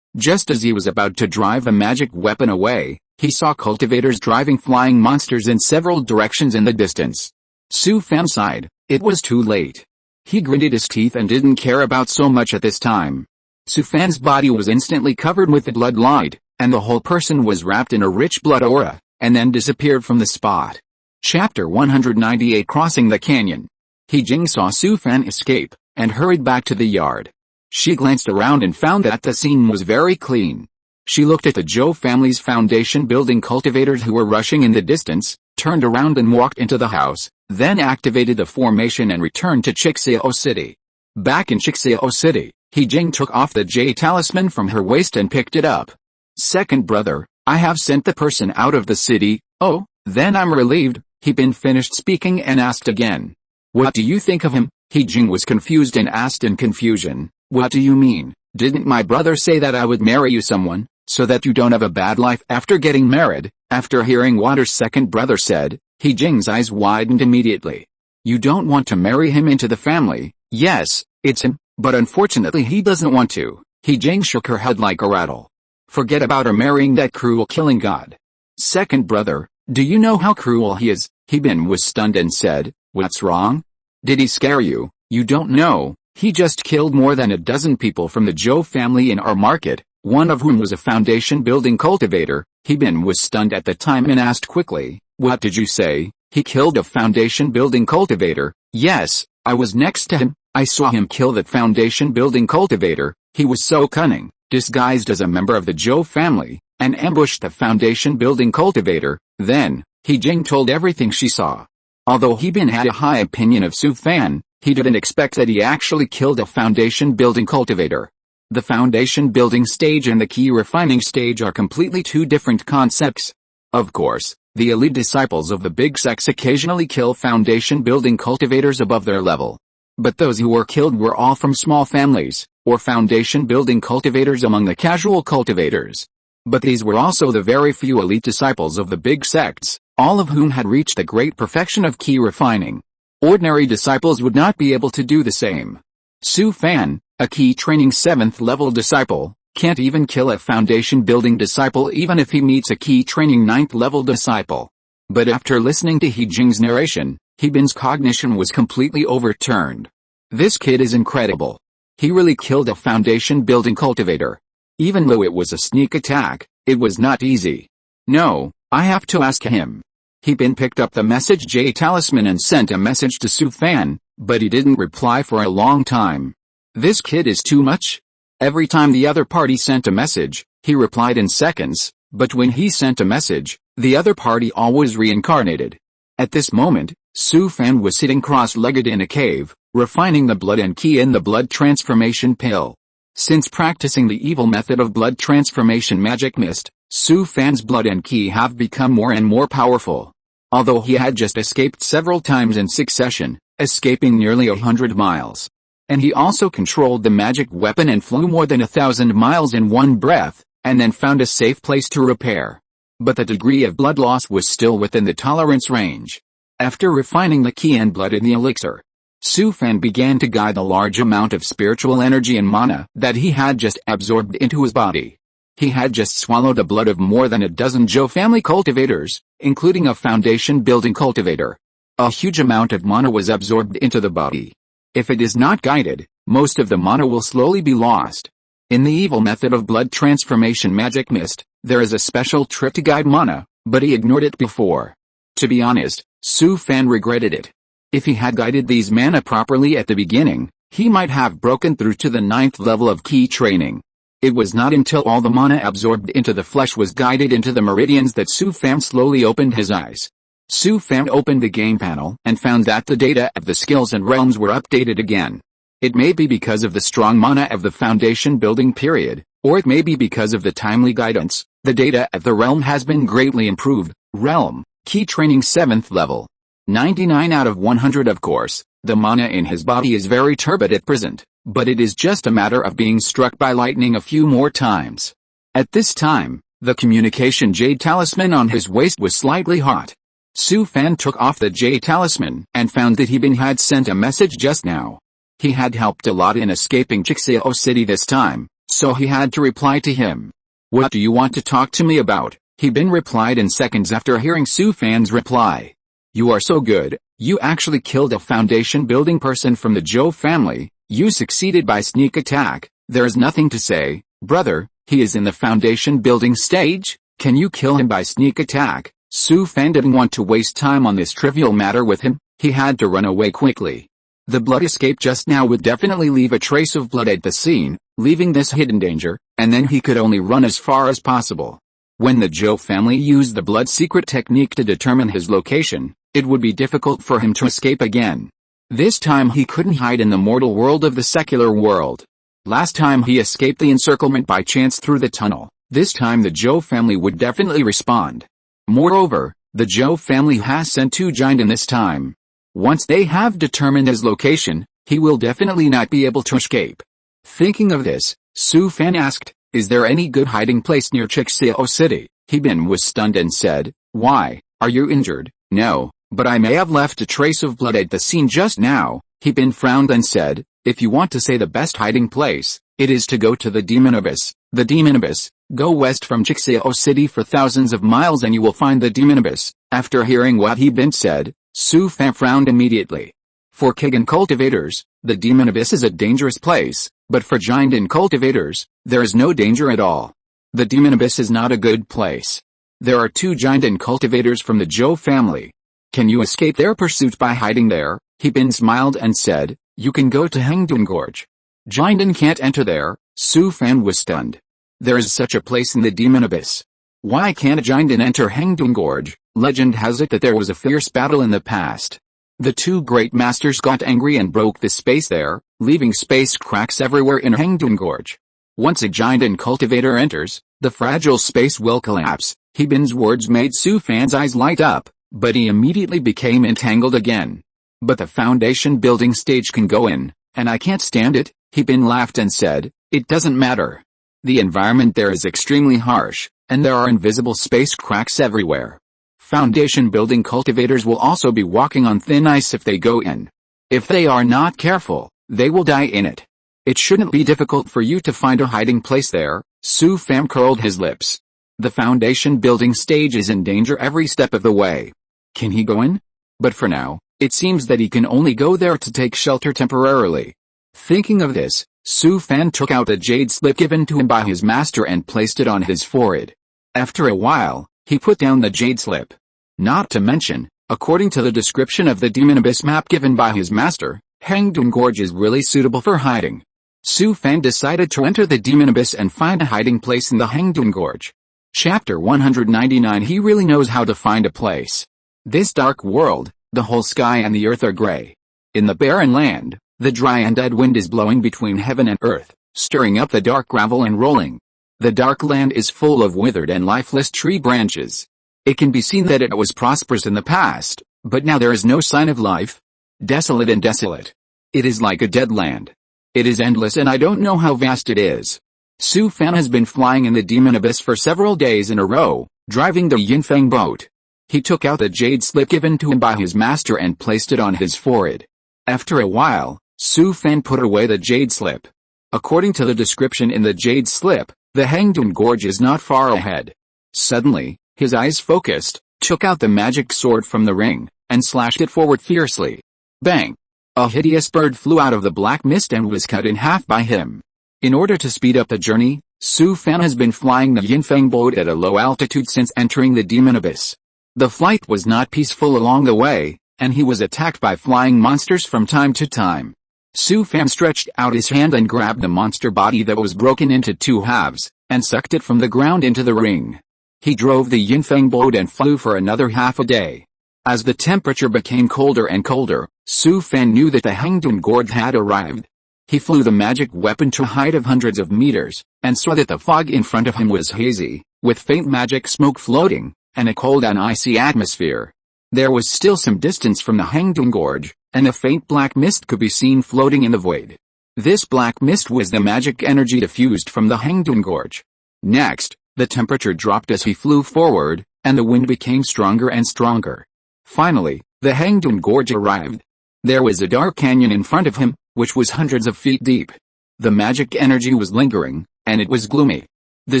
Just as he was about to drive the magic weapon away, he saw cultivators driving flying monsters in several directions in the distance. Su Fan sighed. It was too late. He gritted his teeth and didn't care about so much at this time. Su Fan's body was instantly covered with the blood light, and the whole person was wrapped in a rich blood aura, and then disappeared from the spot. Chapter 198 Crossing the Canyon. He Jing saw Su Fan escape, and hurried back to the yard. She glanced around and found that the scene was very clean. She looked at the Zhou family's foundation-building cultivators who were rushing in the distance, turned around and walked into the house, then activated the formation and returned to Chixio City. Back in Chixio City, He Jing took off the Jade talisman from her waist and picked it up. "Second brother, I have sent the person out of the city." "Oh, then I'm relieved." He Bin finished speaking and asked again. "What do you think of him?" He Jing was confused and asked in confusion. "What do you mean? Didn't my brother say that I would marry you someone, so that you don't have a bad life after getting married?" After hearing what her second brother said, He Jing's eyes widened immediately. "You don't want to marry him into the family?" "Yes, it's him, but unfortunately he doesn't want to." He Jing shook her head like a rattle. "Forget about her marrying that cruel killing god." "Second brother, do you know how cruel he is?" He Bin was stunned and said, "What's wrong? Did he scare you?" "You don't know. He just killed more than a dozen people from the Zhou family in our market, one of whom was a foundation-building cultivator." He Bin was stunned at the time and asked quickly, "What did you say? He killed a foundation-building cultivator?" "Yes, I was next to him. I saw him kill that foundation-building cultivator. He was so cunning, disguised as a member of the Zhou family, and ambushed the foundation-building cultivator." Then, He Jing told everything she saw. Although He Bin had a high opinion of Su Fan, he didn't expect that he actually killed a foundation-building cultivator. The foundation-building stage and the key refining stage are completely two different concepts. Of course, the elite disciples of the big sects occasionally kill foundation-building cultivators above their level. But those who were killed were all from small families, or foundation-building cultivators among the casual cultivators. But these were also the very few elite disciples of the big sects, all of whom had reached the great perfection of key refining. Ordinary disciples would not be able to do the same. Su Fan, a key training 7th level disciple, can't even kill a foundation-building disciple even if he meets a key training 9th level disciple. But after listening to He Jing's narration, He Bin's cognition was completely overturned. This kid is incredible. He really killed a foundation-building cultivator. Even though it was a sneak attack, it was not easy. "No, I have to ask him." He Bin picked up the message Jade talisman and sent a message to Su Fan, but he didn't reply for a long time. "This kid is too much." Every time the other party sent a message, he replied in seconds, but when he sent a message, the other party always reincarnated. At this moment, Su Fan was sitting cross-legged in a cave, refining the blood and ki in the blood transformation pill. Since practicing the evil method of blood transformation magic mist, Su Fan's blood and ki have become more and more powerful. Although he had just escaped several times in succession, escaping nearly 100 miles. And he also controlled the magic weapon and flew more than 1,000 miles in one breath, and then found a safe place to repair. But the degree of blood loss was still within the tolerance range. After refining the ki and blood in the elixir, Su Fan began to guide the large amount of spiritual energy and mana that he had just absorbed into his body. He had just swallowed the blood of more than a dozen Zhou family cultivators, including a foundation-building cultivator. A huge amount of mana was absorbed into the body. If it is not guided, most of the mana will slowly be lost. In the evil method of blood transformation magic mist, there is a special trick to guide mana, but he ignored it before. To be honest, Su Fan regretted it. If he had guided these mana properly at the beginning, he might have broken through to the 9th level of ki training. It was not until all the mana absorbed into the flesh was guided into the meridians that Su Fan slowly opened his eyes. Su Fan opened the game panel and found that the data of the skills and realms were updated again. It may be because of the strong mana of the foundation building period, or it may be because of the timely guidance. The data of the realm has been greatly improved. Realm, ki training 7th level. 99 out of 100. Of course, the mana in his body is very turbid at present, but it is just a matter of being struck by lightning a few more times. At this time, the communication jade talisman on his waist was slightly hot. Su Fan took off the jade talisman and found that He had sent a message just now. He had helped a lot in escaping Chixio City this time, so he had to reply to him. What do you want to talk to me about? He replied in seconds after hearing Su Fan's reply. You are so good, you actually killed a foundation building person from the Zhou family, you succeeded by sneak attack. There is nothing to say, brother, he is in the foundation building stage, can you kill him by sneak attack? Su Fan didn't want to waste time on this trivial matter with him, he had to run away quickly. The blood escape just now would definitely leave a trace of blood at the scene, leaving this hidden danger, and then he could only run as far as possible. When the Zhou family used the blood secret technique to determine his location, it would be difficult for him to escape again. This time he couldn't hide in the mortal world of the secular world. Last time he escaped the encirclement by chance through the tunnel, this time the Zhou family would definitely respond. Moreover, the Zhou family has sent 2 giants this time. Once they have determined his location, he will definitely not be able to escape. Thinking of this, Su Fan asked, is there any good hiding place near Chixio City? He was stunned and said, why, are you injured? No, but I may have left a trace of blood at the scene just now. He frowned and said, if you want to say the best hiding place, it is to go to the demon abyss. The demon abyss. Go west from Chixio City for thousands of miles and you will find the demon abyss. After hearing what he said, Su Fan frowned immediately. For Kagan cultivators, the demon abyss is a dangerous place, but for giant and cultivators, there is no danger at all. The demon abyss is not a good place. There are 2 giant and cultivators from the Zhou family. Can you escape their pursuit by hiding there? He smiled and said, you can go to Hengdun Gorge. Giant can't enter there. Su Fan was stunned. There is such a place in the demon abyss. Why can't a giant enter Hengdun Gorge? Legend has it that there was a fierce battle in the past. The 2 great masters got angry and broke the space there, leaving space cracks everywhere in Hengdun Gorge. Once a giant and cultivator enters, the fragile space will collapse. Heben's words made Su Fan's eyes light up, but he immediately became entangled again. But the foundation building stage can go in, and I can't stand it. Heben laughed and said, it doesn't matter. The environment there is extremely harsh, and there are invisible space cracks everywhere. Foundation building cultivators will also be walking on thin ice if they go in. If they are not careful, they will die in it. It shouldn't be difficult for you to find a hiding place there. Su Fan curled his lips. The foundation building stage is in danger every step of the way. Can he go in? But for now, it seems that he can only go there to take shelter temporarily. Thinking of this, Su Fan took out a jade slip given to him by his master and placed it on his forehead. After a while, he put down the jade slip. Not to mention, according to the description of the demon abyss map given by his master, Hengdun Gorge is really suitable for hiding. Su Fan decided to enter the demon abyss and find a hiding place in the Hangdun Gorge. Chapter 199. He really knows how to find a place. This dark world, the whole sky and the earth are gray. In the barren land, the dry and dead wind is blowing between heaven and earth, stirring up the dark gravel and rolling. The dark land is full of withered and lifeless tree branches. It can be seen that it was prosperous in the past, but now there is no sign of life. Desolate and desolate. It is like a dead land. It is endless and I don't know how vast it is. Su Fan has been flying in the demon abyss for several days in a row, driving the Yinfeng boat. He took out the jade slip given to him by his master and placed it on his forehead. After a while, Su Fan put away the jade slip. According to the description in the jade slip, the Hangdun Gorge is not far ahead. Suddenly, his eyes focused, took out the magic sword from the ring, and slashed it forward fiercely. Bang! A hideous bird flew out of the black mist and was cut in half by him. In order to speed up the journey, Su Fan has been flying the Yinfeng boat at a low altitude since entering the demon abyss. The flight was not peaceful along the way, and he was attacked by flying monsters from time to time. Su Fan stretched out his hand and grabbed the monster body that was broken into two halves, and sucked it from the ground into the ring. He drove the Yinfeng boat and flew for another half a day. As the temperature became colder and colder, Su Fan knew that the Hangdun Gorge had arrived. He flew the magic weapon to a height of hundreds of meters, and saw that the fog in front of him was hazy, with faint magic smoke floating, and a cold and icy atmosphere. There was still some distance from the Hangdun Gorge, and a faint black mist could be seen floating in the void. This black mist was the magic energy diffused from the Hangdun Gorge. Next, the temperature dropped as he flew forward, and the wind became stronger and stronger. Finally, the Hangdun Gorge arrived. There was a dark canyon in front of him, which was hundreds of feet deep. The magic energy was lingering, and it was gloomy. The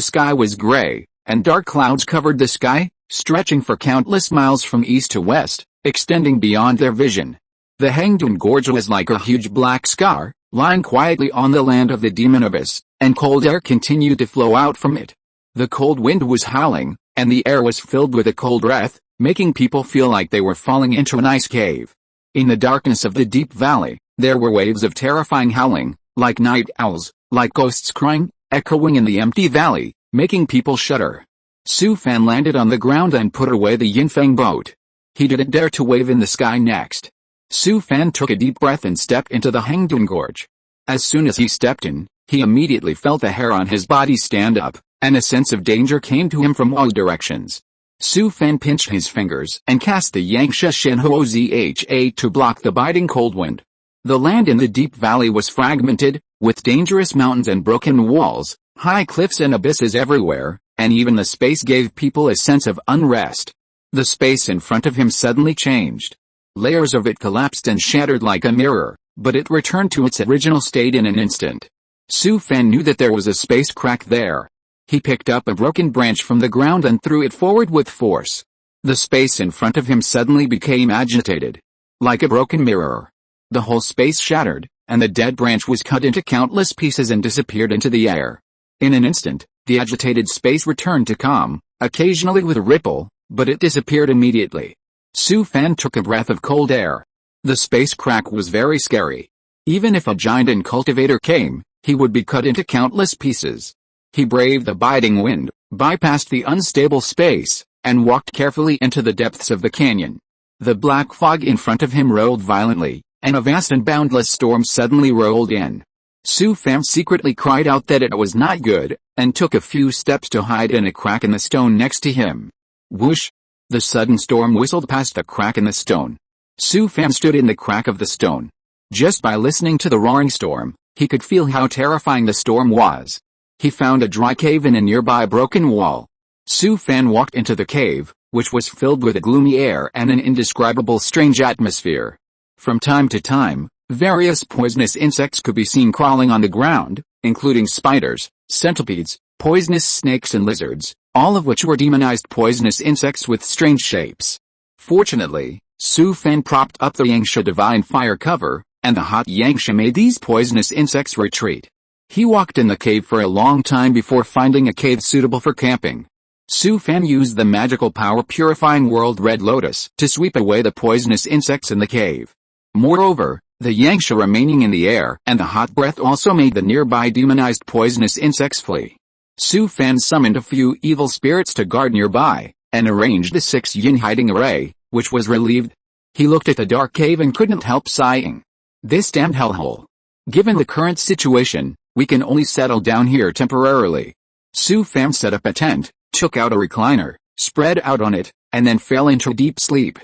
sky was gray, and dark clouds covered the sky, stretching for countless miles from east to west, extending beyond their vision. The Hangdun Gorge was like a huge black scar, lying quietly on the land of the demon abyss, and cold air continued to flow out from it. The cold wind was howling, and the air was filled with a cold breath, making people feel like they were falling into an ice cave. In the darkness of the deep valley, there were waves of terrifying howling, like night owls, like ghosts crying, echoing in the empty valley, making people shudder. Su Fan landed on the ground and put away the Yinfeng boat. He didn't dare to wave in the sky next. Su Fan took a deep breath and stepped into the Hangdun Gorge. As soon as he stepped in, he immediately felt the hair on his body stand up, and a sense of danger came to him from all directions. Su Fan pinched his fingers and cast the Yangsha Shenhuo Zha to block the biting cold wind. The land in the deep valley was fragmented, with dangerous mountains and broken walls, high cliffs and abysses everywhere, and even the space gave people a sense of unrest. The space in front of him suddenly changed. Layers of it collapsed and shattered like a mirror, but it returned to its original state in an instant. Su Fan knew that there was a space crack there. He picked up a broken branch from the ground and threw it forward with force. The space in front of him suddenly became agitated. Like a broken mirror. The whole space shattered, and the dead branch was cut into countless pieces and disappeared into the air. In an instant, the agitated space returned to calm, occasionally with a ripple, but it disappeared immediately. Su Fan took a breath of cold air. The space crack was very scary. Even if a giant and cultivator came, he would be cut into countless pieces. He braved the biting wind, bypassed the unstable space, and walked carefully into the depths of the canyon. The black fog in front of him rolled violently, and a vast and boundless storm suddenly rolled in. Su Fan secretly cried out that it was not good, and took a few steps to hide in a crack in the stone next to him. Whoosh! The sudden storm whistled past the crack in the stone. Su Fan stood in the crack of the stone. Just by listening to the roaring storm, he could feel how terrifying the storm was. He found a dry cave in a nearby broken wall. Su Fan walked into the cave, which was filled with a gloomy air and an indescribable strange atmosphere. From time to time, various poisonous insects could be seen crawling on the ground, including spiders, centipedes, poisonous snakes and lizards, all of which were demonized poisonous insects with strange shapes. Fortunately, Su Fan propped up the Yangsha divine fire cover, and the hot Yangsha made these poisonous insects retreat. He walked in the cave for a long time before finding a cave suitable for camping. Su Fan used the magical power purifying world Red Lotus to sweep away the poisonous insects in the cave. Moreover, the yangsha remaining in the air and the hot breath also made the nearby demonized poisonous insects flee. Su Fan summoned a few evil spirits to guard nearby, and arranged the 6 yin hiding array, which was relieved. He looked at the dark cave and couldn't help sighing. This damned hellhole. Given the current situation, we can only settle down here temporarily. Su Fan set up a tent, took out a recliner, spread out on it, and then fell into deep sleep.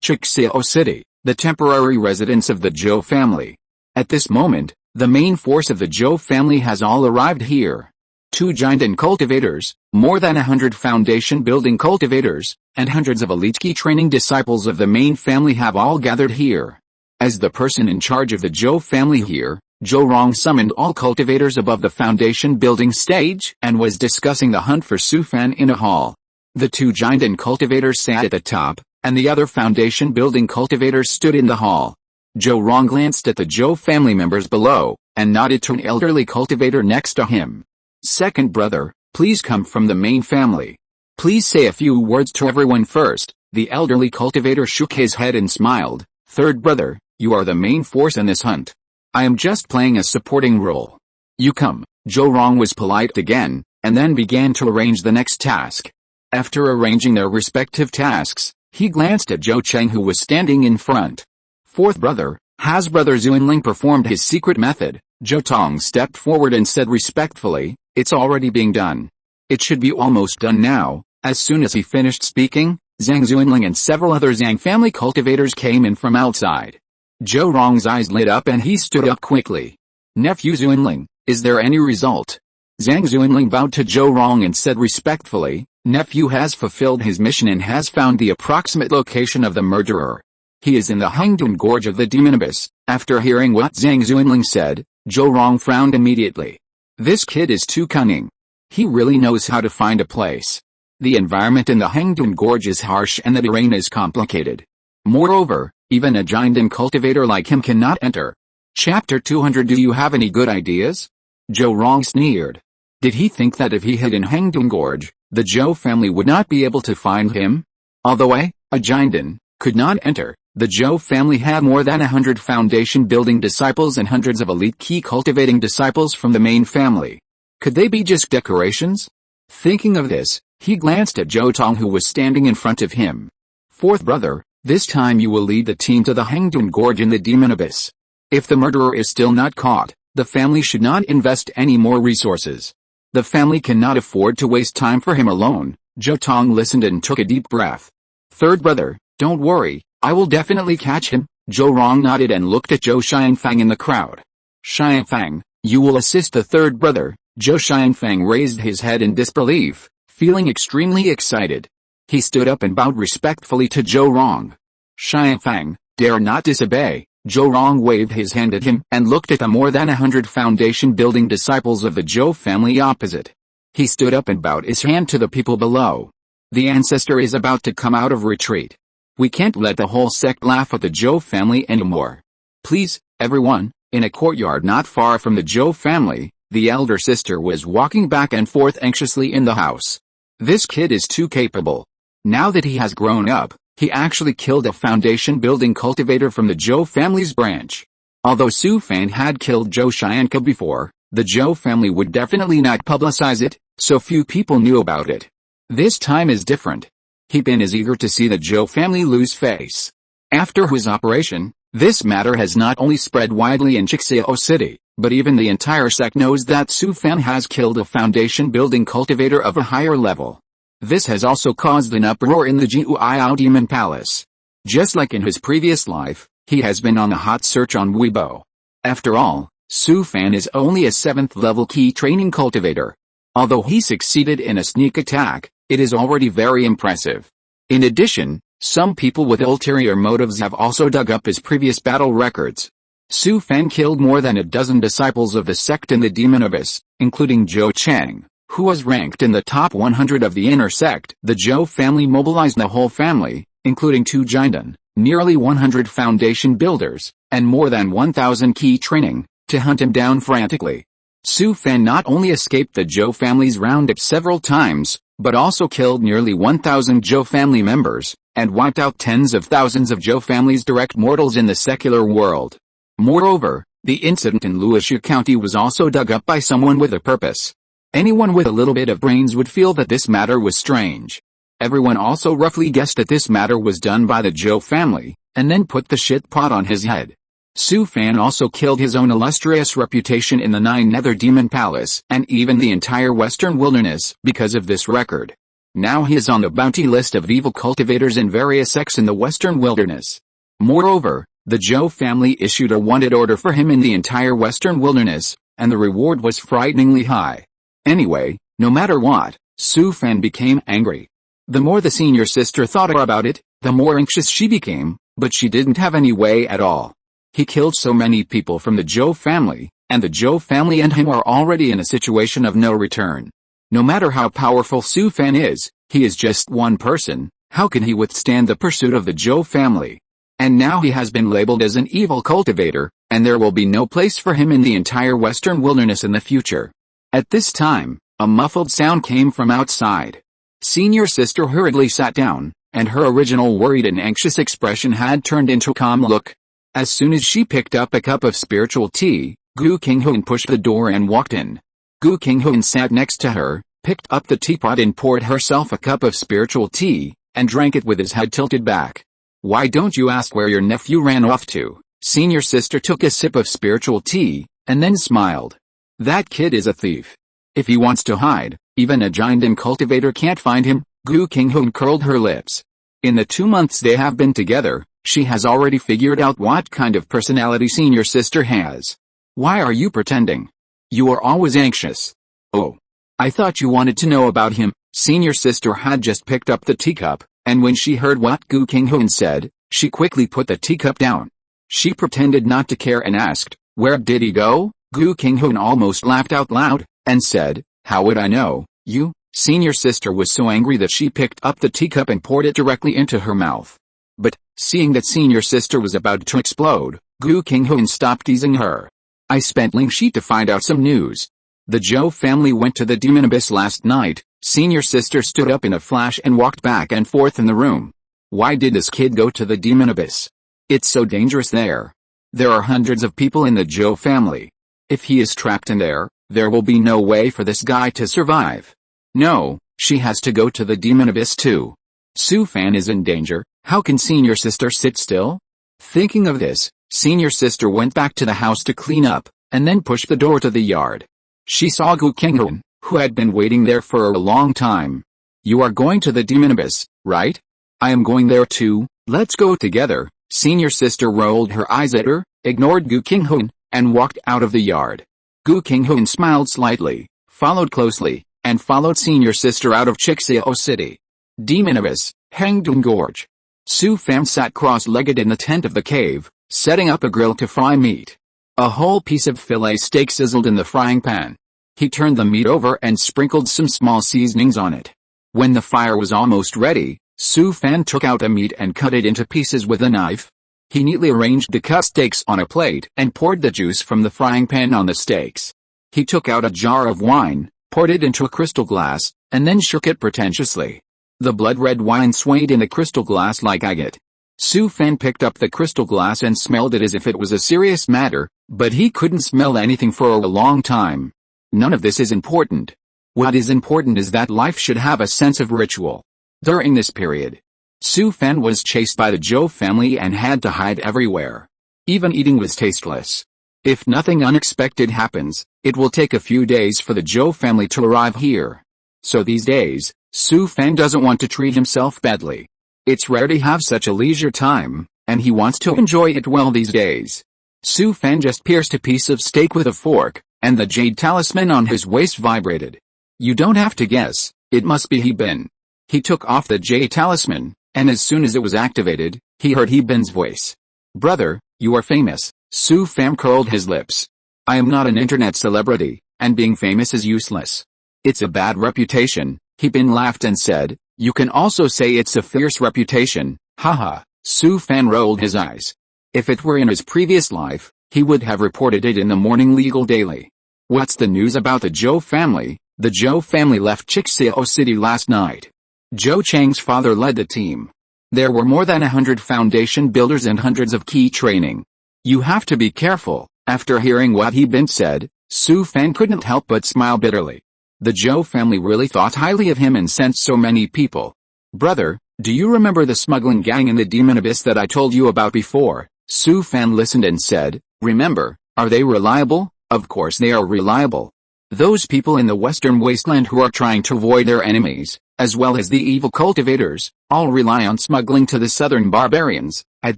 Chixio City, the temporary residence of the Zhou family. At this moment, the main force of the Zhou family has all arrived here. 2 giant cultivators, more than 100 foundation-building cultivators, and hundreds of elite key training disciples of the main family have all gathered here. As the person in charge of the Zhou family here, Zhou Rong summoned all cultivators above the foundation-building stage and was discussing the hunt for Su Fan in a hall. The 2 giant cultivators sat at the top, and the other foundation-building cultivators stood in the hall. Zhou Rong glanced at the Zhou family members below, and nodded to an elderly cultivator next to him. "Second brother, please come from the main family. Please say a few words to everyone first." The elderly cultivator shook his head and smiled. "Third brother, you are the main force in this hunt. I am just playing a supporting role. You come." Zhou Rong was polite again, and then began to arrange the next task. After arranging their respective tasks, he glanced at Zhou Cheng who was standing in front. "Fourth brother, has Brother Zuanling performed his secret method?" Zhou Tong stepped forward and said respectfully, "It's already being done. It should be almost done now." As soon as he finished speaking, Zhang Zuanling and several other Zhang family cultivators came in from outside. Zhou Rong's eyes lit up and he stood up quickly. "Nephew Zuanling, is there any result?" Zhang Zuanling bowed to Zhou Rong and said respectfully, "Nephew has fulfilled his mission and has found the approximate location of the murderer. He is in the Hangdun Gorge of the Demon Abyss." After hearing what Zhang Zuanling said, Zhou Rong frowned immediately. This kid is too cunning. He really knows how to find a place. The environment in the Hangdun Gorge is harsh and the terrain is complicated. Moreover, even a giant cultivator like him cannot enter. Chapter 200. Do you have any good ideas? Zhou Rong sneered. Did he think that if he hid in Hangdun Gorge, the Zhou family would not be able to find him? Although a giant could not enter, the Zhou family had more than 100 foundation-building disciples and hundreds of elite key cultivating disciples from the main family. Could they be just decorations? Thinking of this, he glanced at Zhou Tong who was standing in front of him. "Fourth brother, this time you will lead the team to the Hangdun Gorge in the Demon Abyss. If the murderer is still not caught, the family should not invest any more resources. The family cannot afford to waste time for him alone." Zhou Tong listened and took a deep breath. "Third brother, don't worry, I will definitely catch him." Zhou Rong nodded and looked at Zhou Xianfang in the crowd. "Xianfang, you will assist the third brother." Zhou Xianfang raised his head in disbelief, feeling extremely excited. He stood up and bowed respectfully to Zhou Rong. "Xianfang, dare not disobey." Zhou Rong waved his hand at him and looked at the more than 100 foundation-building disciples of the Zhou family opposite. He stood up and bowed his hand to the people below. "The ancestor is about to come out of retreat. We can't let the whole sect laugh at the Zhou family anymore. Please, everyone." In a courtyard not far from the Zhou family, the elder sister was walking back and forth anxiously in the house. "This kid is too capable. Now that he has grown up, he actually killed a foundation-building cultivator from the Zhou family's branch. Although Su Fan had killed Zhou Xianke before, the Zhou family would definitely not publicize it, so few people knew about it. This time is different. He Bin is eager to see the Zhou family lose face. After his operation, this matter has not only spread widely in Chixio City, but even the entire sect knows that Su Fan has killed a foundation-building cultivator of a higher level. This has also caused an uproar in the Jiu'ao Demon Palace. Just like in his previous life, he has been on a hot search on Weibo. After all, Su Fan is only a 7th level key training cultivator. Although he succeeded in a sneak attack, it is already very impressive. In addition, some people with ulterior motives have also dug up his previous battle records. Su Fan killed more than a dozen disciples of the sect in the Demon Abyss, including Zhou Cheng, who was ranked in the top 100 of the inner sect. The Zhou family mobilized the whole family, including 2 Jinden, nearly 100 foundation builders, and more than 1,000 key training, to hunt him down frantically. Su Fan not only escaped the Zhou family's roundup several times, but also killed nearly 1,000 Zhou family members, and wiped out tens of thousands of Zhou family's direct mortals in the secular world. Moreover, the incident in Lucia County was also dug up by someone with a purpose. Anyone with a little bit of brains would feel that this matter was strange. Everyone also roughly guessed that this matter was done by the Joe family, and then put the shit pot on his head. Su Fan also killed his own illustrious reputation in the Nine Nether Demon Palace and even the entire Western Wilderness because of this record. Now he is on the bounty list of evil cultivators in various sects in the Western Wilderness. Moreover, the Joe family issued a wanted order for him in the entire Western Wilderness, and the reward was frighteningly high. Anyway, no matter what, Su Fan became angry. The more the senior sister thought about it, the more anxious she became, but she didn't have any way at all. He killed so many people from the Joe family, and the Joe family and him are already in a situation of no return. No matter how powerful Su Fan is, he is just one person. How can he withstand the pursuit of the Joe family? And now he has been labeled as an evil cultivator, and there will be no place for him in the entire Western Wilderness in the future. At this time, a muffled sound came from outside. Senior sister hurriedly sat down, and her original worried and anxious expression had turned into a calm look. As soon as she picked up a cup of spiritual tea, Gu Qinghuan pushed the door and walked in. Gu Qinghuan sat next to her, picked up the teapot and poured herself a cup of spiritual tea, and drank it with his head tilted back. Why don't you ask where your nephew ran off to? Senior sister took a sip of spiritual tea, and then smiled. That kid is a thief. If he wants to hide, even a giant and cultivator can't find him. Gu Qinghuan curled her lips. In the 2 months they have been together, she has already figured out what kind of personality senior sister has. Why are you pretending? You are always anxious. Oh. I thought you wanted to know about him. Senior sister had just picked up the teacup, and when she heard what Gu Qinghuan said, she quickly put the teacup down. She pretended not to care and asked, where did he go? Gu Qinghuan almost laughed out loud, and said, how would I know, you? Senior sister was so angry that she picked up the teacup and poured it directly into her mouth. But, seeing that senior sister was about to explode, Gu Qinghuan stopped teasing her. I spent Lingxi to find out some news. The Zhou family went to the demon abyss last night. Senior sister stood up in a flash and walked back and forth in the room. Why did this kid go to the demon abyss? It's so dangerous there. There are hundreds of people in the Zhou family. If he is trapped in there, there will be no way for this guy to survive. No, she has to go to the demon abyss too. Su Fan is in danger. How can senior sister sit still? Thinking of this, senior sister went back to the house to clean up, and then pushed the door to the yard. She saw Gu Qinghuan, who had been waiting there for a long time. You are going to the demon abyss, right? I am going there too. Let's go together. Senior sister rolled her eyes at her, ignored Gu Qinghuan, and walked out of the yard. Gu Qinghuan smiled slightly, followed closely, and followed senior sister out of Chixio City. Demon abyss, Hangdong Gorge. Su Fan sat cross-legged in the tent of the cave, setting up a grill to fry meat. A whole piece of fillet steak sizzled in the frying pan. He turned the meat over and sprinkled some small seasonings on it. When the fire was almost ready, Su Fan took out the meat and cut it into pieces with a knife. He neatly arranged the cut steaks on a plate and poured the juice from the frying pan on the steaks. He took out a jar of wine, poured it into a crystal glass, and then shook it pretentiously. The blood-red wine swayed in the crystal glass like agate. Su Fan picked up the crystal glass and smelled it as if it was a serious matter, but he couldn't smell anything for a long time. None of this is important. What is important is that life should have a sense of ritual. During this period, Su Fan was chased by the Zhou family and had to hide everywhere. Even eating was tasteless. If nothing unexpected happens, it will take a few days for the Zhou family to arrive here. So these days, Su Fan doesn't want to treat himself badly. It's rare to have such a leisure time, and he wants to enjoy it well these days. Su Fan just pierced a piece of steak with a fork, and the jade talisman on his waist vibrated. You don't have to guess, it must be He Bin. He took off the jade talisman, and as soon as it was activated, he heard He Bin's voice. Brother, you are famous. Su Fan curled his lips. I am not an internet celebrity, and being famous is useless. It's a bad reputation. He Bin laughed and said, you can also say it's a fierce reputation, haha. Su Fan rolled his eyes. If it were in his previous life, he would have reported it in the Morning Legal Daily. What's the news about the Zhou family? The Zhou family left Chixio City last night. Zhou Chang's father led the team. There were more than 100 foundation builders and hundreds of key training. You have to be careful. After hearing what he'd been said, Su Fan couldn't help but smile bitterly. The Zhou family really thought highly of him and sent so many people. Brother, do you remember the smuggling gang in the demon abyss that I told you about before? Su Fan listened and said, remember, are they reliable? Of course they are reliable. Those people in the western wasteland who are trying to avoid their enemies, as well as the evil cultivators, all rely on smuggling to the southern barbarians. At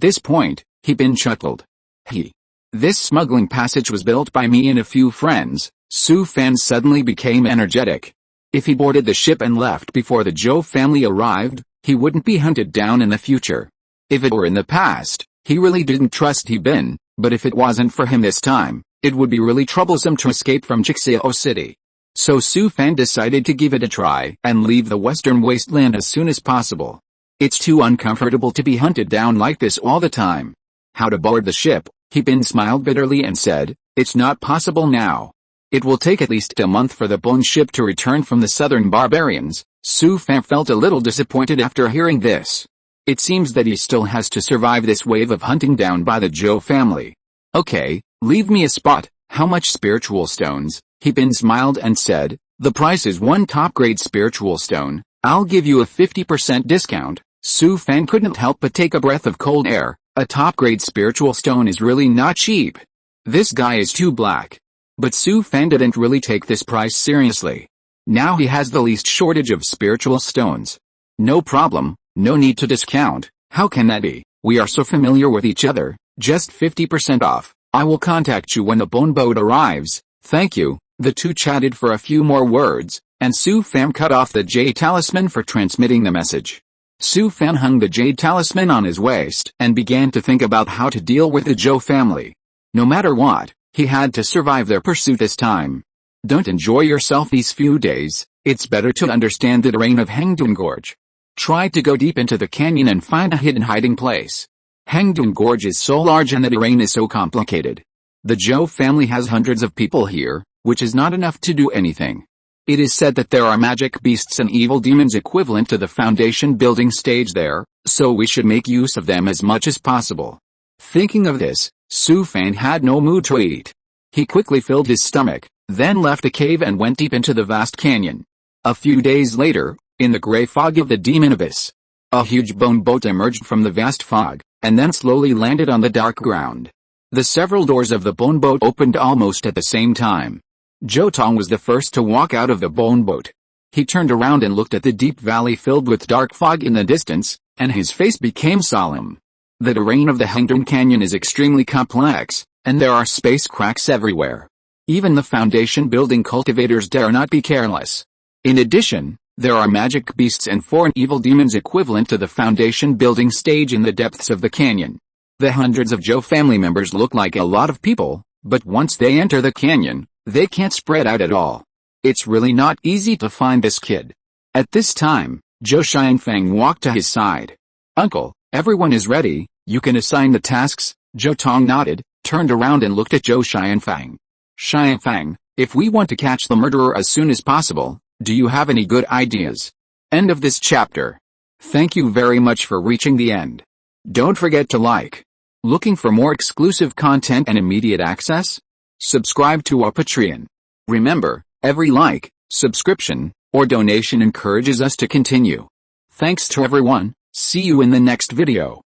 this point, Bin chuckled. This smuggling passage was built by me and a few friends. Su Fan suddenly became energetic. If he boarded the ship and left before the Zhou family arrived, he wouldn't be hunted down in the future. If it were in the past, he really didn't trust Bin, but if it wasn't for him this time, it would be really troublesome to escape from Jixio City. So Su Fan decided to give it a try and leave the western wasteland as soon as possible. It's too uncomfortable to be hunted down like this all the time. How to board the ship? Bin smiled bitterly and said, it's not possible now. It will take at least a month for the bone ship to return from the southern barbarians. Su Fan felt a little disappointed after hearing this. It seems that he still has to survive this wave of hunting down by the Zhou family. Okay, leave me a spot. How much spiritual stones? Bin smiled and said, the price is 1 top-grade spiritual stone. I'll give you a 50% discount. Su Fan couldn't help but take a breath of cold air. A top-grade spiritual stone is really not cheap. This guy is too black. But Su Fan didn't really take this price seriously. Now he has the least shortage of spiritual stones. No problem, no need to discount. How can that be? We are so familiar with each other. Just 50% off. I will contact you when the bone boat arrives. Thank you. The two chatted for a few more words, and Su Fan cut off the jade talisman for transmitting the message. Su Fan hung the jade talisman on his waist and began to think about how to deal with the Zhou family. No matter what, he had to survive their pursuit this time. Don't enjoy yourself these few days. It's better to understand the terrain of Hangdun Gorge. Try to go deep into the canyon and find a hidden hiding place. Hangdun Gorge is so large and the terrain is so complicated. The Zhou family has hundreds of people here, which is not enough to do anything. It is said that there are magic beasts and evil demons equivalent to the foundation building stage there, so we should make use of them as much as possible. Thinking of this, Su Fan had no mood to eat. He quickly filled his stomach, then left the cave and went deep into the vast canyon. A few days later, in the gray fog of the demon abyss, a huge bone boat emerged from the vast fog, and then slowly landed on the dark ground. The several doors of the bone boat opened almost at the same time. Zhou Tong was the first to walk out of the bone boat. He turned around and looked at the deep valley filled with dark fog in the distance, and his face became solemn. The terrain of the Hangdun Canyon is extremely complex, and there are space cracks everywhere. Even the foundation building cultivators dare not be careless. In addition, there are magic beasts and foreign evil demons equivalent to the foundation building stage in the depths of the canyon. The hundreds of Zhou family members look like a lot of people, but once they enter the canyon, they can't spread out at all. It's really not easy to find this kid. At this time, Zhou Xianfang walked to his side. Uncle, everyone is ready, you can assign the tasks. Zhou Tong nodded, turned around and looked at Zhou Xianfang. Xianfang, if we want to catch the murderer as soon as possible, do you have any good ideas? End of this chapter. Thank you very much for reaching the end. Don't forget to like. Looking for more exclusive content and immediate access? Subscribe to our Patreon. Remember, every like, subscription, or donation encourages us to continue. Thanks to everyone, see you in the next video.